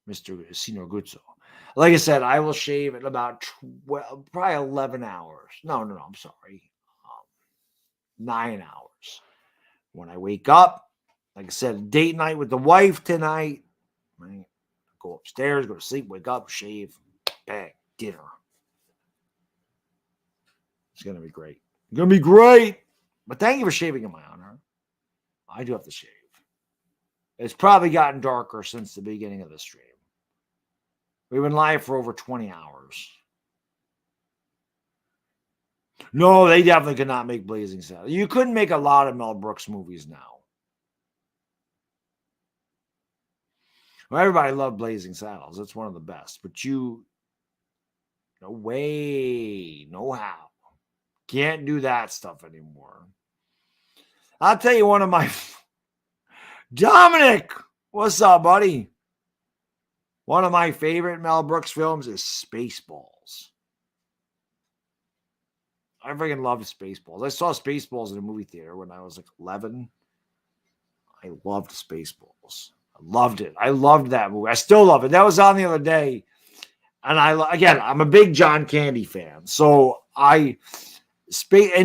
Mr. Senor Guzzo. Like I said, I will shave in about probably 11 hours. No, I'm sorry. 9 hours. When I wake up, like I said, date night with the wife tonight. Right? Go upstairs, go to sleep, wake up, shave, bang, dinner. It's going to be great. It's going to be great. But thank you for shaving in my honor. I do have to shave. It's probably gotten darker since the beginning of the stream. We've been live for over 20 hours. No, they definitely could not make Blazing Saddles. You couldn't make a lot of Mel Brooks movies now. Well, everybody loved Blazing Saddles. It's one of the best. But no way, no how. Can't do that stuff anymore. I'll tell you one of my Dominic, what's up, buddy? One of my favorite Mel Brooks films is Spaceballs. I freaking love Spaceballs. I saw Spaceballs in a movie theater when I was like 11. I loved Spaceballs. I loved it. I loved that movie. I still love it. That was on the other day. And I'm a big John Candy fan. So and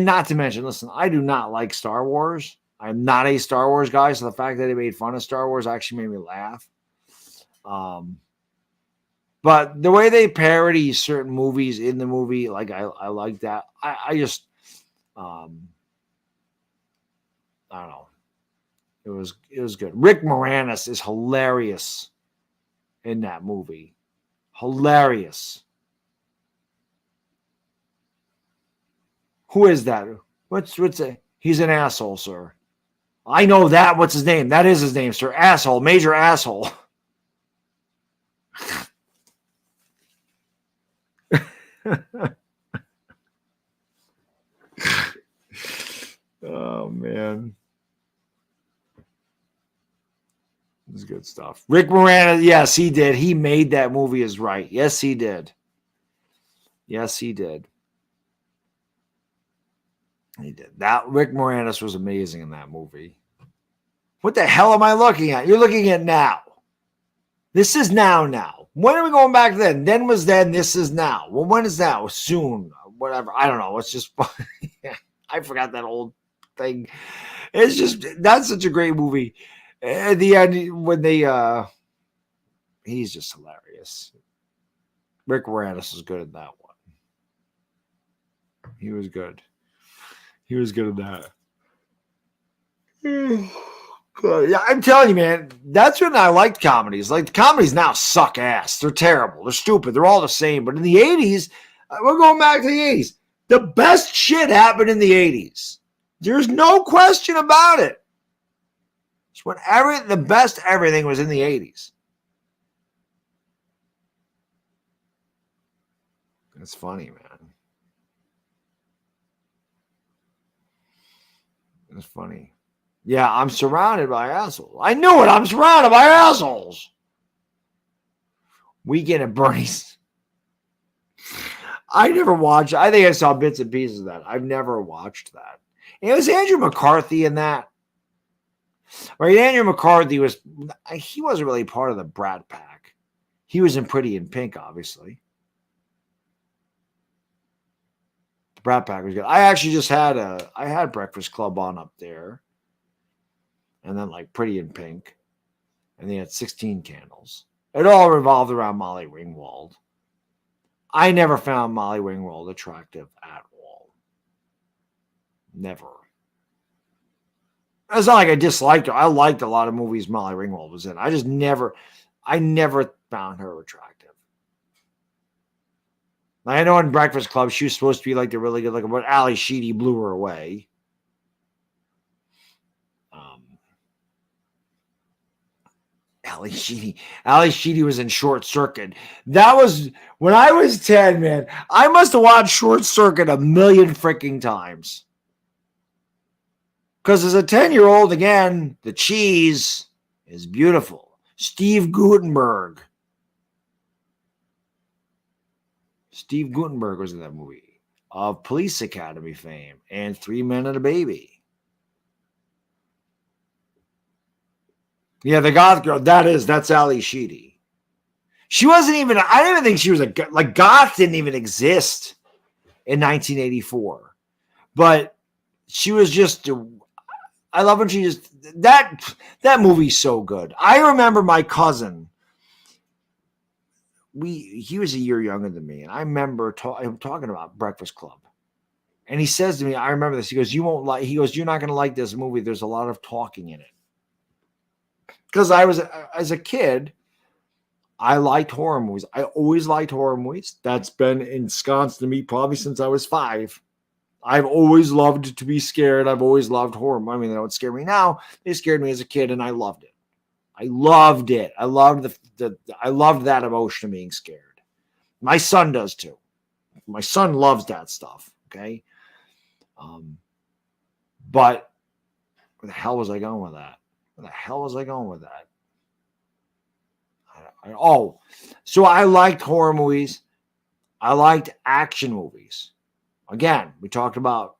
not to mention, listen, I do not like Star Wars. I'm not a Star Wars guy. So the fact that they made fun of Star Wars actually made me laugh. But the way they parody certain movies in the movie, like I like that. I just, I don't know. It was good. Rick Moranis is hilarious in that movie. Hilarious. Who is that? What's it? He's an asshole, sir. I know that. What's his name? That is his name, sir. Asshole. Major asshole. Oh, man. This is good stuff. Rick Moranis, yes, he did. He made that movie is right. Yes, he did. Yes, he did. He did. That Rick Moranis was amazing in that movie. What the hell am I looking at? You're looking at now. This is now. When are we going back then? Then was then. This is now. Well, when is now? Soon. Whatever. I don't know. It's just I forgot that old thing. It's just that's such a great movie. At the end, when he's just hilarious. Rick Moranis was good at that one. He was good. He was good at that. Yeah, I'm telling you, man, that's when I liked comedies. Like, the comedies now suck ass. They're terrible. They're stupid. They're all the same. But in the 80s, we're going back to the 80s. The best shit happened in the 80s. There's no question about it. It's when the best everything was in the 80s. It's funny, man. It's funny. Yeah, I'm surrounded by assholes. I knew it. I'm surrounded by assholes. Weekend at Bernie's. I never watched. I think I saw bits and pieces of that. I've never watched that. And it was Andrew McCarthy in that. Right, Andrew McCarthy he wasn't really part of the Brat Pack. He was in Pretty in Pink, obviously. The Brat Pack was good. I actually just had Breakfast Club on up there. And then like Pretty in Pink. And they had 16 Candles. It all revolved around Molly Ringwald. I never found Molly Ringwald attractive at all. Never. It's not like I disliked her. I liked a lot of movies Molly Ringwald was in. I never found her attractive. I know in Breakfast Club she was supposed to be like the really good looking, but Ali Sheedy blew her away. Ali Sheedy was in Short Circuit. That was when I was 10, man. I must have watched Short Circuit a million freaking times. Because as a 10-year-old, again, the cheese is beautiful. Steve Guttenberg. Steve Guttenberg was in that movie. Of Police Academy fame and 3 Men and a Baby. Yeah, the goth girl, that's Ali Sheedy. She wasn't even, I didn't even think she was goth didn't even exist in 1984. But she was just, I love when she just, that movie's so good. I remember my cousin, he was a year younger than me, and I remember him talking about Breakfast Club. And he says to me, I remember this, he goes, you're not going to like this movie. There's a lot of talking in it. Because as a kid, I liked horror movies. I always liked horror movies. That's been ensconced in me probably since I was 5. I've always loved to be scared. I've always loved horror. I mean, they don't scare me now. They scared me as a kid, and I loved it. I loved it. I loved I loved that emotion of being scared. My son does too. My son loves that stuff. Okay. But Where the hell was I going with that? Oh, so I liked horror movies. I liked action movies. Again, we talked about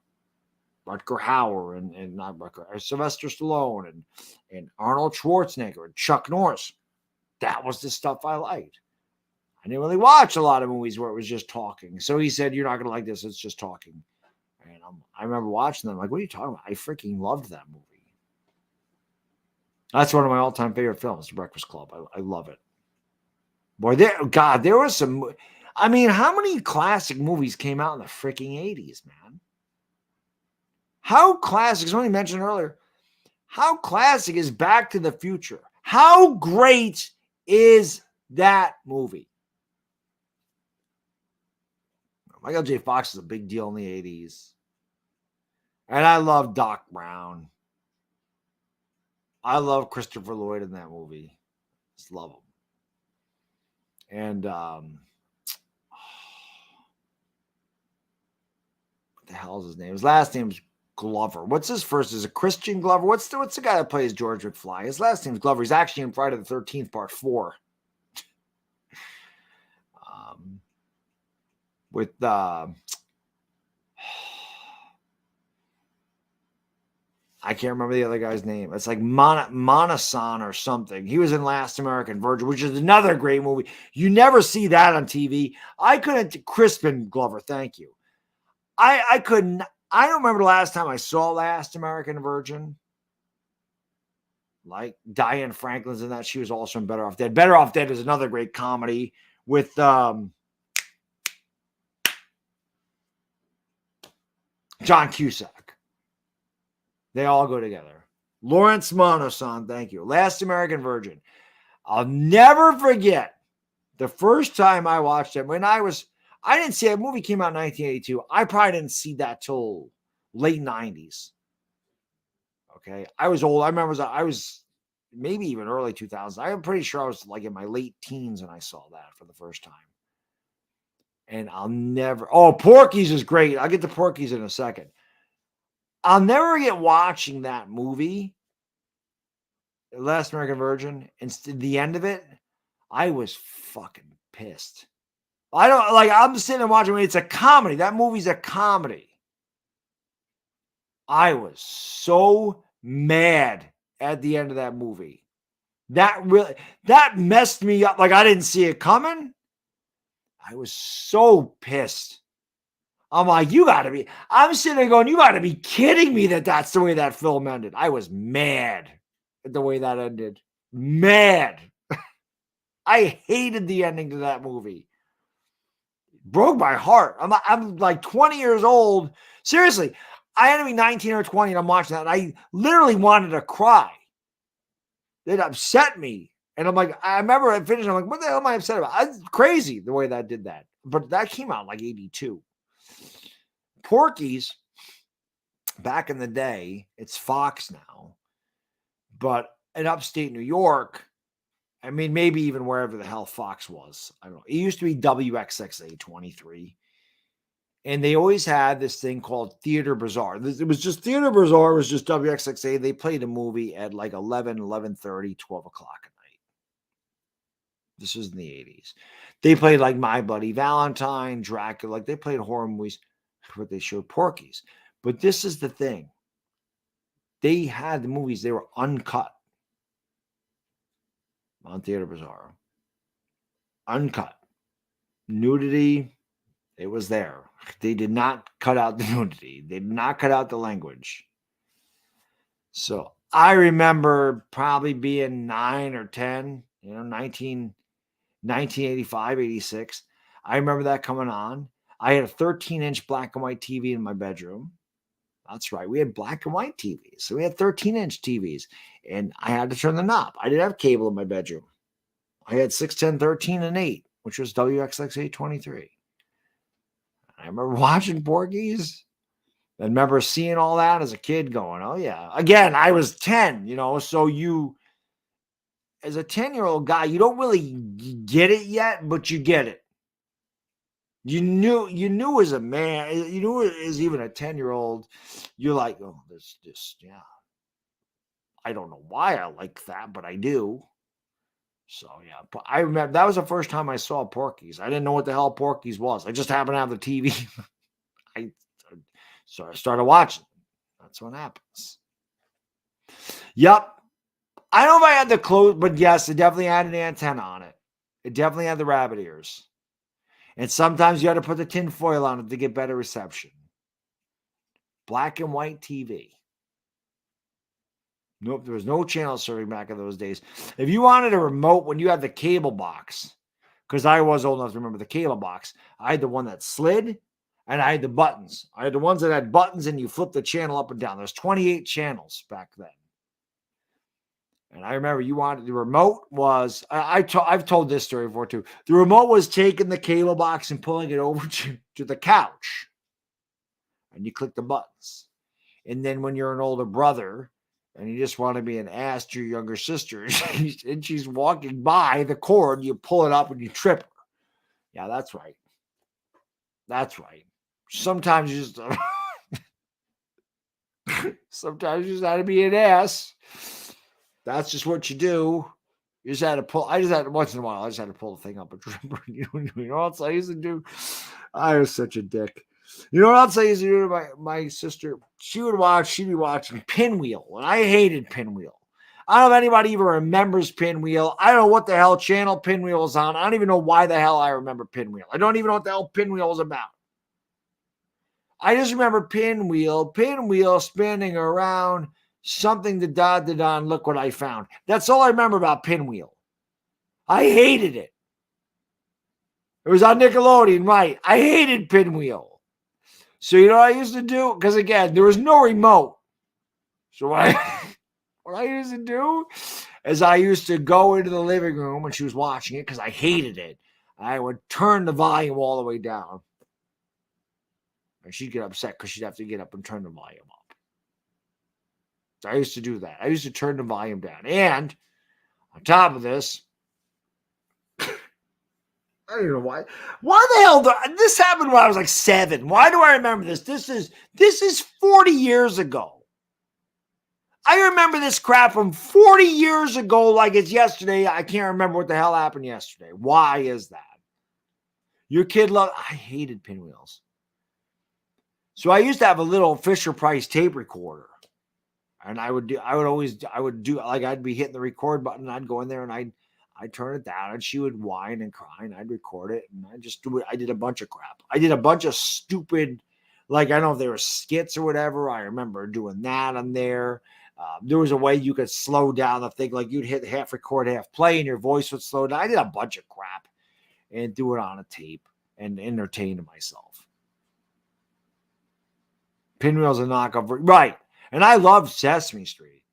Rutger Hauer and not Rutger, Sylvester Stallone and Arnold Schwarzenegger and Chuck Norris. That was the stuff I liked. I didn't really watch a lot of movies where it was just talking. So he said, "You're not going to like this. It's just talking." And I remember watching them. Like, what are you talking about? I freaking loved that movie. That's one of my all-time favorite films, The Breakfast Club. I love it. Boy, there was some. I mean, how many classic movies came out in the freaking 80s, man? How classic, somebody mentioned earlier, how classic is Back to the Future? How great is that movie? Michael J. Fox is a big deal in the 80s. And I love Doc Brown. I love Christopher Lloyd in that movie. Just love him. And what the hell is his name? His last name's Glover. What's his first? Is it Christian Glover? What's the guy that plays George McFly? His last name's Glover. He's actually in Friday the 13th, Part 4. With I can't remember the other guy's name. It's like Monasan or something. He was in Last American Virgin, which is another great movie. You never see that on TV. I couldn't. Crispin Glover, thank you. I couldn't. I don't remember the last time I saw Last American Virgin. Like Diane Franklin's in that. She was also in Better Off Dead. Better Off Dead is another great comedy with John Cusack. They all go together. Lawrence Monasan, thank you. Last American Virgin. I'll never forget the first time I watched it. I didn't see a movie came out in 1982. I probably didn't see that till late 90s. Okay. I was old. I remember I was maybe even early 2000s. I'm pretty sure I was like in my late teens when I saw that for the first time. And Porky's is great. I'll get to Porky's in a second. I'll never get watching that movie, Last American Virgin, and the end of it, I was fucking pissed. I'm sitting and watching it. It's a comedy. That movie's a comedy. I was so mad at the end of that movie. That messed me up. Like I didn't see it coming. I was so pissed. I'm like, I'm sitting there going, you got to be kidding me that's the way that film ended. I was mad at the way that ended. Mad. I hated the ending to that movie. Broke my heart. I'm like 20 years old. Seriously, I had to be 19 or 20 and I'm watching that. And I literally wanted to cry. It upset me. And I'm like, I remember I finished. I'm like, what the hell am I upset about? It's crazy the way that did that. But that came out like 82. Porky's, back in the day, it's Fox now, but in upstate New York, I mean, maybe even wherever the hell Fox was. I don't know. It used to be WXXA 23. And they always had this thing called Theater Bazaar. It was just Theater Bazaar. It was just WXXA. They played a movie at like 11, 11:30, 12 o'clock at night. This was in the 80s. They played like My Bloody Valentine, Dracula. Like they played horror movies. What they showed Porky's. But this is the thing. They had the movies. They were uncut on Theater Bazaar. Uncut. Nudity, it was there. They did not cut out the nudity. They did not cut out the language. So I remember probably being 9 or 10, 1985, 86. I remember that coming on. I had a 13-inch black and white TV in my bedroom. That's right. We had black and white TVs. So we had 13-inch TVs. And I had to turn the knob. I didn't have cable in my bedroom. I had 6, 10, 13, and 8, which was WXXA 23. I remember watching Porky's. I remember seeing all that as a kid going, oh, yeah. Again, I was 10, so you, as a 10-year-old guy, you don't really get it yet, but you get it. You knew as a man, you knew as even a 10-year-old, you're like, oh, there's just, yeah. I don't know why I like that, but I do. So yeah, but I remember that was the first time I saw Porky's. I didn't know what the hell Porky's was. I just happened to have the TV. I so I started watching. That's what happens. Yep. I don't know if I had the clothes, but yes, it definitely had an antenna on it. It definitely had the rabbit ears. And sometimes you had to put the tin foil on it to get better reception. Black and white TV. Nope, there was no channel surfing back in those days. If you wanted a remote when you had the cable box, because I was old enough to remember the cable box, I had the one that slid and I had the buttons. I had the ones that had buttons and you flip the channel up and down. There's 28 channels back then. And I remember you wanted the remote was, I've told this story before too. The remote was taking the cable box and pulling it over to the couch. And you click the buttons. And then when you're an older brother and you just want to be an ass to your younger sister and she's walking by the cord, you pull it up and you trip her. Yeah, that's right. That's right. Sometimes you just sometimes you just had to be an ass. That's just what you do. You just had to pull. I just had to, once in a while. I just had to pull the thing up and trip her. You know what else I used to do? I was such a dick. You know what else I used to do to my sister? She'd be watching Pinwheel, and I hated Pinwheel. I don't know if anybody even remembers Pinwheel. I don't know what the hell channel Pinwheel is on. I don't even know why the hell I remember Pinwheel. I don't even know what the hell Pinwheel is about. I just remember Pinwheel spinning around, something to da-da-da, and look what I found. That's all I remember about Pinwheel. I hated it. It was on Nickelodeon, right? I hated Pinwheel. So you know what I used to do? Because again, there was no remote. So what I used to do is I used to go into the living room when she was watching it because I hated it. I would turn the volume all the way down. And she'd get upset because she'd have to get up and turn the volume up. So I used to do that. I used to turn the volume down. And on top of this, I don't know why. Why the hell? This happened when I was like 7. Why do I remember this? This is 40 years ago. I remember this crap from 40 years ago like it's yesterday. I can't remember what the hell happened yesterday. Why is that? Your kid loved... I hated Pinwheels. So I used to have a little Fisher-Price tape recorder. And I'd be hitting the record button and I'd go in there and I'd turn it down and she would whine and cry and I'd record it and I'd just do it. I did a bunch of crap. I did a bunch of stupid, like, I don't know if they were skits or whatever. I remember doing that on there. There was a way you could slow down the thing. Like you'd hit half record, half play and your voice would slow down. I did a bunch of crap and do it on a tape and entertain myself. Pinwheel's a knockoff. Right. And I love Sesame Street.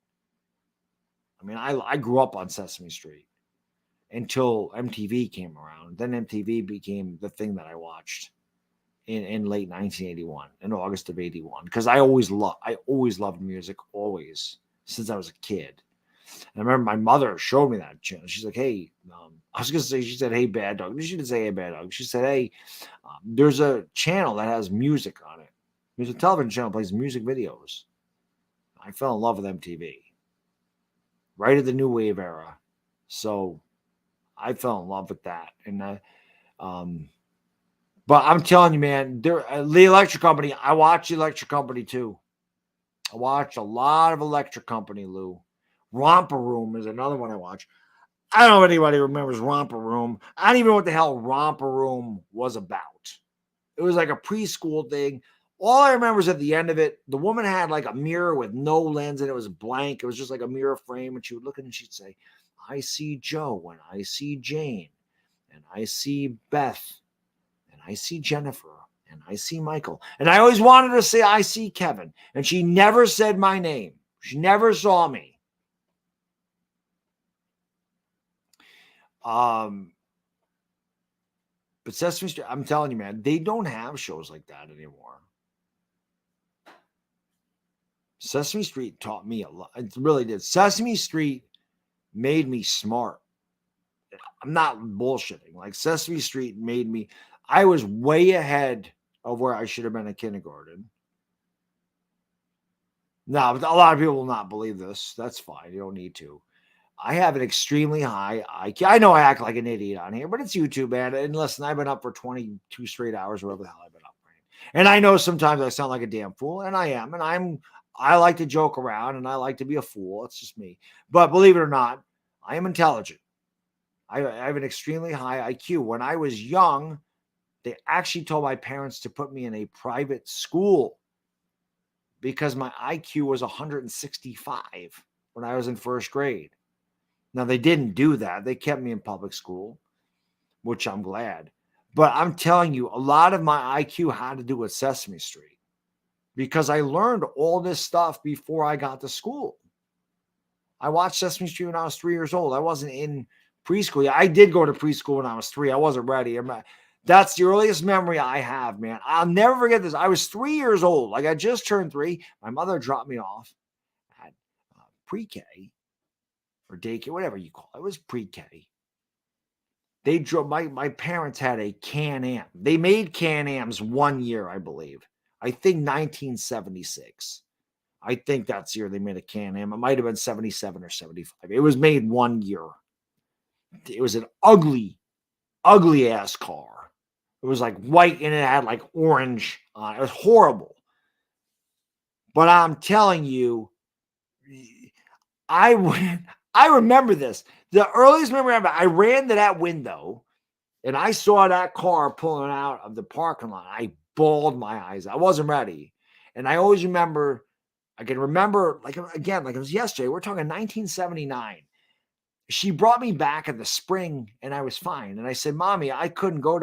I mean, I grew up on Sesame Street until MTV came around. Then MTV became the thing that I watched in late 1981, in August of 81. Because I always loved music, always, since I was a kid. And I remember my mother showed me that channel. She's like, hey, I was going to say, she said, hey, bad dog. She didn't say, hey, bad dog. She said, hey, there's a channel that has music on it. There's a television channel that plays music videos. I fell in love with MTV. Right at the new wave era. So I fell in love with that. And but I'm telling you, man, the Electric Company, I watched the Electric Company too. I watched a lot of Electric Company, Lou. Romper Room is another one I watched. I don't know if anybody remembers Romper Room. I don't even know what the hell Romper Room was about. It was like a preschool thing. All I remember is at the end of it, the woman had like a mirror with no lens and it was blank. It was just like a mirror frame. And she would look at it and she'd say, I see Joe and I see Jane and I see Beth and I see Jennifer and I see Michael. And I always wanted to say, I see Kevin. And she never said my name. She never saw me. But Sesame Street, I'm telling you, man, they don't have shows like that anymore. Sesame Street taught me a lot. It really did. Sesame Street made me smart. I'm not bullshitting. Like Sesame Street made me, I was way ahead of where I should have been in kindergarten. Now, a lot of people will not believe this. That's fine. You don't need to. I have an extremely high IQ. I know I act like an idiot on here, but it's YouTube, man. And listen, I've been up for 22 straight hours, whatever the hell I've been up. Right? And I know sometimes I sound like a damn fool, and I am. And I like to joke around, and I like to be a fool. It's just me. But believe it or not, I am intelligent. I have an extremely high IQ. When I was young, they actually told my parents to put me in a private school because my IQ was 165 when I was in first grade. Now, they didn't do that. They kept me in public school, which I'm glad. But I'm telling you, a lot of my IQ had to do with Sesame Street because I learned all this stuff before I got to school. I watched Sesame Street when I was 3 years old. I wasn't in preschool. I did go to preschool when I was 3. I wasn't ready. That's the earliest memory I have, man. I'll never forget this. I was 3 years old. Like I just turned 3. My mother dropped me off at pre-K or daycare, whatever you call it. It was pre-K. They drove. My parents had a Can-Am. They made Can-Ams 1 year, I believe. I think 1976. I think that's the year they made a Can-Am. It might have been 77 or 75. It was made 1 year. It was an ugly, ugly ass car. It was like white and it had like orange on it. It was horrible. But I'm telling you, I remember this. The earliest memory I ran to that window and I saw that car pulling out of the parking lot. I bawled my eyes. I wasn't ready. And I always remember, I can remember, like, again, like it was yesterday. We're talking 1979. She brought me back in the spring and I was fine. And I said, Mommy, I couldn't go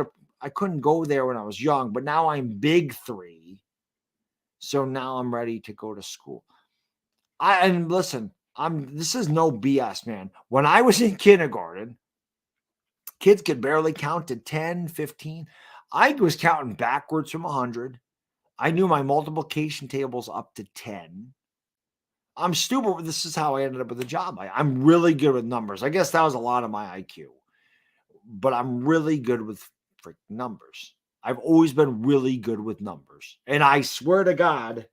there when I was young, but now I'm big 3. So now I'm ready to go to school. And listen, this is no BS, man. When I was in kindergarten, kids could barely count to 10, 15. I was counting backwards from 100. I knew my multiplication tables up to 10. I'm stupid. This is how I ended up with a job. I'm really good with numbers. I guess that was a lot of my IQ. But I'm really good with freaking numbers. I've always been really good with numbers. And I swear to God,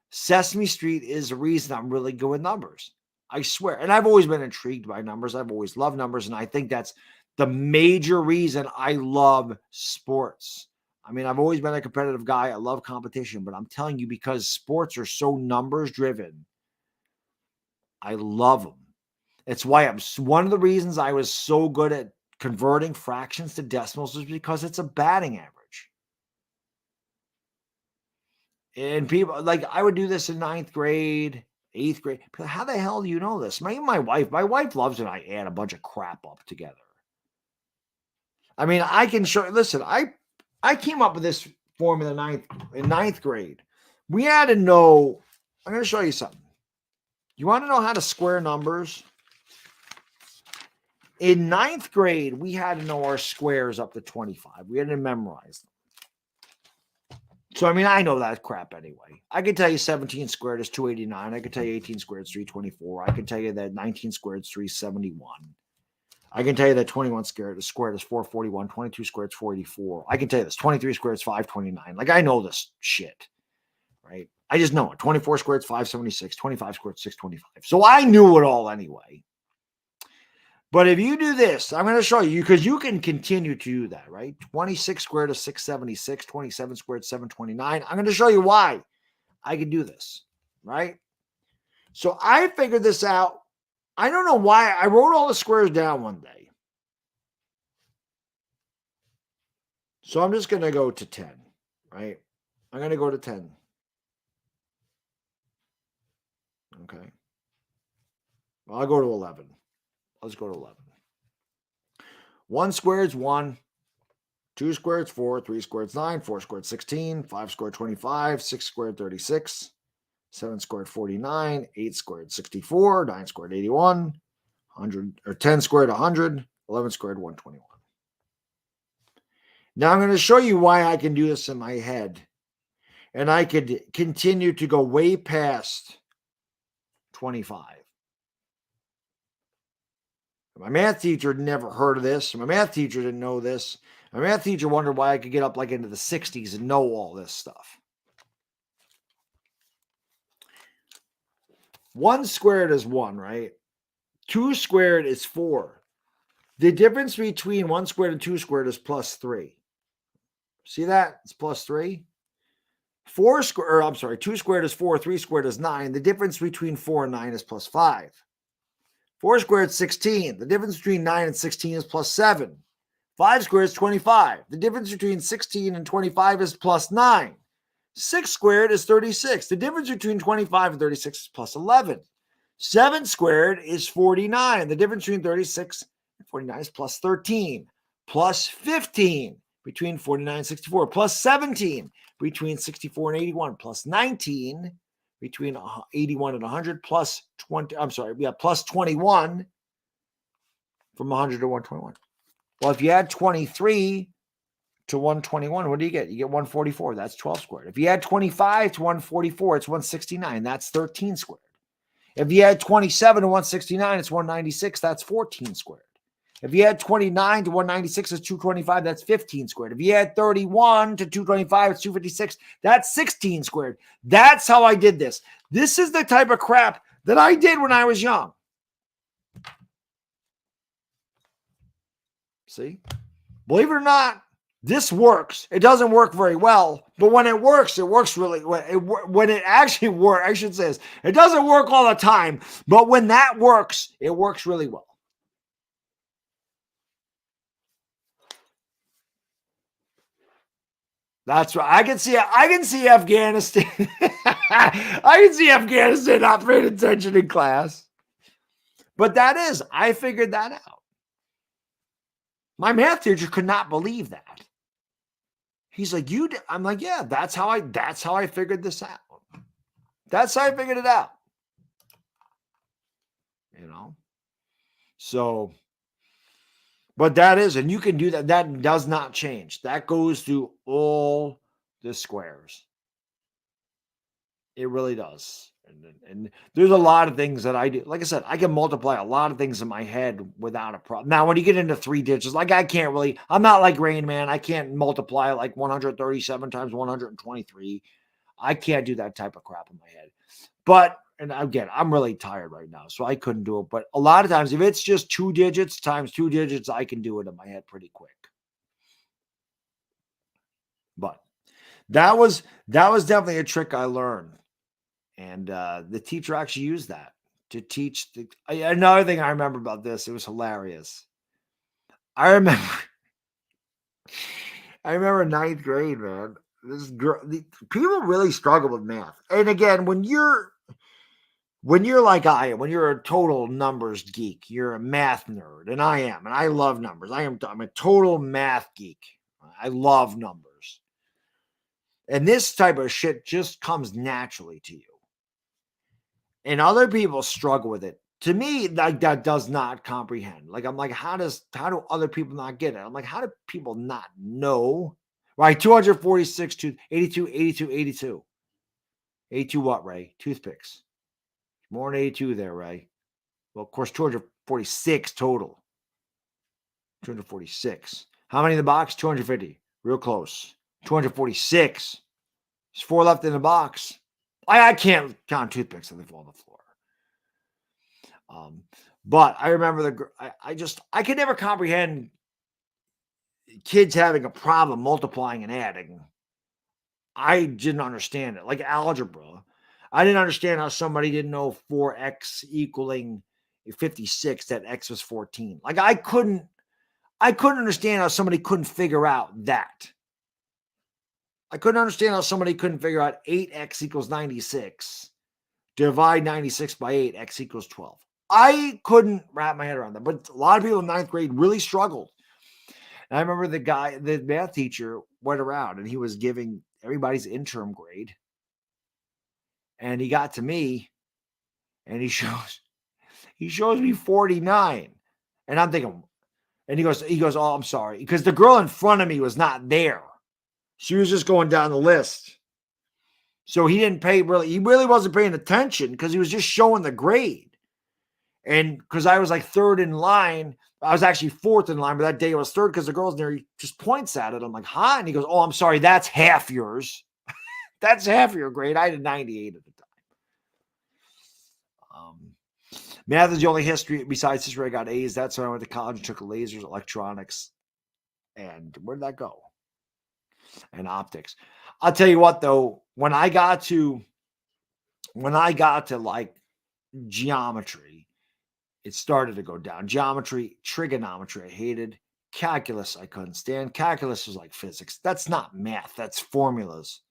Sesame Street is the reason I'm really good with numbers. I swear. And I've always been intrigued by numbers. I've always loved numbers. And I think that's the major reason I love sports. I mean, I've always been a competitive guy. I love competition. But I'm telling you, because sports are so numbers driven, I love them. It's why one of the reasons I was so good at converting fractions to decimals is because it's a batting average. And people, like, I would do this in 9th grade, 8th grade. How the hell do you know this? My wife loves when I add a bunch of crap up together. I mean, I can show, listen, I came up with this formula in ninth grade. We had to know, I'm going to show you something. You want to know how to square numbers? In 9th grade, we had to know our squares up to 25. We had to memorize them. So, I mean, I know that crap anyway. I can tell you 17 squared is 289. I can tell you 18 squared is 324. I can tell you that 19 squared is 371. I can tell you that 21 squared is 441. 22 squared is 484. I can tell you this. 23 squared is 529. Like, I know this shit, right? I just know it. 24 squared is 576. 25 squared is 625. So I knew it all anyway. But if you do this, I'm going to show you, because you can continue to do that, right? 26 squared is 676, 27 squared is 729. I'm going to show you why I can do this, right? So I figured this out. I don't know why. I wrote all the squares down one day. So I'm just going to go to 10, right? I'm going to go to 10. Okay. Well, I'll go to 11. Let's go to 11. 1 squared is 1. 2 squared is 4. 3 squared is 9. 4 squared is 16. 5 squared 25. 6 squared 36. 7 squared 49. 8 squared 64. 9 squared 81. 100 or 10 squared 100. 11 squared 121. Now I'm going to show you why I can do this in my head. And I could continue to go way past 25. My math teacher never heard of this. My math teacher didn't know this. My math teacher wondered why I could get up like into the 60s and know all this stuff. 1 squared is 1, right? 2 squared is 4. The difference between 1 squared and 2 squared is plus 3. See that? It's plus 3. 4 squared, or I'm sorry, 2 squared is 4, 3 squared is 9. The difference between 4 and 9 is plus 5. 4 squared is 16. The difference between 9 and 16 is plus 7. 5 squared is 25. The difference between 16 and 25 is plus 9. 6 squared is 36. The difference between 25 and 36 is plus 11. 7 squared is 49. The difference between 36 and 49 is plus 13. Plus 15 between 49 and 64. Plus 17 between 64 and 81. Plus 19 between 81 and 100. Plus 20. I'm sorry. Yeah, plus 21 from 100 to 121. Well, if you add 23 to 121, what do you get? You get 144. That's 12 squared. If you add 25 to 144, it's 169. That's 13 squared. If you add 27 to 169, it's 196. That's 14 squared. If you add 29 to 196, it's 225. That's 15 squared. If you add 31 to 225, it's 256. That's 16 squared. That's how I did this. This is the type of crap that I did when I was young. See? Believe it or not, this works. It doesn't work very well, but when it works really when it actually works. I should say this. It doesn't work all the time, but when that works, it works really well. That's right. I can see Afghanistan. I can see Afghanistan not paying attention in class. But I figured that out. My math teacher could not believe that. He's like, you did? I'm like, yeah, that's how I figured this out. That's how I figured it out. You know? So, but that is, and you can do that. That does not change. That goes through all the squares. It really does. And there's a lot of things that I do. Like I said, I can multiply a lot of things in my head without a problem. Now, when you get into 3 digits, like I'm not like Rain Man. I can't multiply like 137 times 123. I can't do that type of crap in my head. But, and again, I'm really tired right now, so I couldn't do it. But a lot of times, if it's just 2 digits times 2 digits, I can do it in my head pretty quick. But that was definitely a trick I learned. And the teacher actually used that to teach. Another thing I remember about this, it was hilarious. I remember ninth grade, man. This girl, people really struggle with math. And again, when you're like I am, when you're a total numbers geek, you're a math nerd, and I am, and I love numbers. I'm a total math geek. I love numbers. And this type of shit just comes naturally to you. And other people struggle with it. To me, like that does not comprehend. Like, I'm like, how do other people not get it? I'm like, how do people not know? Right, 246, 82, 82, 82. 82 what, Ray? Toothpicks. More than 82 there, Ray. Well, of course, 246 total. 246. How many in the box? 250. Real close. 246. There's 4 left in the box. I can't count toothpicks if they fall on the floor. But I remember I could never comprehend kids having a problem multiplying and adding. I didn't understand it. Like algebra, I didn't understand how somebody didn't know 4x equaling 56, that x was 14. Like I couldn't understand how somebody couldn't figure out that. I couldn't understand how somebody couldn't figure out 8x equals 96. Divide 96 by 8, x equals 12. I couldn't wrap my head around that. But a lot of people in 9th grade really struggled. And I remember the math teacher went around and he was giving everybody's interim grade. And he got to me and he shows me 49. And I'm thinking, and he goes, oh, I'm sorry. Because the girl in front of me was not there. She was just going down the list. So he really wasn't paying attention because he was just showing the grade. And because I was like 3rd in line, I was actually 4th in line, but that day I was 3rd because the girl's there. He just points at it. I'm like, huh? And he goes, oh, I'm sorry. That's half yours. That's half your grade. I had a 98 at the Math is the only history besides history I got A's. That's when I went to college and took lasers, electronics, and where did that go? And optics. I'll tell you what though, when I got to like geometry, it started to go down. Geometry, trigonometry, I hated. Calculus, I couldn't stand. Calculus was like physics. That's not math, that's formulas.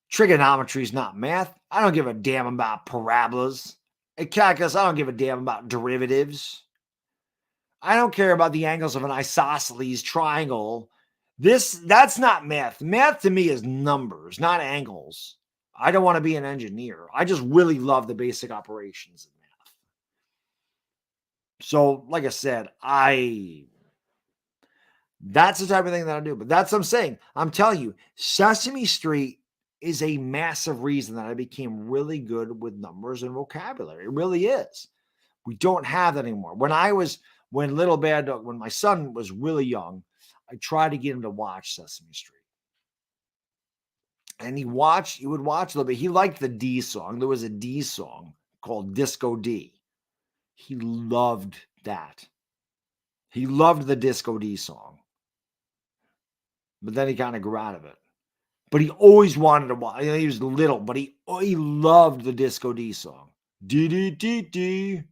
Trigonometry is not math. I don't give a damn about parabolas. In calculus, I don't give a damn about derivatives. I don't care about the angles of an isosceles triangle. That's not math. Math to me is numbers, not angles. I don't want to be an engineer. I just really love the basic operations of math. So, like I said, that's the type of thing that I do. But that's what I'm saying. I'm telling you, Sesame Street is a massive reason that I became really good with numbers and vocabulary. It really is. We don't have that anymore. When my son was really young, I tried to get him to watch Sesame Street. And he would watch a little bit. He liked the D song. There was a D song called Disco D. He loved that. He loved the Disco D song. But then he kind of grew out of it. But he always wanted to watch. He was little, but he loved the Disco D song. D D D D.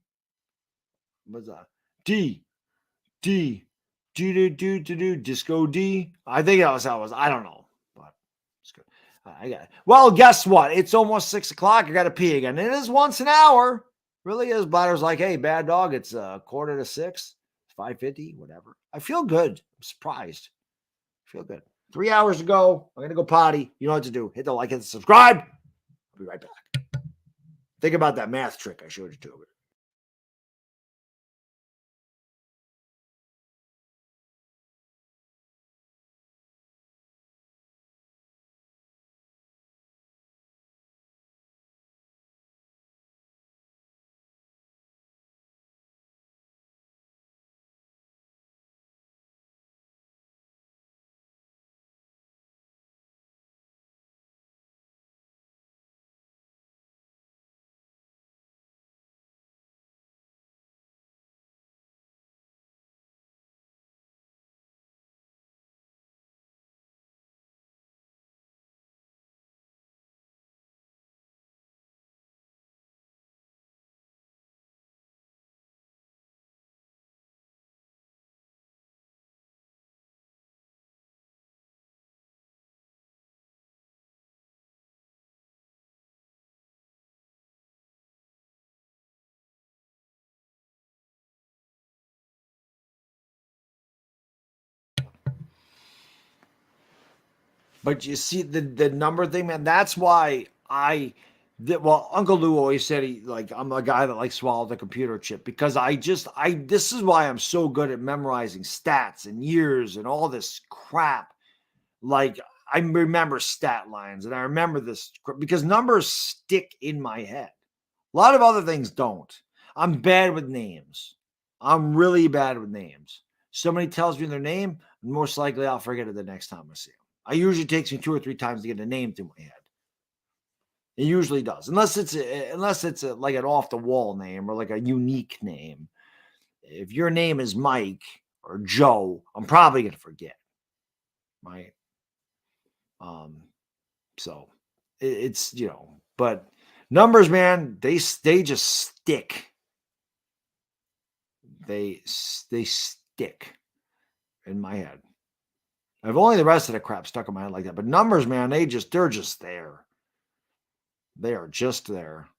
What's that? D D D D D D D Disco D. I think that was how it was. I don't know, but it's good. I got it. Well, guess what? It's almost 6 o'clock. I got to pee again. It is once an hour. Really is. Bladder's like, hey, bad dog. It's 5:45, 5:50, whatever. I feel good. I'm surprised. I feel good. 3 hours to go. I'm gonna go potty. You know what to do. Hit the like and subscribe. I'll be right back. Think about that math trick I showed you too. But you see the number thing, man. That's why Uncle Lou always said I'm a guy that likes to swallow the computer chip because this is why I'm so good at memorizing stats and years and all this crap. Like I remember stat lines and I remember this because numbers stick in my head. A lot of other things don't. I'm bad with names. I'm really bad with names. Somebody tells me their name, most likely I'll forget it the next time I see them. It usually takes me 2 or 3 times to get a name through my head. It usually does, unless it's like an off the wall name or like a unique name. If your name is Mike or Joe, I'm probably gonna forget, right? So it's but numbers, man, they just stick. They stick in my head. I've only the rest of the crap stuck in my head like that. But numbers, man, they're just there. They are just there.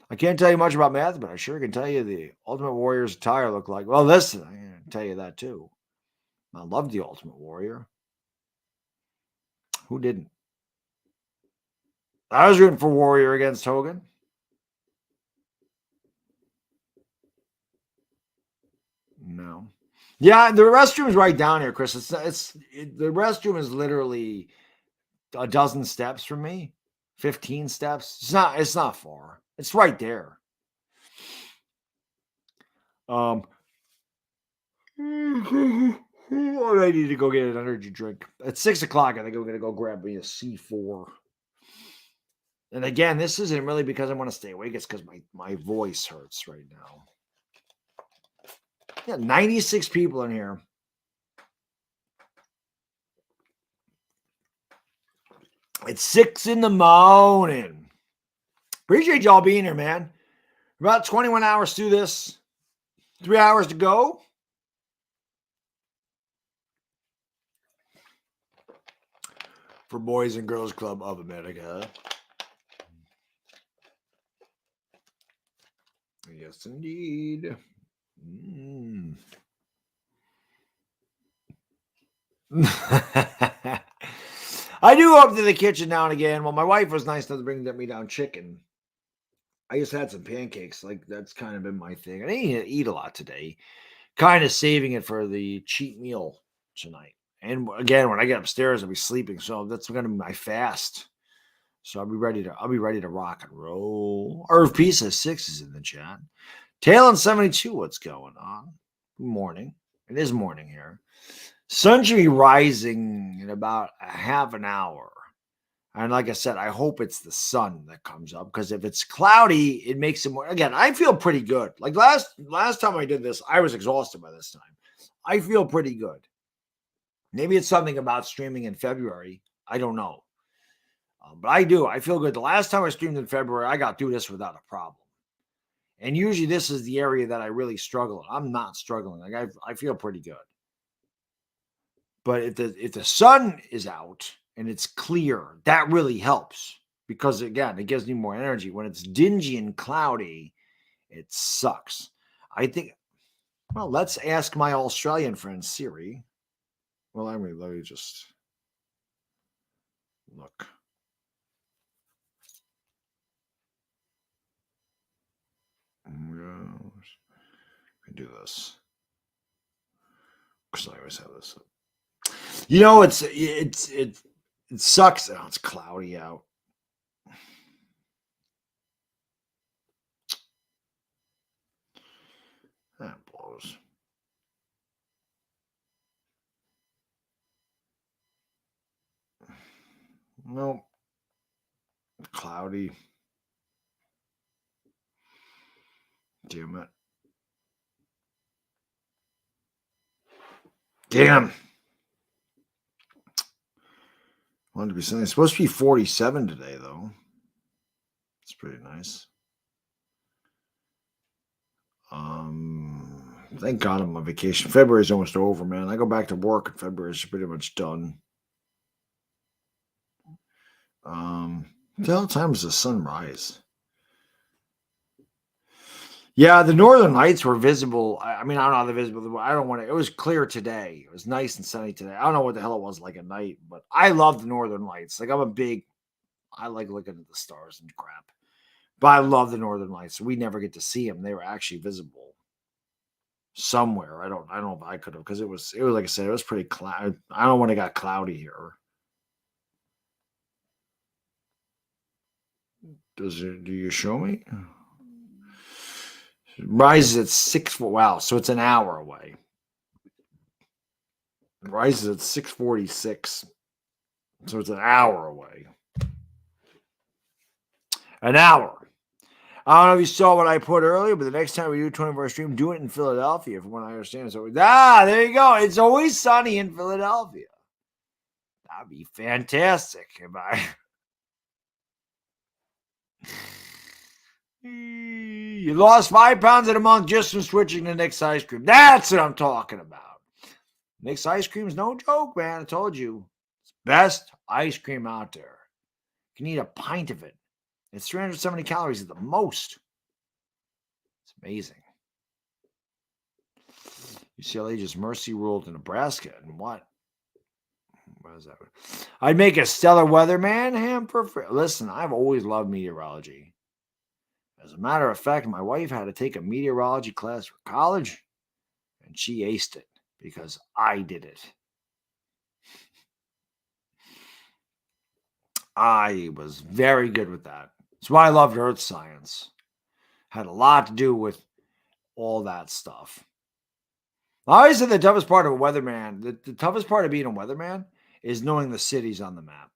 I can't tell you much about math, but I sure can tell you the Ultimate Warrior's attire looked like. Well, listen, I can tell you that too. I love the Ultimate Warrior. Who didn't? I was rooting for Warrior against Hogan. No. Yeah, the restroom is right down here, Chris. The restroom is literally a dozen steps from me, 15 steps. It's not far. It's right there. I need to go get an energy drink. At 6 o'clock, I think I'm gonna go grab me a C4. And again, this isn't really because I want to stay awake. It's because my voice hurts right now. Yeah, 96 people in here. It's 6 in the morning. Appreciate y'all being here, man. About 21 hours through this. 3 hours to go. For Boys and Girls Club of America. Yes, indeed. I do go up to the kitchen now and again. Well, my wife was nice enough to bring me down chicken. I just had some pancakes. Like, that's kind of been my thing. I didn't eat a lot today. Kind of saving it for the cheat meal tonight. And again, when I get upstairs, I'll be sleeping. So that's going to be my fast. So I'll be ready to rock and roll. Irv Pizza 6 is in the chat. Talon 72, what's going on? Morning. It is morning here. Sun should be rising in about a half an hour. And like I said, I hope it's the sun that comes up, because if it's cloudy, it makes it more. Again, I feel pretty good. Like last time I did this, I was exhausted by this time. I feel pretty good. Maybe it's something about streaming in February. I don't know. But I do. I feel good. The last time I streamed in February, I got through this without a problem. And usually this is the area that I really struggle. I'm not struggling. Like I feel pretty good. But if the sun is out and it's clear, that really helps, because again, it gives me more energy. When it's dingy and cloudy, it sucks. I think, well, let's ask my Australian friend Siri. Well, let me just look. We can do this, because I always have this up. You know, it sucks. Oh, it's cloudy out. That blows. Nope. Cloudy. Damn it. Damn. Wanted to be sunny. It's supposed to be 47 today, though. It's pretty nice. Thank God I'm on vacation. February's almost over, man. I go back to work and February's pretty much done. What time does the sun rise? Yeah, the northern lights were visible. I mean, I don't know how they're visible. I don't want to. It was clear today. It was nice and sunny today. I don't know what the hell it was like at night, but I love the northern lights. Like I like looking at the stars and crap. But I love the northern lights. We never get to see them. They were actually visible somewhere. I don't know if I could have, because it was like I said, it was pretty cloudy. I don't know when it got cloudy here. Do you show me? Rises at 6. Wow, so it's an hour away. Rises at 6:46, so it's an hour away. An hour. I don't know if you saw what I put earlier, but the next time we do a 24-hour stream, do it in Philadelphia, from what I understand. So there you go. It's always sunny in Philadelphia. That'd be fantastic if I. You lost 5 pounds in a month just from switching to Nick's ice cream. That's what I'm talking about. Nick's ice cream is no joke, man. I told you. It's best ice cream out there. You can eat a pint of it. It's 370 calories at the most. It's amazing. UCLA just mercy ruled in Nebraska. And what? What is that? I'd make a stellar weatherman. Listen, I've always loved meteorology. As a matter of fact, my wife had to take a meteorology class for college, and she aced it because I did it. I was very good with that. That's why I loved earth science. Had a lot to do with all that stuff. I always said the toughest part of a weatherman, the toughest part of being a weatherman is knowing the cities on the map.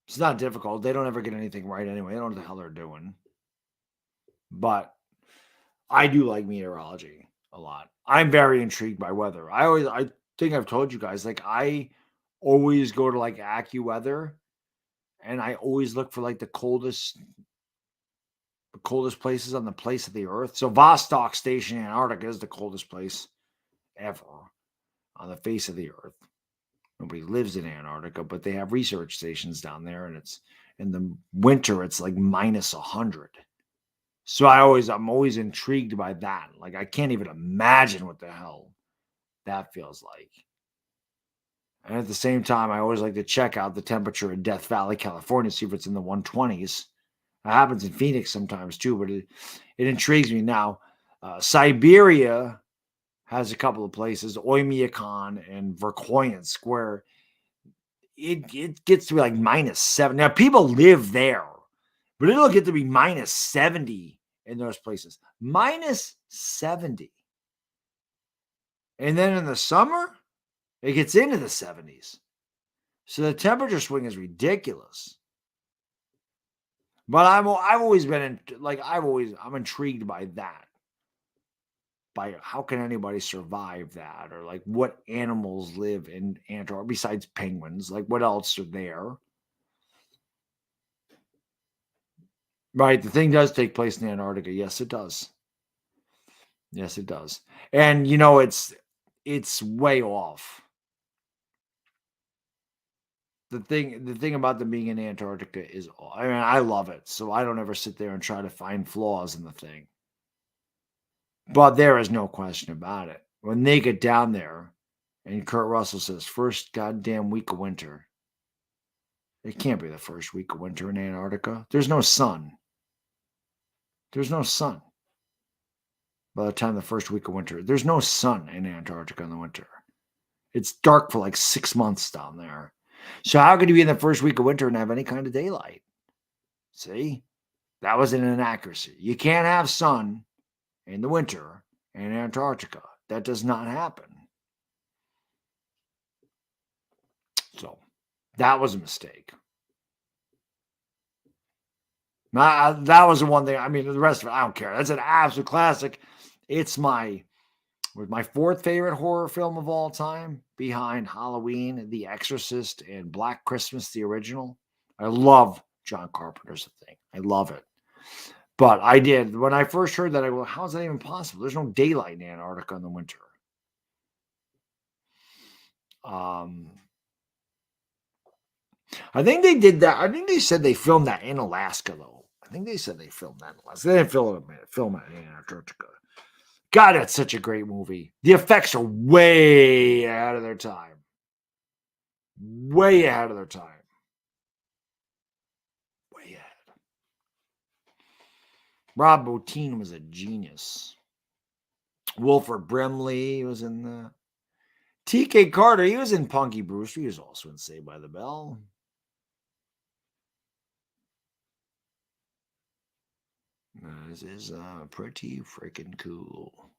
It's not difficult. They don't ever get anything right anyway. They don't know what the hell they're doing. But I do like meteorology a lot. I'm very intrigued by weather. I think I've told you guys, like, I always go to like AccuWeather, and I always look for like the coldest places on the place of the earth. So Vostok Station, Antarctica is the coldest place ever on the face of the earth. Nobody lives in Antarctica, but they have research stations down there, and it's in the winter, it's like minus 100. So I'm always intrigued by that. Like, I can't even imagine what the hell that feels like. And at the same time, I always like to check out the temperature in Death Valley, California, see if it's in the 120s. It happens in Phoenix sometimes too, but it intrigues me. Now, Siberia has a couple of places, Oymyakon and Verkhoyansk, where it gets to be like -7. Now, people live there, but it'll get to be -70 in those places. -70. And then in the summer, it gets into the 70s. So the temperature swing is ridiculous. But I've always been I'm intrigued by that. By how can anybody survive that, or like what animals live in Antarctica besides penguins? Like, what else are there? Right, the thing does take place in Antarctica. Yes, it does. Yes, it does. And it's way off. The thing about them being in Antarctica is, I mean, I love it, so I don't ever sit there and try to find flaws in the thing. But there is no question about it. When they get down there, and Kurt Russell says, first goddamn week of winter. It can't be the first week of winter in Antarctica. There's no sun. There's no sun. By the time the first week of winter, there's no sun in Antarctica in the winter. It's dark for like 6 months down there. So how could you be in the first week of winter and have any kind of daylight? See? That was an inaccuracy. You can't have sun in the winter in Antarctica. That does not happen. So that was a mistake. That was the one thing. I mean, the rest of it, I don't care. That's an absolute classic. It's my fourth favorite horror film of all time, behind Halloween, The Exorcist, and Black Christmas, the original. I love John Carpenter's Thing. I love it. But I did. When I first heard that, I go, how is that even possible? There's no daylight in Antarctica in the winter. I think they did that. I think they said they filmed that in Alaska, though. I think they said they filmed that in Alaska. They didn't film it in Antarctica. God, that's such a great movie. The effects are way ahead of their time. Way ahead of their time. Way ahead. Rob Bottin was a genius. Wilford Brimley was in the TK Carter. He was in Punky Brewster. He was also in Saved by the Bell. This is pretty freaking cool.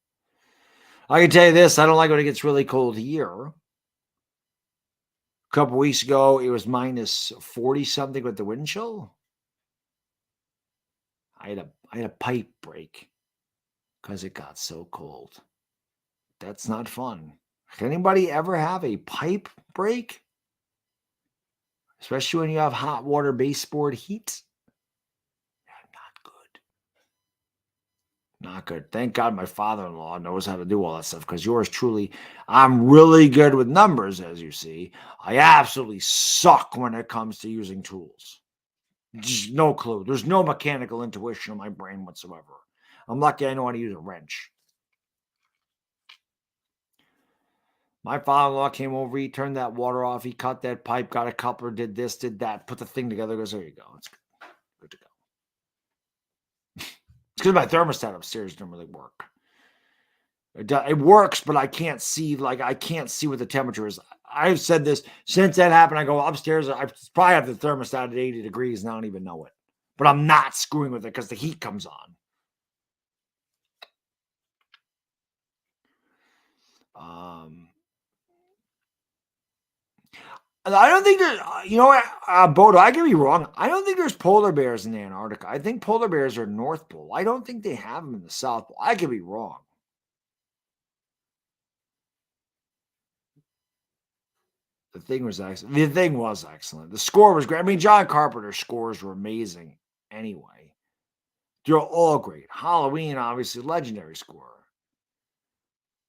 I can tell you this. I don't like when it gets really cold here. A couple weeks ago, it was -40 something with the wind chill. I had a pipe break because it got so cold. That's not fun. Can anybody ever have a pipe break? Especially when you have hot water baseboard heat. Not good. Not good. Thank God my father-in-law knows how to do all that stuff, because yours truly, I'm really good with numbers, as you see. I absolutely suck when it comes to using tools. Just no clue. There's no mechanical intuition in my brain whatsoever. I'm lucky I know how to use a wrench. My father-in-law came over, he turned that water off, he cut that pipe, got a coupler, did this, did that, put the thing together, goes, there you go. It's good to go. It's because my thermostat upstairs doesn't really work. It works, but I can't see what the temperature is. I've said this since that happened. I go upstairs. I probably have the thermostat at 80 degrees and I don't even know it. But I'm not screwing with it because the heat comes on. I don't think there's, you know what, Bodo, I could be wrong. I don't think there's polar bears in Antarctica. I think polar bears are North Pole. I don't think they have them in the South Pole. I could be wrong. The thing was excellent. The thing was excellent. The score was great. I mean, John Carpenter's scores were amazing anyway. They're all great. Halloween, obviously, legendary score.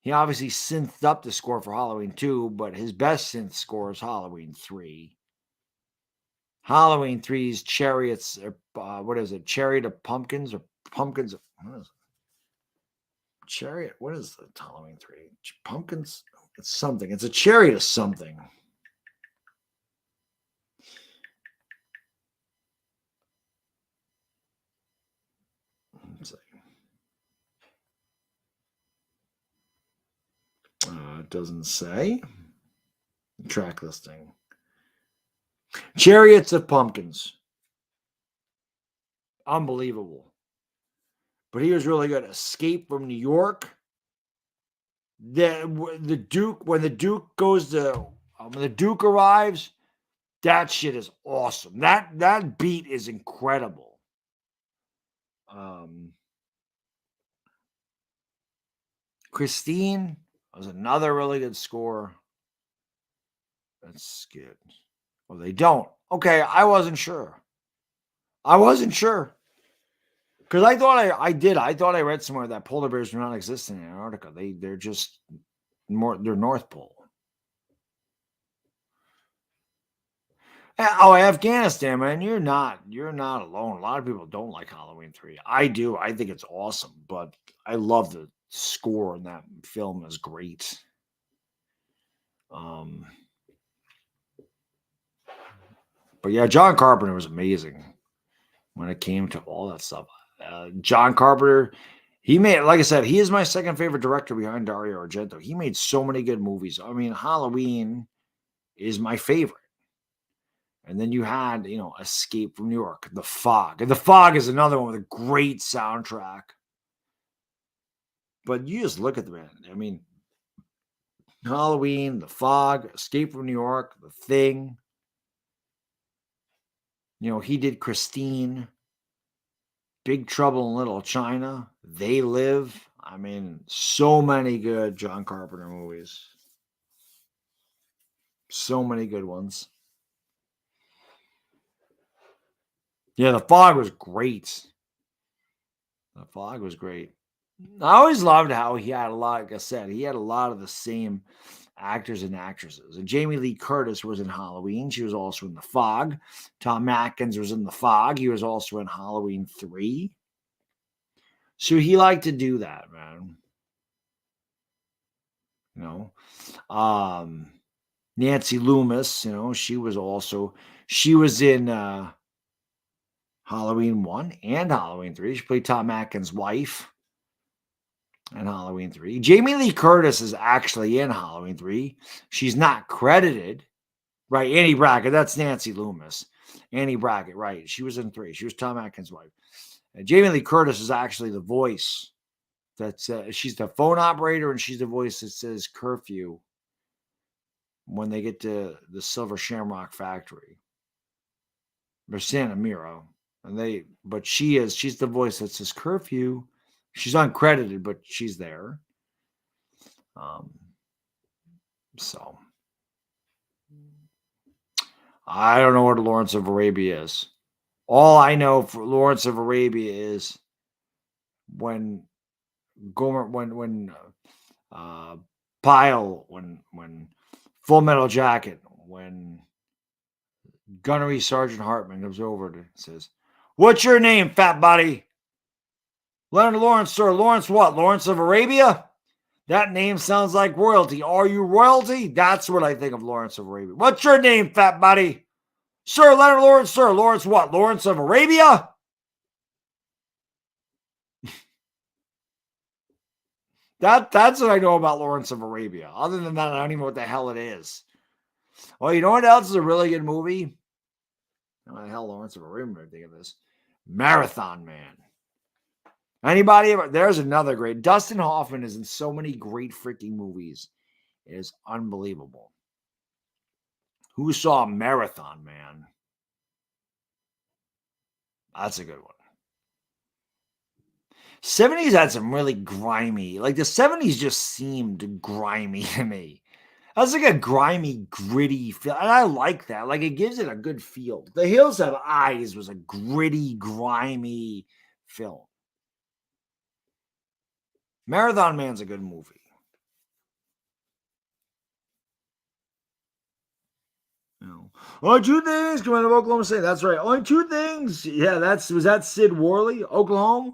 He obviously synthed up the score for Halloween 2, but his best synth score is Halloween 3. Halloween 3's Chariots, what is it? Chariot of Pumpkins or Pumpkins? What is it? Chariot, what is the Halloween 3? Pumpkins? It's something. It's a chariot of something. It doesn't say. Track listing. Chariots of Pumpkins. Unbelievable. But he was really good. Escape from New York. The Duke, when the Duke goes to, when the Duke arrives, that shit is awesome. That beat is incredible. Christine was another really good score. That's good. Well, they don't. Okay, I wasn't sure. Because I thought I did. I thought I read somewhere that polar bears do not exist in Antarctica. They're just they're North Pole. Oh, Afghanistan, man, you're not alone. A lot of people don't like Halloween 3. I do. I think it's awesome, but I love the score in that film is great. But yeah, John Carpenter was amazing when it came to all that stuff. John Carpenter, he made, like I said, he is my second favorite director behind Dario Argento. He made so many good movies. I mean, Halloween is my favorite. And then you had, Escape from New York, The Fog. And The Fog is another one with a great soundtrack. But you just look at the man. I mean, Halloween, The Fog, Escape from New York, The Thing. He did Christine, Big Trouble in Little China, They Live. I mean, so many good John Carpenter movies. So many good ones. Yeah, The Fog was great. The Fog was great. I always loved how he had like I said, he had a lot of the same actors and actresses. And Jamie Lee Curtis was in Halloween. She was also in The Fog. Tom Atkins was in The Fog. He was also in Halloween 3. So he liked to do that, man. Nancy Loomis, she was in Halloween 1 and Halloween 3. She played Tom Atkins' wife in Halloween 3. Jamie Lee Curtis is actually in Halloween 3. She's not credited. Right, Annie Brackett. That's Nancy Loomis. Annie Brackett, right. She was in 3. She was Tom Atkins' wife. Jamie Lee Curtis is actually the voice. She's the phone operator, and she's the voice that says curfew when they get to the Silver Shamrock Factory. Or Santa Mira. But she's the voice that says curfew. She's uncredited, but she's there. So I don't know what Lawrence of Arabia is. All I know for Lawrence of Arabia is when Gomer, when Pyle, when Full Metal Jacket, when Gunnery Sergeant Hartman comes over and says, "What's your name, fat body?" "Leonard Lawrence, sir." "Lawrence what? Lawrence of Arabia? That name sounds like royalty. Are you royalty?" That's what I think of Lawrence of Arabia. "What's your name, fat body?" "Sir, Leonard Lawrence, sir." "Lawrence what? Lawrence of Arabia?" That's what I know about Lawrence of Arabia. Other than that, I don't even know what the hell it is. Well, you know what else is a really good movie? What the hell, Lawrence of Arabia? I think of this. Marathon Man. Anybody ever? There's another great. Dustin Hoffman is in so many great freaking movies. It is unbelievable. Who saw Marathon Man? That's a good one. 70s had some really grimy, like the 70s just seemed grimy to me. That's like a grimy, gritty feel. And I like that. Like it gives it a good feel. The Hills Have Eyes was a gritty, grimy film. Marathon Man's a good movie. No. Only two things come out of Oklahoma State. That's right. Only two things. Yeah, was that Sid Worley, Oklahoma?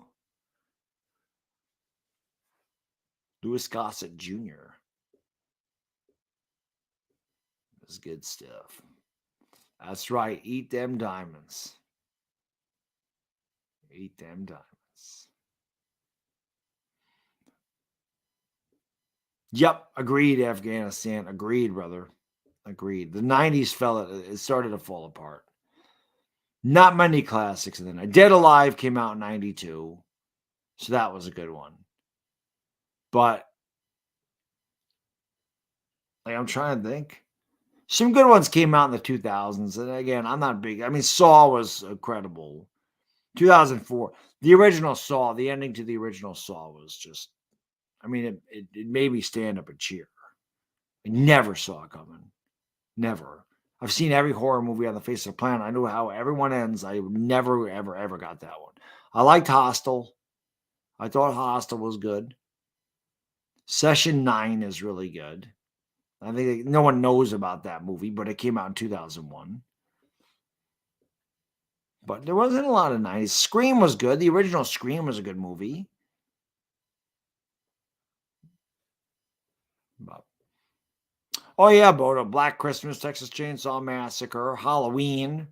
Louis Gossett Jr. That's good stuff. That's right. Eat them diamonds. Eat them diamonds. Yep. Agreed, Afghanistan. Agreed, brother. Agreed. The 90s it started to fall apart. Not many classics in the night. Dead Alive came out in 92. So that was a good one. But like, I'm trying to think. Some good ones came out in the 2000s. And again, I'm not big. I mean, Saw was incredible. 2004. The original Saw, the ending to the original Saw was just, I mean, it made me stand up and cheer. I never saw it coming. Never. I've seen every horror movie on the face of the planet. I know how everyone ends. I never, ever, ever got that one. I liked Hostel. I thought Hostel was good. Session 9 is really good. I think no one knows about that movie, but it came out in 2001. But there wasn't a lot of 90s. Scream was good. The original Scream was a good movie. But, oh, yeah, Bodo. Black Christmas, Texas Chainsaw Massacre, Halloween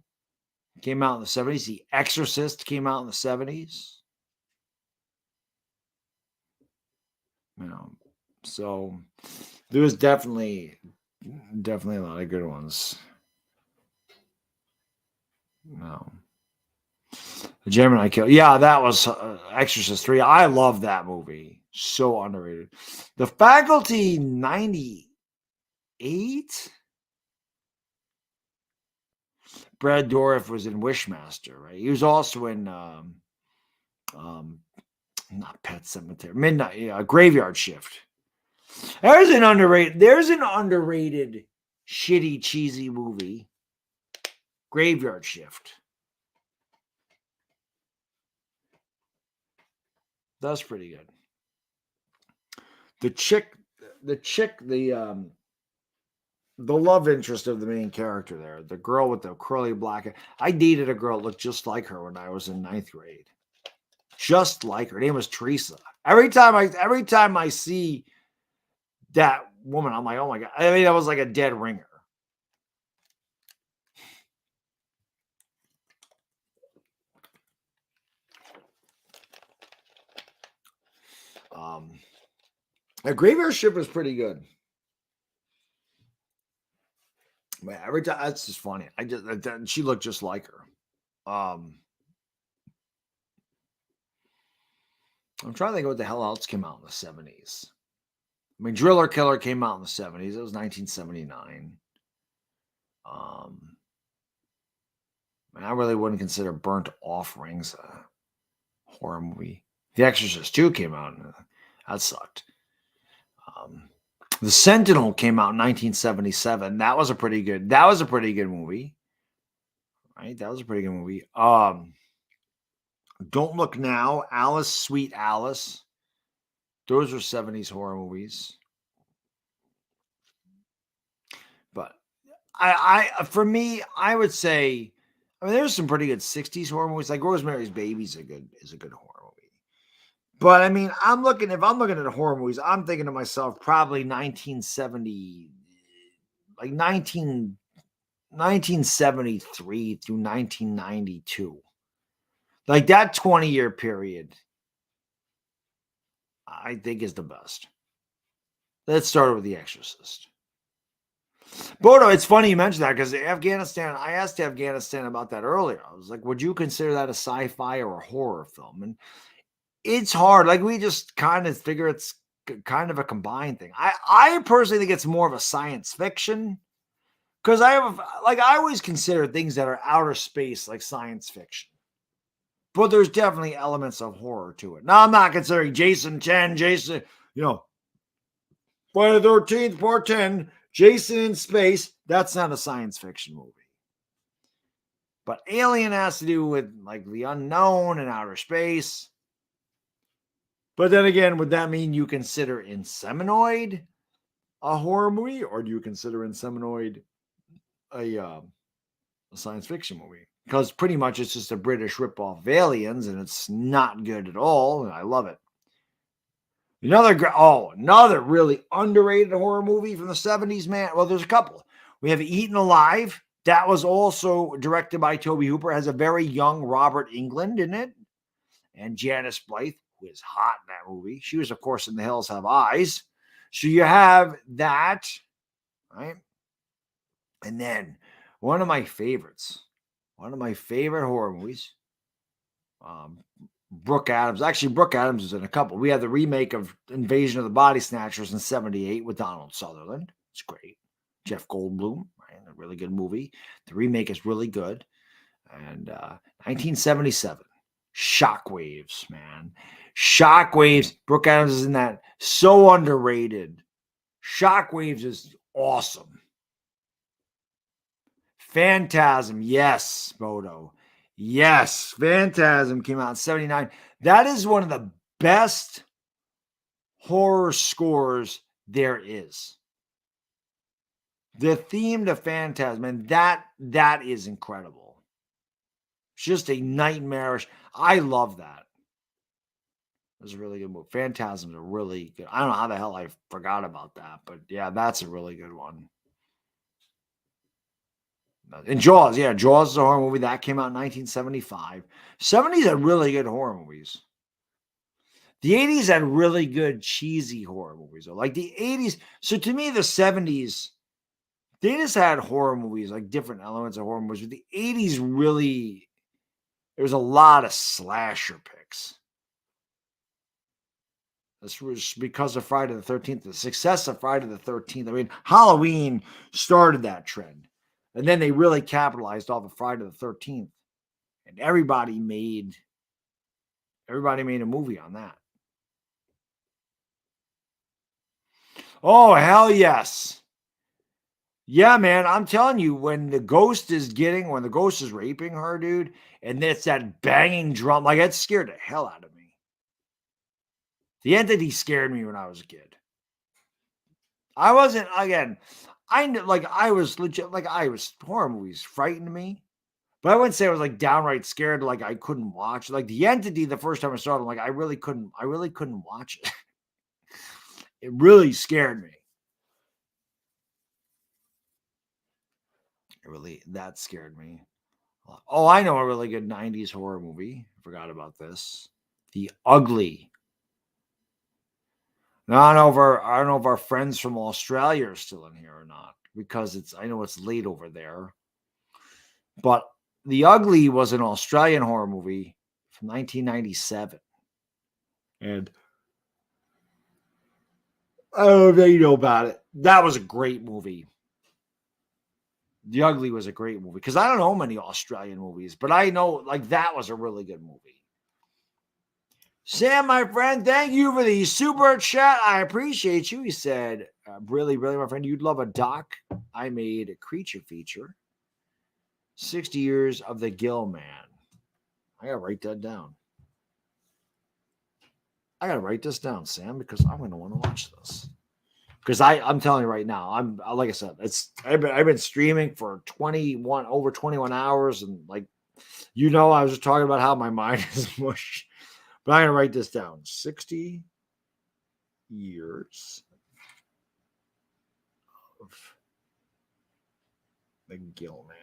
came out in the 70s. The Exorcist came out in the 70s. You know, so there was definitely a lot of good ones. No. The Gemini Kill. Yeah, that was Exorcist 3. I love that movie. So underrated. The Faculty 98. Brad Dourif was in Wishmaster, right? He was also in not Pet Cemetery, Midnight, Graveyard Shift. There's an underrated shitty, cheesy movie. Graveyard Shift. That's pretty good. The love interest of the main character there, the girl with the curly black hair. I dated a girl that looked just like her when I was in 9th grade. Just like her name was Teresa. Every time I see that woman, I'm like, oh my God. I mean, that was like a dead ringer. A Graveyard Shift was pretty good. Man, every time that's just funny. She looked just like her. I'm trying to think of what the hell else came out in the 70s. I mean, Driller Killer came out in the 70s. It was 1979. I really wouldn't consider Burnt Offerings a horror movie. The Exorcist 2 came out, and that sucked. The Sentinel came out in 1977. That was a pretty good movie. Right? That was a pretty good movie. Don't Look Now, Alice, Sweet Alice. Those were 70s horror movies. But for me, I would say, I mean, there's some pretty good 60s horror movies. Like Rosemary's Baby is a good horror movie. But I mean, if I'm looking at horror movies, I'm thinking to myself, probably 1970, like 1973 through 1992. Like that 20-year period, I think is the best. Let's start with The Exorcist. Bodo, it's funny you mentioned that because Afghanistan, I asked Afghanistan about that earlier. I was like, would you consider that a sci-fi or a horror film? And it's hard. Like we just kind of figure it's kind of a combined thing. I personally think it's more of a science fiction, Because I always consider things that are outer space like science fiction. But there's definitely elements of horror to it. Now, I'm not considering Jason 10, Jason, Friday the 13th, part 10, Jason in space. That's not a science fiction movie. But Alien has to do with like the unknown and outer space. But then again, would that mean you consider Inseminoid a horror movie? Or do you consider Inseminoid a science fiction movie? Because pretty much it's just a British ripoff of Aliens, and it's not good at all, and I love it. Another really underrated horror movie from the 70s, man. Well, there's a couple. We have Eaten Alive. That was also directed by Toby Hooper. It has a very young Robert Englund in it. And Janice Blythe, who is hot in that movie. She was, of course, in The Hills Have Eyes. So you have that, right? And then one of my favorite horror movies, Brooke Adams. Actually, Brooke Adams is in a couple. We had the remake of Invasion of the Body Snatchers in 78 with Donald Sutherland. It's great. Jeff Goldblum, right? A really good movie. The remake is really good. And 1977, Shockwaves, man. Shockwaves. Brooke Adams is in that. So underrated. Shockwaves is awesome. Phantasm, yes, Bodo. Yes, Phantasm came out in 79. That is one of the best horror scores there is. The theme to Phantasm, and that is incredible. It's just a nightmarish. I love that. It was a really good movie. Phantasm's a really good. I don't know how the hell I forgot about that, but yeah, that's a really good one. And Jaws, yeah, Jaws is a horror movie that came out in 1975. 70s had really good horror movies. The 80s had really good cheesy horror movies, though. Like the 80s. So to me, the 70s, they just had horror movies, like different elements of horror movies. But the 80s really, there was a lot of slasher picks. This was because of Friday the 13th, the success of Friday the 13th. I mean, Halloween started that trend. And then they really capitalized off of Friday the 13th. And everybody made a movie on that. Oh, hell yes. Yeah, man, I'm telling you, when the ghost is raping her, dude, and it's that banging drum, like it scared the hell out of me. The Entity scared me when I was a kid. I wasn't, again, horror movies frightened me, but I wouldn't say I was like downright scared, like I couldn't watch. Like the Entity, the first time I saw it, I'm like, I really couldn't watch it. It really scared me. That scared me. Oh, I know a really good 90s horror movie. Forgot about this. The Ugly. Now, I don't know if our friends from Australia are still in here or not, because I know it's late over there. But The Ugly was an Australian horror movie from 1997. And I don't know if you know about it. That was a great movie. The Ugly was a great movie, because I don't know many Australian movies, but I know like that was a really good movie. Sam, my friend, thank you for the super chat. I appreciate you. He said, really, my friend, you'd love a doc. I made a creature feature. 60 years of the Gill Man. I got to write that down. I got to write this down, Sam, because I'm going to want to watch this. Because I'm telling you right now, I'm like I said, I've been streaming for over 21 hours, and like I was just talking about how my mind is mush. But I'm gonna write this down. 60 years of the Gill Man.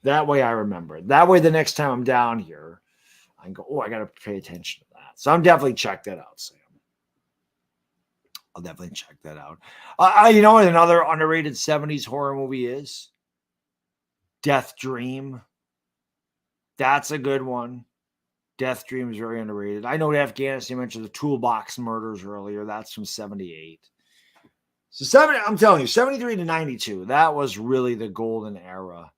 That way I remember it. That way the next time I'm down here, I can go, oh, I got to pay attention to that. So I'm definitely check that out, Sam. I'll definitely check that out. You know what another underrated 70s horror movie is? Death Dream. That's a good one. Death Dream is very underrated. I know Afghanistan, you mentioned the Toolbox Murders earlier. That's from 78. So I'm telling you, 73 to 92, that was really the golden era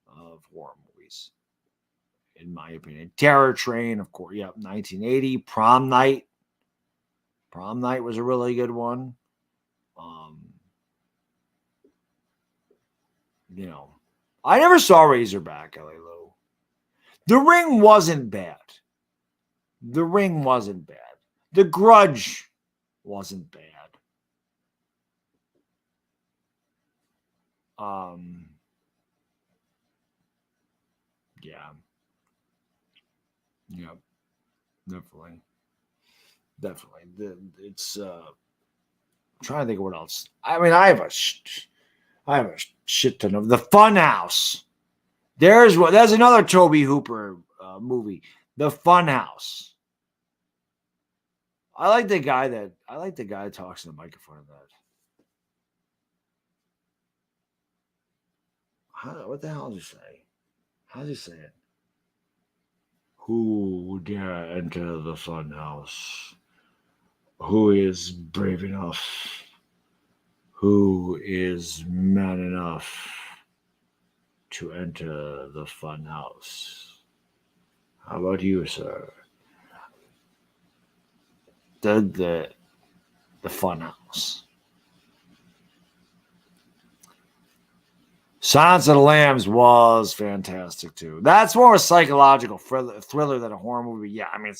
of horror movies, in my opinion. Terror Train, of course, yep, 1980. Prom Night. Prom Night was a really good one. I never saw Razorback, L.A. Lou. The Ring wasn't bad. The Ring wasn't bad. The Grudge wasn't bad. Yeah. Yep. Definitely. It's I'm trying to think of what else. I mean, I have a shit ton of The Funhouse. There's another Toby Hooper movie, The Funhouse. I like the guy that talks in the microphone of that. What the hell did he say? How does he say it? Who dare enter the Funhouse? Who is brave enough? Who is man enough to enter the Funhouse? How about you, sir? The Funhouse. Silence of the Lambs was fantastic too. That's more a psychological thriller than a horror movie. Yeah, I mean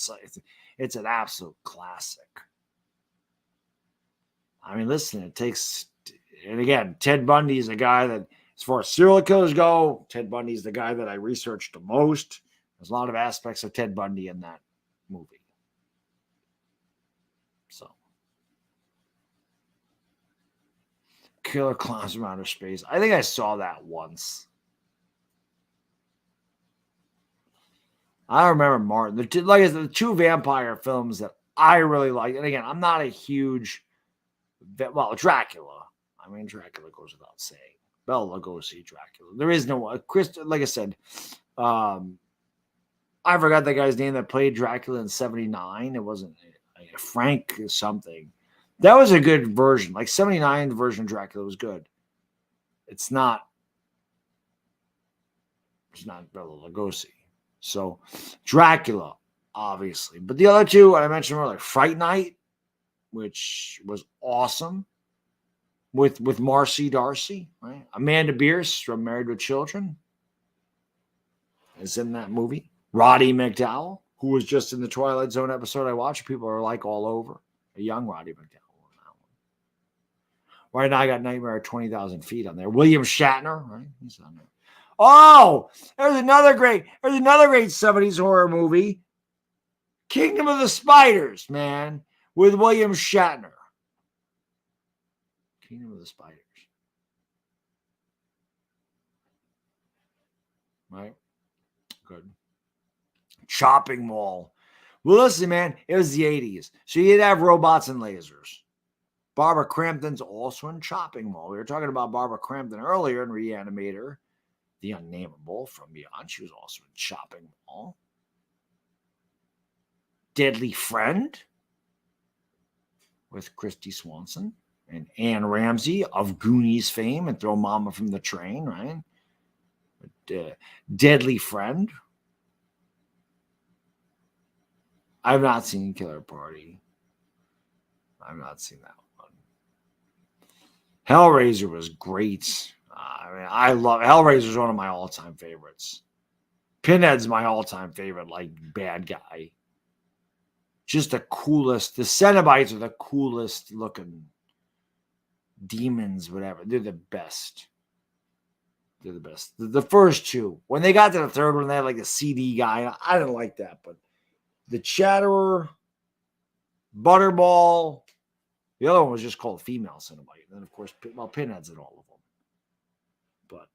it's an absolute classic. I mean, listen, it takes, and again, Ted Bundy is a guy that, as far as serial killers go, Ted Bundy is the guy that I researched the most. There's a lot of aspects of Ted Bundy in that movie. So, Killer Clowns from Outer Space. I think I saw that once. I remember Martin. The two vampire films that I really like. And again, I'm not a huge, Dracula. I mean, Dracula goes without saying. Bela Lugosi, Dracula. There is no like I said, I forgot the guy's name that played Dracula in 79. It wasn't Frank something. That was a good version. Like 79, the version of Dracula was good. It's not Bela Lugosi. So Dracula, obviously. But the other two I mentioned were like Fright Night, which was awesome. With Marcy Darcy, right? Amanda Bierce from Married with Children is in that movie. Roddy McDowall, who was just in the Twilight Zone episode I watched. People are like all over. A young Roddy McDowall on that one. Right now I got Nightmare at 20,000 Feet on there. William Shatner, right? He's on there. Oh, there's another great 70s horror movie. Kingdom of the Spiders, man, with William Shatner. Kingdom of the Spiders. Right? Good. Chopping Mall. Well, listen, man, it was the 80s. So you'd have robots and lasers. Barbara Crampton's also in Chopping Mall. We were talking about Barbara Crampton earlier in Reanimator, the Unnameable from Beyond. She was also in Chopping Mall. Deadly Friend with Christy Swanson and Anne Ramsey of Goonies fame and Throw Mama from the Train, right? Deadly Friend. I've not seen Killer Party. I've not seen that one. Hellraiser was great. I love Hellraiser is one of my all-time favorites. Pinhead's my all-time favorite, like bad guy. Just the coolest. The Cenobites are the coolest looking demons, whatever. They're the best. They're the best. The first two. When they got to the third one, they had like a CD guy. I didn't like that, but the Chatterer, Butterball, the other one was just called Female Cenobite. And then, of course, Pinhead's in all of them. But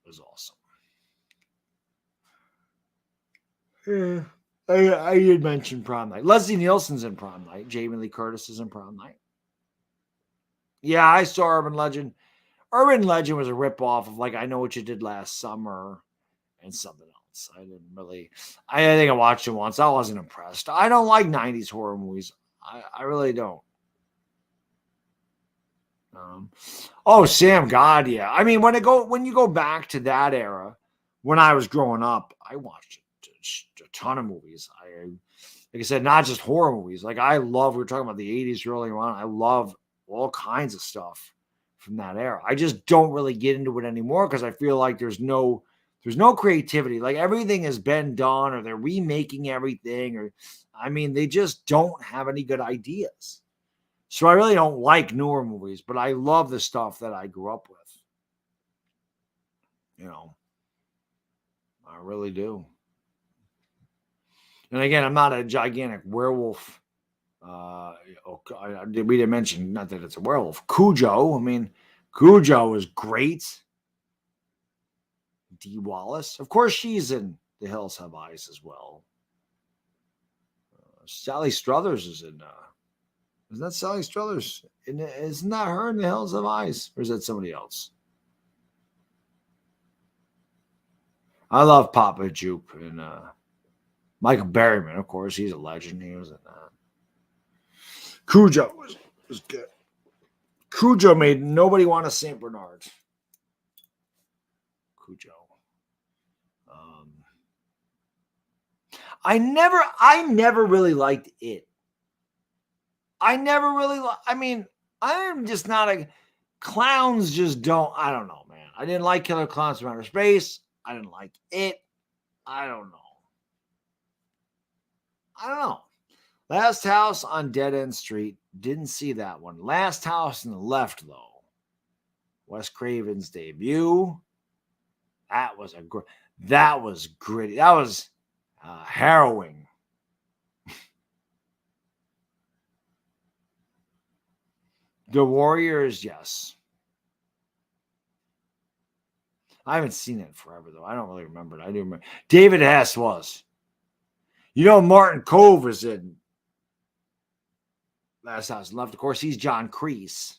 it was awesome. Yeah. I did mention Prom Night. Leslie Nielsen's in Prom Night. Jamie Lee Curtis is in Prom Night. Yeah, I saw Urban Legend. Urban Legend was a ripoff of like I Know What You Did Last Summer and something I didn't really. I think I watched it once. I wasn't impressed. I don't like 90s horror movies. I really don't. Oh, Sam God, yeah. I mean, when you go back to that era, when I was growing up, I watched a ton of movies. Like I said, not just horror movies. Like I love. We were talking about the 80s earlier on. I love all kinds of stuff from that era. I just don't really get into it anymore because I feel like there's no creativity. Like everything has been done, or they're remaking everything, or I mean, they just don't have any good ideas. So I really don't like newer movies, but I love the stuff that I grew up with. I really do. And again, I'm not a gigantic werewolf. We didn't mention, not that it's a werewolf. Cujo. I mean, Cujo is great. Dee Wallace. Of course, she's in The Hills Have Eyes as well. Sally Struthers is in. Isn't that Sally Struthers? Isn't that her in The Hills Have Eyes? Or is that somebody else? I love Papa Jupe and Michael Berryman, of course. He's a legend. He was in that. Cujo was good. Cujo made nobody want a St. Bernard. Cujo. I never really liked it. I'm just not a clowns. Just don't. I don't know, man. I didn't like Killer Clowns from Outer Space. I didn't like it. I don't know. Last House on Dead End Street. Didn't see that one. Last House on the Left, though. Wes Craven's debut. That was gritty. That was harrowing. The Warriors, yes. I haven't seen it in forever, though. I don't really remember it. I do remember. David Hess was. Martin Cove was in Last House Left. Of course, he's John Kreese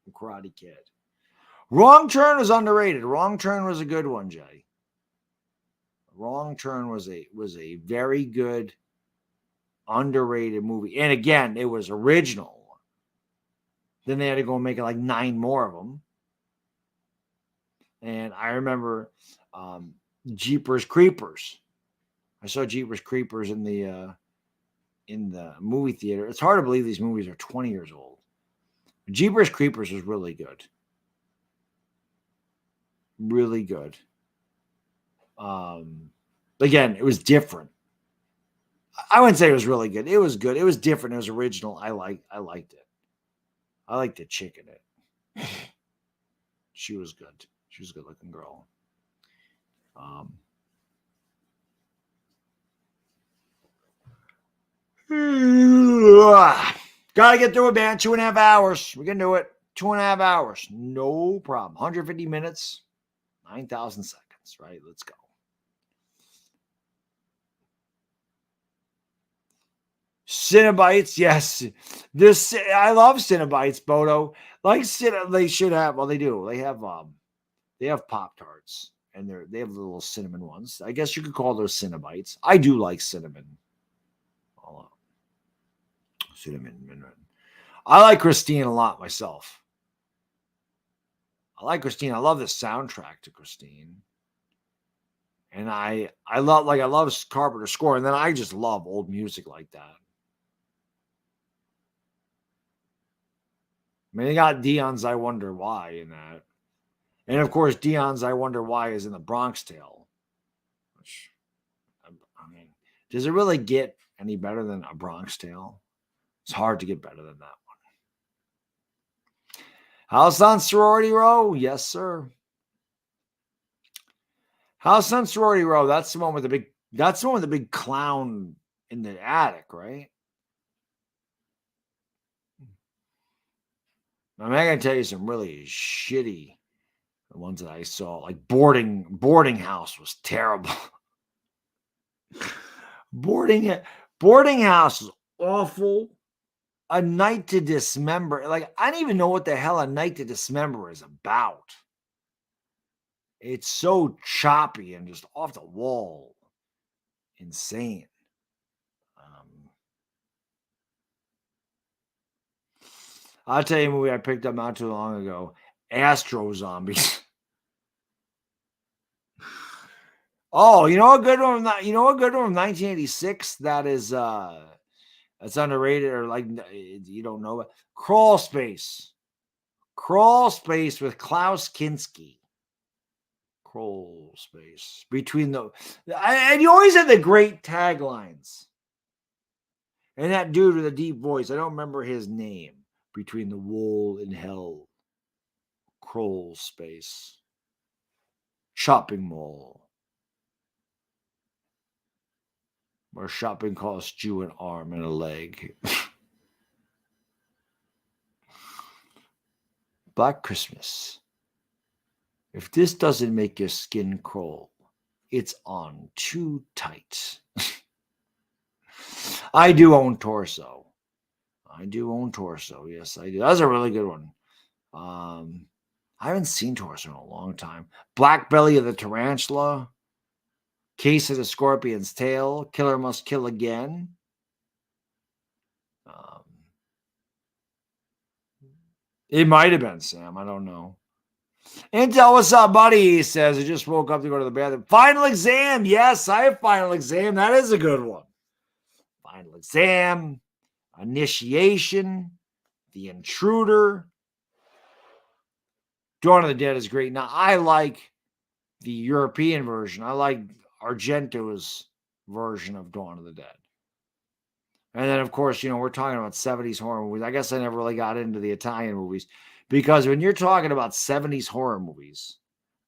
from Karate Kid. Wrong Turn was underrated. Wrong Turn was a good one, Jay. Wrong Turn was a very good, underrated movie. And again, it was original. Then they had to go and make like 9 more of them. And I remember Jeepers Creepers. I saw Jeepers Creepers in the movie theater. It's hard to believe these movies are 20 years old. Jeepers Creepers was really good. Really good. Again, it was different. I wouldn't say it was really good. It was good. It was different. It was original. I liked it. I liked the chick in it. She was good. She was a good looking girl. Gotta get through it, man. 2.5 hours. We can do it. 2.5 hours. No problem. 150 minutes. 9,000 seconds, right? Let's go. Cinebites, yes. I love Cinebites, Bodo. Like they should have. Well, they do. They have Pop-Tarts, and they have the little cinnamon ones. I guess you could call those Cinebites. I do like cinnamon. Cinnamon. I like Christine a lot myself. I like Christine. I love the soundtrack to Christine. And I love Carpenter's score, and then I just love old music like that. I mean, they got Dion's I Wonder Why in that. And of course, Dion's I Wonder Why is in the Bronx Tale. Which, I mean, does it really get any better than A Bronx Tale? It's hard to get better than that one. House on Sorority Row? Yes, sir. House on Sorority Row. That's the one with the big clown in the attic, right? I mean, I gotta tell you some really shitty ones that I saw. Like boarding house was terrible. boarding house was awful. A Night to Dismember. Like, I don't even know what the hell A Night to Dismember is about. It's so choppy and just off the wall. Insane. I'll tell you a movie I picked up not too long ago. Astro Zombies. Oh, you know a good one? You know a good one from 1986 that is that's underrated or like you don't know it. Crawl Space. Crawl Space with Klaus Kinski. Crawl Space. Between the and you always had the great taglines. And that dude with a deep voice, I don't remember his name. Between the wall and hell. Crawl Space. Shopping mall. Where shopping costs you an arm and a leg. Black Christmas. If this doesn't make your skin crawl, it's on too tight. I do own Torso. Yes, I do. That's a really good one. I haven't seen Torso in a long time. Black Belly of the Tarantula. Case of the Scorpion's Tail. Killer Must Kill Again. It might have been Sam. I don't know. Intel, what's up, buddy? He says, I just woke up to go to the bathroom. Final Exam. Yes, I have Final Exam. That is a good one. Final Exam. Initiation. The Intruder. Dawn of the Dead is great. Now, I like the European version. I like Argento's version of Dawn of the Dead. And then, of course, you know, we're talking about 70s horror movies. I guess I never really got into the Italian movies because when you're talking about 70s horror movies,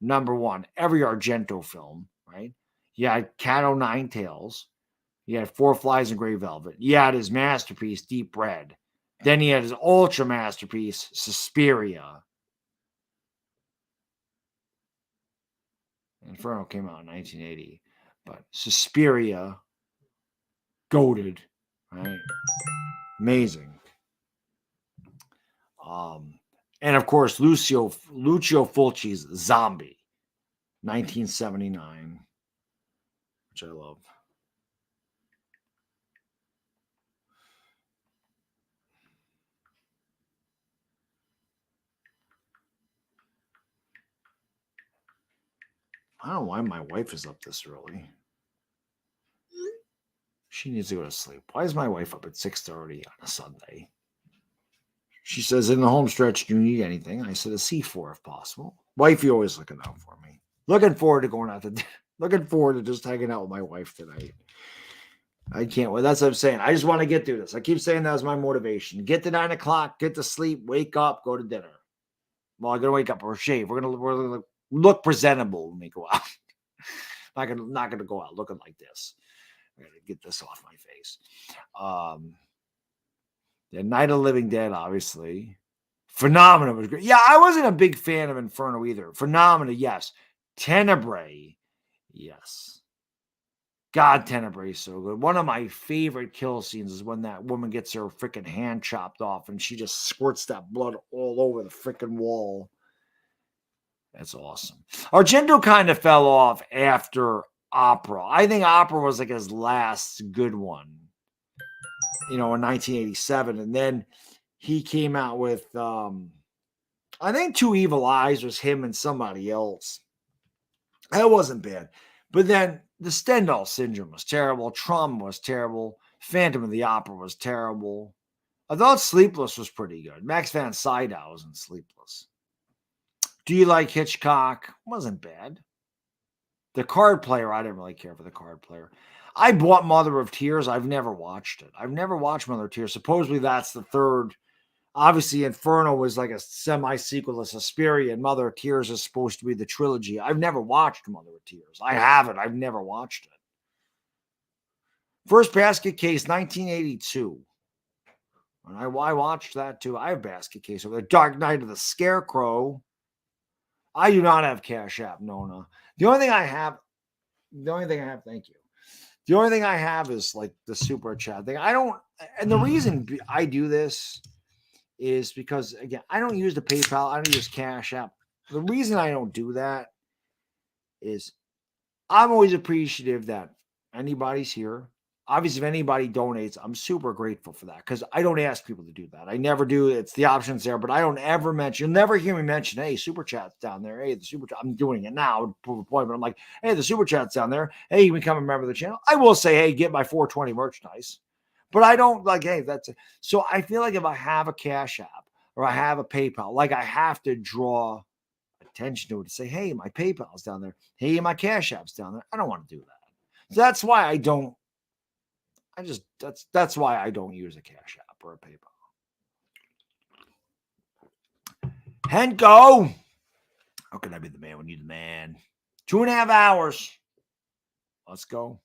number one, every Argento film, right? You had Cat O' Nine Tails. You had Four Flies in Grey Velvet. You had his masterpiece, Deep Red. Then he had his ultra masterpiece, Suspiria. Inferno came out in 1980. But Suspiria, goated, right? Amazing. And of course, Lucio Fulci's Zombie, 1979, which I love. I don't know why my wife is up this early. She needs to go to sleep. Why is my wife up at 6:30 on a Sunday? She says, in the home stretch, do you need anything? I said, a C4 if possible. Wifey always looking out for me. Looking forward to going out to dinner. Looking forward to just hanging out with my wife tonight. I can't wait. That's what I'm saying. I just want to get through this. I keep saying that was my motivation. Get to 9 o'clock, get to sleep, wake up, go to dinner. Well, I'm going to wake up or shave. We're going to look presentable when we go out. Not gonna go out looking like this. I gotta get this off my face. The Night of the Living Dead, obviously. Phenomena was great. Yeah, I wasn't a big fan of Inferno either. Phenomena, yes. Tenebrae, yes. God, Tenebrae is so good. One of my favorite kill scenes is when that woman gets her freaking hand chopped off and she just squirts that blood all over the freaking wall. That's awesome. Argento kind of fell off after Opera. I think Opera was like his last good one, you know, in 1987. And then he came out with, I think Two Evil Eyes was him and somebody else. That wasn't bad. But then the Stendhal Syndrome was terrible. Trauma was terrible. Phantom of the Opera was terrible. I thought Sleepless was pretty good. Max von Sydow was in Sleepless. Do you like Hitchcock? Wasn't bad. The Card Player, I didn't really care for The Card Player. I bought Mother of Tears. I've never watched it. I've never watched Mother of Tears. Supposedly that's the third. Obviously, Inferno was like a semi-sequel to Suspiria, and Mother of Tears is supposed to be the trilogy. I've never watched Mother of Tears. I haven't. I've never watched it. First Basket Case, 1982. And I watched that too. I have Basket Case over The Dark Knight of the Scarecrow. I do not have Cash App, Nona. The only thing I have, thank you. The only thing I have is like the super chat thing. I don't, and the reason I do this is because, again, I don't use the PayPal. I don't use Cash App. The reason I don't do that is I'm always appreciative that anybody's here. Obviously, if anybody donates, I'm super grateful for that because I don't ask people to do that. I never do. It's the options there, but I don't ever mention. You'll never hear me mention, "Hey, super chat's down there." Hey, the super chat. I'm doing it now to prove a point, but I'm like, "Hey, the super chat's down there. Hey, you become a member of the channel." I will say, "Hey, get my 420 merchandise," but I don't like, "Hey, that's it." So I feel like if I have a Cash App or I have a PayPal, like I have to draw attention to it to say, "Hey, my PayPal's down there. Hey, my Cash App's down there." I don't want to do that. So that's why I don't. That's why I don't use a Cash App or a PayPal. Henko, how can I be the man when you're the man? 2.5 hours. Let's go.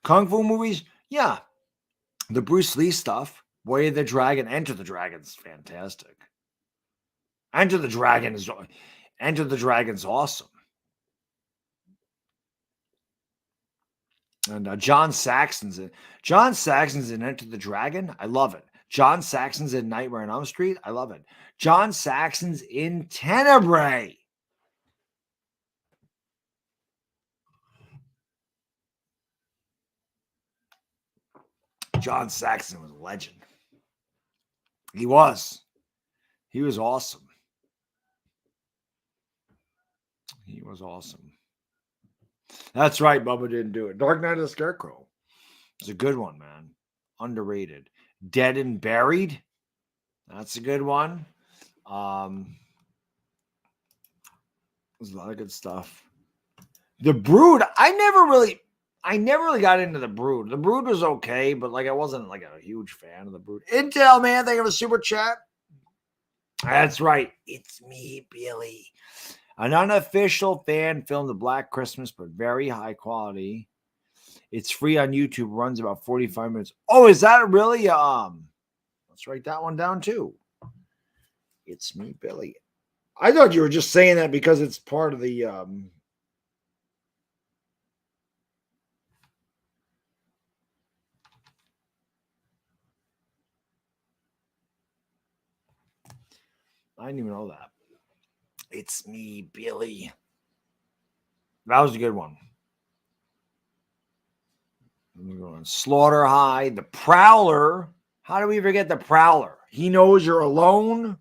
Kung Fu movies, yeah. The Bruce Lee stuff, Way of the Dragon, Enter the Dragon's fantastic. Enter the Dragon's awesome. And John Saxon's in Enter the Dragon. I love it. John Saxon's in Nightmare on Elm Street. I love it. John Saxon's in Tenebrae. John Saxon was a legend. He was. He was awesome. He was awesome. That's right. Bubba didn't do it. Dark Knight of the Scarecrow. It's a good one, man. Underrated. Dead and Buried. That's a good one. There's a lot of good stuff. The Brood. I never really got into The Brood. The Brood was okay, but like I wasn't like a huge fan of The Brood. Intel, man, thank you for a super chat. That's right. It's me, Billy. An unofficial fan film, The Black Christmas, but very high quality. It's free on YouTube. Runs about 45 minutes. Oh, is that really? Let's write that one down too. It's me, Billy. I thought you were just saying that because it's part of the I didn't even know that. It's me, Billy. That was a good one. We're going Slaughter High, The Prowler. How do we forget The Prowler? He knows you're alone.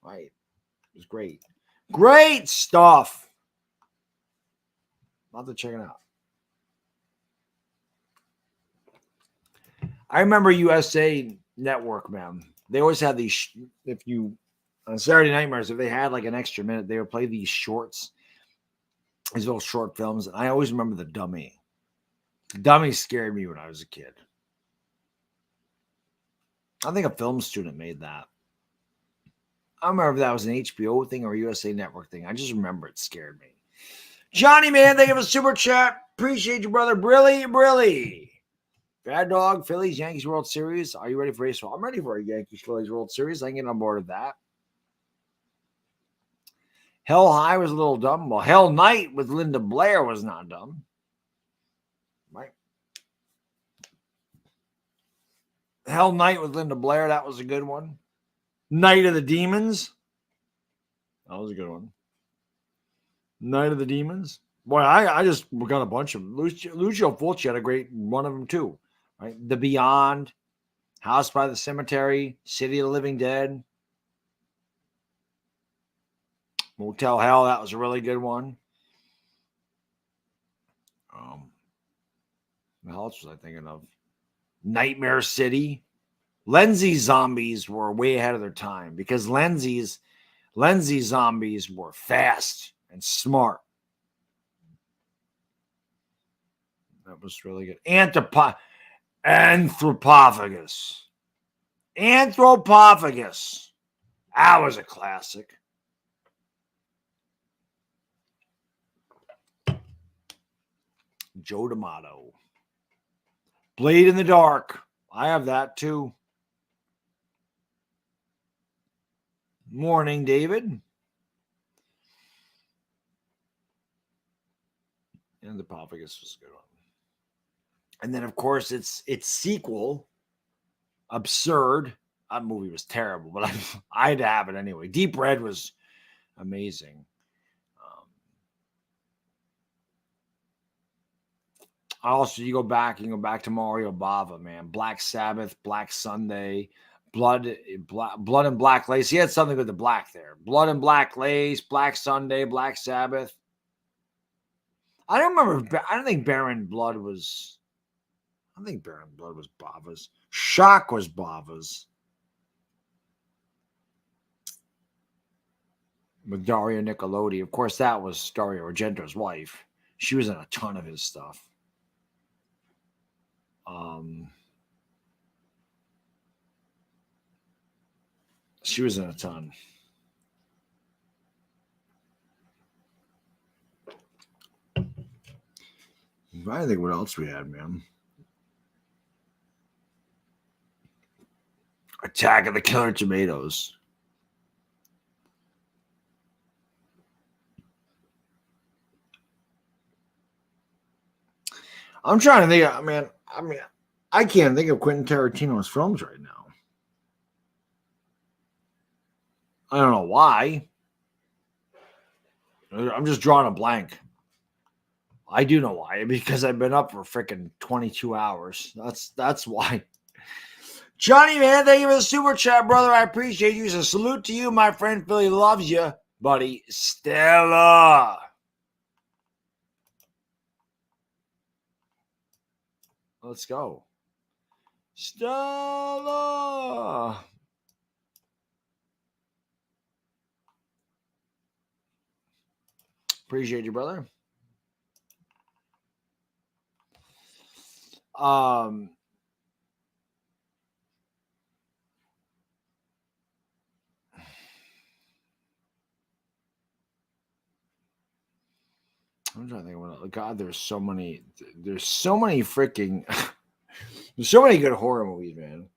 Right. It was great. Great stuff. I'll have to check it out. I remember USA Network, man. They always had these, on Saturday Nightmares, if they had like an extra minute, they would play these shorts, these little short films. And I always remember The Dummy. The Dummy scared me when I was a kid. I think a film student made that. I don't remember if that was an HBO thing or a USA Network thing. I just remember it scared me. Johnny, man, thank you for super chat. Appreciate you, brother. Brilly. Bad Dog, Phillies, Yankees World Series. Are you ready for baseball? I'm ready for a Yankees Phillies World Series. I can get on board with that. Hell High was a little dumb. Well, Hell Night with Linda Blair was not dumb. Right? Hell Night with Linda Blair, that was a good one. Night of the Demons. That was a good one. Night of the Demons. Boy, I just got a bunch of them. Lucio Fulci had a great one of them too. Right? The Beyond, House by the Cemetery, City of the Living Dead, Motel Hell. That was a really good one. What else was I thinking of? Nightmare City. Lenzi zombies were way ahead of their time because Lenzi zombies were fast and smart. That was really good. Anthropophagus. That was a classic. Joe D'Amato. Blade in the Dark. I have that too. Morning, David. Anthropophagus was a good one. And then, of course, its sequel, Absurd. That movie was terrible, but I had to have it anyway. Deep Red was amazing. Also, you can go back to Mario Bava, man. Black Sabbath, Black Sunday, Blood and Black Lace. He had something with the black there. Blood and Black Lace, Black Sunday, Black Sabbath. I don't remember. I don't think Baron Blood was. I think Baron Blood was Bava's. Shock was Bava's. With Daria Nicolodi. Of course, that was Dario Argento's wife. She was in a ton of his stuff. She was in a ton. I think what else we had, man. Attack of the Killer Tomatoes. I'm trying to think. I can't think of Quentin Tarantino's films right now. I don't know why. I'm just drawing a blank. I do know why, because I've been up for freaking 22 hours. That's why. Johnny, man, thank you for the super chat, brother. I appreciate you. So salute to you, my friend. Philly loves you, buddy. Stella. Let's go. Stella. Appreciate you, brother. I'm trying to think about. God, there's so many freaking there's so many good horror movies, man.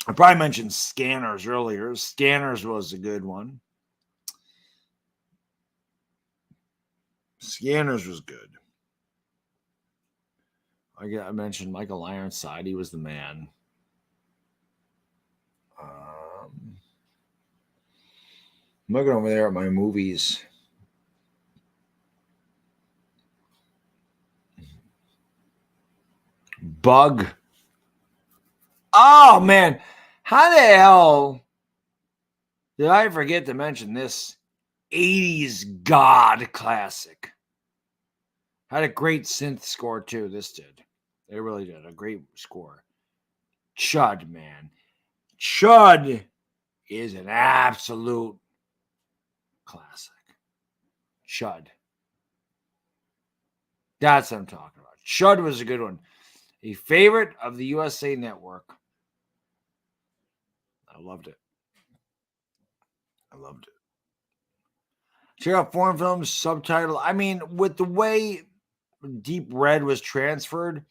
I probably mentioned Scanners earlier. Scanners was a good one. Scanners was good. I mentioned Michael Ironside. He was the man. I'm looking over there at my movies. Bug. Oh, man. How the hell did I forget to mention this 80s God classic? Had a great synth score, too. This did. It really did. A great score. Chud, man. Chud is an absolute classic. Chud. That's what I'm talking about. Chud was a good one. A favorite of the USA Network. I loved it. Check out foreign films, subtitle. I mean, with the way Deep Red was transferred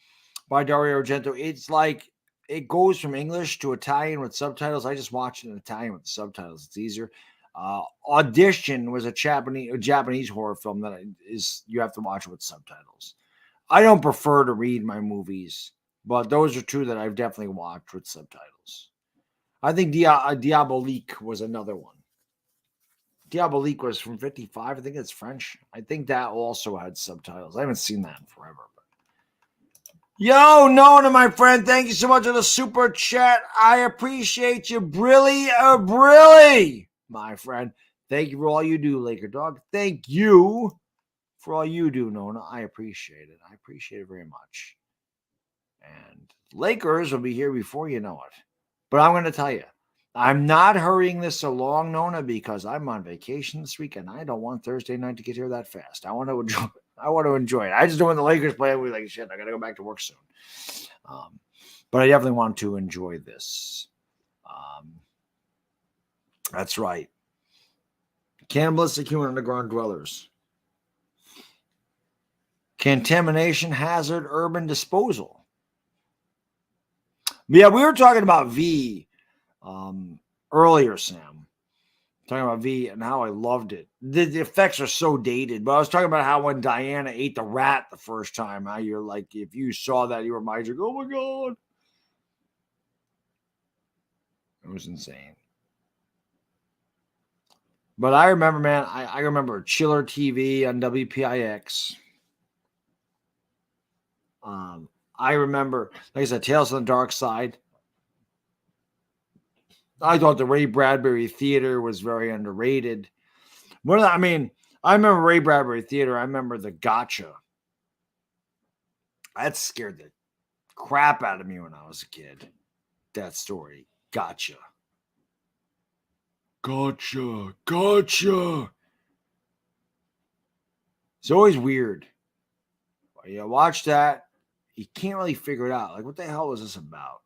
by Dario Argento, it's like it goes from English to Italian with subtitles. I just watch it in Italian with the subtitles. It's easier. Audition was a Japanese horror film that you have to watch with subtitles. I don't prefer to read my movies, but those are two that I've definitely watched with subtitles. I think Diabolique was another one. Diabolique was from 55. I think it's French. I think that also had subtitles. I haven't seen that in forever. But... Yo, Nona, my friend, thank you so much for the super chat. I appreciate you, Brilly, my friend. Thank you for all you do, Laker Dog. Thank you for all you do, Nona. I appreciate it. I appreciate it very much. And Lakers will be here before you know it. But I'm going to tell you, I'm not hurrying this along, Nona, because I'm on vacation this week, and I don't want Thursday night to get here that fast. I want to enjoy it. I just don't want the Lakers play. We're like, shit, I got to go back to work soon. But I definitely want to enjoy this. That's right. Cannibalistic human underground dwellers. Contamination hazard urban disposal. Yeah, we were talking about V earlier, Sam. Talking about V and how I loved it. The effects are so dated, but I was talking about how when Diana ate the rat the first time, how you're like, if you saw that, you were like, oh my God. It was insane. But I remember, man, I remember Chiller TV on WPIX. I remember, like I said, Tales on the Dark Side. I thought the Ray Bradbury Theater was very underrated. I remember Ray Bradbury Theater. I remember the Gotcha. That scared the crap out of me when I was a kid. That story. Gotcha. Gotcha. Gotcha. It's always weird. You watch that, you can't really figure it out. Like, what the hell was this about?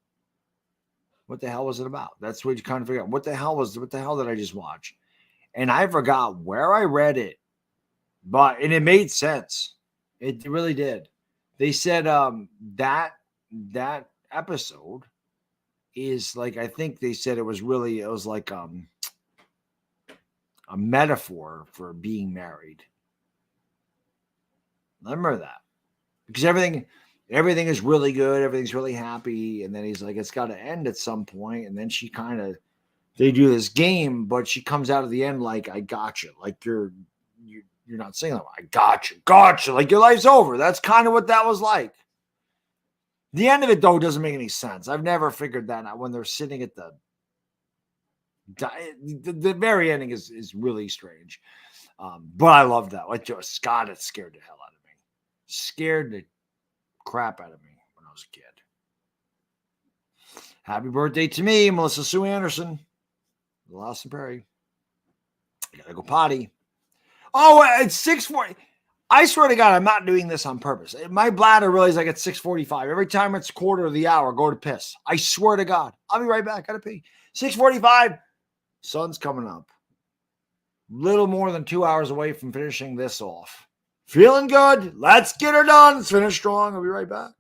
What the hell was it about? That's what you kind of figure out. What the hell did I just watch? And I forgot where I read it, and it made sense. It really did. They said that episode is like, I think they said it was like a metaphor for being married. I remember that because everything is really good, everything's really happy, and then he's like, it's got to end at some point, and then they do this game, but she comes out at the end like, I gotcha, like you're not saying that, I gotcha, like your life's over. That's kind of what that was like. The end of it, though, doesn't make any sense. I've never figured that out when they're sitting at the very ending is really strange. But I love that. Like, Scott, it scared the hell out of me. Scared the crap out of me when I was a kid. Happy birthday to me, Melissa Sue Anderson. Lawson Perry. I gotta go potty. Oh, it's 6:40. I swear to God, I'm not doing this on purpose. My bladder really is like at 6:45. Every time it's quarter of the hour, go to piss. I swear to God. I'll be right back. Gotta pee. 6:45. Sun's coming up. Little more than 2 hours away from finishing this off. Feeling good. Let's get her done. Let's finish strong. I'll be right back.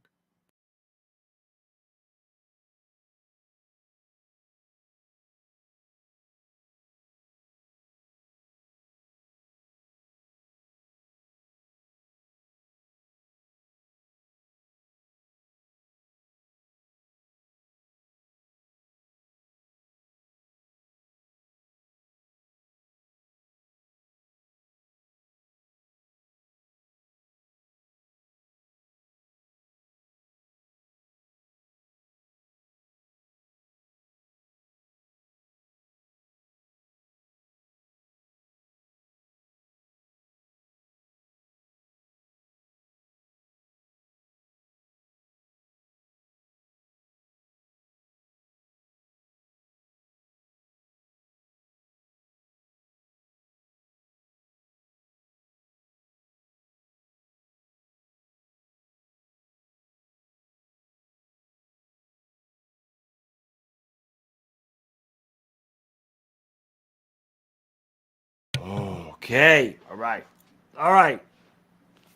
Okay. All right.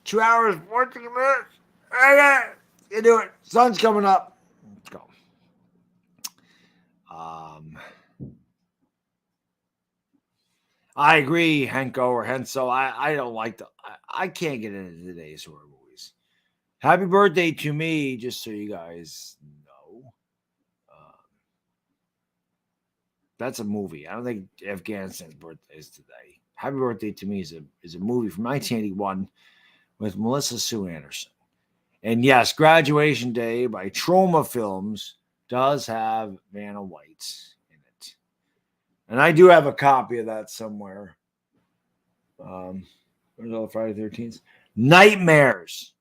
2 hours, 14 minutes. Okay. You do it. Sun's coming up. Let's go. I agree, Henko or Henso. I don't like I can't get into today's horror movies. Happy birthday to me, just so you guys know. That's a movie. I don't think Afghanistan's birthday is today. Happy Birthday to Me is a movie from 1981 with Melissa Sue Anderson. And yes, Graduation Day by Trauma Films does have Vanna White in it. And I do have a copy of that somewhere. Where's all the Friday the 13th? Nightmares.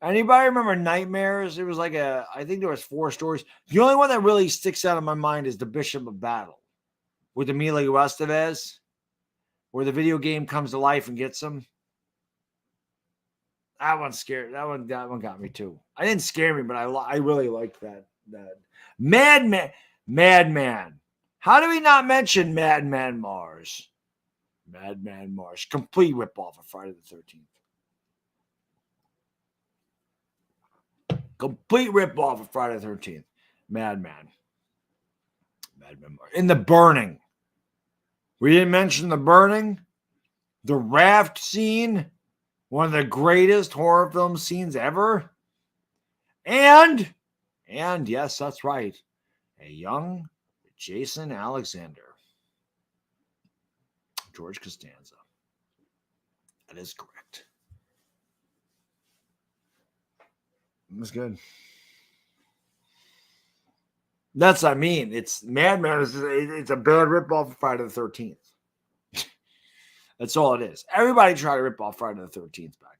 Anybody remember Nightmares? It was like I think there was 4 stories. The only one that really sticks out in my mind is The Bishop of Battle with Emilio Estevez, where the video game comes to life and gets him. That one's scared. That one got me too. I didn't scare me, but I really liked that. Madman. How do we not mention Madman Mars? Madman Mars. Complete ripoff of Friday the 13th. Complete ripoff of Friday the 13th. Madman Mars. In The Burning. We didn't mention The Burning. The raft scene. One of the greatest horror film scenes ever. And yes, that's right. A young Jason Alexander. George Costanza. That is correct. That's good. That's what I mean. It's Madman. It's a bad ripoff of Friday the 13th. That's all it is. Everybody tried to rip off Friday the 13th back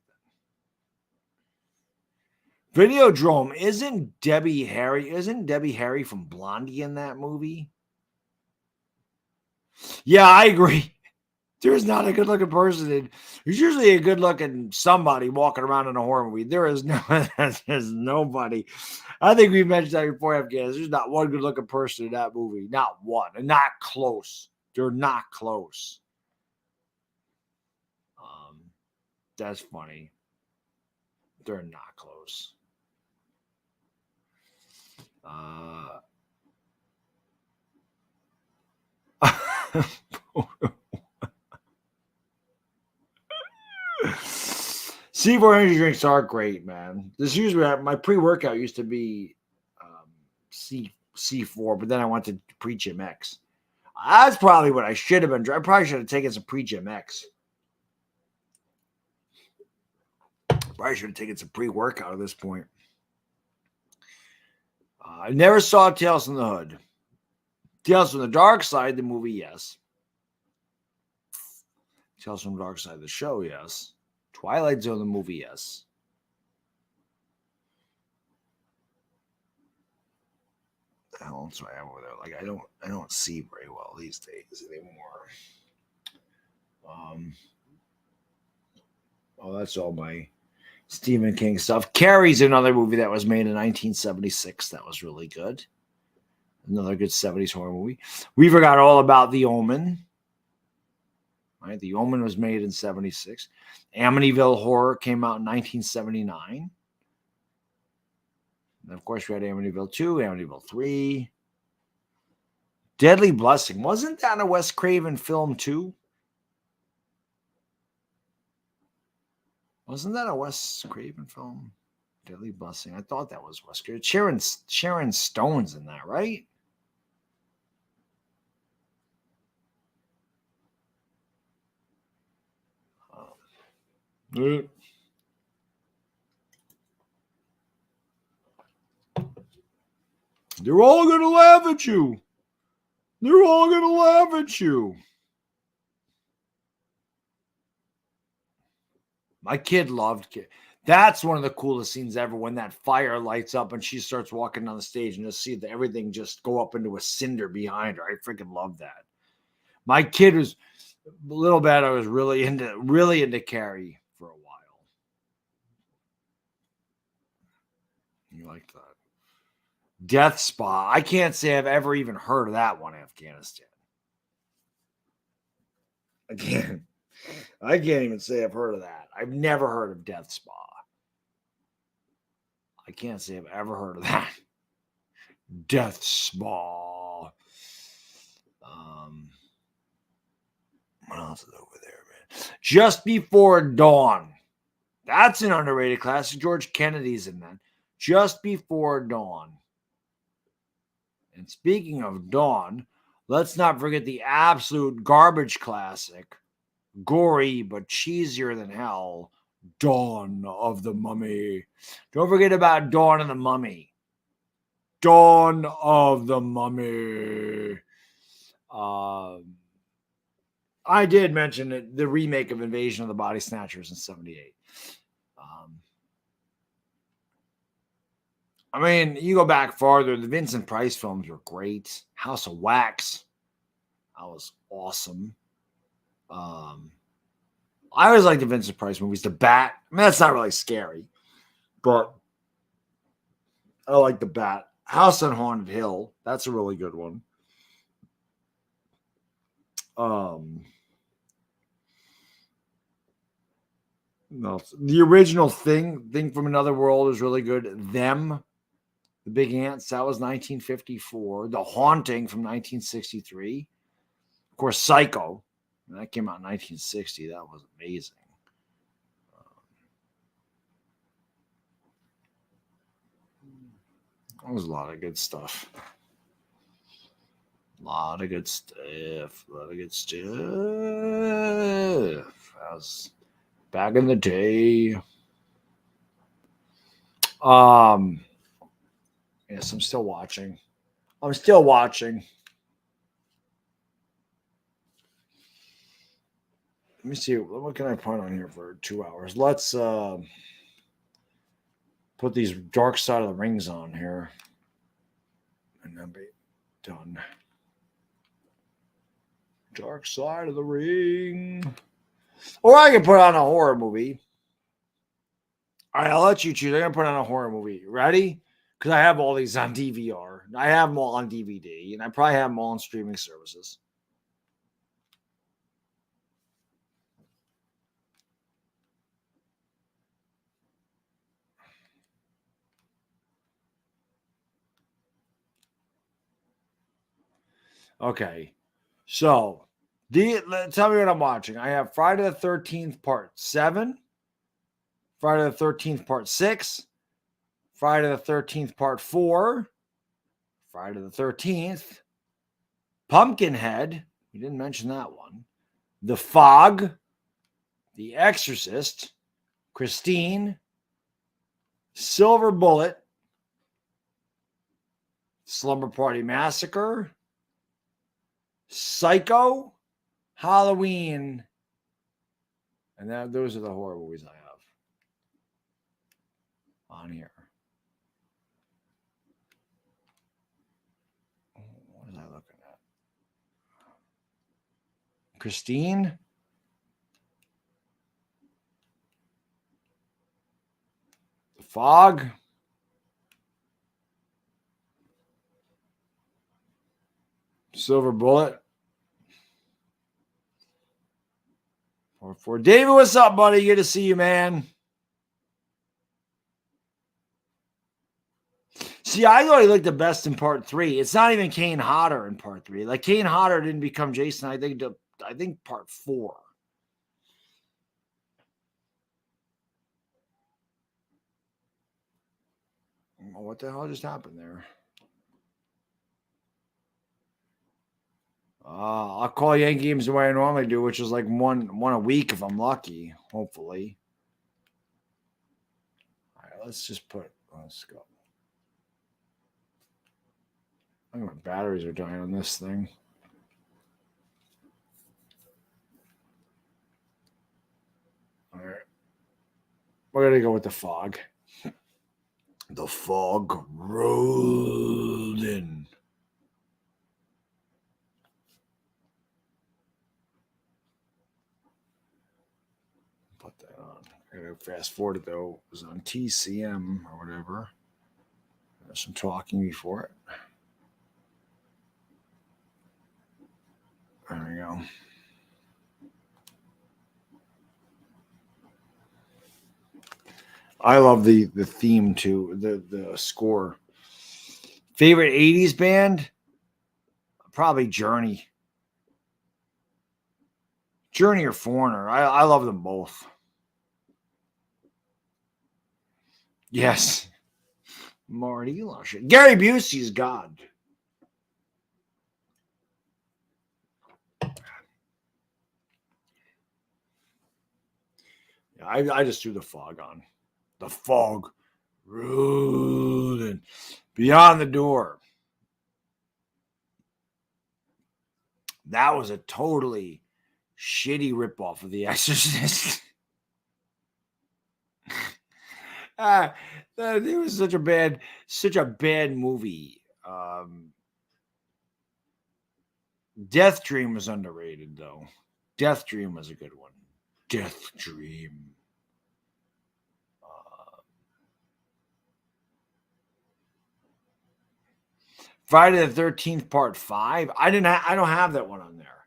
then. Videodrome, isn't Debbie Harry from Blondie in that movie? Yeah, I agree. There's not a good looking person. There's usually a good looking somebody walking around in a horror movie. There's nobody. I think we've mentioned that before, Afghanis. There's not one good looking person in that movie. Not one. And not close. They're not close. That's funny. They're not close. C4 energy drinks are great, man. This usually my pre-workout used to be C4, but then I went to pre-gym X. That's probably what I should have been. I probably should have taken some pre-gym X. Probably should have taken some pre-workout at this point. I never saw Tales from the Hood. Tales from the Dark Side, the movie, yes. Tales from the Dark Side, the show, yes. Twilight Zone, the movie, yes. The hell else do I have over there? Like I don't see very well these days anymore. That's all my Stephen King stuff. Carrie's another movie that was made in 1976 that was really good. Another good 70s horror movie. We forgot all about The Omen. Right? The Omen was made in 76. Amityville Horror came out in 1979. And of course, we had Amityville 2, Amityville 3. Deadly Blessing. Wasn't that a Wes Craven film too? Wasn't that a Wes Craven film? Deadly Blessing. I thought that was Wes Craven. Sharon Stone's in that, right? They're all going to laugh at you. They're all going to laugh at you. My kid loved it. That's one of the coolest scenes ever, when that fire lights up and she starts walking down the stage and just see everything just go up into a cinder behind her. I freaking love that. My kid was a little bit. I was really into Carrie for a while. You like that? Death Spa. I can't say I've ever even heard of that one, Afghanistan. I can't even say I've heard of that. I've never heard of Death Spa. I can't say I've ever heard of that. Death Spa. What else is over there, man? Just Before Dawn. That's an underrated classic. George Kennedy's in that. Just Before Dawn. And speaking of Dawn, let's not forget the absolute garbage classic, gory but cheesier than hell, Dawn of the Mummy. Don't forget about Dawn of the Mummy. Dawn of the Mummy. I did mention the remake of Invasion of the Body Snatchers in 78. I mean, you go back farther, the Vincent Price films were great. House of Wax, that was awesome. I always like the Vincent Price movies. The Bat, I mean, that's not really scary, but I like The Bat. House on Haunted Hill, that's a really good one. No, the original Thing from Another World is really good. Them, The Big Ants, that was 1954. The Haunting from 1963. Of course, Psycho, that came out in 1960. That was amazing. That was a lot of good stuff. A lot of good stuff. A lot of good stuff. I was back in the day. Yes, I'm still watching. Let me see. What can I put on here for 2 hours? Let's put these Dark Side of the Rings on here. And then be done. Dark Side of the Ring. Or I can put on a horror movie. All right, I'll let you choose. I'm going to put on a horror movie. Ready? Because I have all these on DVR. I have them all on DVD. And I probably have them all on streaming services. Okay. So, tell me what I'm watching. I have Friday the 13th, part 7. Friday the 13th, part 6. Friday the 13th, part 4. Friday the 13th. Pumpkinhead. We didn't mention that one. The Fog. The Exorcist. Christine. Silver Bullet. Slumber Party Massacre. Psycho. Halloween. And those are the horror movies I have on here. What was I looking at? Christine. The Fog. Silver Bullet. For David, what's up, buddy? Good to see you, man. See, I thought he looked the best in part 3. It's not even Kane Hodder in part 3. Like Kane Hodder didn't become Jason. I think part 4. What the hell just happened there? I'll call Yankee games the way I normally do, which is like one a week if I'm lucky, hopefully. All right, let's go. I think my batteries are dying on this thing. All right. We're going to go with the Fog. The fog rolled in. Put that on. I gotta fast forward it though. It was on TCM or whatever. There's some talking before it. There we go. I love the theme too, the score. Favorite 80s band? Probably Journey. Journey or Foreigner. I love them both. Yes. Marty Lush. Gary Busey's God. Yeah, I just threw the Fog on. The fog rolling beyond the door. That was a totally shitty ripoff of The Exorcist. It was such a bad movie. Death Dream was underrated, though. Death Dream was a good one. Death Dream. Friday the 13th, part 5. I don't have that one on there.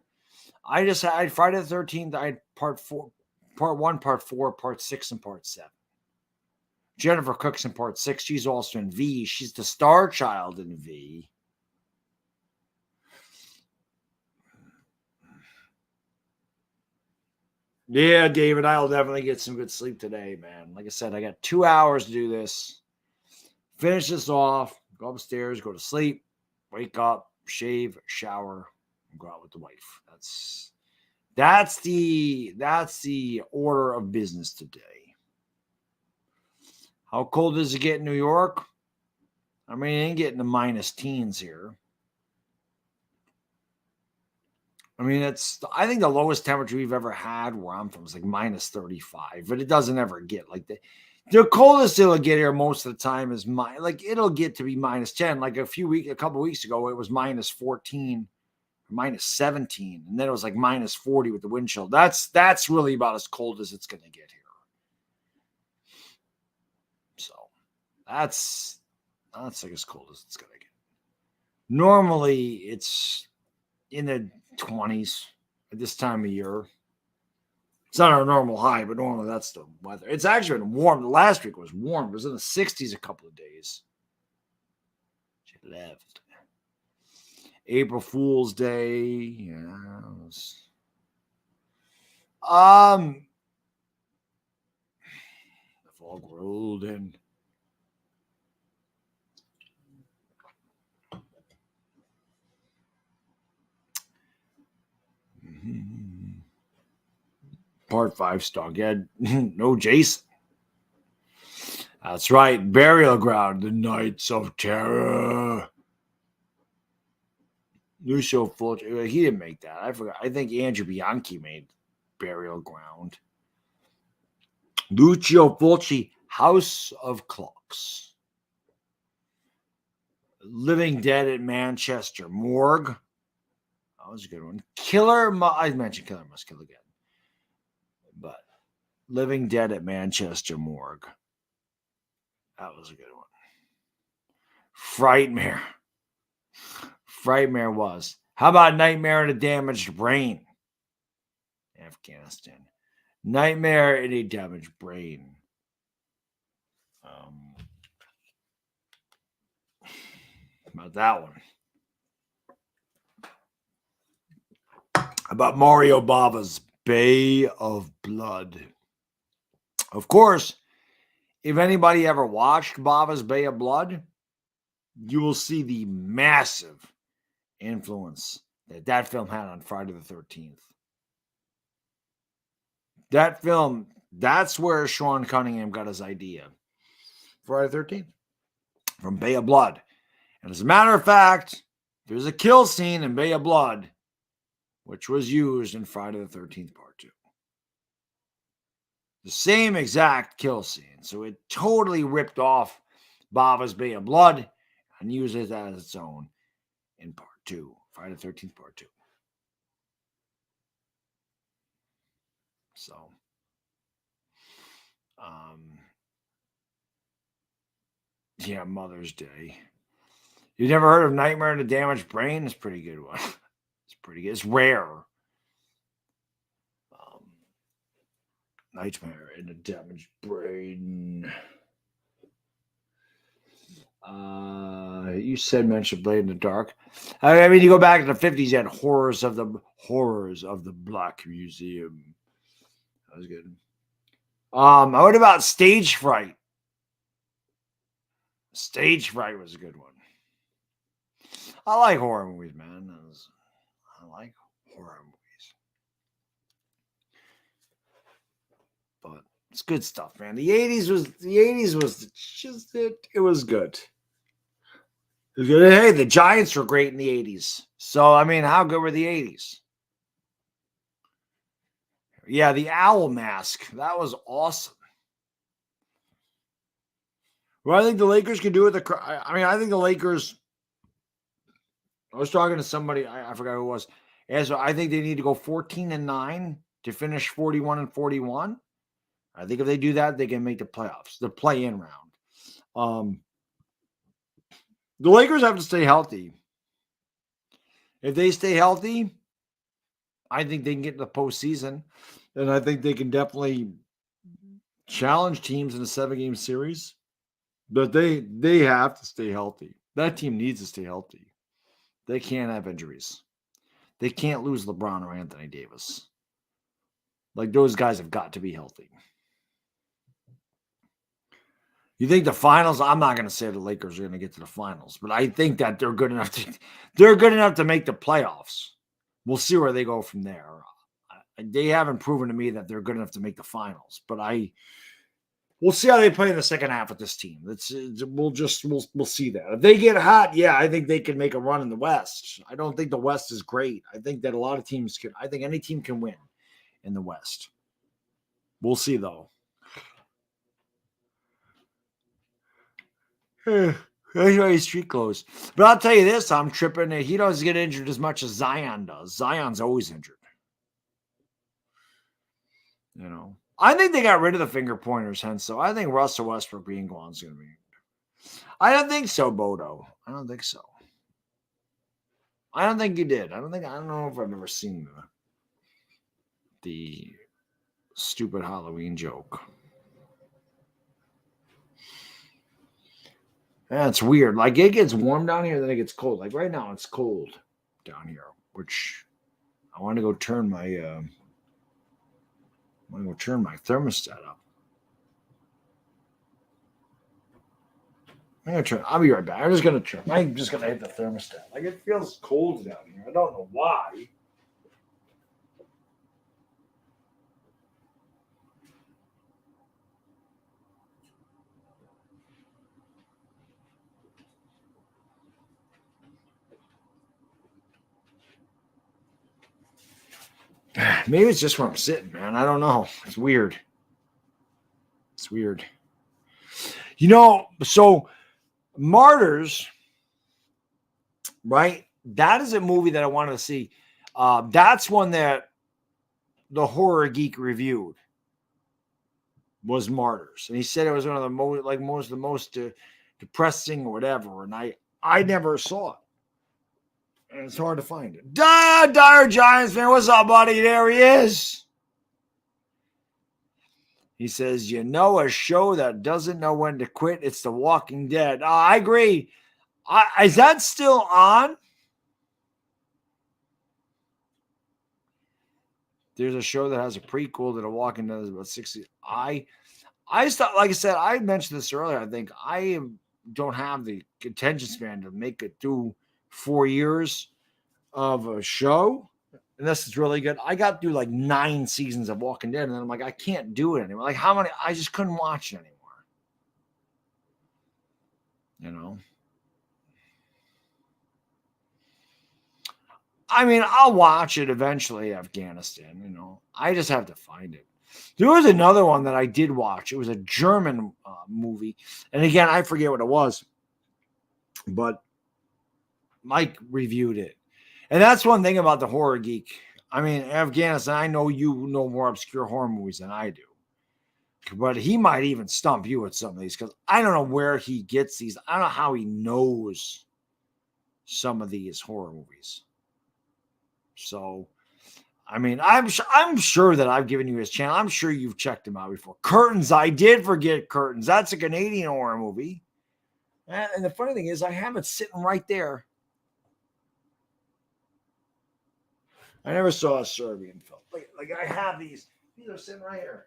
I just had Friday the 13th. I had part 4, part 1, part 4, part 6, and part 7. Jennifer Cook's in part 6. She's also in V. She's the star child in V. Yeah, David, I'll definitely get some good sleep today, man. Like I said, I got 2 hours to do this. Finish this off, go upstairs, go to sleep, wake up, shave, shower, and go out with the wife. That's the order of business today. How cold does it get in New York? I mean, it ain't getting to minus teens here. I mean, I think the lowest temperature we've ever had where I'm from is like minus 35, but it doesn't ever get like that. The coldest it'll get here most of the time is it'll get to be minus 10. Like a couple weeks ago, it was minus 14, minus 17, and then it was like minus 40 with the wind chill. That's really about as cold as it's going to get here. So that's like as cold as it's going to get. Normally, it's in the 20s at this time of year. It's not our normal high, but normally that's the weather. It's actually been warm. Last week was warm. It was in the 60s a couple of days. She left. April Fool's Day. Yeah. The fog rolled in. Part 5 stock. Yeah, no Jason. That's right. Burial Ground, the Knights of Terror. Lucio Fulci. He didn't make that. I forgot. I think Andrew Bianchi made Burial Ground. Lucio Fulci, House of Clocks. Living Dead at Manchester Morgue. That was a good one. I mentioned Killer Must Kill Again. But Living Dead at Manchester Morgue. That was a good one. Frightmare. Frightmare was. How about Nightmare in a Damaged Brain? Afghanistan. Nightmare in a Damaged Brain. About that one. About Mario Bava's Bay of Blood. Of course, if anybody ever watched Bava's Bay of Blood, you will see the massive influence that film had on Friday the 13th. That film, that's where Sean Cunningham got his idea. Friday the 13th. From Bay of Blood. And as a matter of fact, there's a kill scene in Bay of Blood, which was used in Friday the 13th Part 2. The same exact kill scene. So it totally ripped off Bava's Bay of Blood and used it as its own in Part 2. Friday the 13th Part 2. So, yeah, Mother's Day. You never heard of Nightmare in a Damaged Brain? It's a pretty good one. It's pretty good. It's rare. Nightmare in a Damaged Brain. You said mention Blade in the Dark. I mean, you go back to the 50s, you had Horrors of the Black Museum. That was good. What about Stage Fright? Stage Fright was a good one. I like horror movies, man. I like horror movies. But it's good stuff, man. The 80s was just it. It was good. It was good. Hey, the Giants were great in the 80s. So, I mean, how good were the 80s? Yeah, the owl mask. That was awesome. Well, I think the Lakers could do it. I think the Lakers. I was talking to somebody, I forgot who it was. And so I think they need to go 14-9 to finish 41-41. I think if they do that, they can make the playoffs, the play-in round. The Lakers have to stay healthy. If they stay healthy, I think they can get in the postseason. And I think they can definitely challenge teams in a 7-game series. But they have to stay healthy. That team needs to stay healthy. They can't have injuries. They can't lose LeBron or Anthony Davis. Like, those guys have got to be healthy. You think the finals? I'm not going to say the Lakers are going to get to the finals, but I think that they're good enough to make the playoffs. We'll see where they go from there. They haven't proven to me that they're good enough to make the finals, but we'll see how they play in the second half with this team. We'll see that. If they get hot, yeah, I think they can make a run in the West. I don't think the West is great. I think that a lot of teams can. I think any team can win in the West. We'll see though. That's why his street clothes. But I'll tell you this, I'm tripping. He doesn't get injured as much as Zion does. Zion's always injured. You know, I think they got rid of the finger pointers, hence. So I think Russell Westbrook being gone is going to be. I don't think so, Bodo. I don't think so. I don't think you did. I don't know if I've ever seen the stupid Halloween joke. Yeah, it's weird. Like it gets warm down here, then it gets cold. Like right now, it's cold down here, which I want to go turn my thermostat up. I'll be right back. I'm just gonna hit the thermostat. Like it feels cold down here. I don't know why. Maybe it's just where I'm sitting, man. I don't know. It's weird. You know, so Martyrs, right? That is a movie that I wanted to see. That's one that the Horror Geek reviewed was Martyrs. And he said it was one of the most depressing or whatever. And I never saw it. And it's hard to find it. Dire Giants fan, what's up, buddy? There he is. He says, you know, a show that doesn't know when to quit. It's The Walking Dead. I agree. Is that still on? There's a show that has a prequel to The Walking Dead. About 60. I thought, like I said, I mentioned this earlier. I think I don't have the attention span to make it through 4 years of a show unless it's really good. I got through like 9 seasons of Walking Dead, and then I'm like, I can't do it anymore. Like how many? I just couldn't watch it anymore. You know. I mean, I'll watch it eventually, Afghanistan. You know, I just have to find it. There was another one that I did watch. It was a German movie, and again, I forget what it was, but Mike reviewed it. And that's one thing about the Horror Geek. I mean, Afghanistan, I know you know more obscure horror movies than I do. But he might even stump you with some of these because I don't know where he gets these. I don't know how he knows some of these horror movies. So, I mean, I'm sure that I've given you his channel. I'm sure you've checked him out before. Curtains, I did forget Curtains. That's a Canadian horror movie. And the funny thing is, I have it sitting right there. I never saw a Serbian film. Like I have these. These are sitting right here.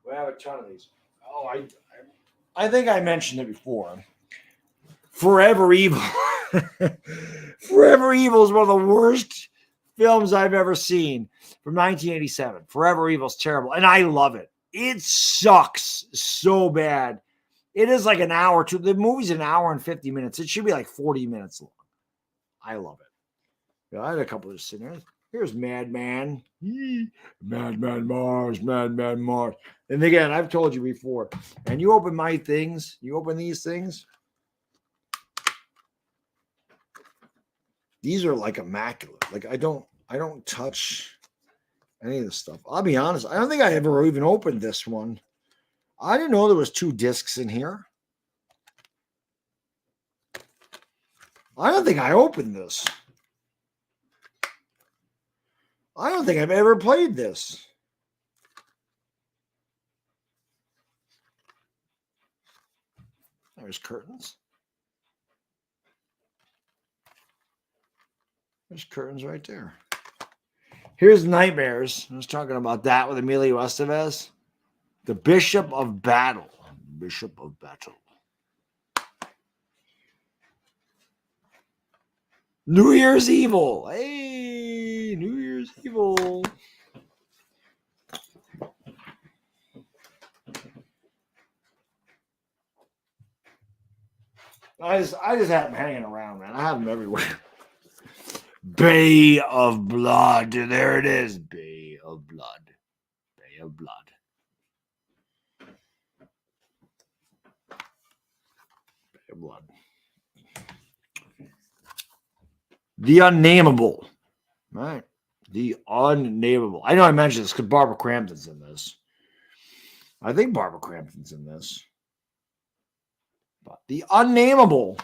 We have a ton of these. Oh, I think I mentioned it before. Forever Evil. Forever Evil is one of the worst films I've ever seen from 1987. Forever Evil is terrible, and I love it. It sucks so bad. It is like an hour. The movie's an hour and 50 minutes. It should be like 40 minutes long. I love it. Yeah, I had a couple of sitting there. Here's Madman. Madman Mars. Madman Mars. And again, I've told you before, and you open my things, you open these things. These are like immaculate. Like I don't touch any of this stuff. I'll be honest. I don't think I ever even opened this one. I didn't know there was 2 discs in here. I don't think I opened this. I don't think I've ever played this. There's Curtains. There's Curtains right there. Here's Nightmares. I was talking about that with Emilio Estevez. The Bishop of Battle. Bishop of Battle. New Year's Evil. Hey, New Year's Evil. I just have them hanging around, man. I have them everywhere. Bay of Blood. There it is. Bay of Blood. Bay of Blood. Bay of Blood. The Unnameable. Right. The Unnameable. I know I mentioned this because Barbara Crampton's in this. I think Barbara Crampton's in this. But The Unnameable.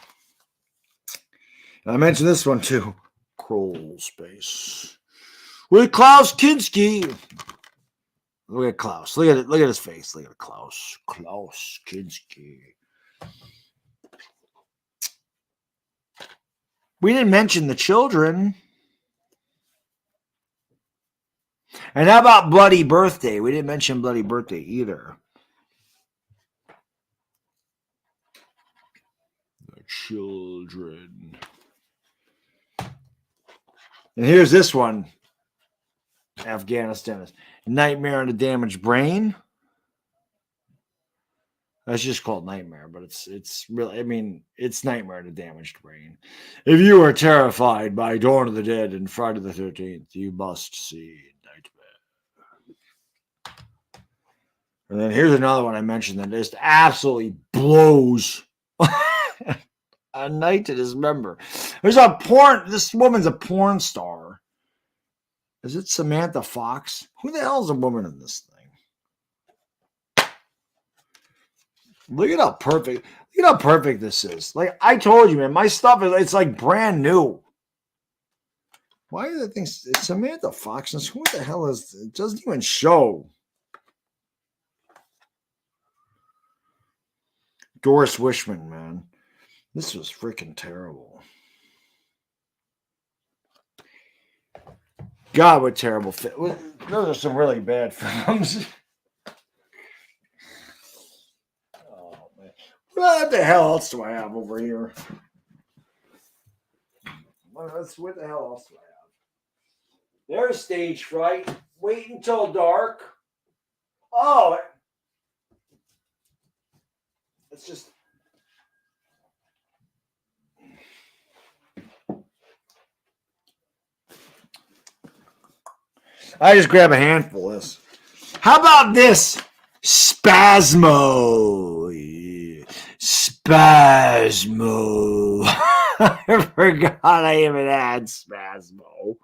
And I mentioned this one too. Crawl Space. With Klaus Kinski. Look at Klaus. Look at it. Look at his face. Look at Klaus. Klaus Kinski. We didn't mention the children. And how about Bloody Birthday? We didn't mention Bloody Birthday either. The children. And here's this one. Afghanistan. Nightmare on the Damaged Brain. That's just called Nightmare, but it's really, I mean, it's Nightmare on the Damaged Brain. If you are terrified by Dawn of the Dead and Friday the 13th, you must see Nightmare. And then here's another one I mentioned that just absolutely blows. A Night to Dismember. There's a porn, this woman's a porn star. Is it Samantha Fox? Who the hell is a woman in this thing? Look at how perfect. Look at how perfect this is. Like I told you, man, my stuff it's like brand new. Why are the things? It's Samantha Fox. Who the hell is? It doesn't even show. Doris Wishman, man, this was freaking terrible. God, what terrible fit. Those are some really bad films. What the hell else do I have over here? What the hell else do I have? There's Stage Fright. Wait Until Dark. Oh, it's just. I just grab a handful of this. How about this? Spasmo. Spasmo. I forgot I even had Spasmo.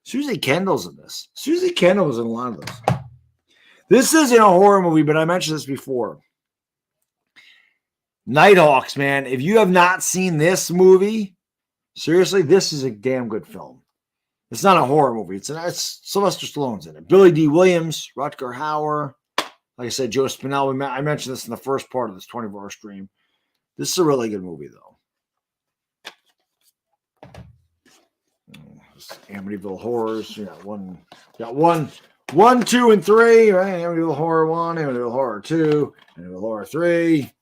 Susie Kendall's in this. Susie Kendall was in a lot of this. This isn't a horror movie, but I mentioned this before. Nighthawks, man. If you have not seen this movie, seriously, this is a damn good film. It's not a horror movie. It's Sylvester Stallone's in it. Billy D. Williams, Rutger Hauer. Like I said, Joe Spinell. I mentioned this in the first part of this 24-hour stream. This is a really good movie, though. Amityville Horrors. You got one, 2, and 3. Right? Amityville Horror 1, Amityville Horror 2, Amityville Horror 3.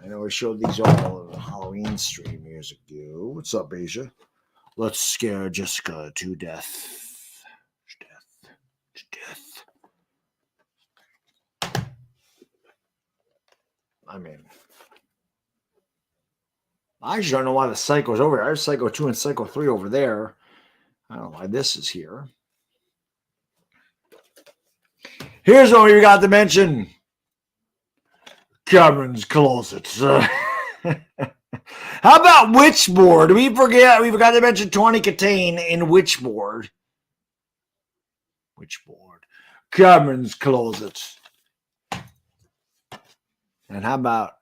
I know we showed these all in the Halloween stream years ago. What's up, Asia? Let's scare Jessica to death. Death. I mean, I just don't know why the Psycho's over here. I have Psycho 2 and Psycho 3 over there. I don't know why this is here. Here's what we forgot to mention. Cameron's Closet. How about Witchboard? We forgot to mention Tawny Katane in Witchboard. Witchboard. Cameron's Closet. And how about,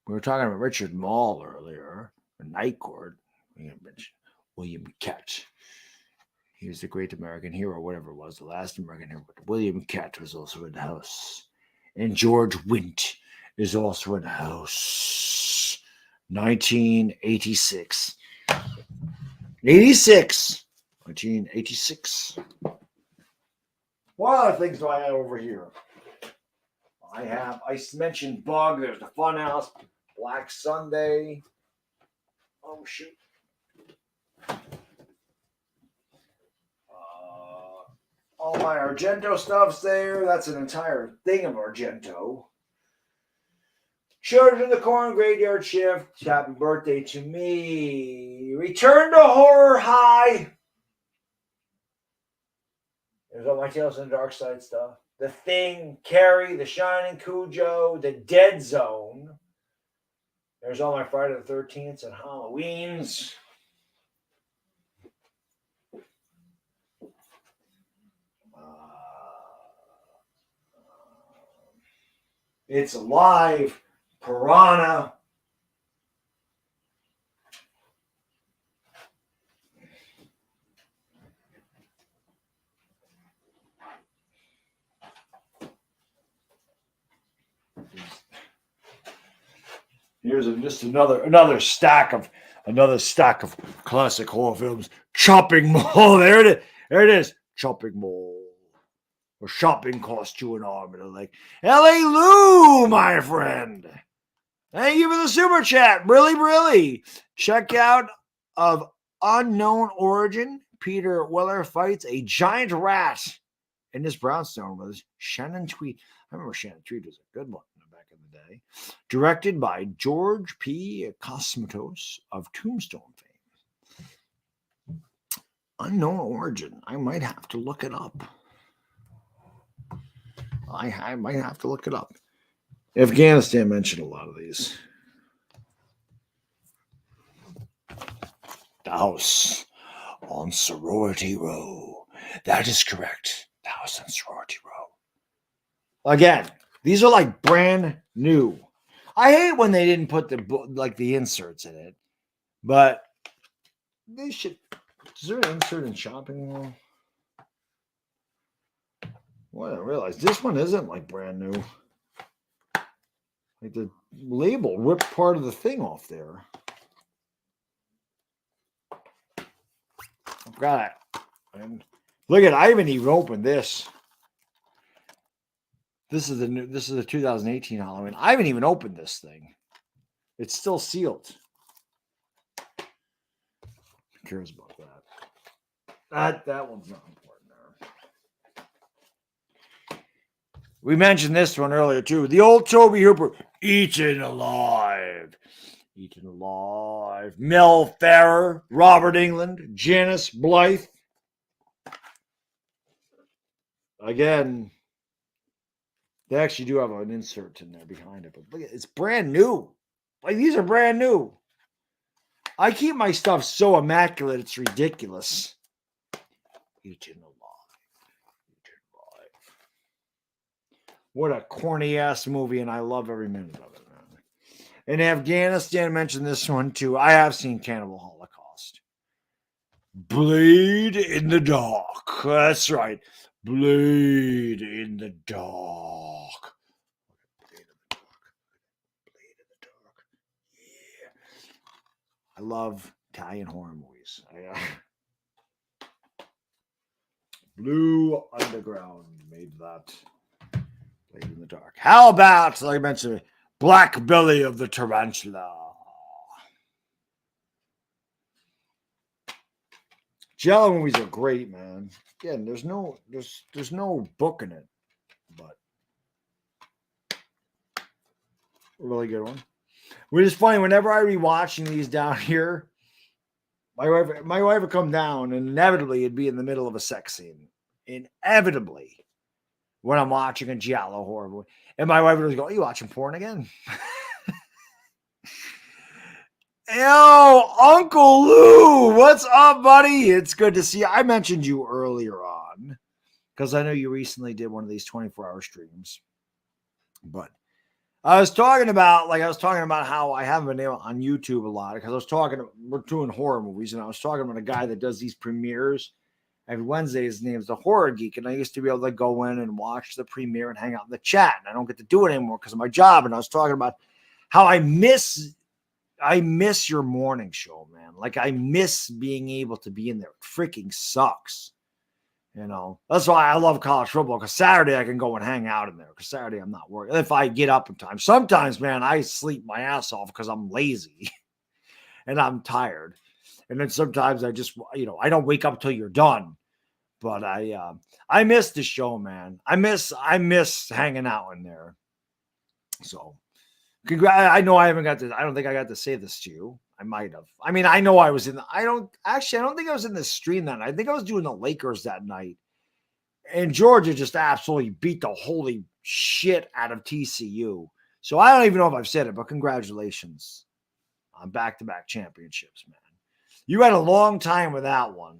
we were talking about Richard Mall earlier, Night Court. We mentioned William Kett. He was the great American hero, whatever it was, the last American hero. William Kett was also in the house. And George Wint is also in the house. 1986. 1986. What other things do I have over here? I mentioned Bug. There's the Funhouse. Black Sunday. Oh, shoot. All my Argento stuff's there. That's an entire thing of Argento. Children of the Corn Graveyard Shift. Happy birthday to me. Return to Horror High. There's all my Tales from the Dark Side stuff. The Thing, Carrie, The Shining, Cujo, The Dead Zone. There's all my Friday the 13th and Halloweens. It's Alive, Piranha. Here's just another stack of classic horror films. Chopping Mall. There it is. Chopping Mall. Or shopping cost you an arm and a leg. L.A. Lou, my friend. Thank you for the super chat. Really. Check out Of Unknown Origin. Peter Weller fights a giant rat in this brownstone with Shannon Tweed. I remember Shannon Tweed was a good one back in the day. Directed by George P. Cosmatos of Tombstone fame. Unknown Origin. I might have to look it up. I might have to look it up. Afghanistan mentioned a lot of these. The House on Sorority Row. That is correct. The House on Sorority Row. Again, these are like brand new. I hate when they didn't put the inserts in it, but they should. Is there an insert in Shopping Mall? Well, I realized this one isn't like brand new. Like the label ripped part of the thing off there. I've got it. And look at, I haven't even opened this. This is the 2018 Halloween. I haven't even opened this thing. It's still sealed. Who cares about that? That one's not important. We mentioned this one earlier, too. The old Toby Hooper, Eaten Alive. Eaten Alive. Mel Ferrer, Robert England, Janice Blythe. Again, they actually do have an insert in there behind it, but look, it's brand new. Like, these are brand new. I keep my stuff so immaculate, it's ridiculous. Eaten Alive. What a corny ass movie, and I love every minute of it, man. In Afghanistan, mentioned this one too. I have seen Cannibal Holocaust. Bleed in the Dark. That's right. Bleed in the Dark. Bleed in the Dark. Bleed in the Dark. Yeah. I love Italian horror movies. Blue Underground made that. Blade in the Dark. How about, like I mentioned, Black Belly of the Tarantula? Jello movies are great, man. Again, there's no book in it, but a really good one. Which is funny. Whenever I be watching these down here, my wife would come down, and inevitably it'd be in the middle of a sex scene. Inevitably. When I'm watching a giallo horror movie. And my wife would go, "Are you watching porn again?" Yo, Uncle Lou, what's up, buddy? It's good to see you. I mentioned you earlier on because I know you recently did one of these 24-hour streams. But I was talking about how I haven't been able on YouTube a lot because we're doing horror movies, and I was talking about a guy that does these premieres. Every Wednesday, his name's The Horror Geek, and I used to be able to go in and watch the premiere and hang out in the chat, and I don't get to do it anymore because of my job. And I was talking about how I miss your morning show, man. Like, I miss being able to be in there. It freaking sucks. You know, that's why I love college football, because Saturday I can go and hang out in there, because Saturday I'm not working. If I get up in time, sometimes, man, I sleep my ass off because I'm lazy and I'm tired. And then sometimes I just, I don't wake up till you're done. But I miss the show, man. I miss hanging out in there. So, I know I haven't got to. I don't think I got to say this to you. I might have. I mean, I know I was in. I don't think I was in the stream that night. I think I was doing the Lakers that night, and Georgia just absolutely beat the holy shit out of TCU. So I don't even know if I've said it, but congratulations on back-to-back championships, man. You had a long time without one,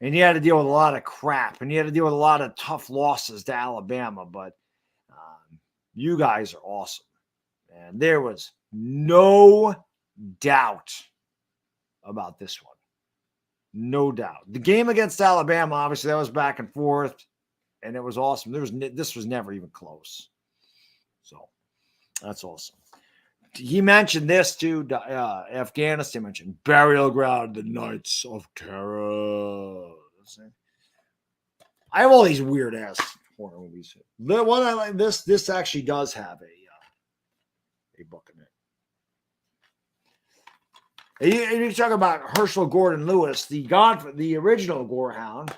and you had to deal with a lot of crap, and you had to deal with a lot of tough losses to Alabama. But you guys are awesome, and there was no doubt about this one. No doubt. The game against Alabama, obviously, that was back and forth, and it was awesome. This was never even close. So that's awesome. He mentioned this too. Afghanistan mentioned burial ground, the Knights of Terror. I have all these weird ass horror movies. The one I like, this actually does have a book in it. And you talk about Herschel Gordon Lewis, the original Gorehound,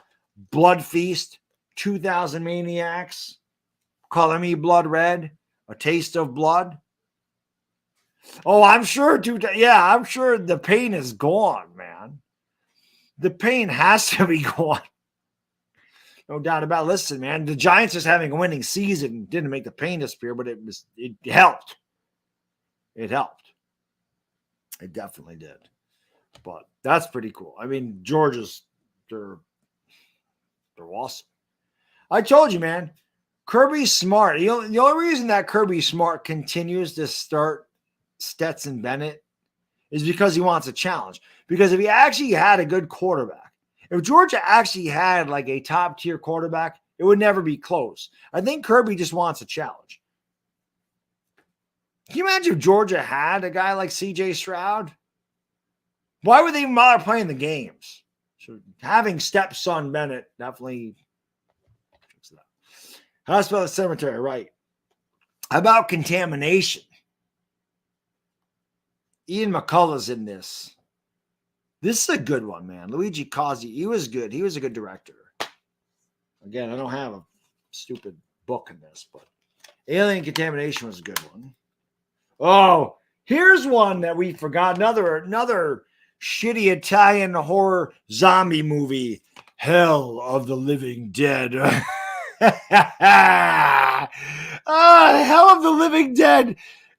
Blood Feast, 2000 Maniacs, Color Me Blood Red, A Taste of Blood. Oh, I'm sure, I'm sure the pain is gone, man. The pain has to be gone. No doubt about it. Listen, man, the Giants just having a winning season didn't make the pain disappear, but it helped. It helped. It definitely did. But that's pretty cool. I mean, Georgia's, they're awesome. I told you, man, Kirby's smart. The only reason that Kirby Smart continues to start Stetson Bennett is because he wants a challenge. Because if he actually had a good quarterback, if Georgia actually had like a top tier quarterback, it would never be close. I think Kirby just wants a challenge. Can you imagine if Georgia had a guy like CJ Stroud? Why would they even bother playing the games? So having stepson Bennett definitely. Hospital cemetery, right? How about contamination? Ian McCullough's in this. This is a good one, man. Luigi Cozzi, he was good. He was a good director. Again, I don't have a stupid book in this, but Alien Contamination was a good one. Oh, here's one that we forgot. Another shitty Italian horror zombie movie, Hell of the Living Dead. Hell of the Living Dead.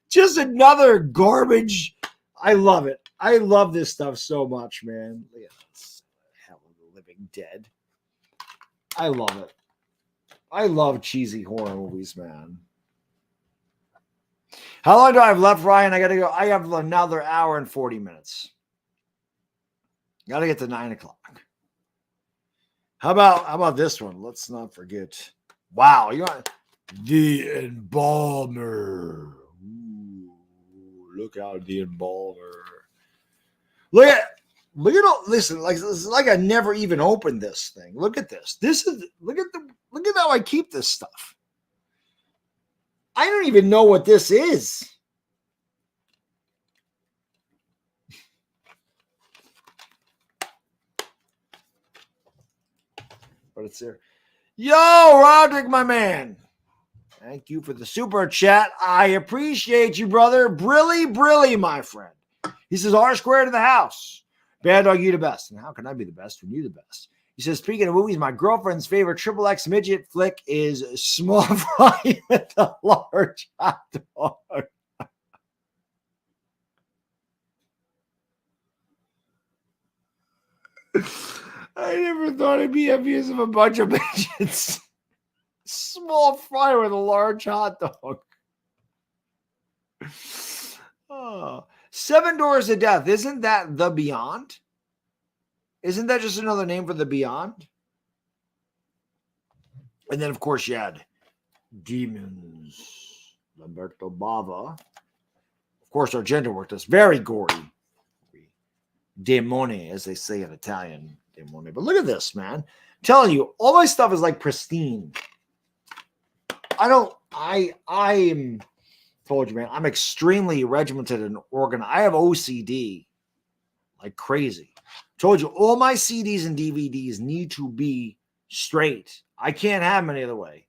Just another garbage. I love it. I love this stuff so much, man. Look at this. Hell of the Living Dead. I love it. I love cheesy horror movies, man. How long do I have left, Ryan? I got to go. I have another hour and 40 minutes. Got to get to 9 o'clock. How about this one? Let's not forget. Wow, you got the Embalmer. Ooh, look out, the Embalmer. Look at all. Listen, it's like I never even opened this thing. Look at this. Look at how I keep this stuff. I don't even know what this is. But it's there. Yo, Roderick, my man. Thank you for the super chat. I appreciate you, brother. Brilly, my friend. He says, R square to the house. Bad dog, you the best. And how can I be the best when you the best? He says, speaking of movies, my girlfriend's favorite XXX midget flick is Small Fry with a large hot dog. I never thought I'd be envious of a bunch of midgets. Small fry with a large hot dog. Oh. 7 Doors of Death. Isn't that The Beyond? Isn't that just another name for The Beyond? And then, of course, you had Demons. Lamberto Bava. Of course, Argento worked us. Very gory. Demone, as they say in Italian. Demone. But look at this, man. telling you, all my stuff is like pristine. I am told you, man, I'm extremely regimented and organized. I have OCD like crazy. Told you, all my CDs and DVDs need to be straight. I can't have them any other way.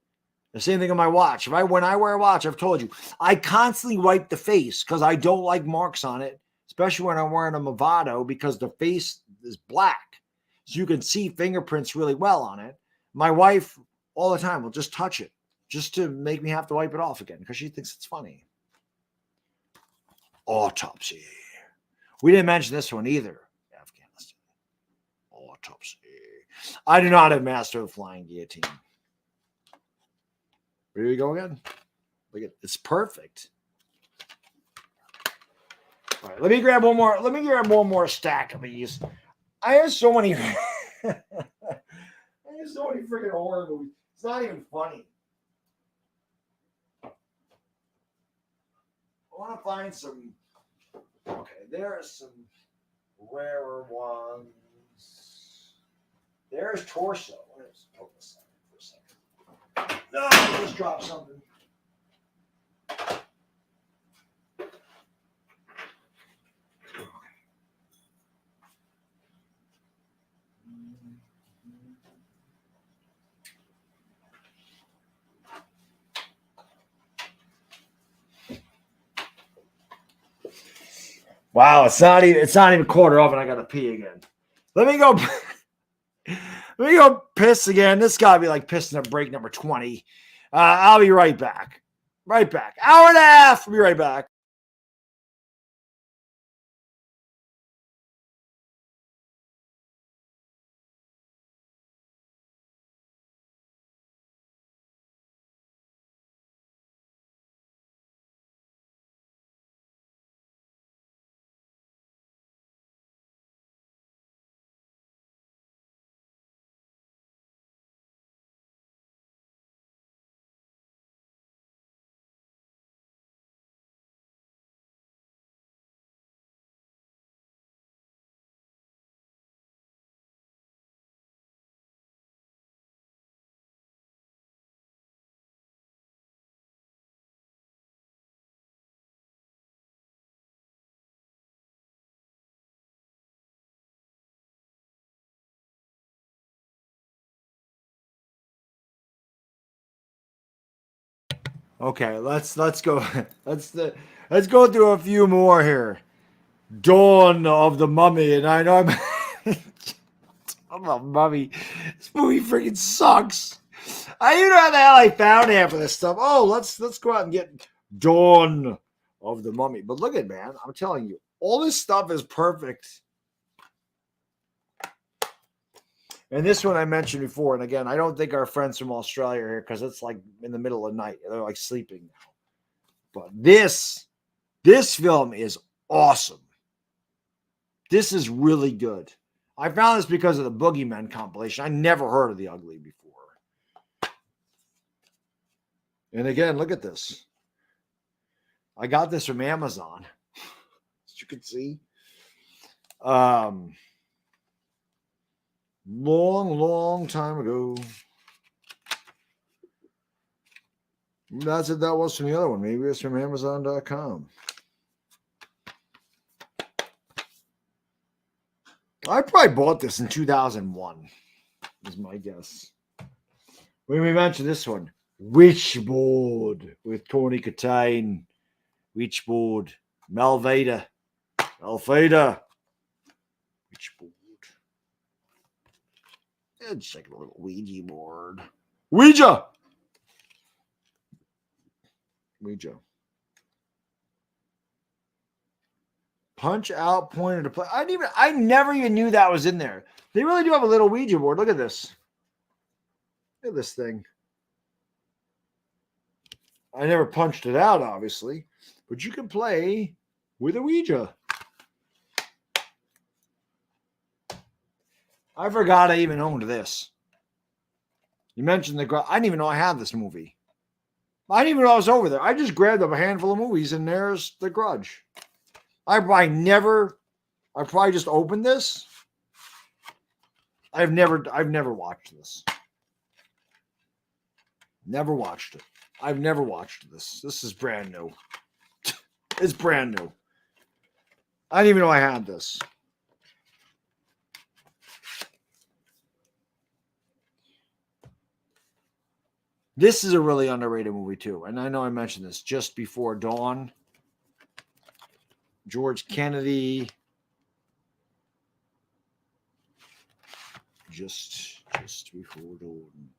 The same thing on my watch. When I wear a watch, I've told you, I constantly wipe the face because I don't like marks on it, especially when I'm wearing a Movado because the face is black. So you can see fingerprints really well on it. My wife all the time will just touch it just to make me have to wipe it off again because she thinks it's funny. Autopsy. We didn't mention this one either. Afghanistan. Autopsy. I do not have Master of the Flying Guillotine. Here we go again. Look at it's perfect. All right, let me grab one more. Let me grab one more stack of these. I have so many. I have so many freaking horror movies. It's not even funny. I want to find some. Okay, there are some rarer ones. There's Torso. Let's hold this for a second. No, I just dropped something. Wow, it's not even quarter of, and I gotta pee again. Let me go. Let me go piss again. This gotta be like pissing at break number 20. I'll be right back. Right back. Hour and a half. I'll be right back. Okay, let's go. Let's go through a few more here. Dawn of the Mummy, and I know I'm a mummy. This movie freaking sucks. I don't know how the hell I found half of this stuff. Oh, let's go out and get Dawn of the Mummy. But look at man, I'm telling you, all this stuff is perfect. And this one I mentioned before, and again, I don't think our friends from Australia are here because it's like in the middle of the night. They're like sleeping now. But this film is awesome. This is really good. I found this because of the Boogeyman compilation. I never heard of The Ugly before. And again, look at this. I got this from Amazon, as you can see. Long time ago. That's what that was from the other one. Maybe it's from Amazon.com. I probably bought this in 2001, is my guess. When we mentioned this one, Witchboard with Tony Katane, Witchboard, Malvader, Witchboard. It's like a little Ouija board. Ouija. Punch out, pointer to play. I never even knew that was in there. They really do have a little Ouija board. Look at this. Look at this thing. I never punched it out, obviously, but you can play with a Ouija. I forgot I even owned this. You mentioned The Grudge. I didn't even know I had this movie. I didn't even know I was over there. I just grabbed up a handful of movies, and there's The Grudge. I probably just opened this. I've never watched this. Never watched it. I've never watched this. This is brand new. It's brand new. I didn't even know I had this. This is a really underrated movie too. And I know I mentioned this, Just Before Dawn. George Kennedy. Just Before Dawn.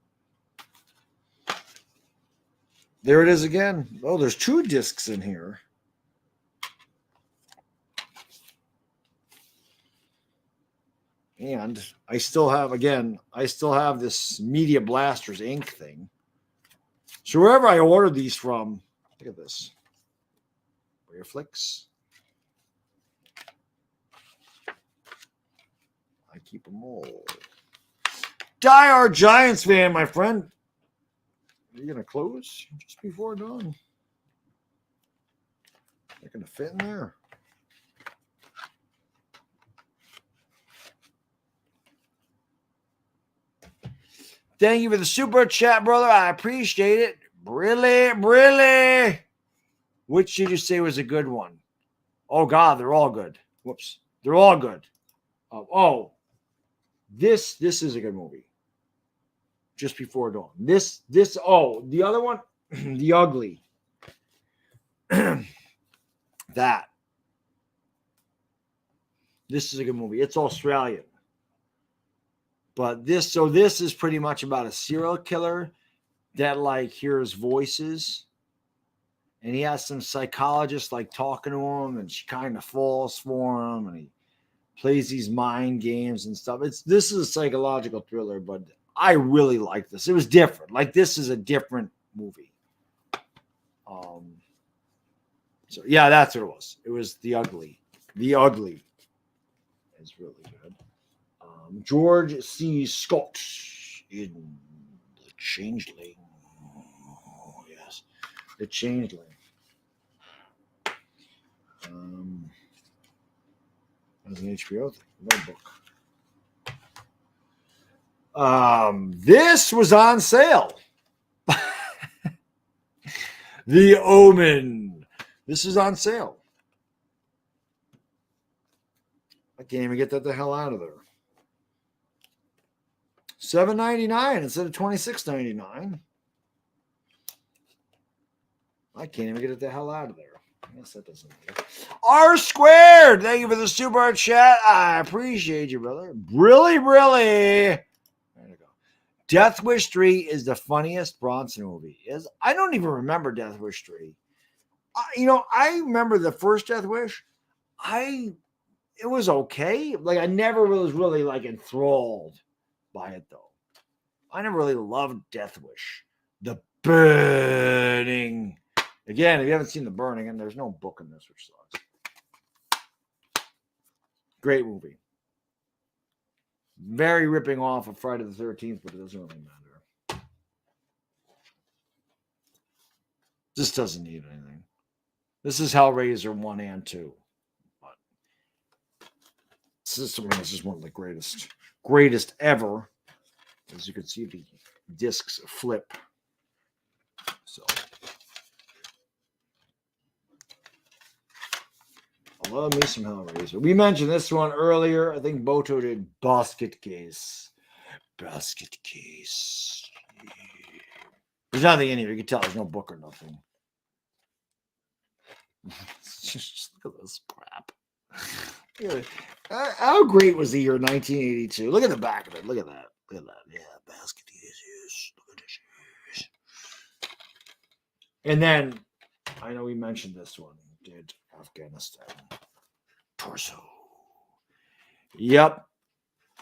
There it is again. Oh, there's 2 discs in here. And I still have this Media Blasters Inc. thing. So wherever I ordered these from, look at this. Rare Flicks. I keep them all. Die-hard Giants fan, my friend. Are you going to close just before dawn? They're going to fit in there. Thank you for the super chat, brother. I appreciate it. Really. Which did you say was a good one? Oh, God, they're all good. Whoops. They're all good. This is a good movie. Just Before Dawn. The other one, The Ugly. That. This is a good movie. It's Australian. But this is pretty much about a serial killer that like hears voices. And he has some psychologist like talking to him, and she kind of falls for him, and he plays these mind games and stuff. This is a psychological thriller, but I really like this. It was different. Like, this is a different movie. So yeah, that's what it was. It was The Ugly. The Ugly is really good. George C. Scott in The Changeling. Oh, yes. The Changeling. That was an HBO thing. No book. This was on sale. The Omen. This is on sale. I can't even get that the hell out of there. $7.99 instead of $26.99. I can't even get it the hell out of there. I guess that doesn't matter. R squared. Thank you for the super chat. I appreciate you, brother. Really. There you go. Death Wish 3 is the funniest Bronson movie. I don't even remember Death Wish 3. I remember the first Death Wish. It was okay. Like, I never was really like enthralled by it though. I never really loved Death Wish. The Burning. Again, if you haven't seen The Burning, and there's no book in this, which sucks. Great movie. Very ripping off of Friday the 13th, but it doesn't really matter. This doesn't need anything. This is Hellraiser 1 and 2. But this is one of the greatest ever. As you can see, the discs flip. So I love me some Hellraiser. We mentioned this one earlier. I think Boto did Basket Case. Basket Case. There's nothing in here. You can tell there's no book or nothing. Just look at this crap. How great was the year 1982? Look at the back of it. Look at that. Look at that. Yeah, Basket Case. Look at this. And then, I know we mentioned this one. Did Afghanistan. Torso. Yep.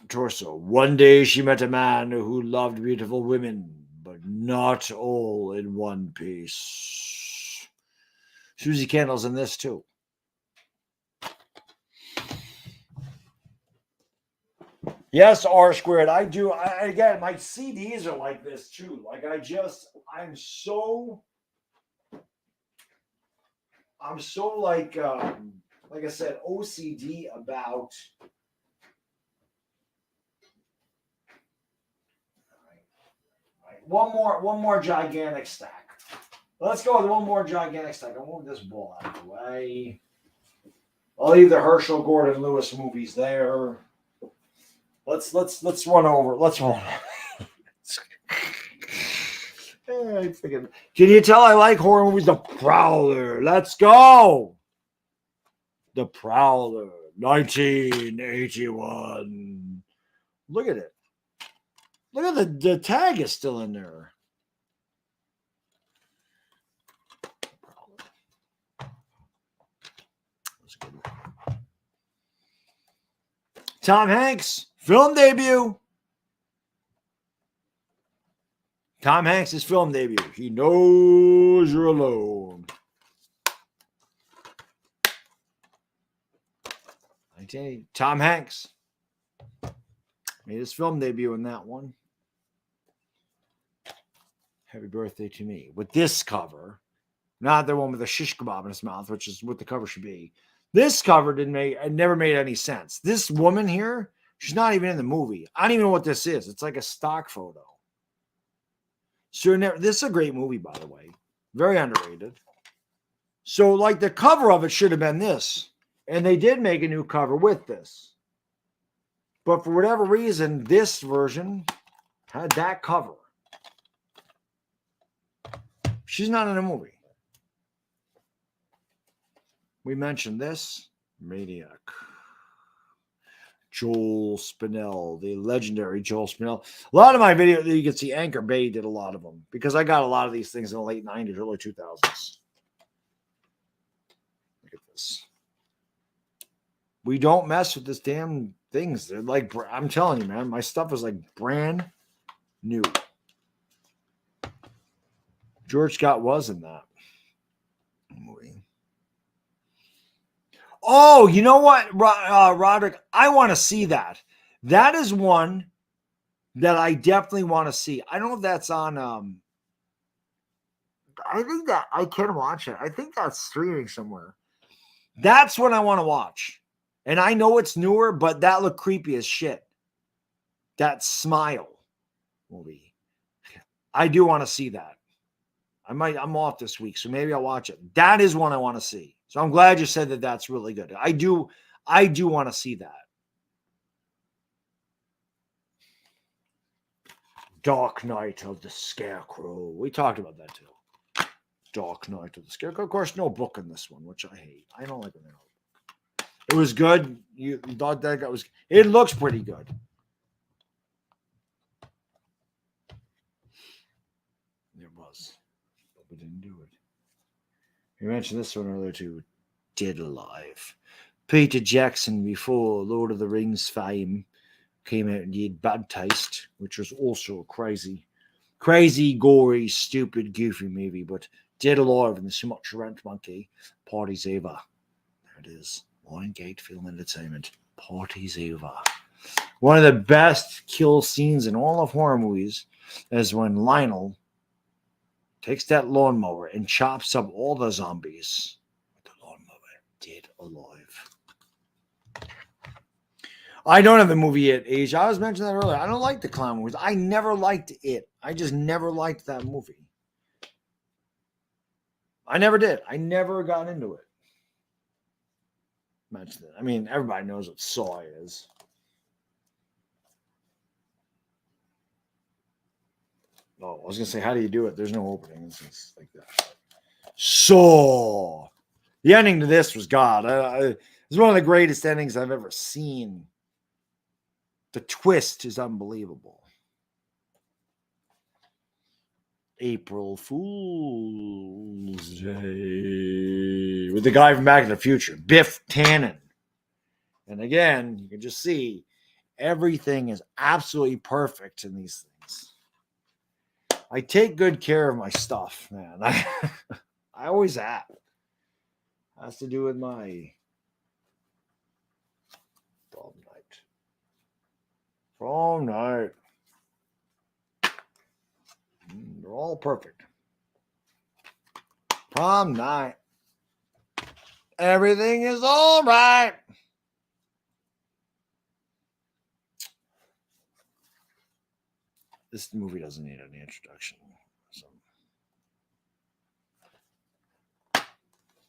Torso. One day she met a man who loved beautiful women, but not all in one piece. Susie Candle's in this too. Yes, R squared. I do. Again, my CDs are like this too. Like I'm so like I said, OCD about one more gigantic stack. Let's go with one more gigantic stack. I'll move this ball out of the way. I'll leave the Herschel Gordon Lewis movies there. Let's run over. Let's run. Can you tell I like horror movies? The Prowler. Let's go. The Prowler, 1981. Look at it. Look at the tag is still in there. Tom Hanks, film debut. Tom Hanks' film debut. He knows you're alone. I tell you, Tom Hanks made his film debut in that one. Happy birthday to me. With this cover, not the one with the shish kebab in his mouth, which is what the cover should be. This cover it never made any sense. This woman here, she's not even in the movie. I don't even know what this is. It's like a stock photo. So this is a great movie, by the way. Very underrated. So, like, the cover of it should have been this. And they did make a new cover with this. But for whatever reason, this version had that cover. She's not in a movie. We mentioned this. Maniac. Joel Spinell, the legendary Joel Spinell. A lot of my videos, you can see Anchor Bay did a lot of them because I got a lot of these things in the late 90s, early 2000s. Look at this. We don't mess with this damn things. They're like, I'm telling you, man, my stuff is like brand new. George Scott was in that movie. Oh, you know what, Roderick? I want to see that. That is one that I definitely want to see. I don't know if that's on. I think that I can watch it. I think that's streaming somewhere. That's what I want to watch. And I know it's newer, but that looked creepy as shit. That Smile movie. I do want to see that. I'm off this week, so maybe I'll watch it. That is one I want to see. So I'm glad you said that that's really good. I do want to see that. Dark Knight of the Scarecrow. We talked about that too. Dark Knight of the Scarecrow. Of course, no book in this one, which I hate. I don't like when they don't. It was good. You thought that guy was. It looks pretty good. It was. We didn't do it. You mentioned this one earlier too. Dead Alive. Peter Jackson, before Lord of the Rings fame, came out and did Bad Taste, which was also a crazy, gory, stupid, goofy movie. But Dead Alive and the Sumatra Rant Monkey, Party's Over. There it is. Lionsgate Film Entertainment. Party's Over. One of the best kill scenes in all of horror movies is when Lionel takes that lawnmower and chops up all the zombies with the lawnmower. Dead Alive. I don't have the movie yet, Age. I was mentioning that earlier. I don't like the clown movies. I never liked it. I just never liked that movie. I never did. I never got into it. Mention it. I mean, everybody knows what Saw is. Oh, I was going to say, how do you do it? There's no opening. It's like that. Saw. The ending to this was God. It's one of the greatest endings I've ever seen. The twist is unbelievable. April Fool's Day. With the guy from Back to the Future, Biff Tannen. And again, you can just see everything is absolutely perfect in these things. I take good care of my stuff, man. I always have. Has to do with my prom night. They're all perfect. Prom night. Everything is all right. This movie doesn't need any introduction. So.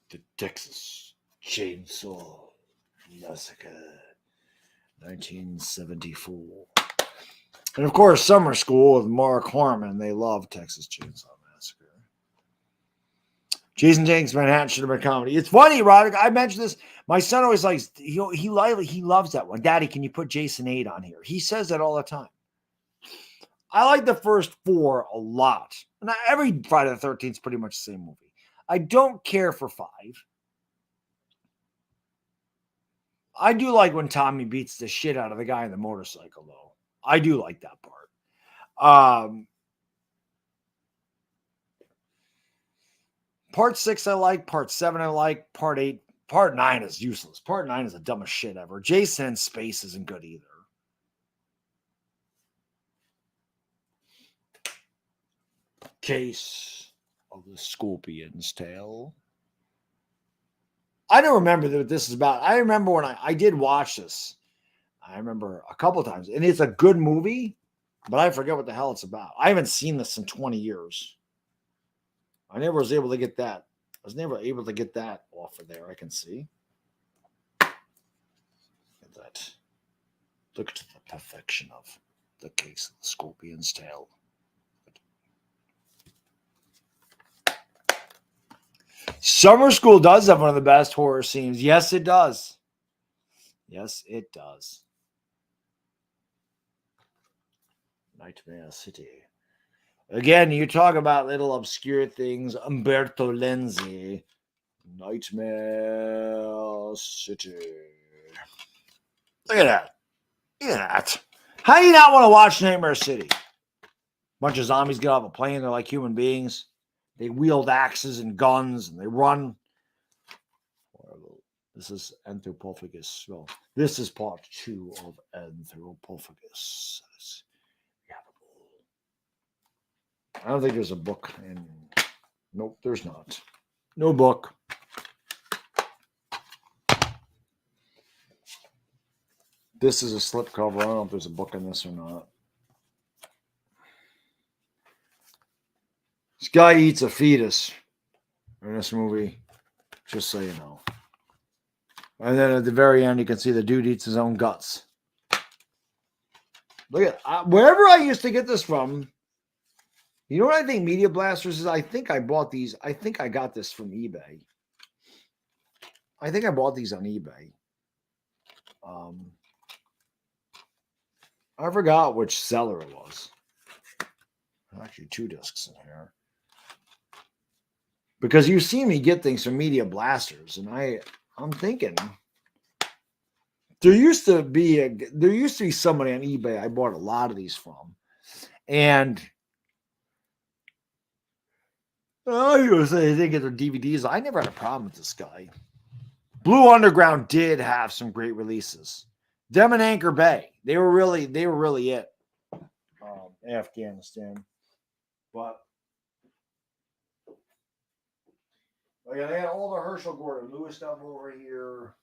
The Texas Chainsaw Massacre, 1974. And of course, Summer School with Mark Harmon. They love Texas Chainsaw Massacre. Jason Jenks, Manhattan should have been a comedy. It's funny, Roderick. I mentioned this. My son always likes, he loves that one. Daddy, can you put Jason 8 on here? He says that all the time. I like the first 4 a lot. And every Friday the 13th is pretty much the same movie. I don't care for 5. I do like when Tommy beats the shit out of the guy on the motorcycle, though. I do like that part. Part 6 I like. Part 7 I like. Part 8. Part 9 is useless. Part 9 is the dumbest shit ever. Jason in Space isn't good either. Case of the Scorpion's Tail. I don't remember what this is about. I remember when I did watch this. I remember a couple times. And it's a good movie, but I forget what the hell it's about. I haven't seen this in 20 years. I never was able to get that. I was never able to get that off of there. I can see. Look at that. Look at the perfection of the Case of the Scorpion's Tail. Summer School does have one of the best horror scenes. Yes, it does. Yes, it does. Nightmare City. Again, you talk about little obscure things. Umberto Lenzi. Nightmare City. Look at that. Look at that. How do you not want to watch Nightmare City? Bunch of zombies get off a plane. They're like human beings. They wield axes and guns, and they run. This is Anthropophagus. Well, this is part 2 of Anthropophagus. I don't think there's a book. Nope, there's not. No book. This is a slipcover. I don't know if there's a book in this or not. This guy eats a fetus in this movie, just so you know. And then at the very end, you can see the dude eats his own guts. Look at wherever I used to get this from. You know what I think Media Blasters is? I think I bought these. I think I got this from eBay. I think I bought these on eBay. I forgot which seller it was. Actually, 2 discs in here. Because you see me get things from Media Blasters, and I'm thinking there used to be somebody on eBay I bought a lot of these from, and they get their DVDs. I never had a problem with this guy. Blue Underground did have some great releases. Them and Anchor Bay, they were really it. Afghanistan, but. Yeah, they had all the Herschel Gordon Lewis stuff over here.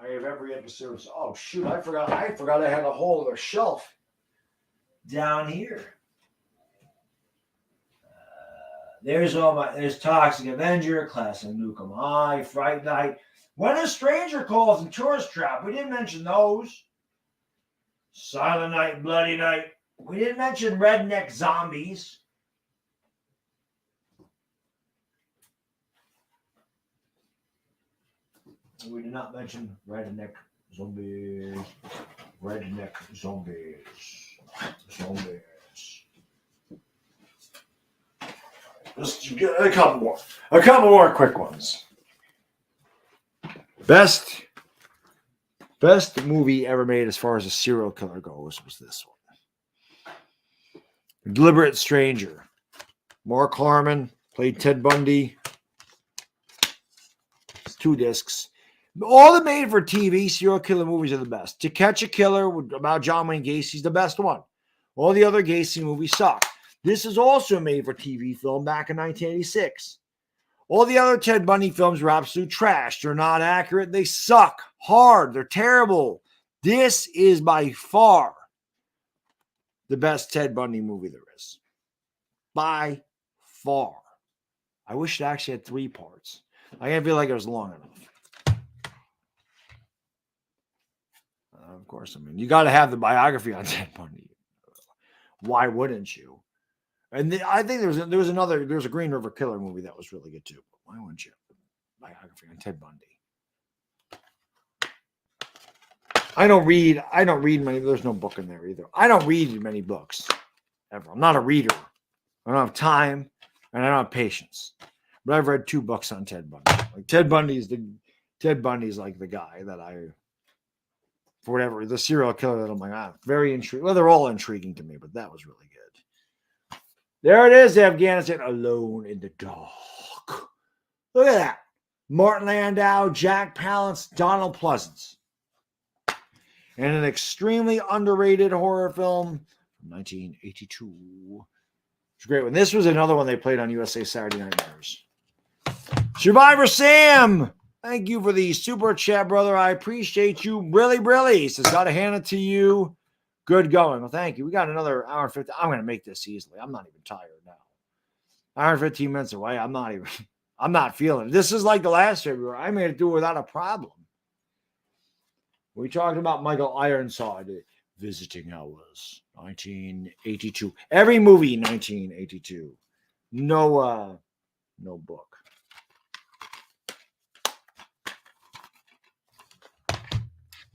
I have every episode. Oh shoot! I forgot I had a whole other shelf down here. There's Toxic Avenger, Class of Nukem High, Fright Night. When a Stranger Calls and Tourist Trap. We didn't mention those. Silent Night, Bloody Night. We didn't mention Redneck Zombies. We did not mention Redneck Zombies. Redneck Zombies. Zombies. Just get a couple more. A couple more quick ones. Best movie ever made as far as a serial killer goes was this one. Deliberate Stranger. Mark Harmon played Ted Bundy. It's 2 discs. All the made-for-TV serial killer movies are the best. To Catch a Killer about John Wayne Gacy's the best one. All the other Gacy movies suck. This is also a made-for-TV film back in 1986. All the other Ted Bundy films are absolute trash. They're not accurate. They suck hard. They're terrible. This is by far the best Ted Bundy movie there is. By far. I wish it actually had 3 parts. I didn't feel like it was long enough. Of course, I mean, you got to have the biography on Ted Bundy. Why wouldn't you? And I think there was a Green River Killer movie that was really good too. But why wouldn't you? Biography on Ted Bundy. I don't read many. There's no book in there either. I don't read many books ever. I'm not a reader. I don't have time and I don't have patience. But I've read 2 books on Ted Bundy. Like Ted Bundy's like the guy that for whatever, the serial killer that I'm like, very intriguing. Well, they're all intriguing to me, but that was really good. There it is, Afghanistan, Alone in the Dark. Look at that. Martin Landau, Jack Palance, Donald Pleasance. And an extremely underrated horror film from 1982. It's a great one. This was another one they played on USA Saturday Night Nightmares. Survivor Sam, thank you for the super chat, brother. I appreciate you. Really. Says, got to hand it to you. Good going. Well, thank you. We got another hour and 50. I'm going to make this easily. I'm not even tired now. Hour and 15 minutes away. I'm not feeling it. This is like the last February. I made it through without a problem. We talked about Michael Ironside, Visiting Hours, 1982. Every movie, 1982. No book.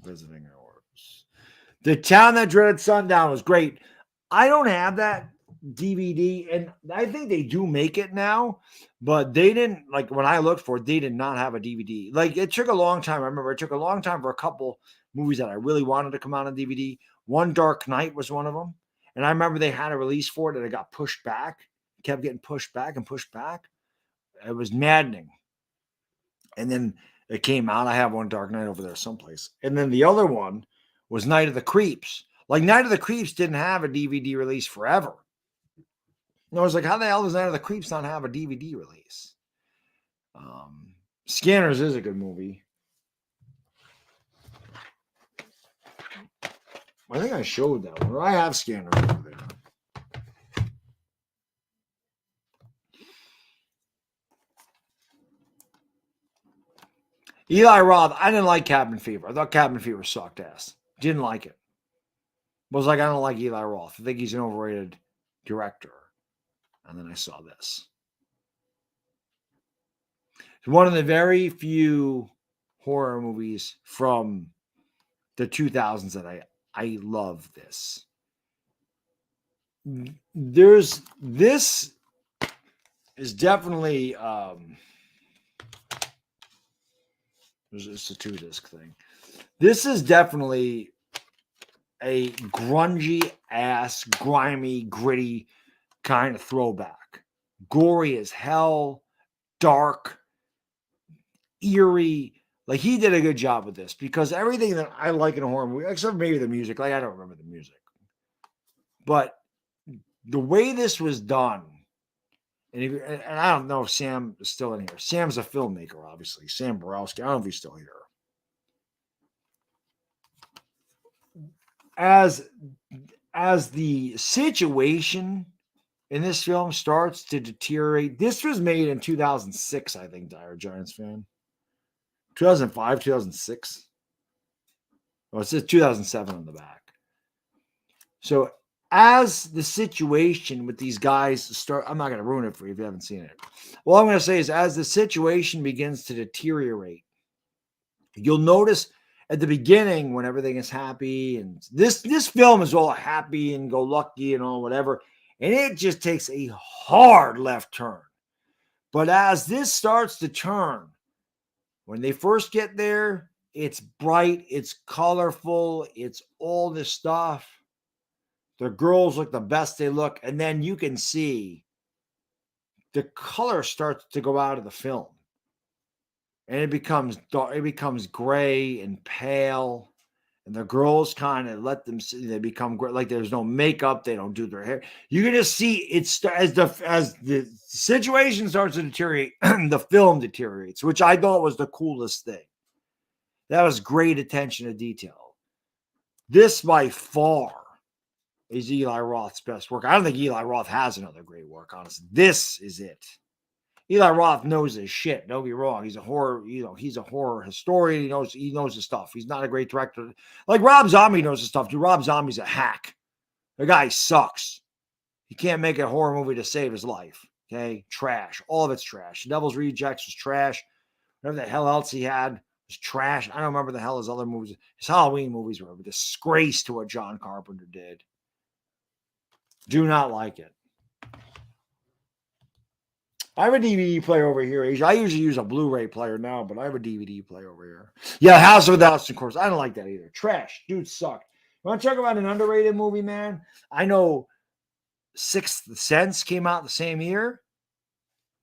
Visiting Hours. The Town That Dreaded Sundown was great. I don't have that DVD, and I think they do make it now, but they didn't, like when I looked for it, they did not have a DVD. Like it took a long time. I remember it took a long time for a couple movies that I really wanted to come out on DVD. One Dark Knight was one of them. And I remember they had a release for it and it got pushed back. It kept getting pushed back and pushed back. It was maddening. And then it came out. I have one Dark Knight over there someplace. And then the other one was Night of the Creeps. Like Night of the Creeps didn't have a DVD release forever. And I was like, how the hell does Night of the Creeps not have a DVD release? Scanners is a good movie. I think I showed that one. I have Scanners over there. Eli Roth, I didn't like Cabin Fever. I thought Cabin Fever sucked ass. Didn't like it. Was like, I don't like Eli Roth. I think he's an overrated director. And then I saw this. It's one of the very few horror movies from the 2000s that I love this. This is definitely it's a 2-disc thing. This is definitely a grungy ass, grimy, gritty kind of throwback. Gory as hell, dark, eerie. Like he did a good job with this because everything that I like in a horror movie, except maybe the music, like I don't remember the music, but the way this was done, and I don't know if Sam is still in here. Sam's a filmmaker, obviously. Sam Borowski. I don't know if he's still here. As the situation in this film starts to deteriorate, this was made in 2006, I think, Dire Giants fan. 2005, 2006. Oh, it says 2007 on the back. So as the situation with these guys start, I'm not going to ruin it for you if you haven't seen it. All I'm going to say is as the situation begins to deteriorate, you'll notice at the beginning when everything is happy, and this film is all happy and go lucky and all whatever, and it just takes a hard left turn. But as this starts to turn, when they first get there, it's bright, it's colorful, it's all this stuff. The girls look the best they look, and then you can see the color starts to go out of the film. And it becomes dark, it becomes gray and pale. And the girls kind of let them see, they become gray, like there's no makeup, they don't do their hair. You can just see it's as the situation starts to deteriorate, the film deteriorates, which I thought was the coolest thing. That was great attention to detail. This by far is Eli Roth's best work. I don't think Eli Roth has another great work, honestly. This is it. Eli Roth knows his shit. Don't be wrong. He's a horror, he's a horror historian. He knows his stuff. He's not a great director. Like Rob Zombie knows his stuff. Dude, Rob Zombie's a hack. The guy sucks. He can't make a horror movie to save his life. Okay? Trash. All of it's trash. The Devil's Rejects was trash. Whatever the hell else he had was trash. I don't remember the hell his other movies. His Halloween movies were a disgrace to what John Carpenter did. Do not like it. I have a DVD player over here, Asia. I usually use a Blu-ray player now, but I have a DVD player over here. Yeah, House of the Thousand Corpses. I don't like that either. Trash. Dude sucked. You want to talk about an underrated movie, man? I know Sixth Sense came out the same year.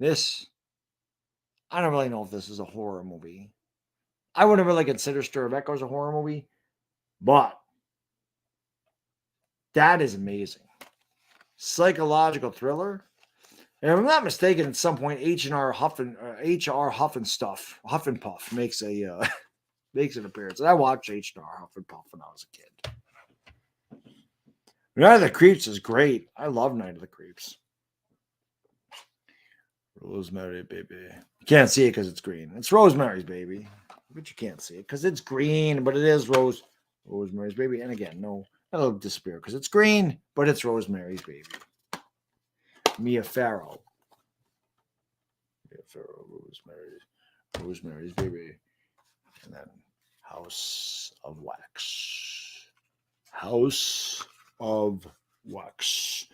I don't really know if this is a horror movie. I wouldn't really consider Stir of Echoes a horror movie, but that is amazing. Psychological thriller. And if I'm not mistaken, at some point, H.R. Huffenpuff makes makes an appearance. And I watched H.R. Huffenpuff when I was a kid. Night of the Creeps is great. I love Night of the Creeps. Rosemary Baby. You can't see it because it's green. It's Rosemary's Baby. But you can't see it because it's green, but it is Rosemary's Baby. And again, no, that'll disappear because it's green, but it's Rosemary's Baby. Mia Farrow. Rosemary's Baby. And then House of Wax. House of Wax.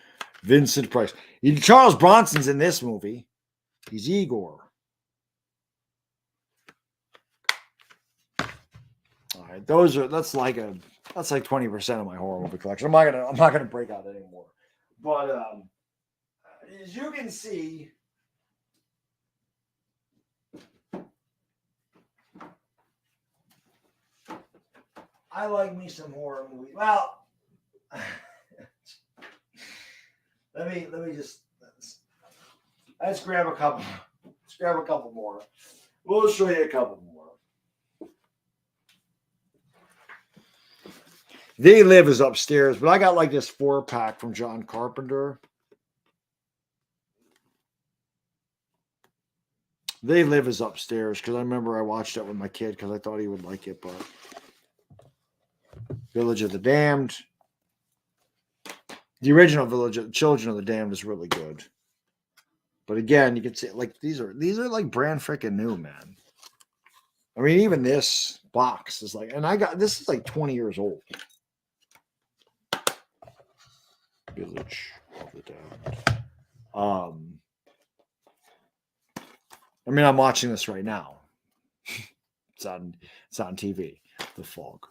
Vincent Price. Charles Bronson's in this movie. He's Igor. All right, that's like 20% of my horror movie collection. I'm not gonna break out anymore. But as you can see, I like me some horror movies. Well, let's grab a couple. Let's grab a couple more. We'll show you a couple more. They Live is upstairs, but I got like this 4-pack from John Carpenter. They Live is upstairs because I remember I watched that with my kid because I thought he would like it. But Village of the Damned, the original Village of Children of the Damned is really good. But again, you can see like these are like brand freaking new, man. I mean, even this box is like, and this is like 20 years old. Village of the Damned. I mean, I'm watching this right now. It's on TV. The Fog.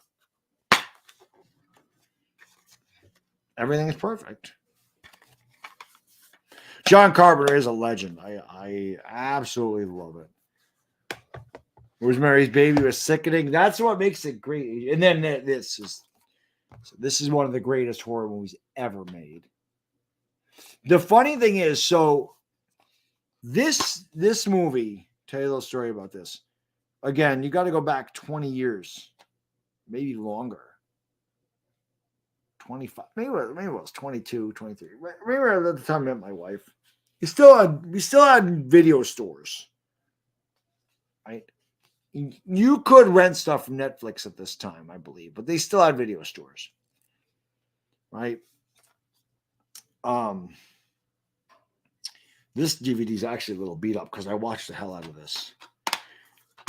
Everything is perfect. John Carpenter is a legend. I absolutely love it. Rosemary's Baby was sickening. That's what makes it great. And then this is one of the greatest horror movies ever made. The funny thing is, so this movie, tell you a little story about this. Again, you got to go back 20 years, maybe longer. 25, maybe it was 22, 23. Remember at the time I met my wife. We still had video stores, right? You could rent stuff from Netflix at this time, I believe, but they still had video stores, right? This DVD is actually a little beat up because I watched the hell out of this.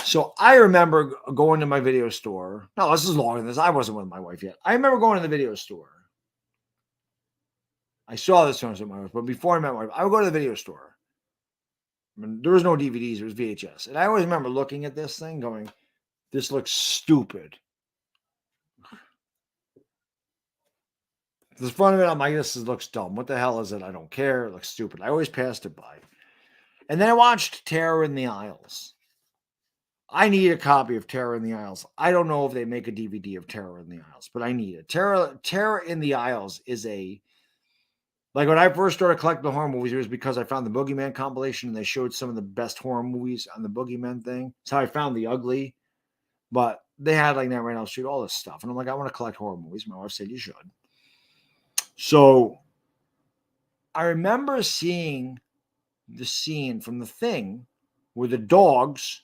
So I remember going to my video store. No, this is longer than this. I wasn't with my wife yet. I remember going to the video store. I saw this when I was with my wife, but before I met my wife, I would go to the video store. I mean, there was no DVDs, there was VHS. And I always remember looking at this thing going, this looks stupid. The front of it, I'm like, this looks dumb. What the hell is it? I don't care. It looks stupid. I always passed it by. And then I watched Terror in the Aisles. I need a copy of Terror in the Aisles. I don't know if they make a DVD of Terror in the Aisles, but I need it. Terror in the Aisles is like when I first started collecting horror movies, it was because I found the Boogeyman compilation and they showed some of the best horror movies on the Boogeyman thing. That's how I found The Ugly. But they had like Nightmare on Elm Street, all this stuff. And I'm like, I want to collect horror movies. My wife said you should. So I remember seeing the scene from The Thing where the dogs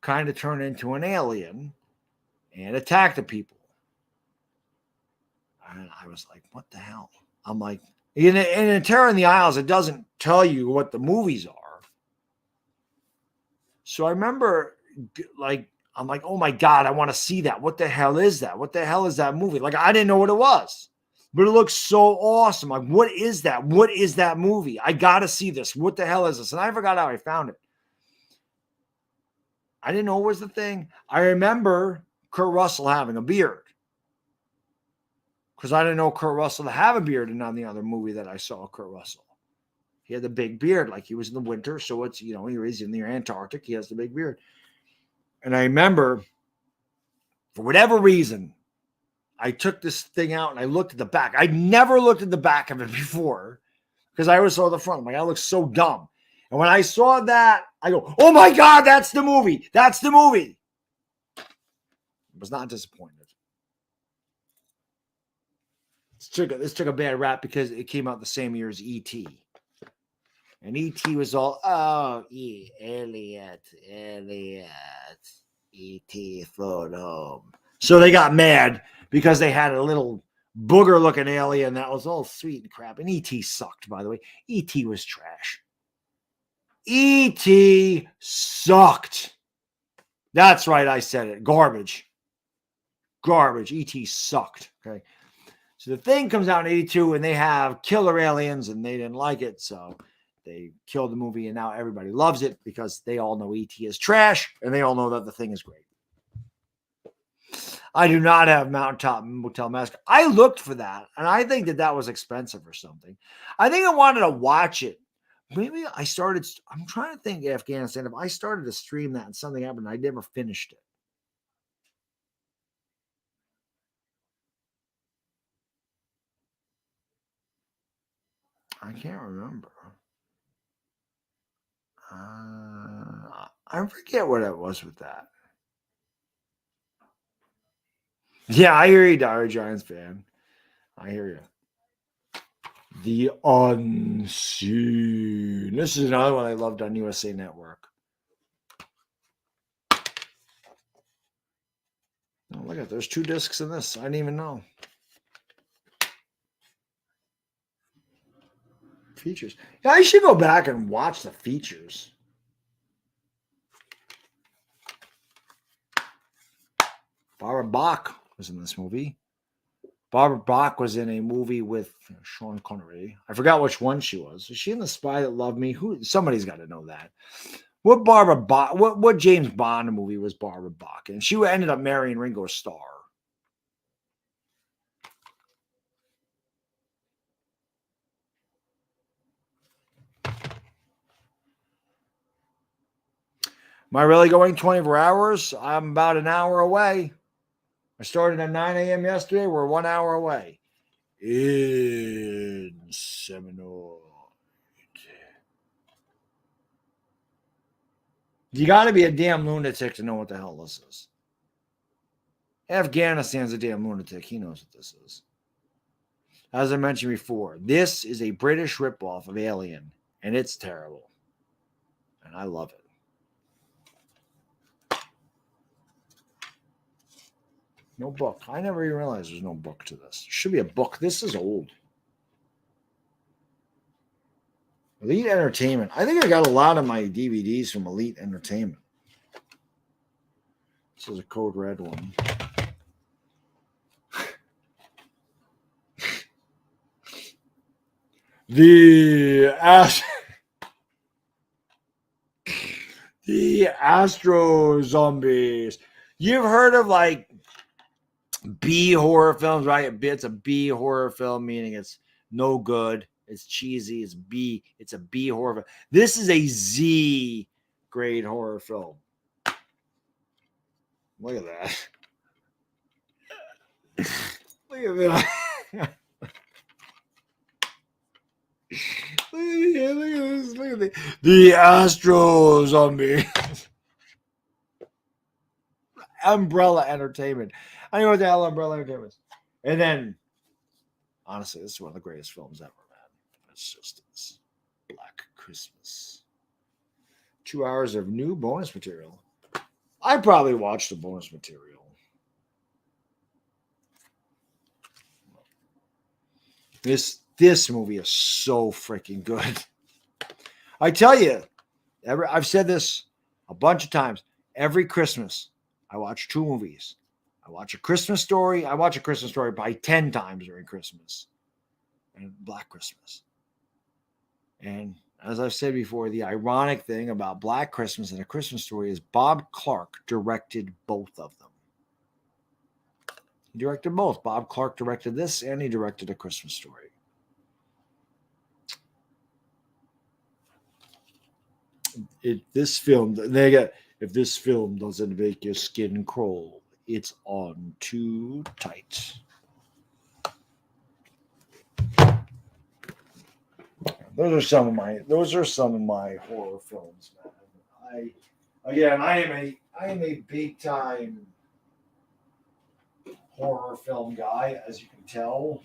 kind of turn into an alien and attack the people. And I was like, what the hell? I'm like, in Terror in the Isles, it doesn't tell you what the movies are. So I remember, like, I'm like, oh my God, I want to see that. What the hell is that? What the hell is that movie? Like, I didn't know what it was, but it looks so awesome. Like, what is that? What is that movie? I got to see this. What the hell is this? And I forgot how I found it. I didn't know it was the thing. I remember Kurt Russell having a beard because I didn't know Kurt Russell to have a beard in any other movie that I saw Kurt Russell. He had the big beard, like he was in the winter. So it's, he was in the Antarctic. He has the big beard. And I remember, for whatever reason, I took this thing out and I looked at the back. I'd never looked at the back of it before because I always saw the front. I'm like, I look so dumb. And when I saw that, I go, oh my God, that's the movie. That's the movie. I was not disappointed. This took a bad rap because it came out the same year as E.T. And E.T. was all, Elliot, E.T. phone home. So they got mad because they had a little booger-looking alien that was all sweet and crap. And E.T. sucked, by the way. E.T. was trash. E.T. sucked. That's right, I said it. Garbage. E.T. sucked. Okay. So The Thing comes out in 82 and they have killer aliens and they didn't like it. So they killed the movie and now everybody loves it because they all know E.T. is trash and they all know that The Thing is great. I do not have Mountaintop Motel Massacre. I looked for that and I think that was expensive or something. I think I wanted to watch it. Maybe I'm trying to think Afghanistan. If I started to stream that and something happened, I never finished it. I can't remember. I forget what it was with that. Yeah, I hear you, Dire Giants fan. I hear you. The Unseen. This is another one I loved on USA Network. Oh, look at there's 2 discs in this. I didn't even know. Features. Yeah, I should go back and watch the features. Barbara Bach was in this movie. Barbara Bach was in a movie with Sean Connery. I forgot which one she was. Was she in The Spy That Loved Me? Somebody's got to know that. What Barbara Bach? What James Bond movie was Barbara Bach in? She ended up marrying Ringo Starr. Am I really going 24 hours? I'm about an hour away. I started at 9 a.m. yesterday. We're 1 hour away. In Seminole. You got to be a damn lunatic to know what the hell this is. Afghanistan's a damn lunatic. He knows what this is. As I mentioned before, this is a British ripoff of Alien, and it's terrible. And I love it. No book. I never even realized there's no book to this. There should be a book. This is old. Elite Entertainment. I think I got a lot of my DVDs from Elite Entertainment. This is a Code Red one. The Astro Zombies. You've heard of like B horror films, right? It's a B horror film, meaning it's no good. It's cheesy. It's B. It's a B horror film. This is a Z grade horror film. Look at that. Look at that. Look at this. Look at this. The Astro Zombie. Umbrella Entertainment. I know what the hell Umbrella Entertainment is. And then, honestly, this is one of the greatest films ever, man. It's just this Black Christmas. 2 hours of new bonus material. I probably watched the bonus material. This movie is so freaking good. I tell you, I've said this a bunch of times. Every Christmas, I watch 2 movies. I watch A Christmas Story. I watch A Christmas Story probably 10 times during Christmas. And Black Christmas. And as I've said before, the ironic thing about Black Christmas and A Christmas Story is Bob Clark directed both of them. He directed both. Bob Clark directed this, and he directed A Christmas Story. If this film doesn't make your skin crawl, it's on too tight. Those are some of my horror films, man. I am a big time horror film guy, as you can tell.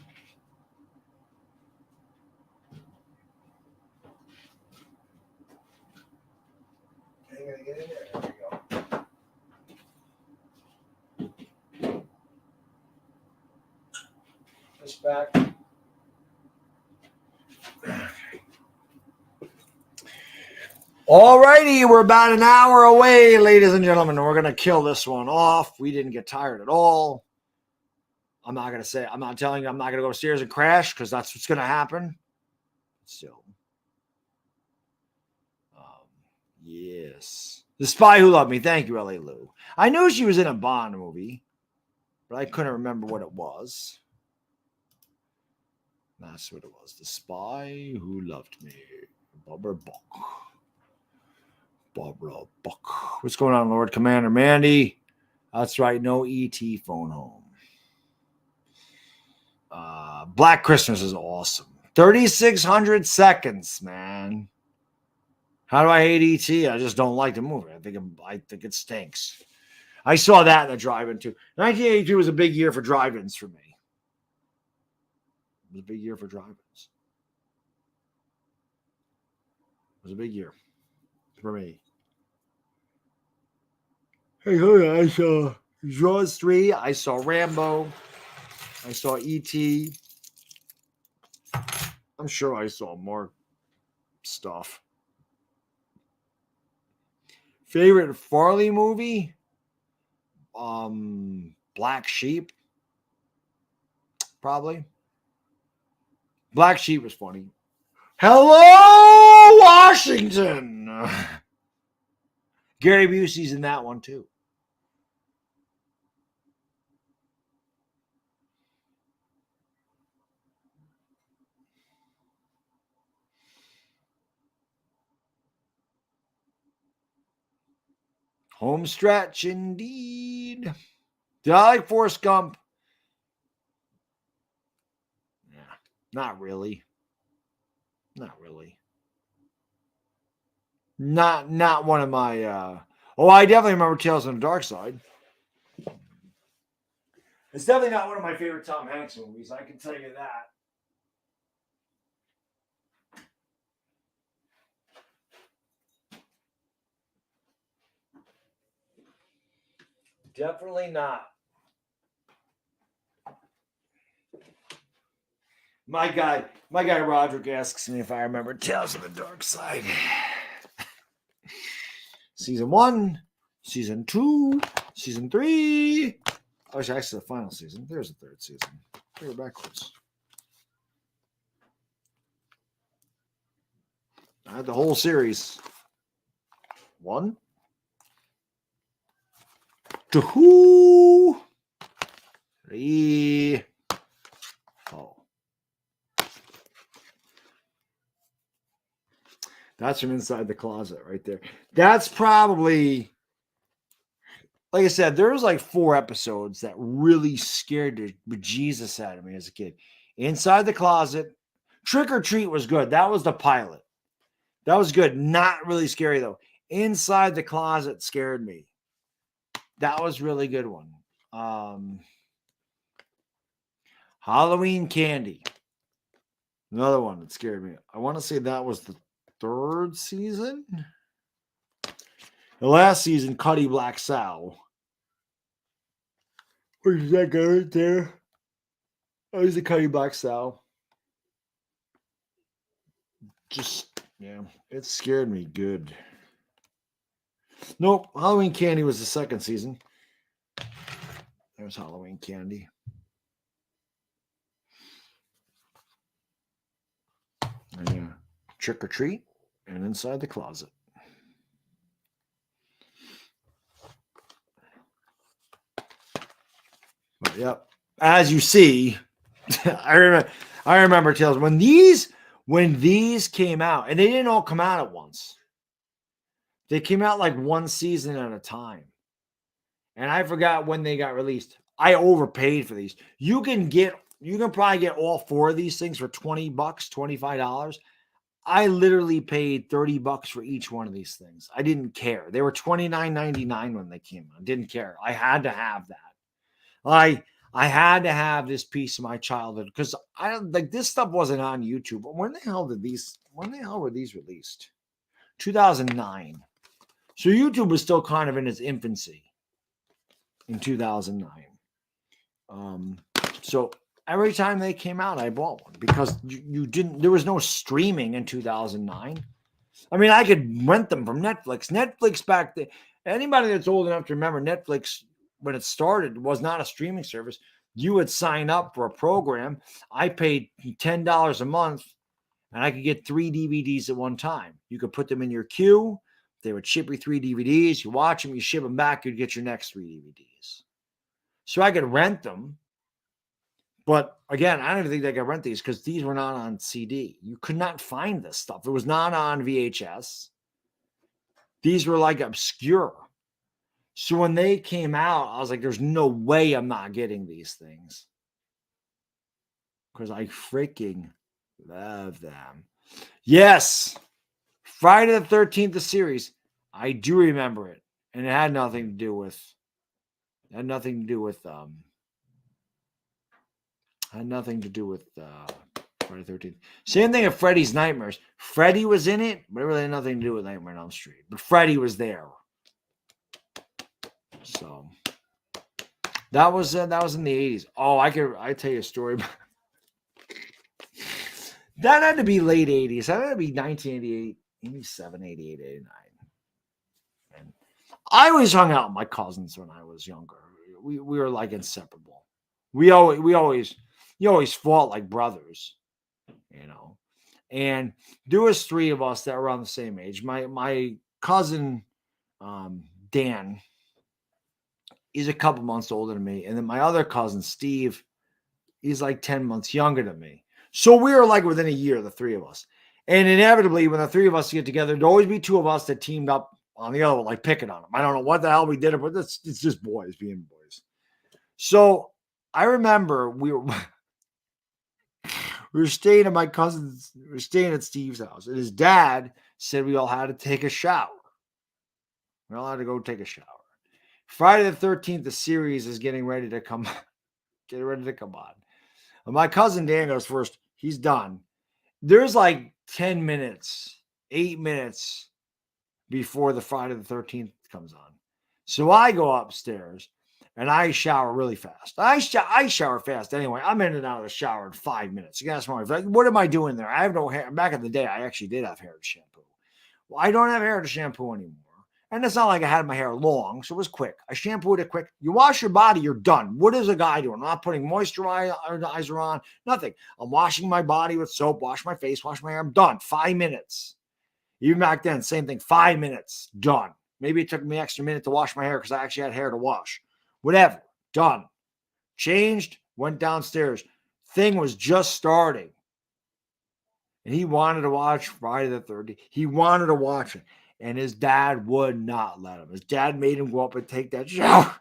I'm gonna get in there. There we go. This back. All righty, we're about an hour away, ladies and gentlemen. We're going to kill this one off. We didn't get tired at all. I'm not telling you I'm not going to go upstairs and crash, because that's what's going to happen. So, yes. The Spy Who Loved Me. Thank you, L.A. Lou. I knew she was in a Bond movie, but I couldn't remember what it was. That's what it was. The Spy Who Loved Me. Barbara Buck. What's going on, Lord Commander Mandy? That's right. No ET phone home. Black Christmas is awesome. 3,600 seconds, man. How do I hate ET? I just don't like the movie. I think it stinks. I saw that in the drive-in too. 1982 was a big year for drive-ins for me. It was a big year for drive-ins. It was a big year for me. Hey, I saw Jaws 3. I saw Rambo. I saw E.T. I'm sure I saw more stuff. Favorite Farley movie? Black Sheep. Probably. Black Sheep was funny. Hello, Washington. Gary Busey's in that one too. Home stretch indeed. Did I like Forrest Gump? Yeah, not really. Not really. Not one of my I definitely remember Tales on the Dark Side. It's definitely not one of my favorite Tom Hanks movies, I can tell you that. Definitely not. My guy Roderick asks me if I remember Tales of the Dark Side. Season 1, Season 2, Season 3. Oh, it's actually the final season. There's the 3rd season. They were backwards. I had the whole series. 1, 2, 3, 4. That's from Inside the Closet right there. That's probably, like I said, there was like 4 episodes that really scared the bejesus out of me as a kid. Inside the Closet. Trick or Treat was good. That was the pilot. That was good. Not really scary though. Inside the Closet scared me. That was really good one. Halloween Candy. Another one that scared me. I want to say that was the 3rd season. The last season, Cuddy Black Sal. Where's that guy right there? Oh, he's the Cuddy Black Sal. Just, yeah, it scared me good. Nope, Halloween Candy was the 2nd season. There's Halloween Candy. And yeah, Trick or Treat and Inside the Closet. But yep, as you see, I remember tales when these came out, and they didn't all come out at once. They came out like one season at a time. And I forgot when they got released. I overpaid for these. You can probably get all 4 of these things for $20, $25. I literally paid $30 for each one of these things. I didn't care. They were $29.99 when they came out. I didn't care. I had to have that. I had to have this piece of my childhood because I don't like this stuff wasn't on YouTube. But when the hell were these released? 2009. So YouTube was still kind of in its infancy in 2009. So every time they came out, I bought one because there was no streaming in 2009. I mean, I could rent them from Netflix. Netflix back then, anybody that's old enough to remember Netflix when it started was not a streaming service. You would sign up for a program. I paid $10 a month and I could get 3 DVDs at one time. You could put them in your queue. They would ship you 3 DVDs. You watch them, you ship them back, you'd get your next 3 DVDs. So I could rent them. But again, I don't even think I could rent these because these were not on CD. You could not find this stuff. It was not on VHS. These were like obscure. So when they came out, I was like, there's no way I'm not getting these things. Because I freaking love them. Yes. Friday the 13th, the series. I do remember it. And it had nothing to do with Friday the 13th. Same thing with Freddy's Nightmares. Freddy was in it, but it really had nothing to do with Nightmare on Elm Street. But Freddy was there. So that was in the 80s. Oh, I tell you a story. That had to be late 80s. That had to be 1988, 87, 88, 89. And I always hung out with my cousins when I was younger. We were like inseparable. You always fought like brothers, you know. And there was 3 of us that were around the same age. My cousin Dan, he's a couple months older than me. And then my other cousin, Steve, he's like 10 months younger than me. So we were like within a year, the 3 of us. And inevitably, when the 3 of us get together, there'd always be 2 of us that teamed up on the other one, like picking on them. I don't know what the hell we did, but it's just boys being boys. So I remember we were staying at my cousin's, we were staying at Steve's house. And his dad said we all had to take a shower. We all had to go take a shower. Friday the 13th, the series is getting ready to come on. And my cousin Dan goes first. He's done. There's like 10 minutes, 8 minutes before the Friday the 13th comes on. So I go upstairs and I shower really fast. I shower fast anyway. I'm in and out of the shower in 5 minutes. You can ask my wife, like, what am I doing there? I have no hair. Back in the day, I actually did have hair to shampoo. Well, I don't have hair to shampoo anymore. And it's not like I had my hair long, so it was quick. I shampooed it quick. You wash your body, you're done. What is a guy doing? I'm not putting moisturizer on, nothing. I'm washing my body with soap, wash my face, wash my hair. I'm done. 5 minutes. Even back then, same thing. 5 minutes, done. Maybe it took me an extra minute to wash my hair because I actually had hair to wash. Whatever, done. Changed, went downstairs. Thing was just starting. And he wanted to watch Friday the 13th. He wanted to watch it. And his dad would not let him. His dad made him go up and take that shower.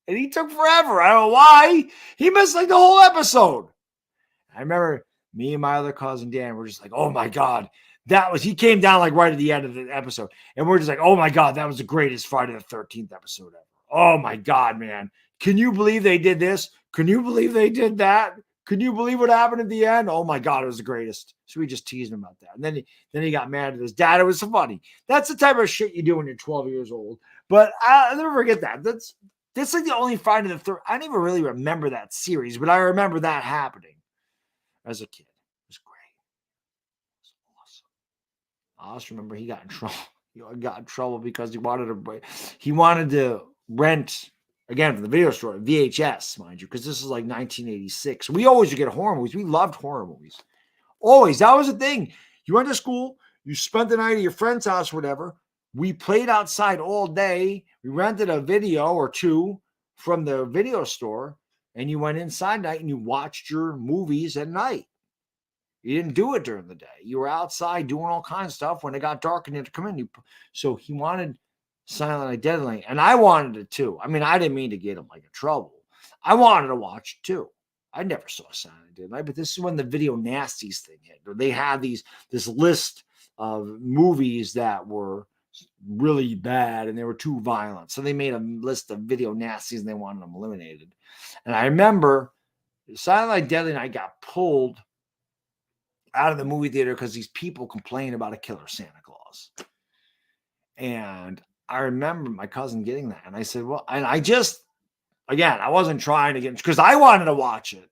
And he took forever. I don't know why. He missed like the whole episode. I remember me and my other cousin Dan were just like, oh my God. He came down like right at the end of the episode. And we're just like, oh my God, that was the greatest Friday the 13th episode ever. Oh my God, man. Can you believe they did this? Can you believe they did that? Can you believe what happened at the end? Oh my God, it was the greatest. So we just teased him about that. And then he got mad at his dad. It was so funny. That's the type of shit you do when you're 12 years old. But I'll never forget that. That's like the only Friday the third. I don't even really remember that series, but I remember that happening as a kid. It was great. It was awesome. I also remember he got in trouble. He got in trouble because he wanted to rent again from the video store VHS, mind you, because this is like 1986. We always would get horror movies. We loved horror movies. Always. That was the thing. You went to school, you spent the night at your friend's house, or whatever. We played outside all day. We rented a video or two from the video store, and you went inside night and you watched your movies at night. You didn't do it during the day. You were outside doing all kinds of stuff. When it got dark and you had to come in, so he wanted Silent Night, Deadly Night, and I wanted it too. I mean, I didn't mean to get him like in trouble. I wanted to watch it too. I never saw Silent Night, Deadly Night, but this is when the video nasties thing hit. They had this list of movies that were really bad and they were too violent. So they made a list of video nasties and they wanted them eliminated. And I remember Silent Night, Deadly Night got pulled out of the movie theater because these people complained about a killer Santa Claus. And I remember my cousin getting that. And I said, well, and I wasn't trying to get, because I wanted to watch it.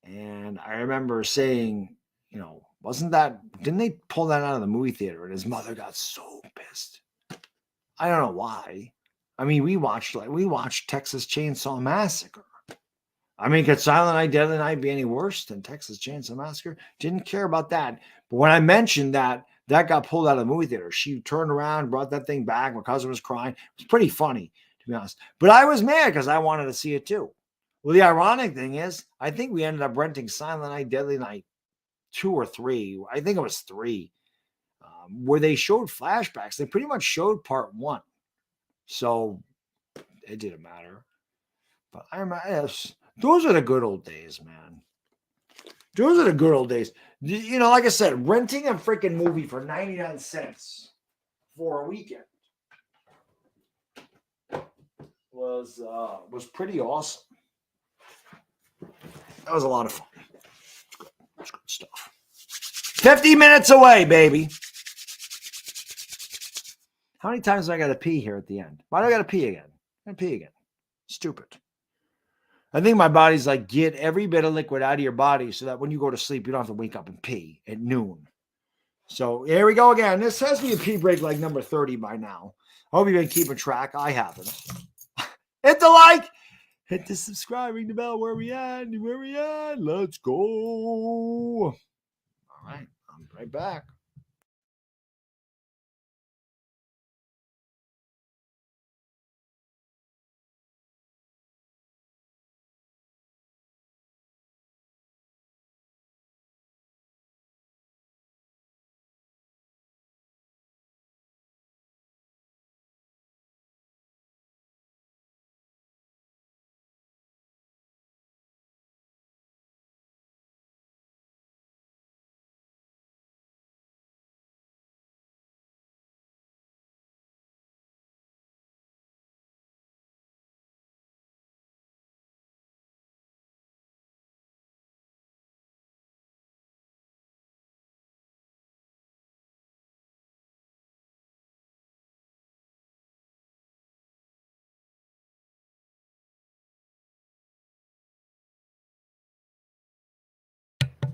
And I remember saying, didn't they pull that out of the movie theater? And his mother got so pissed. I don't know why. I mean, we watched Texas Chainsaw Massacre. I mean, could Silent Night, Deadly Night be any worse than Texas Chainsaw Massacre? Didn't care about that. But when I mentioned that got pulled out of the movie theater, she turned around, brought that thing back. My cousin was crying. It was pretty funny, to be honest. But I was mad because I wanted to see it too. Well, the ironic thing is, I think we ended up renting Silent Night, Deadly Night 2 or 3. I think it was 3, where they showed flashbacks. They pretty much showed part 1. So it didn't matter. But I remember, those are the good old days, man. Those are the good old days. Like I said, renting a freaking movie for 99 cents for a weekend was pretty awesome. That was a lot of fun. It's good stuff. 50 minutes away, baby. How many times do I got to pee here at the end? Why do I got to pee again? I'm going to pee again. Stupid. I think my body's like, get every bit of liquid out of your body so that when you go to sleep, you don't have to wake up and pee at noon. So here we go again. This has to be a pee break like number 30 by now. I hope you've been keeping track. I haven't. Hit the like. Hit the subscribe. Ring the bell. Where we at? Let's go. All right. I'm right back.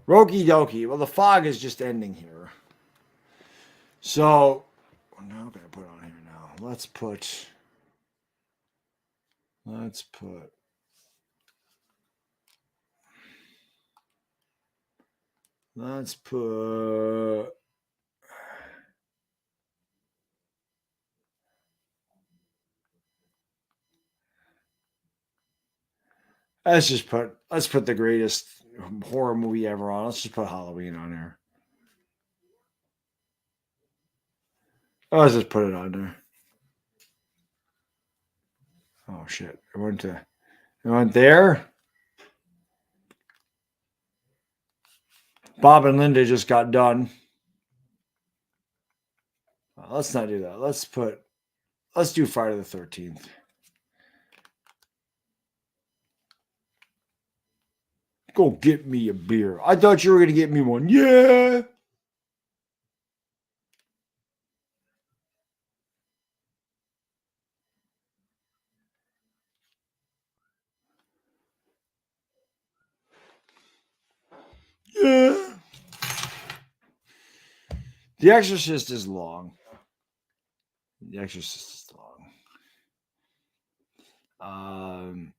Roki dokie. Well, the fog is just ending here. So, what am I going to put on here now? Let's put. Let's put the greatest horror movie ever on. Let's just put Halloween on there. Let's just put it on there. Oh shit. It went there. Bob and Linda just got done. Let's not do that. Let's put Let's do Friday the 13th. Go get me a beer. I thought you were going to get me one. Yeah. Yeah. The Exorcist is long. The Exorcist is long.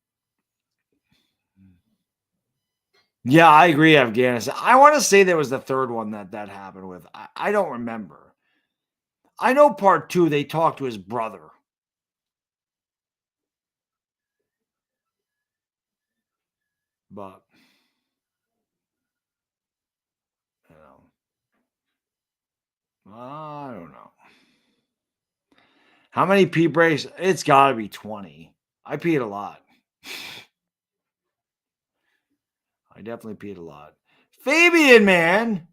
Yeah, I agree, Afghanistan. I want to say there was the third one that happened with. I don't remember. I know part 2, they talked to his brother. But, you know, I don't know. How many pee breaks? It's got to be 20. I peed a lot. I definitely peed a lot. Fabian, man.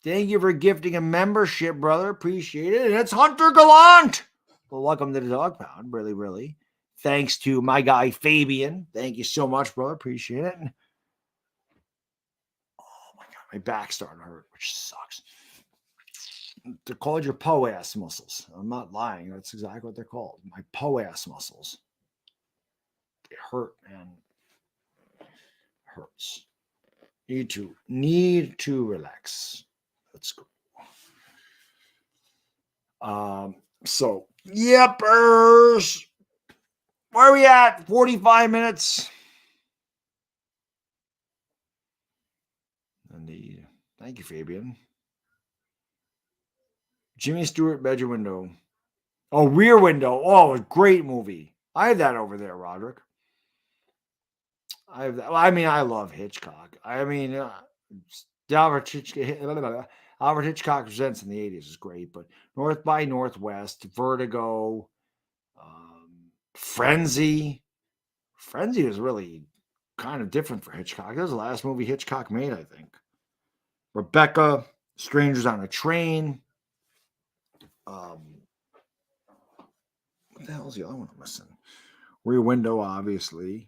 Thank you for gifting a membership, brother. Appreciate it. And it's Hunter Gallant. Well, welcome to the Dog Pound. Really, really. Thanks to my guy, Fabian. Thank you so much, brother. Appreciate it. Oh, my God. My back starting to hurt, which sucks. They're called your psoas muscles. I'm not lying. That's exactly what they're called. My psoas muscles. They hurt, man. Hurts. Need to relax. Let's go. So yepers. Where are we at? 45 minutes. Indeed. Thank you, Fabian. Jimmy Stewart, bedroom window. Oh, Rear Window. Oh, a great movie. I have that over there, Roderick. I have that. Well, I mean, I love Hitchcock. I mean, Albert Hitchcock Presents in the 80s is great, but North by Northwest, Vertigo, Frenzy. Frenzy was really kind of different for Hitchcock. That was the last movie Hitchcock made, I think. Rebecca, Strangers on a Train. What the hell is the other one I'm missing? Rear Window, obviously.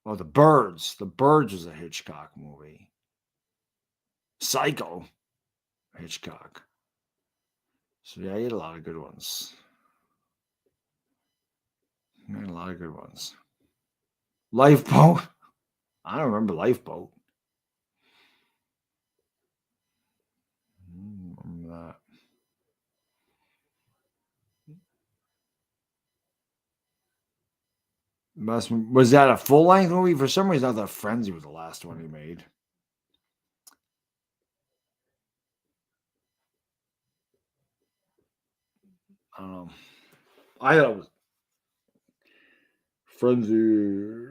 Oh, The Birds. The Birds was a Hitchcock movie. Psycho, Hitchcock. So yeah, he had a lot of good ones. He had a lot of good ones. Lifeboat. I don't remember Lifeboat. I don't remember that. Was that a full length movie? For some reason, I thought Frenzy was the last one he made. I don't know. I thought it was Frenzy.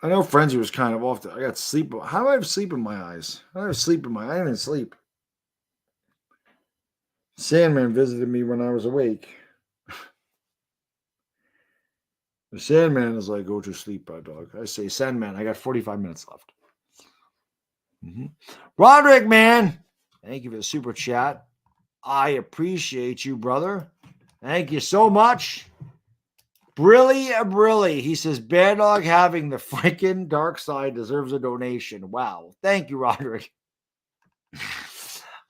I know Frenzy was kind of off. I got sleep. How do I have sleep in my eyes? I have sleep in my. I didn't sleep. Sandman visited me when I was awake. The Sandman is like, go to sleep, dog. I say, Sandman, I got 45 minutes left. Roderick, man, thank you for the super chat. I appreciate you, brother. Thank you so much. Brilly. He says, Bad Dog having the freaking dark side deserves a donation. Wow. Thank you, Roderick.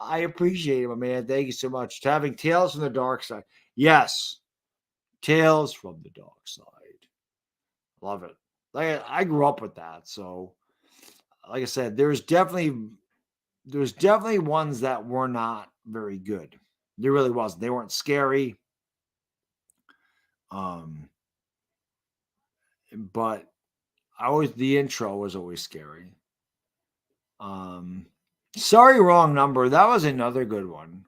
I appreciate it, my man. Thank you so much. Having Tales from the Dark Side. Yes. Tales from the Dark Side. Love it. Like I grew up with that. So, like I said, there's definitely ones that were not very good. There really wasn't. They weren't scary. But the intro was always scary. Sorry, Wrong Number. That was another good one.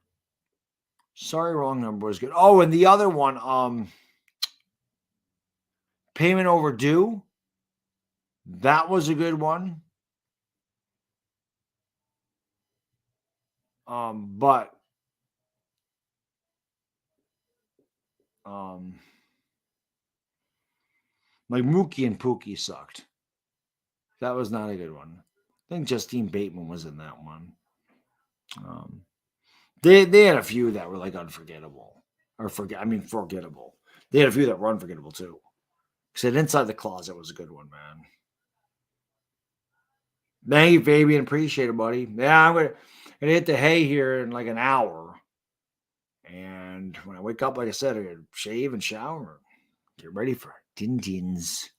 Sorry, Wrong Number was good. Oh, and the other one, Payment Overdue. That was a good one. But like Mookie and Pookie sucked. That was not a good one. I think Justine Bateman was in that one. They had a few that were like unforgettable. Forgettable. They had a few that were unforgettable too. Said Inside the Closet was a good one, man. Thank you, Fabian. Appreciate it, buddy. Yeah, I'm gonna hit the hay here in like an hour. And when I wake up, like I said, I gotta shave and shower. Get ready for Dindins.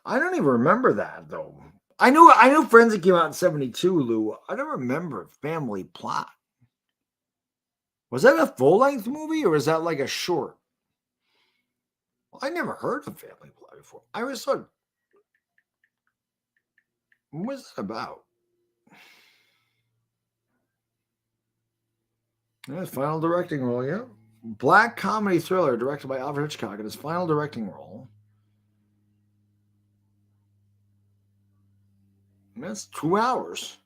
I don't even remember that though. I knew Friends that came out in 72, Lou. I don't remember Family Plot. Was that a full-length movie or was that like a short? Well, I never heard of Family Plot before. I always thought, what was that about? Yeah, his final directing role, yeah. Black comedy thriller directed by Alfred Hitchcock in his final directing role. That's 2 hours.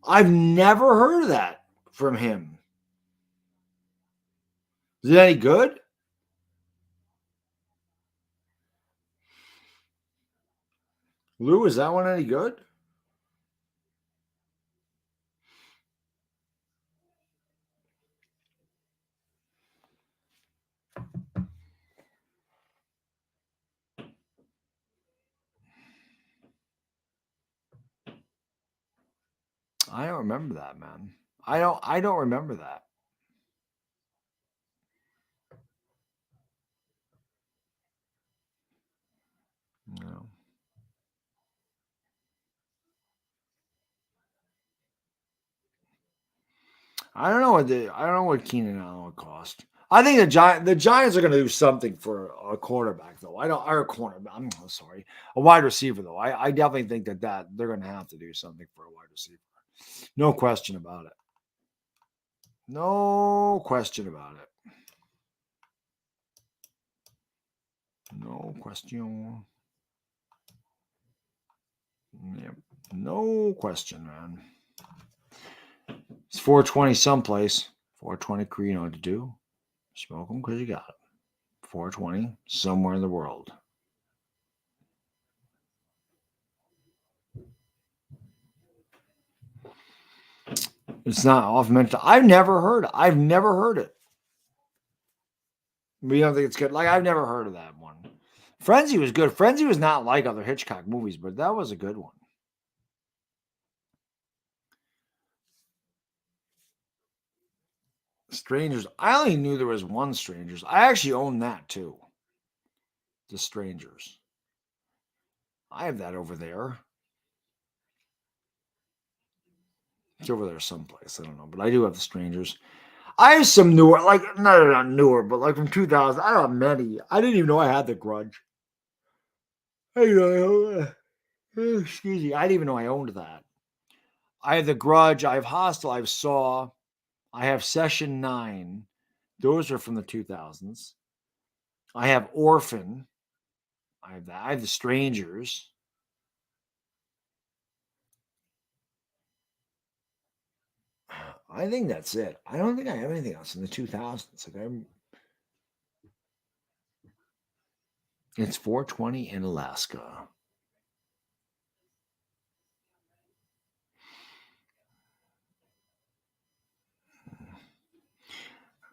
I've never heard of that from him. Is it any good? Lou, is that one any good? I don't remember that, man. I don't remember that. No. I don't know what Keenan Allen would cost. I think the Giants are going to do something for a quarterback though. I'm sorry, a wide receiver though. I definitely think that they're going to have to do something for a wide receiver. No question about it. No question about it. No question. Yep. No question, man. It's 420 someplace. 420 Creed, you know what to do. Smoke them because you got it. 420 somewhere in the world. It's not often mentioned. I've never heard it. We don't think it's good. Like, I've never heard of that one. Frenzy was good. Frenzy was not like other Hitchcock movies, but that was a good one. Strangers. I only knew there was one Strangers. I actually own that too. The Strangers. I have that over there. It's over there someplace. I don't know, but I do have the Strangers. I have some newer, like not newer, but like from 2000. I don't have many. I didn't even know I had The Grudge. Excuse me. I didn't even know I owned that. I have The Grudge. I have Hostel. I have Saw. I have Session 9. Those are from the 2000s. I have Orphan. I have that. I have The Strangers. I think that's it. I don't think I have anything else in the 2000s. It's 420 in Alaska.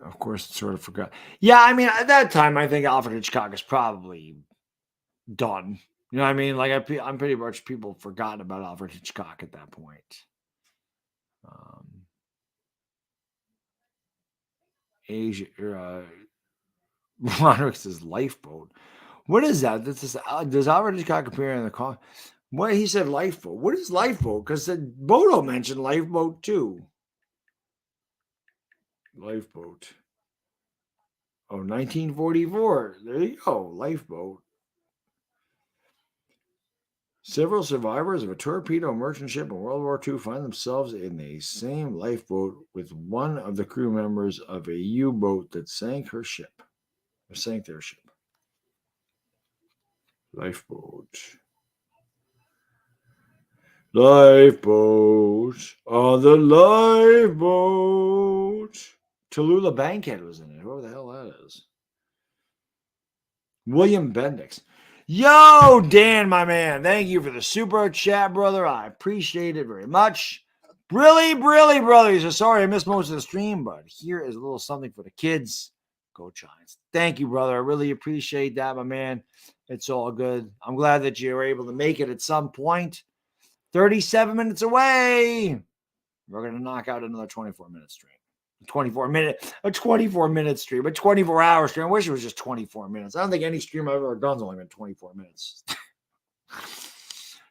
Of course, it's sort of forgot. Yeah, I mean, at that time, I think Alfred Hitchcock is probably done. You know what I mean? Like, I'm pretty much people forgotten about Alfred Hitchcock at that point. Asia, Roderick says Lifeboat. What is that? Does Alfred Hitchcock appear in the car? What he said, Lifeboat. What is Lifeboat? Because Bodo mentioned Lifeboat too. Lifeboat. Oh, 1944. There you go. Lifeboat. Several survivors of a torpedo merchant ship in World War II find themselves in the same lifeboat with one of the crew members of a U-boat that sank their ship. Lifeboat. Lifeboat on the lifeboat. Tallulah Bankhead was in it. Whoever the hell that is. William Bendix. Yo, Dan, my man. Thank you for the super chat, brother. I appreciate it very much. Brilly, brother. He says, sorry, I missed most of the stream, but here is a little something for the kids. Go Giants. Thank you, brother. I really appreciate that, my man. It's all good. I'm glad that you were able to make it at some point. 37 minutes away. We're going to knock out another 24-minute stream. A 24-minute stream, a 24-hour stream. I wish it was just 24 minutes. I don't think any stream I've ever done's only been 24 minutes.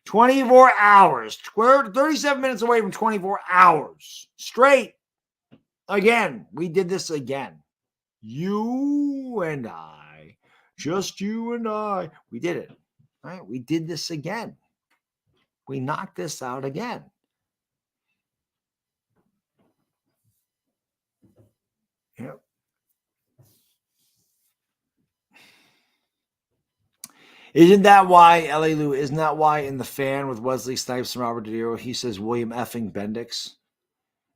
24 hours. 37 minutes away from 24 hours. Straight. Again, we did this again. You and I. Just you and I. We did it. Right? We did this again. We knocked this out again. Yep. Isn't that why, L.A. Lou, isn't that why in The Fan with Wesley Snipes and Robert De Niro, he says William effing Bendix?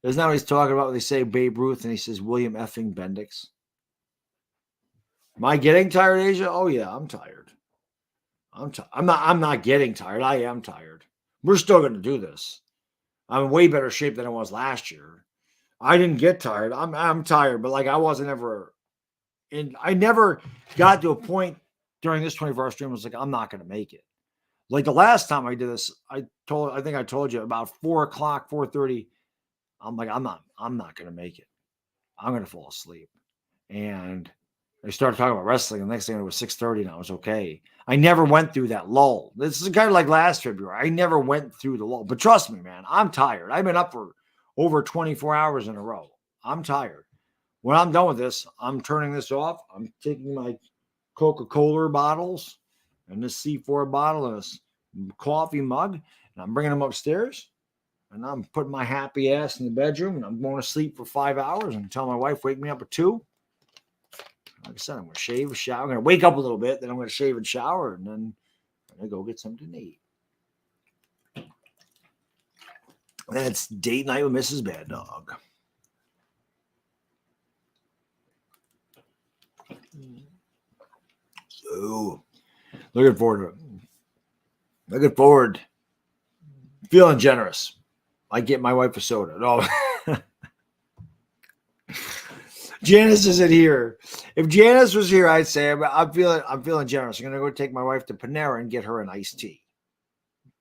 Isn't that what he's talking about when they say Babe Ruth and he says William effing Bendix? Am I getting tired, Asia? Oh, yeah, I'm tired. I'm not getting tired. I am tired. We're still going to do this. I'm in way better shape than I was last year. I didn't get tired. I'm tired, but like I wasn't ever in. I never got to a point during this 24-hour stream. I was like, I'm not going to make it. Like the last time I did this, I think I told you about 4:00, 4:30. I'm like, I'm not going to make it. I'm going to fall asleep. And I started talking about wrestling. The next thing it was 6:30 and I was okay. I never went through that lull. This is kind of like last February. I never went through the lull. But trust me, man, I'm tired. I've been up for over 24 hours in a row. I'm tired. When I'm done with this, I'm turning this off. I'm taking my Coca-Cola bottles and this C4 bottle and this coffee mug, and I'm bringing them upstairs. And I'm putting my happy ass in the bedroom, and I'm going to sleep for 5 hours until my wife wake me up at 2. Like I said, I'm going to shave, shower. I'm going to wake up a little bit, then I'm going to shave and shower, and then I'm going to go get something to eat. That's date night with Mrs. Bad Dog. So, looking forward to it. Looking forward. Feeling generous. I get my wife a soda. No. Janice isn't here. If Janice was here, I'd say I'm feeling generous. I'm gonna go take my wife to Panera and get her an iced tea.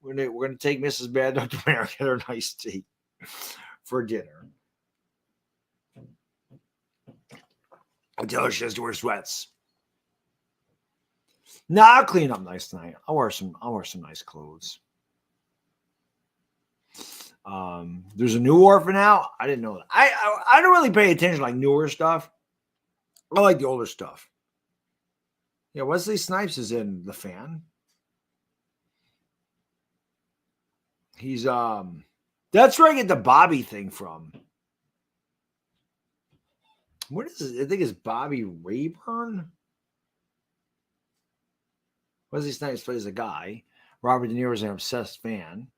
We're gonna take Mrs. Bad Dog to Panera and get her an iced tea for dinner. I tell her she has to wear sweats. No, I'll clean up nice tonight. I'll wear some nice clothes. There's a new orphan out. I didn't know that. I don't really pay attention to like newer stuff. I like the older stuff. Yeah, Wesley Snipes is in The Fan. He's that's where I get the Bobby thing from. What is it? I think it's Bobby Rayburn. Wesley Snipes plays a guy. Robert De Niro is an obsessed fan.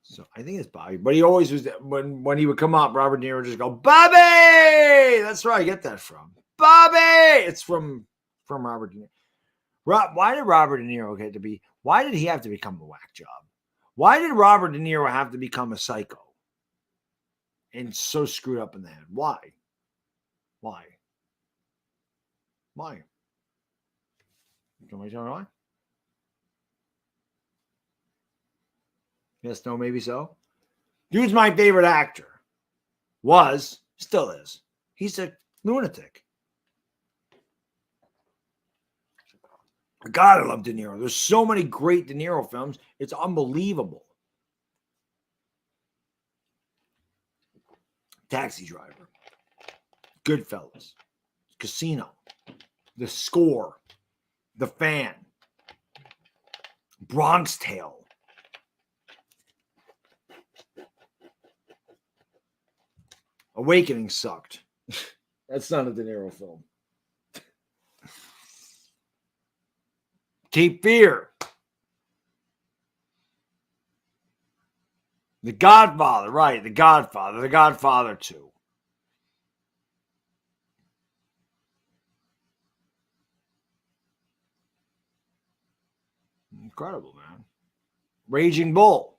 So I think it's Bobby. But he always was, when he would come up, Robert De Niro would just go, Bobby! That's where I get that from. Bobby! It's from Robert De Niro. Why did Robert De Niro get to be, why did he have to become a whack job? Why did Robert De Niro have to become a psycho? And so screwed up in the head. Why? Somebody tell me why? Yes, no, maybe so. Dude's my favorite actor. Was, still is. He's a lunatic. God, I love De Niro. There's so many great De Niro films. It's unbelievable. Taxi Driver. Goodfellas. Casino. The Score. The Fan. Bronx Tale. Awakening sucked. That's not a De Niro film. Cape Fear. The Godfather, right. The Godfather. The Godfather 2. Incredible, man. Raging Bull.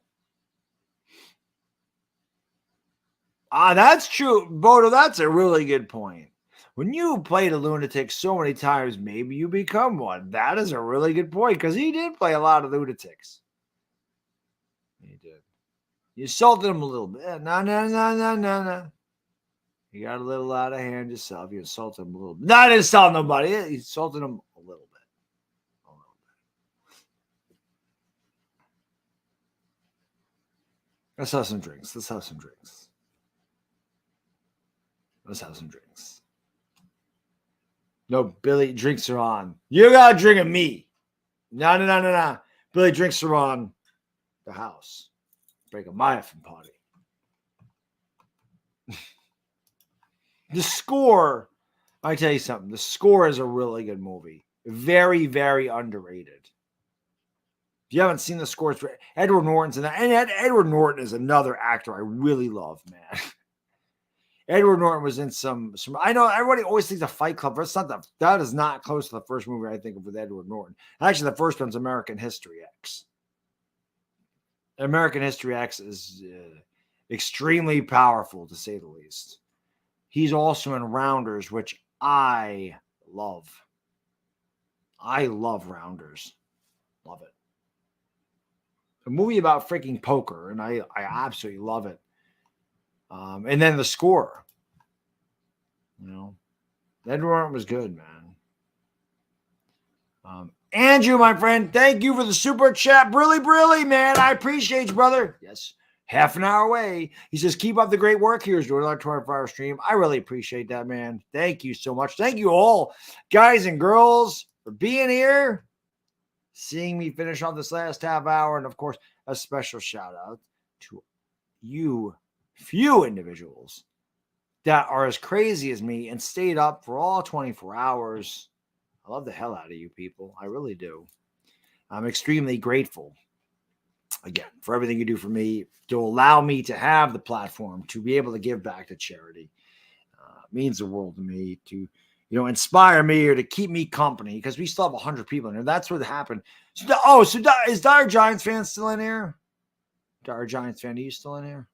That's true. Bodo, that's a really good point. When you played a lunatic so many times, maybe you become one. That is a really good point because he did play a lot of lunatics. He did. You assaulted him a little bit. No. You got a little out of hand yourself. You assaulted him a little bit. Not insult nobody. You insulted him a little bit. Let's have some drinks. Let's have some drinks. Let's have some drinks. No, Billy, drinks are on. You got to drink at me. No. Billy, drinks are on the house. Break a my effing party. The Score, I tell you something. The Score is a really good movie. Very, very underrated. If you haven't seen The Score, Edward Norton's in that. And Edward Norton is another actor I really love, man. Edward Norton was in some. I know everybody always thinks of Fight Club. But it's not that is not close to the first movie I think of with Edward Norton. Actually, the first one's American History X. American History X is extremely powerful, to say the least. He's also in Rounders, which I love. I love Rounders. Love it. A movie about freaking poker, and I absolutely love it. And then The Score. You know, Edward Norton was good, man. Andrew, my friend, thank you for the super chat. Brilly, man. I appreciate you, brother. Yes. Half an hour away. He says, keep up the great work. Here's your 24-hour stream. I really appreciate that, man. Thank you so much. Thank you all, guys and girls, for being here, seeing me finish on this last half hour. And, of course, a special shout out to you few individuals that are as crazy as me and stayed up for all 24 hours. I love the hell out of you people. I really do. I'm extremely grateful, again, for everything you do for me, to allow me to have the platform to be able to give back to charity. It means the world to me to, inspire me or to keep me company, because we still have 100 people in here. That's what happened. So is Dire Giants fan still in here? Dire Giants fan, are you still in here?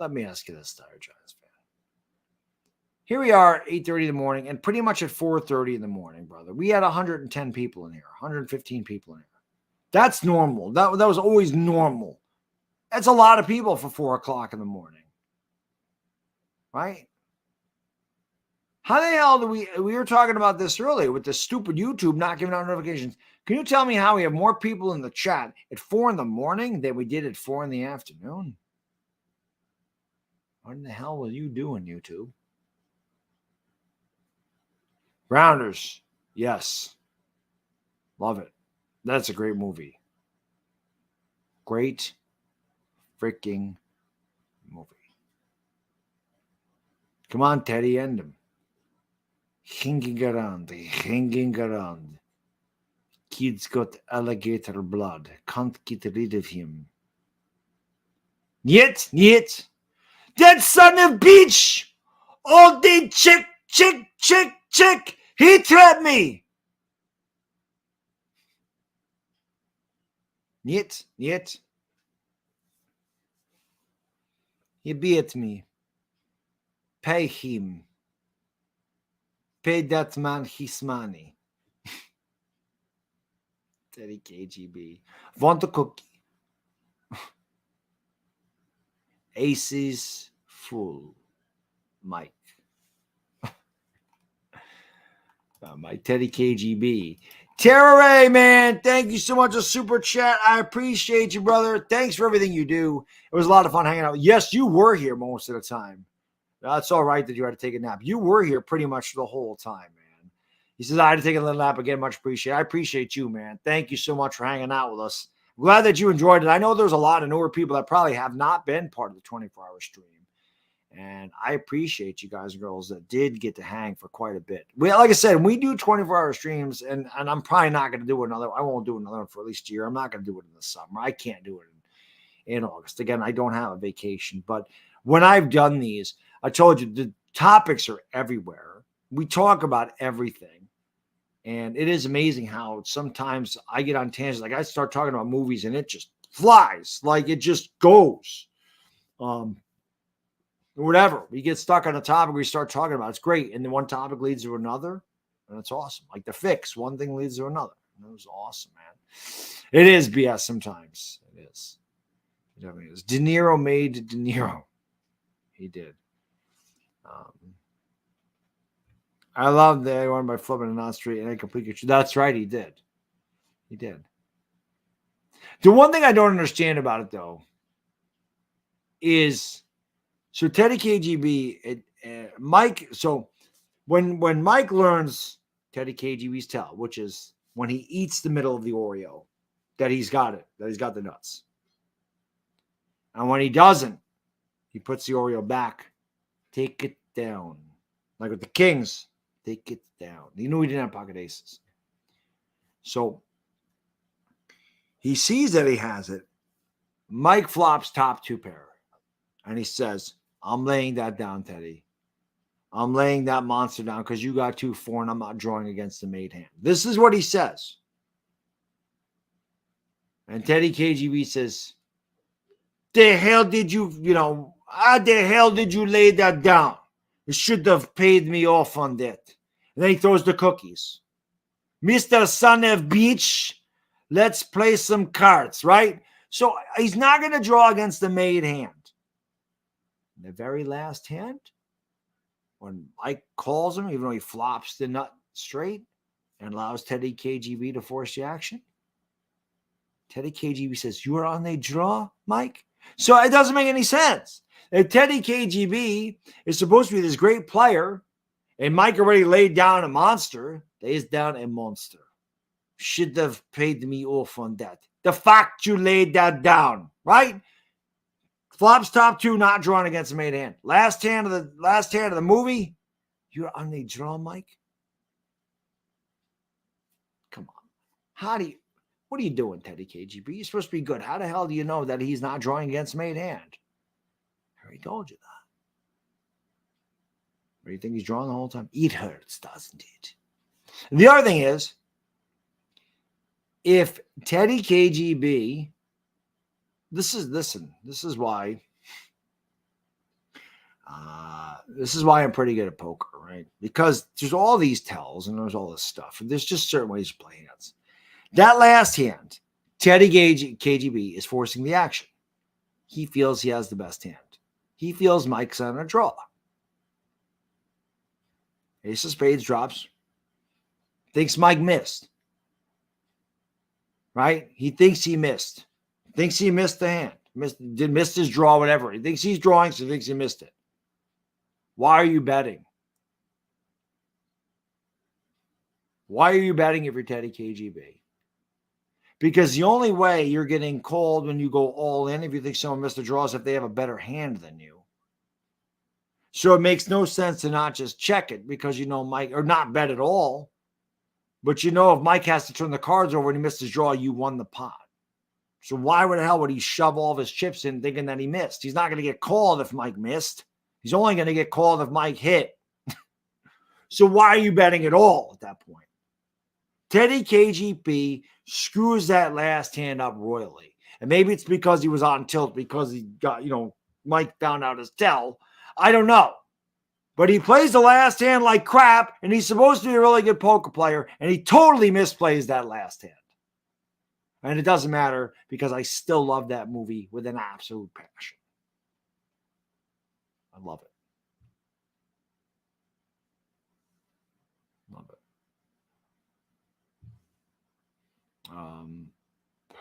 Let me ask you this, Dire Giants fan. Here we are at 8:30 in the morning, and pretty much at 4:30 in the morning, brother. We had 110 people in here, 115 people in here. That's normal. That was always normal. That's a lot of people for 4 o'clock in the morning. Right? How the hell do we were talking about this earlier with the stupid YouTube not giving out notifications. Can you tell me how we have more people in the chat at 4 in the morning than we did at 4 in the afternoon? What in the hell were you doing, YouTube? Rounders. Yes. Love it. That's a great movie. Great freaking movie. Come on, Teddy, end him. Hanging around. Kid's got alligator blood. Can't get rid of him. Yet. That son of bitch! All day check. He trapped me. Yet. He beat me. Pay him. Pay that man his money. Teddy KGB. Want a cookie? Aces full. Mike. My Teddy KGB. Tara Ray, man, thank you so much for super chat. I appreciate you, brother. Thanks for everything you do. It was a lot of fun hanging out. Yes, you were here most of the time. That's all right that you had to take a nap. You were here pretty much the whole time, man. He says, I had to take a little nap again. Much appreciated. I appreciate you, man. Thank you so much for hanging out with us. I'm glad that you enjoyed it. I know there's a lot of newer people that probably have not been part of the 24-hour stream. And I appreciate you guys and girls that did get to hang for quite a bit. Like I said, we do 24-hour streams, and I'm probably not going to do another. I won't do another one for at least a year. I'm not going to do it in the summer. I can't do it in August. Again, I don't have a vacation. But when I've done these, I told you the topics are everywhere. We talk about everything. And it is amazing how sometimes I get on tangents. Like I start talking about movies and it just flies. Like it just goes. whatever. We get stuck on a topic we start talking about. It's great. And then one topic leads to another. And it's awesome. Like the fix, one thing leads to another. And it was awesome, man. It is BS sometimes. It is. It definitely is. De Niro made De Niro. He did. I love that he won by flipping a non-straight and a complete control. That's right, he did. He did. The one thing I don't understand about it, though, is so Teddy KGB, Mike. So when Mike learns Teddy KGB's tell, which is when he eats the middle of the Oreo, that he's got it, that he's got the nuts. And when he doesn't, he puts the Oreo back. Take it down. Like with the Kings, take it down. He knew he didn't have pocket aces. So he sees that he has it. Mike flops top two pair. And he says, I'm laying that down, Teddy. I'm laying that monster down because you got 2-4 and I'm not drawing against the made hand. This is what he says. And Teddy KGB says, the hell did you, how the hell did you lay that down? You should have paid me off on that. And then he throws the cookies. Mr. Son of Beach, let's play some cards, right? So he's not going to draw against the made hand. In the very last hand, when Mike calls him, even though he flops the nut straight and allows Teddy KGB to force the action, Teddy KGB says, you are on a draw, Mike? So it doesn't make any sense. If Teddy KGB is supposed to be this great player, and Mike already laid down a monster, lays down a monster. Should have paid me off on that. The fact you laid that down, right? Flops top two, not drawn against the made hand. Last hand of the movie, you're on a draw, Mike. Come on. What are you doing, Teddy KGB? You're supposed to be good. How the hell do you know that he's not drawing against made hand? I already told you that. Or you think he's drawing the whole time? It hurts, doesn't it? And the other thing is, if Teddy KGB, this is why I'm pretty good at poker, right? Because there's all these tells and there's all this stuff. And there's just certain ways to play hands. That last hand, Teddy KGB is forcing the action. He feels he has the best hand. He feels Mike's on a draw. Ace of spades drops. Thinks Mike missed. Right? He thinks he missed. Thinks he missed the hand. Missed his draw, whatever. He thinks he's drawing, so he thinks he missed it. Why are you betting? Why are you betting if you're Teddy KGB? Because the only way you're getting called when you go all in, if you think someone missed a draw, is if they have a better hand than you. So it makes no sense to not just check it because Mike, or not bet at all. But if Mike has to turn the cards over and he missed his draw, you won the pot. So why the hell would he shove all of his chips in thinking that he missed? He's not going to get called if Mike missed. He's only going to get called if Mike hit. So why are you betting at all at that point? Teddy KGB screws that last hand up royally. And maybe it's because he was on tilt because he got, Mike found out his tell. I don't know. But he plays the last hand like crap, and he's supposed to be a really good poker player, and he totally misplays that last hand. And it doesn't matter because I still love that movie with an absolute passion. I love it. Love it.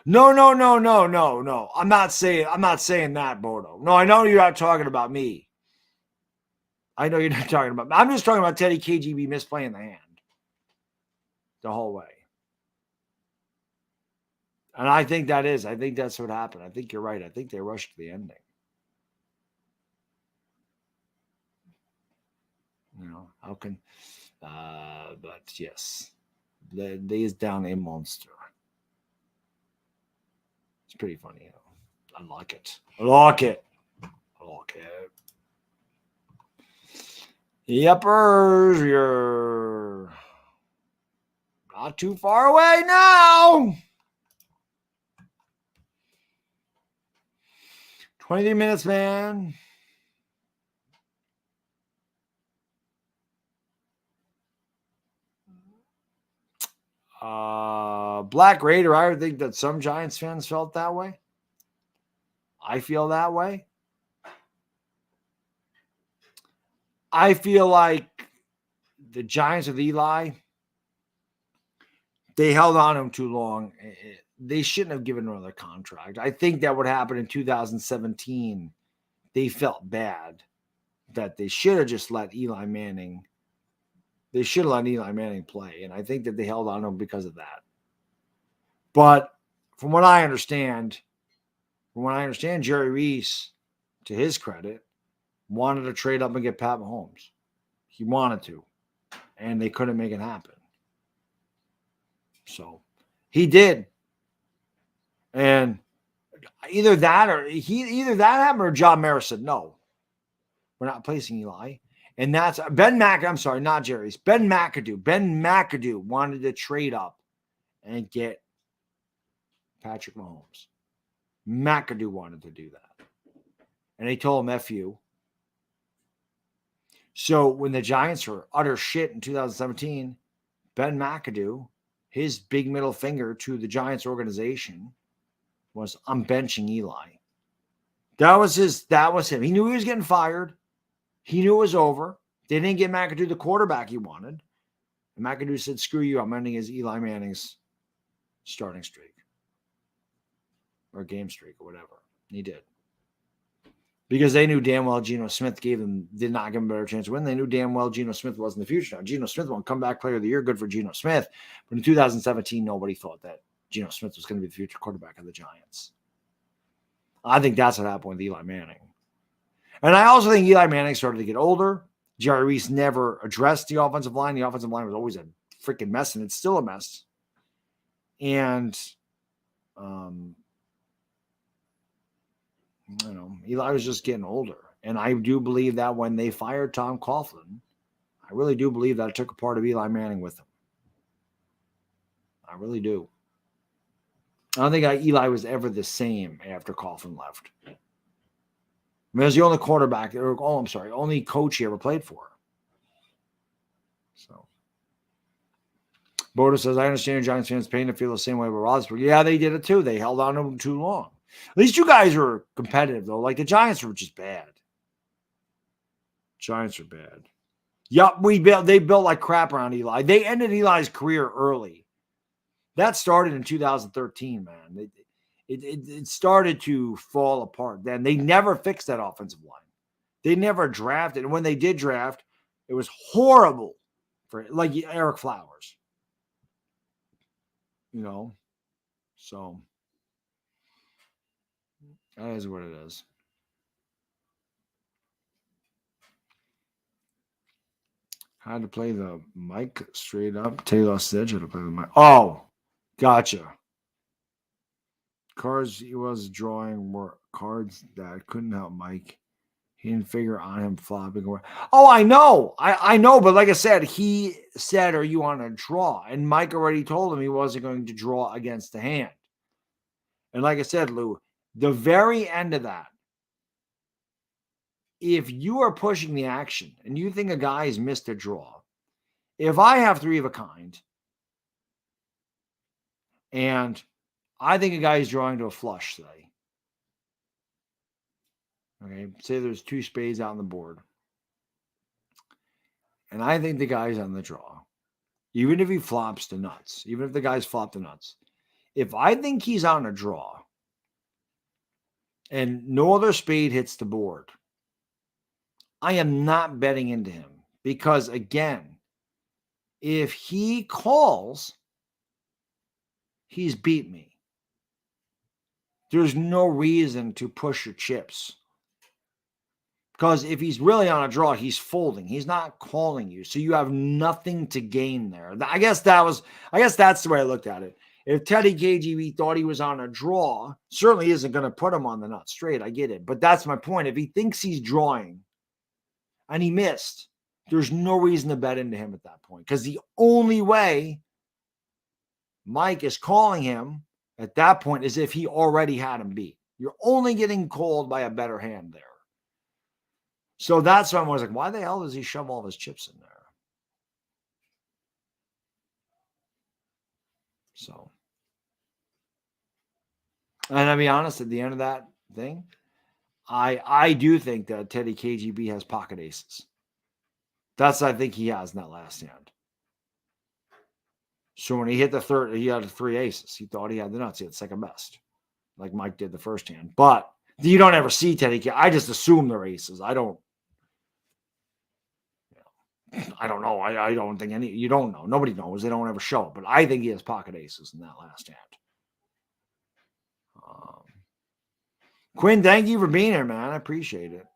No. I'm not saying that, Bodo. No, I know you're not talking about me. I know you're not talking about me. I'm just talking about Teddy KGB misplaying the hand the whole way. And I think that's what happened. I think you're right. I think they rushed to the ending. How can, but yes, they is down a monster. It's pretty funny. I like it. Yepers, you're not too far away now. 23 minutes, man. Black Raider, I would think that some Giants fans felt that way. I feel that way. I feel like the Giants with Eli, they held on to him too long. They shouldn't have given another contract. I think that would happen in 2017. They felt bad that they should have just let Eli Manning. They should have let Eli Manning play. And I think that they held on to him because of that. But from what I understand, Jerry Reese, to his credit, wanted to trade up and get Pat Mahomes. He wanted to, and they couldn't make it happen. So he did. And either that happened or John Mara said, no, we're not placing Eli. And that's Ben McAdoo. I'm sorry, not Jerry's. Ben McAdoo. Ben McAdoo wanted to trade up and get Patrick Mahomes. McAdoo wanted to do that. And they told him, F you. So when the Giants were utter shit in 2017, Ben McAdoo, his big middle finger to the Giants organization was, I'm benching Eli. That was him. He knew he was getting fired. He knew it was over. They didn't get McAdoo the quarterback he wanted. And McAdoo said, screw you, I'm ending his Eli Manning's starting streak. Or game streak or whatever. He did. Because they knew damn well Geno Smith did not give him a better chance to win. They knew damn well Geno Smith was in the future. Now, Geno Smith won comeback player of the year. Good for Geno Smith. But in 2017, nobody thought that Geno Smith was going to be the future quarterback of the Giants. I think that's what happened with Eli Manning. And I also think Eli Manning started to get older. Jerry Reese never addressed the offensive line. The offensive line was always a freaking mess, and it's still a mess. And, Eli was just getting older. And I do believe that when they fired Tom Coughlin, I really do believe that it took a part of Eli Manning with them. I really do. I don't think Eli was ever the same after Coughlin left. I mean, it was the only quarterback, only coach he ever played for. So, Boda says, I understand Giants fans' pain to feel the same way about Roethlisberger. Yeah, they did it too. They held on to him too long. At least you guys were competitive, though. Like, the Giants were just bad. Giants are bad. Yup, they built like crap around Eli. They ended Eli's career early. That started in 2013, man. It started to fall apart. Then they never fixed that offensive line. They never drafted. And when they did draft, it was horrible for like Eric Flowers. So that is what it is. How to play the mic straight up. Taylor said how to play the mic. Oh, gotcha. Cards he was drawing were cards that couldn't help Mike. He didn't figure on him flopping away. Oh, I know. I know. But like I said, he said, are you on a draw? And Mike already told him he wasn't going to draw against the hand. And like I said, Lou, the very end of that, if you are pushing the action and you think a guy has missed a draw, if I have 3 of a kind and I think a guy is drawing to a flush, say, okay, say there's 2 spades out on the board, and I think the guy's on the draw, even if he flops the nuts, even if the guy's flopped the nuts, if I think he's on a draw and no other spade hits the board, I am not betting into him because, again, if he calls, he's beat me. There's no reason to push your chips. Because if he's really on a draw, he's folding. He's not calling you. So you have nothing to gain there. I guess that's the way I looked at it. If Teddy KGB thought he was on a draw, certainly isn't going to put him on the nut straight. I get it. But that's my point. If he thinks he's drawing and he missed, there's no reason to bet into him at that point. Because the only way Mike is calling him at that point is if he already had him beat. You're only getting called by a better hand there. So that's why I was like, why the hell does he shove all of his chips in there? So And I'll be honest, at the end of that thing, I do think that Teddy KGB has pocket aces. That's what I think he has in that last hand. So when he hit the third, he had 3 aces. He thought he had the nuts. He had second best, like Mike did the first hand. But you don't ever see Teddy. I just assume they're aces. I don't know. I don't think you don't know. Nobody knows. They don't ever show it. But I think he has pocket aces in that last hand. Quinn, thank you for being here, man. I appreciate it.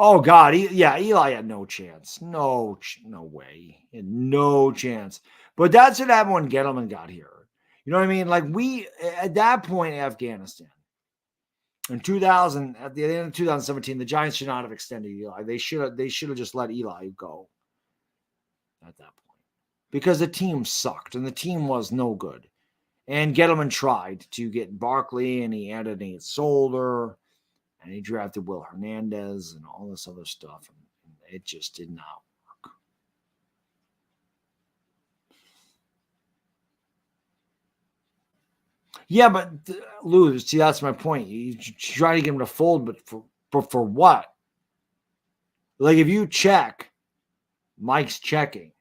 Oh God, Eli had no chance. No way. He had no chance. But that's what happened when Gettleman got here. You know what I mean? Like at that point in Afghanistan, in 2000, at the end of 2017, the Giants should not have extended Eli. They should have just let Eli go at that point because the team sucked and the team was no good. And Gettleman tried to get Barkley, and he added Nate Solder. And he drafted Will Hernandez and all this other stuff. And it just did not work. Yeah, but Lou, see, that's my point. You try to get him to fold, but for what? Like if you check, Mike's checking.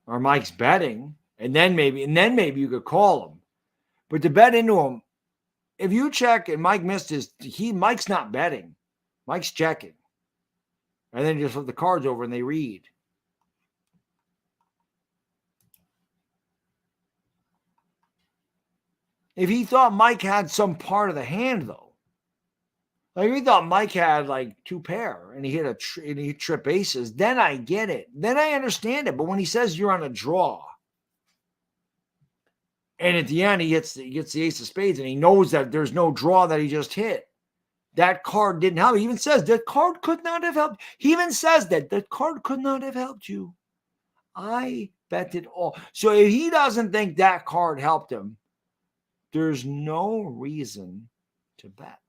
Or Mike's betting, and then maybe you could call him. But to bet into him, if you check and Mike missed Mike's not betting. Mike's checking. And then you just flip the cards over and they read. If he thought Mike had some part of the hand, though, like if he thought Mike had like 2 pair and he hit and he trip aces, then I get it. Then I understand it. But when he says you're on a draw, and at the end he gets the ace of spades, and he knows that there's no draw that he just hit. That card didn't help. He even says that card could not have helped. He even says that card could not have helped you. I bet it all. So if he doesn't think that card helped him, there's no reason to bet.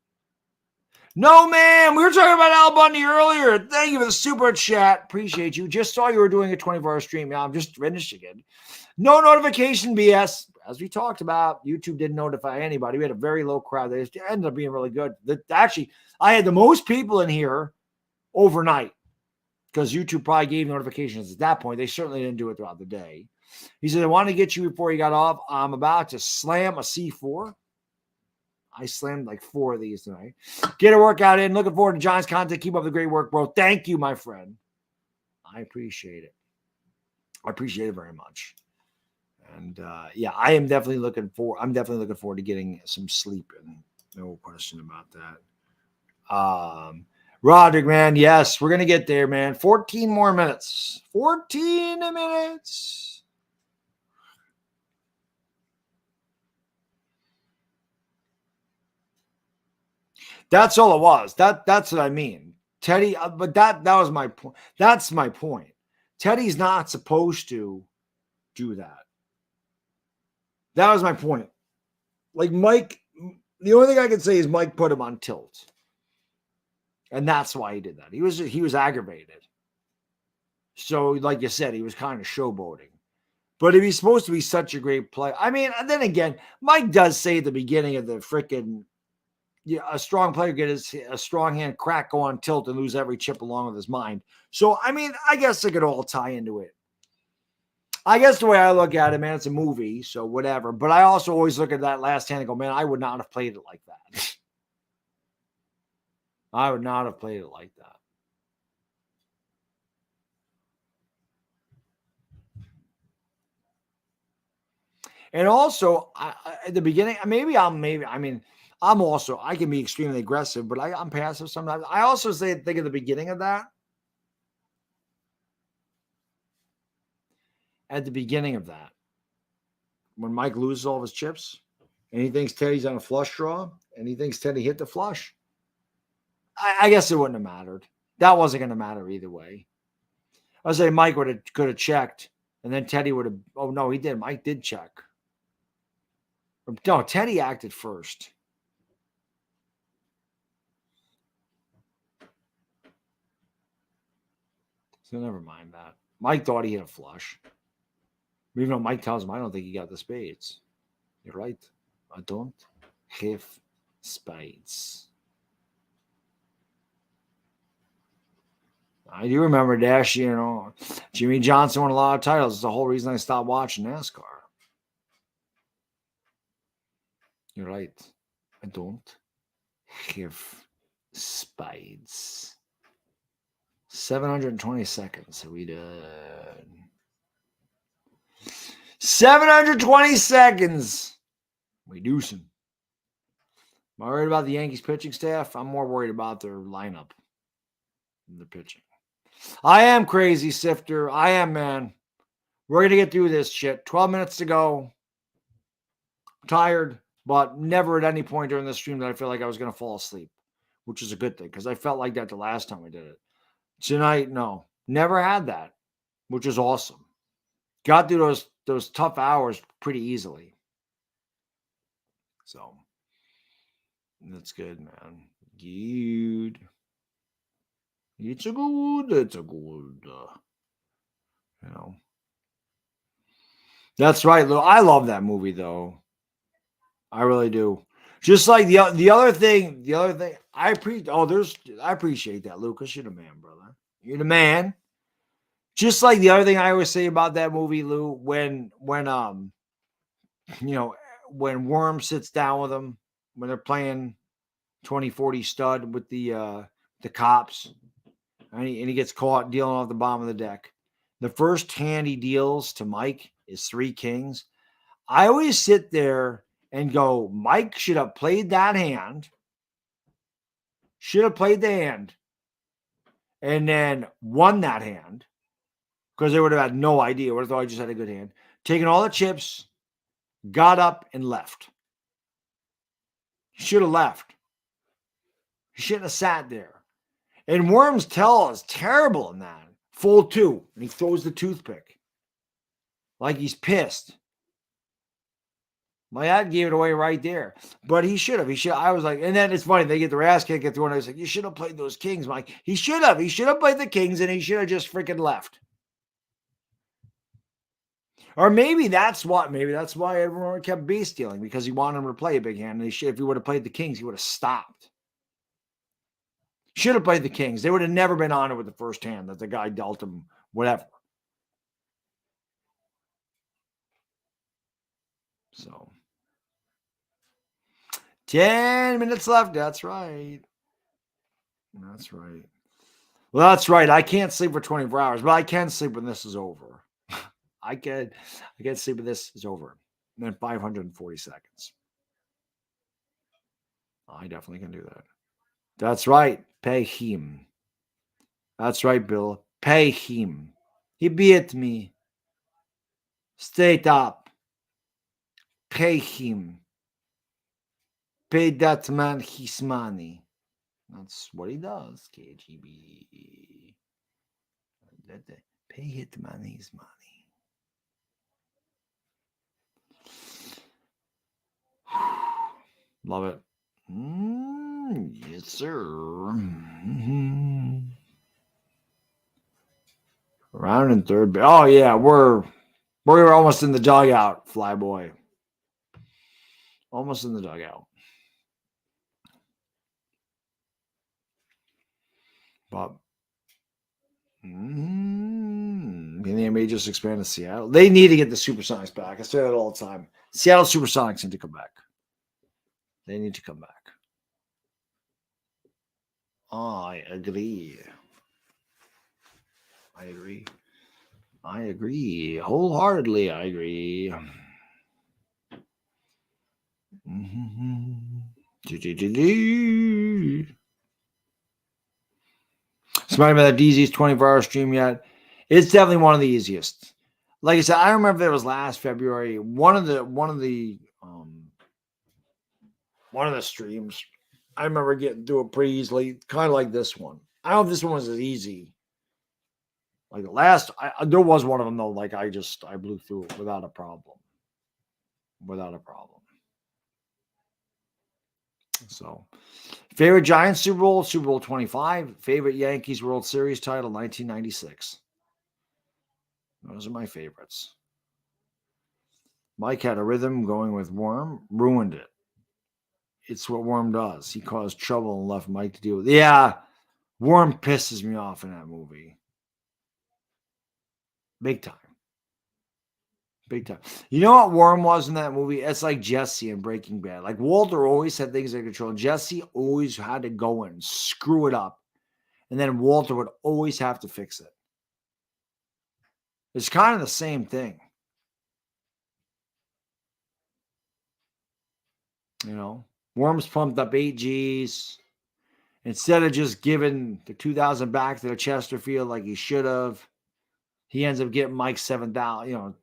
No, man. We were talking about Al Bundy earlier. Thank you for the super chat. Appreciate you. Just saw you were doing a 24-hour stream. Yeah, I'm just finished again. No notification BS. As we talked about, YouTube didn't notify anybody. We had a very low crowd. They ended up being really good. Actually, I had the most people in here overnight because YouTube probably gave notifications at that point. They certainly didn't do it throughout the day. He said, I wanted to get you before you got off. I'm about to slam a C4. I slammed like 4 of these tonight. Get a workout in. Looking forward to John's content. Keep up the great work, bro. Thank you, my friend. I appreciate it. I appreciate it very much. And I'm definitely looking forward to getting some sleep in. No question about that. Roderick, man, yes, we're gonna get there, man. 14 more minutes. 14 minutes. That's all it was. That's what I mean. Teddy, but that was my point. That's my point. Teddy's not supposed to do that. That was my point. Like Mike, the only thing I can say is Mike put him on tilt. And that's why he did that. He was aggravated. So, like you said, he was kind of showboating. But if he's supposed to be such a great player, I mean, and then again, Mike does say at the beginning of the freaking, a strong player get a strong hand crack, go on tilt, and lose every chip along with his mind. So, I mean, I guess it could all tie into it. I guess the way I look at it, man, it's a movie, so whatever. But I also always look at that last hand and go, man, I would not have played it like that. I would not have played it like that. And also, at the beginning, I can be extremely aggressive, but I'm passive sometimes. I also think at the beginning of that, when Mike loses all of his chips and he thinks Teddy's on a flush draw and he thinks Teddy hit the flush, I guess it wouldn't have mattered. That wasn't going to matter either way. I was saying Mike could have checked, and then Teddy would have. Oh no, he did. Mike did check. No, Teddy acted first. So never mind that. Mike thought he hit a flush. Even though Mike tells him, I don't think he got the spades. You're right. I don't have spades. I do remember Dash, Jimmy Johnson won a lot of titles. It's the whole reason I stopped watching NASCAR. You're right. I don't have spades. 720 seconds. So we done. 720 seconds. We do some. Am I worried about the Yankees pitching staff? I'm more worried about their lineup than the pitching. I am crazy, Sifter. I am, man. We're going to get through this shit. 12 minutes to go. I'm tired, but never at any point during the stream that I feel like I was going to fall asleep, which is a good thing because I felt like that the last time I did it. Tonight, no. Never had that, which is awesome. Got through those tough hours pretty easily. So, that's good, man. Good. It's a good. That's right, Lou. I love that movie, though. I really do. Just like the other thing, I appreciate that, Lucas. You're the man, brother. You're the man. Just like the other thing I always say about that movie, Lou, when Worm sits down with them when they're playing 2040 stud with the cops, and he gets caught dealing off the bottom of the deck. The first hand he deals to Mike is 3 kings. I always sit there and go, Mike should have played that hand. Should have played the hand. And then won that hand. Because they would have had no idea. Would have thought I just had a good hand. Taken all the chips, got up, and left. He should have left. He shouldn't have sat there. And Worm's tell is terrible in that. Fold 2. And he throws the toothpick. Like he's pissed. My dad gave it away right there. But he should have. I was like, and then it's funny. They get their ass kicked at the one. I was like, you should have played those kings, Mike. He should have. He should have played the kings, and he should have just freaking left. Or maybe that's why everyone kept base stealing, because he wanted him to play a big hand. And if he would have played the kings, he would have stopped. Should have played the kings. They would have never been on it with the first hand that the guy dealt him, whatever. So, 10 minutes left. That's right. That's right. Well, that's right. I can't sleep for 24 hours, but I can sleep when this is over. I can sleep when this is over. And then 540 seconds. I definitely can do that. That's right. Pay him. That's right, Bill. Pay him. He beat me. Straight up. Pay him. Pay that man his money. That's what he does, KGB. Pay that man his money. Love it. Yes, sir. Mm-hmm. Round and third. Oh, yeah. We're almost in the dugout, Flyboy. Almost in the dugout. But they may just expand to Seattle. They need to get the Supersonics back. I say that all the time. Seattle Supersonics need to come back. They need to come back. I agree. I agree. Wholeheartedly, I agree. Somebody about that DZ's 24-hour stream yet? It's definitely one of the easiest. Like I said, I remember that was last February. One of the streams, I remember getting through it pretty easily, kind of like this one. I don't know if this one was as easy. Like the last, there was one of them though. Like I blew through it without a problem. So, favorite Giants Super Bowl 25. Favorite Yankees World Series title, 1996. Those are my favorites. Mike had a rhythm going with Worm, ruined it. It's what Worm does. He caused trouble and left Mike to deal with it. Yeah, Worm pisses me off in that movie. Big time. Big time. You know what Worm was in that movie? It's like Jesse in Breaking Bad. Like Walter always had things under control. Jesse always had to go and screw it up. And then Walter would always have to fix it. It's kind of the same thing. You know, Worms pumped up 8Gs. Instead of just giving the 2,000 back to the Chesterfield like he should have, he ends up getting Mike 7,000, you know,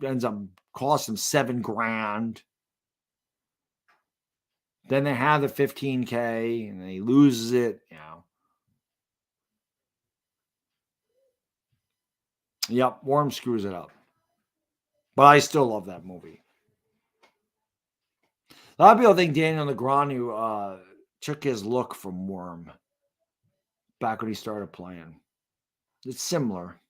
ends up costing him $7,000. Then they have the 15K and then he loses it, you know. Yep, Worm screws it up. But I still love that movie. A lot of people think Daniel Negreanu took his look from Worm back when he started playing. It's similar.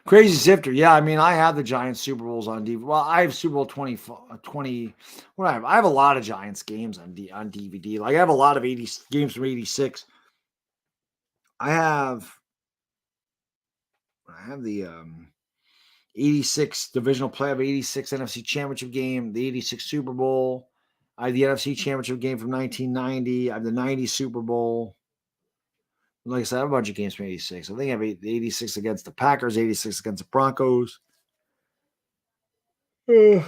Crazy Sifter. Yeah, I mean, I have the Giants Super Bowls on DVD. Well, I have Super Bowl 20. What do I have? I have a lot of Giants games on DVD. Like, I have a lot of 80 games from 86. I have the 86 divisional play of 86 NFC Championship game, the 86 Super Bowl. I have the NFC Championship game from 1990. I have the 90 Super Bowl. Like I said, I have a bunch of games from 86. I think I have 86 against the Packers, 86 against the Broncos. But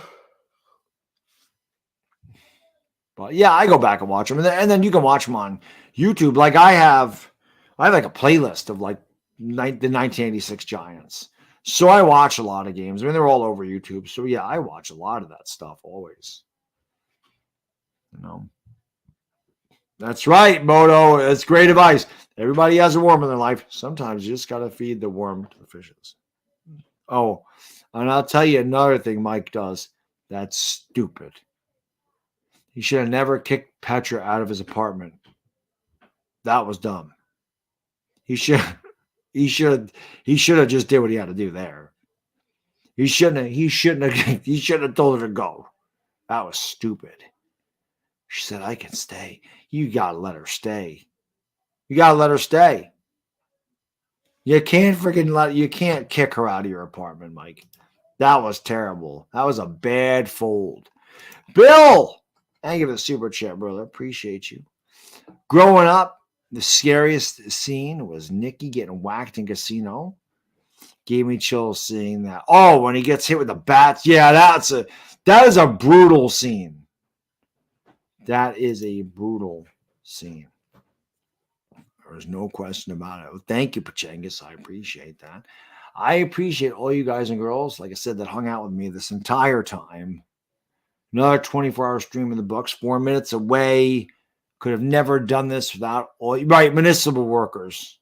yeah, I go back and watch them. And then you can watch them on YouTube. Like I have like a playlist of like the 1986 Giants. So I watch a lot of games. I mean, they're all over YouTube. So yeah, I watch a lot of that stuff always. You know. That's right, Moto. It's great advice. Everybody has a worm in their life. Sometimes you just got to feed the worm to the fishes. Oh, and I'll tell you another thing Mike does that's stupid. He should have never kicked Petra out of his apartment. That was dumb. He should have just did what he had to do there. He shouldn't have told her to go. That was stupid. She said, I can stay. You gotta let her stay. You gotta let her stay. You can't kick her out of your apartment, Mike. That was terrible. That was a bad fold. Bill! Thank you for the super chat, brother. Appreciate you. Growing up, the scariest scene was Nicky getting whacked in casino. Gave me chills seeing that. Oh, when he gets hit with the bats. Yeah, that is a brutal scene. That is a brutal scene. There's no question about it. Thank you, Pachengus. I appreciate that. I appreciate all you guys and girls, like I said, that hung out with me this entire time. Another 24-hour stream in the books, 4 minutes away. Could have never done this without all right, municipal workers.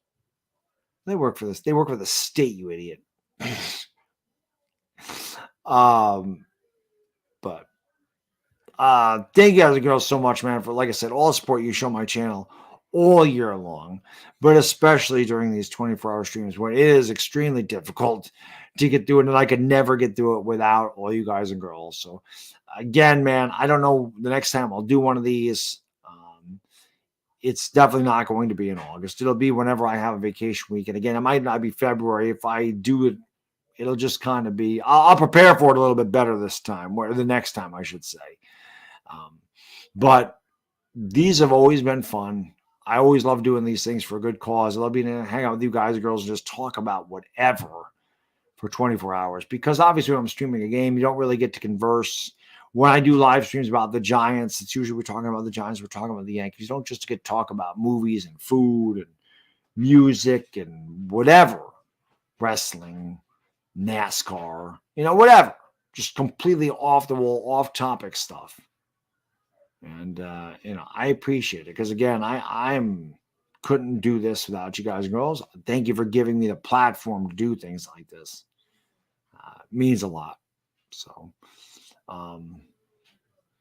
They work for this. They work for the state, you idiot. But thank you guys and girls so much, man, for, like I said, all the support you show my channel all year long, but especially during these 24-hour streams where it is extremely difficult to get through it, and I could never get through it without all you guys and girls. So again, man, I don't know the next time I'll do one of these. It's definitely not going to be in August. It'll be whenever I have a vacation week. And again, it might not be February. If I do it, it'll just kind of be, I'll prepare for it a little bit better this time, or the next time, I should say. But these have always been fun. I always love doing these things for a good cause. I love being able to hang out with you guys and girls and just talk about whatever for 24 hours. Because obviously when I'm streaming a game, you don't really get to converse. When I do live streams about the Giants, it's usually we're talking about the Giants, we're talking about the Yankees. You don't just get to talk about movies and food and music and whatever. Wrestling, NASCAR, whatever. Just completely off the wall, off topic stuff. And, I appreciate it because, again, I'm couldn't do this without you guys and girls. Thank you for giving me the platform to do things like this. It means a lot. So,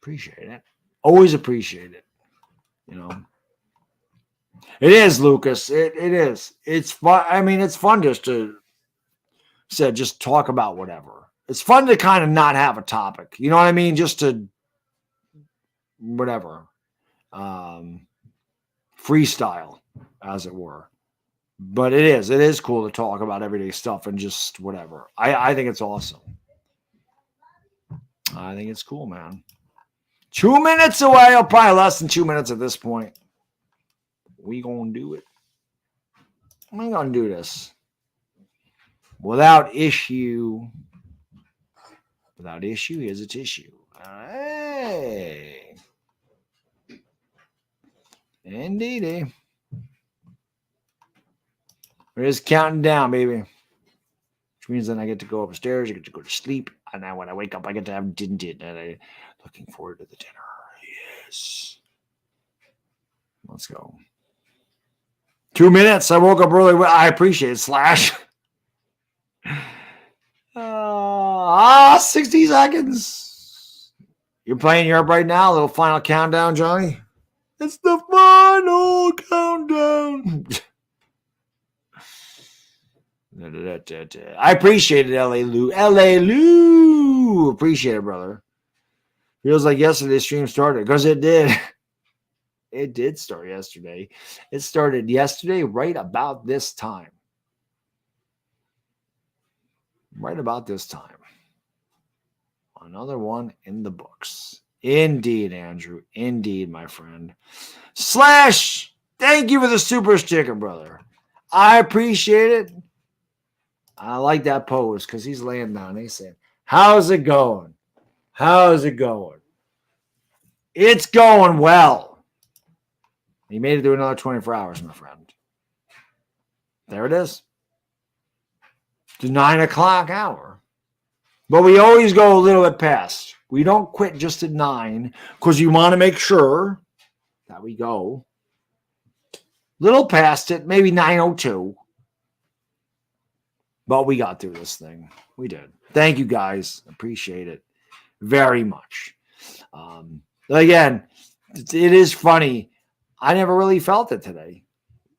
appreciate it. Always appreciate it. It is, Lucas. It is. It's fun. I mean, it's fun just to just talk about whatever. It's fun to kind of not have a topic. You know what I mean? Just to whatever. Freestyle, as it were. But it is cool to talk about everyday stuff and just whatever. I think it's awesome. I think it's cool, man. 2 minutes away, or probably less than 2 minutes at this point. We gonna do it. We gonna do this without issue. Without issue, here's a tissue. Hey, indeedy. We're just counting down, baby. Which means then I get to go upstairs. I get to go to sleep, and then when I wake up, I get to have dinner. And I'm looking forward to the dinner. Yes. Let's go. 2 minutes. I woke up early. I appreciate it, Slash. 60 seconds. You're playing Europe right now. A little final countdown, Johnny. It's the final countdown. I appreciate it, LA Lou. LA Lou. Appreciate it, brother. Feels like yesterday's stream started because it did. It did start yesterday. It started yesterday right about this time. Right about this time. Another one in the books. Indeed, Andrew. Indeed, my friend. Slash, thank you for the super sticker, brother. I appreciate it. I like that pose because he's laying down. He said, how's it going? How's it going? It's going well. He made it through another 24 hours, my friend. There it is. The 9 o'clock hour. But we always go a little bit past. We don't quit just at 9 because you want to make sure that we go a little past it, maybe 9:02. But we got through this thing. We did. Thank you, guys. Appreciate it very much. Again, it is funny. I never really felt it today.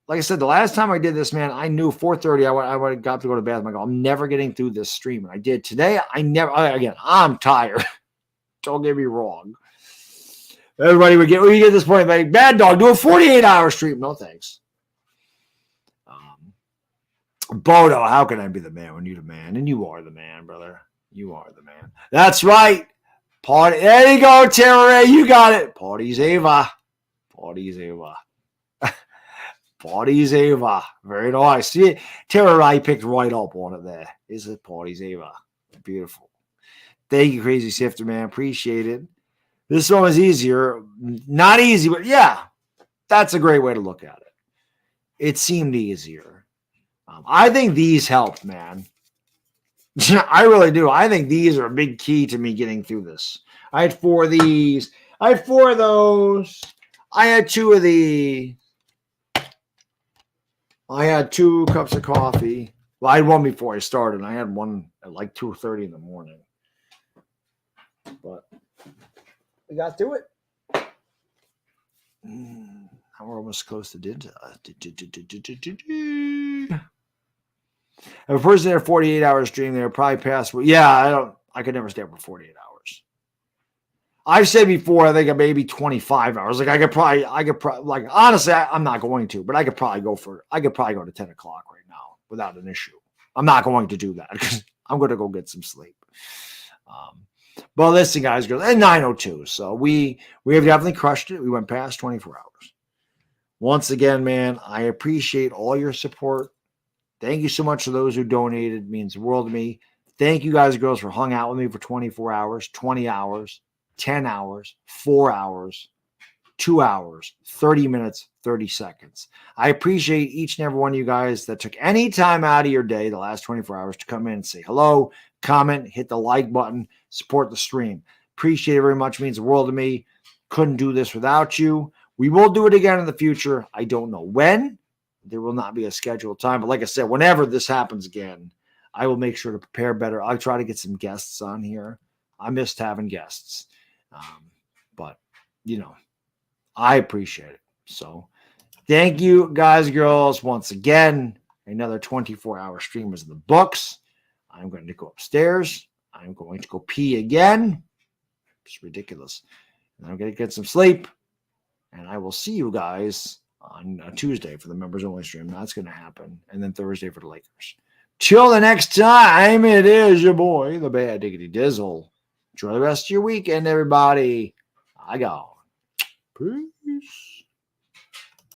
Like I said, the last time I did this, man, I knew 4:30 I would have got to go to bed. I'm never getting through this stream. And I did. Today, again, I'm tired. Don't get me wrong. Everybody we get this point, like, bad dog, do a 48-hour stream. No, thanks. Bodo, how can I be the man when you're the man? And you are the man, brother. You are the man. That's right. Party. There you go, Terra. You got it. Party's Ava. Party's Ava. Party's Ava. Very nice. See, Terra, I picked right up on it there. Is it Party's Ava? Beautiful. Thank you, Crazy Sifter, man. Appreciate it. This one was easier. Not easy, but yeah, that's a great way to look at it. It seemed easier. I think these helped, man. I really do. I think these are a big key to me getting through this. I had 4 of these. I had 4 of those. I had 2 of these. I had 2 cups of coffee. Well, I had one before I started. I had one at like 2:30 in the morning. But we got through it. Now we're almost close to dinner. If a person had a 48-hour stream, they would probably pass. Yeah, I could never stay up for 48 hours. I've said before, I think maybe 25 hours. Like I could probably, like honestly, I'm not going to, but I could probably go to 10 o'clock right now without an issue. I'm not going to do that because I'm going to go get some sleep. But listen, guys, girls, and 9:02. So we have definitely crushed it. We went past 24 hours. Once again, man, I appreciate all your support. Thank you so much to those who donated. It means the world to me. Thank you guys and girls for hung out with me for 24 hours, 20 hours, 10 hours, 4 hours, 2 hours, 30 minutes, 30 seconds. I appreciate each and every one of you guys that took any time out of your day, the last 24 hours, to come in and say hello, comment, hit the like button, support the stream. Appreciate it very much. It means the world to me. Couldn't do this without you. We will do it again in the future. I don't know when. There will not be a scheduled time. But like I said, whenever this happens again, I will make sure to prepare better. I'll try to get some guests on here. I missed having guests. But, I appreciate it. So Thank you, guys, girls, once again. Another 24-hour stream is in the books. I'm going to go upstairs. I'm going to go pee again. It's ridiculous. And I'm going to get some sleep. And I will see you guys on Tuesday for the members only stream. That's going to happen. And then Thursday for the Lakers. Till the next time, it is your boy, the Bad Diggity Dizzle. Enjoy the rest of your weekend, everybody. I go. Peace.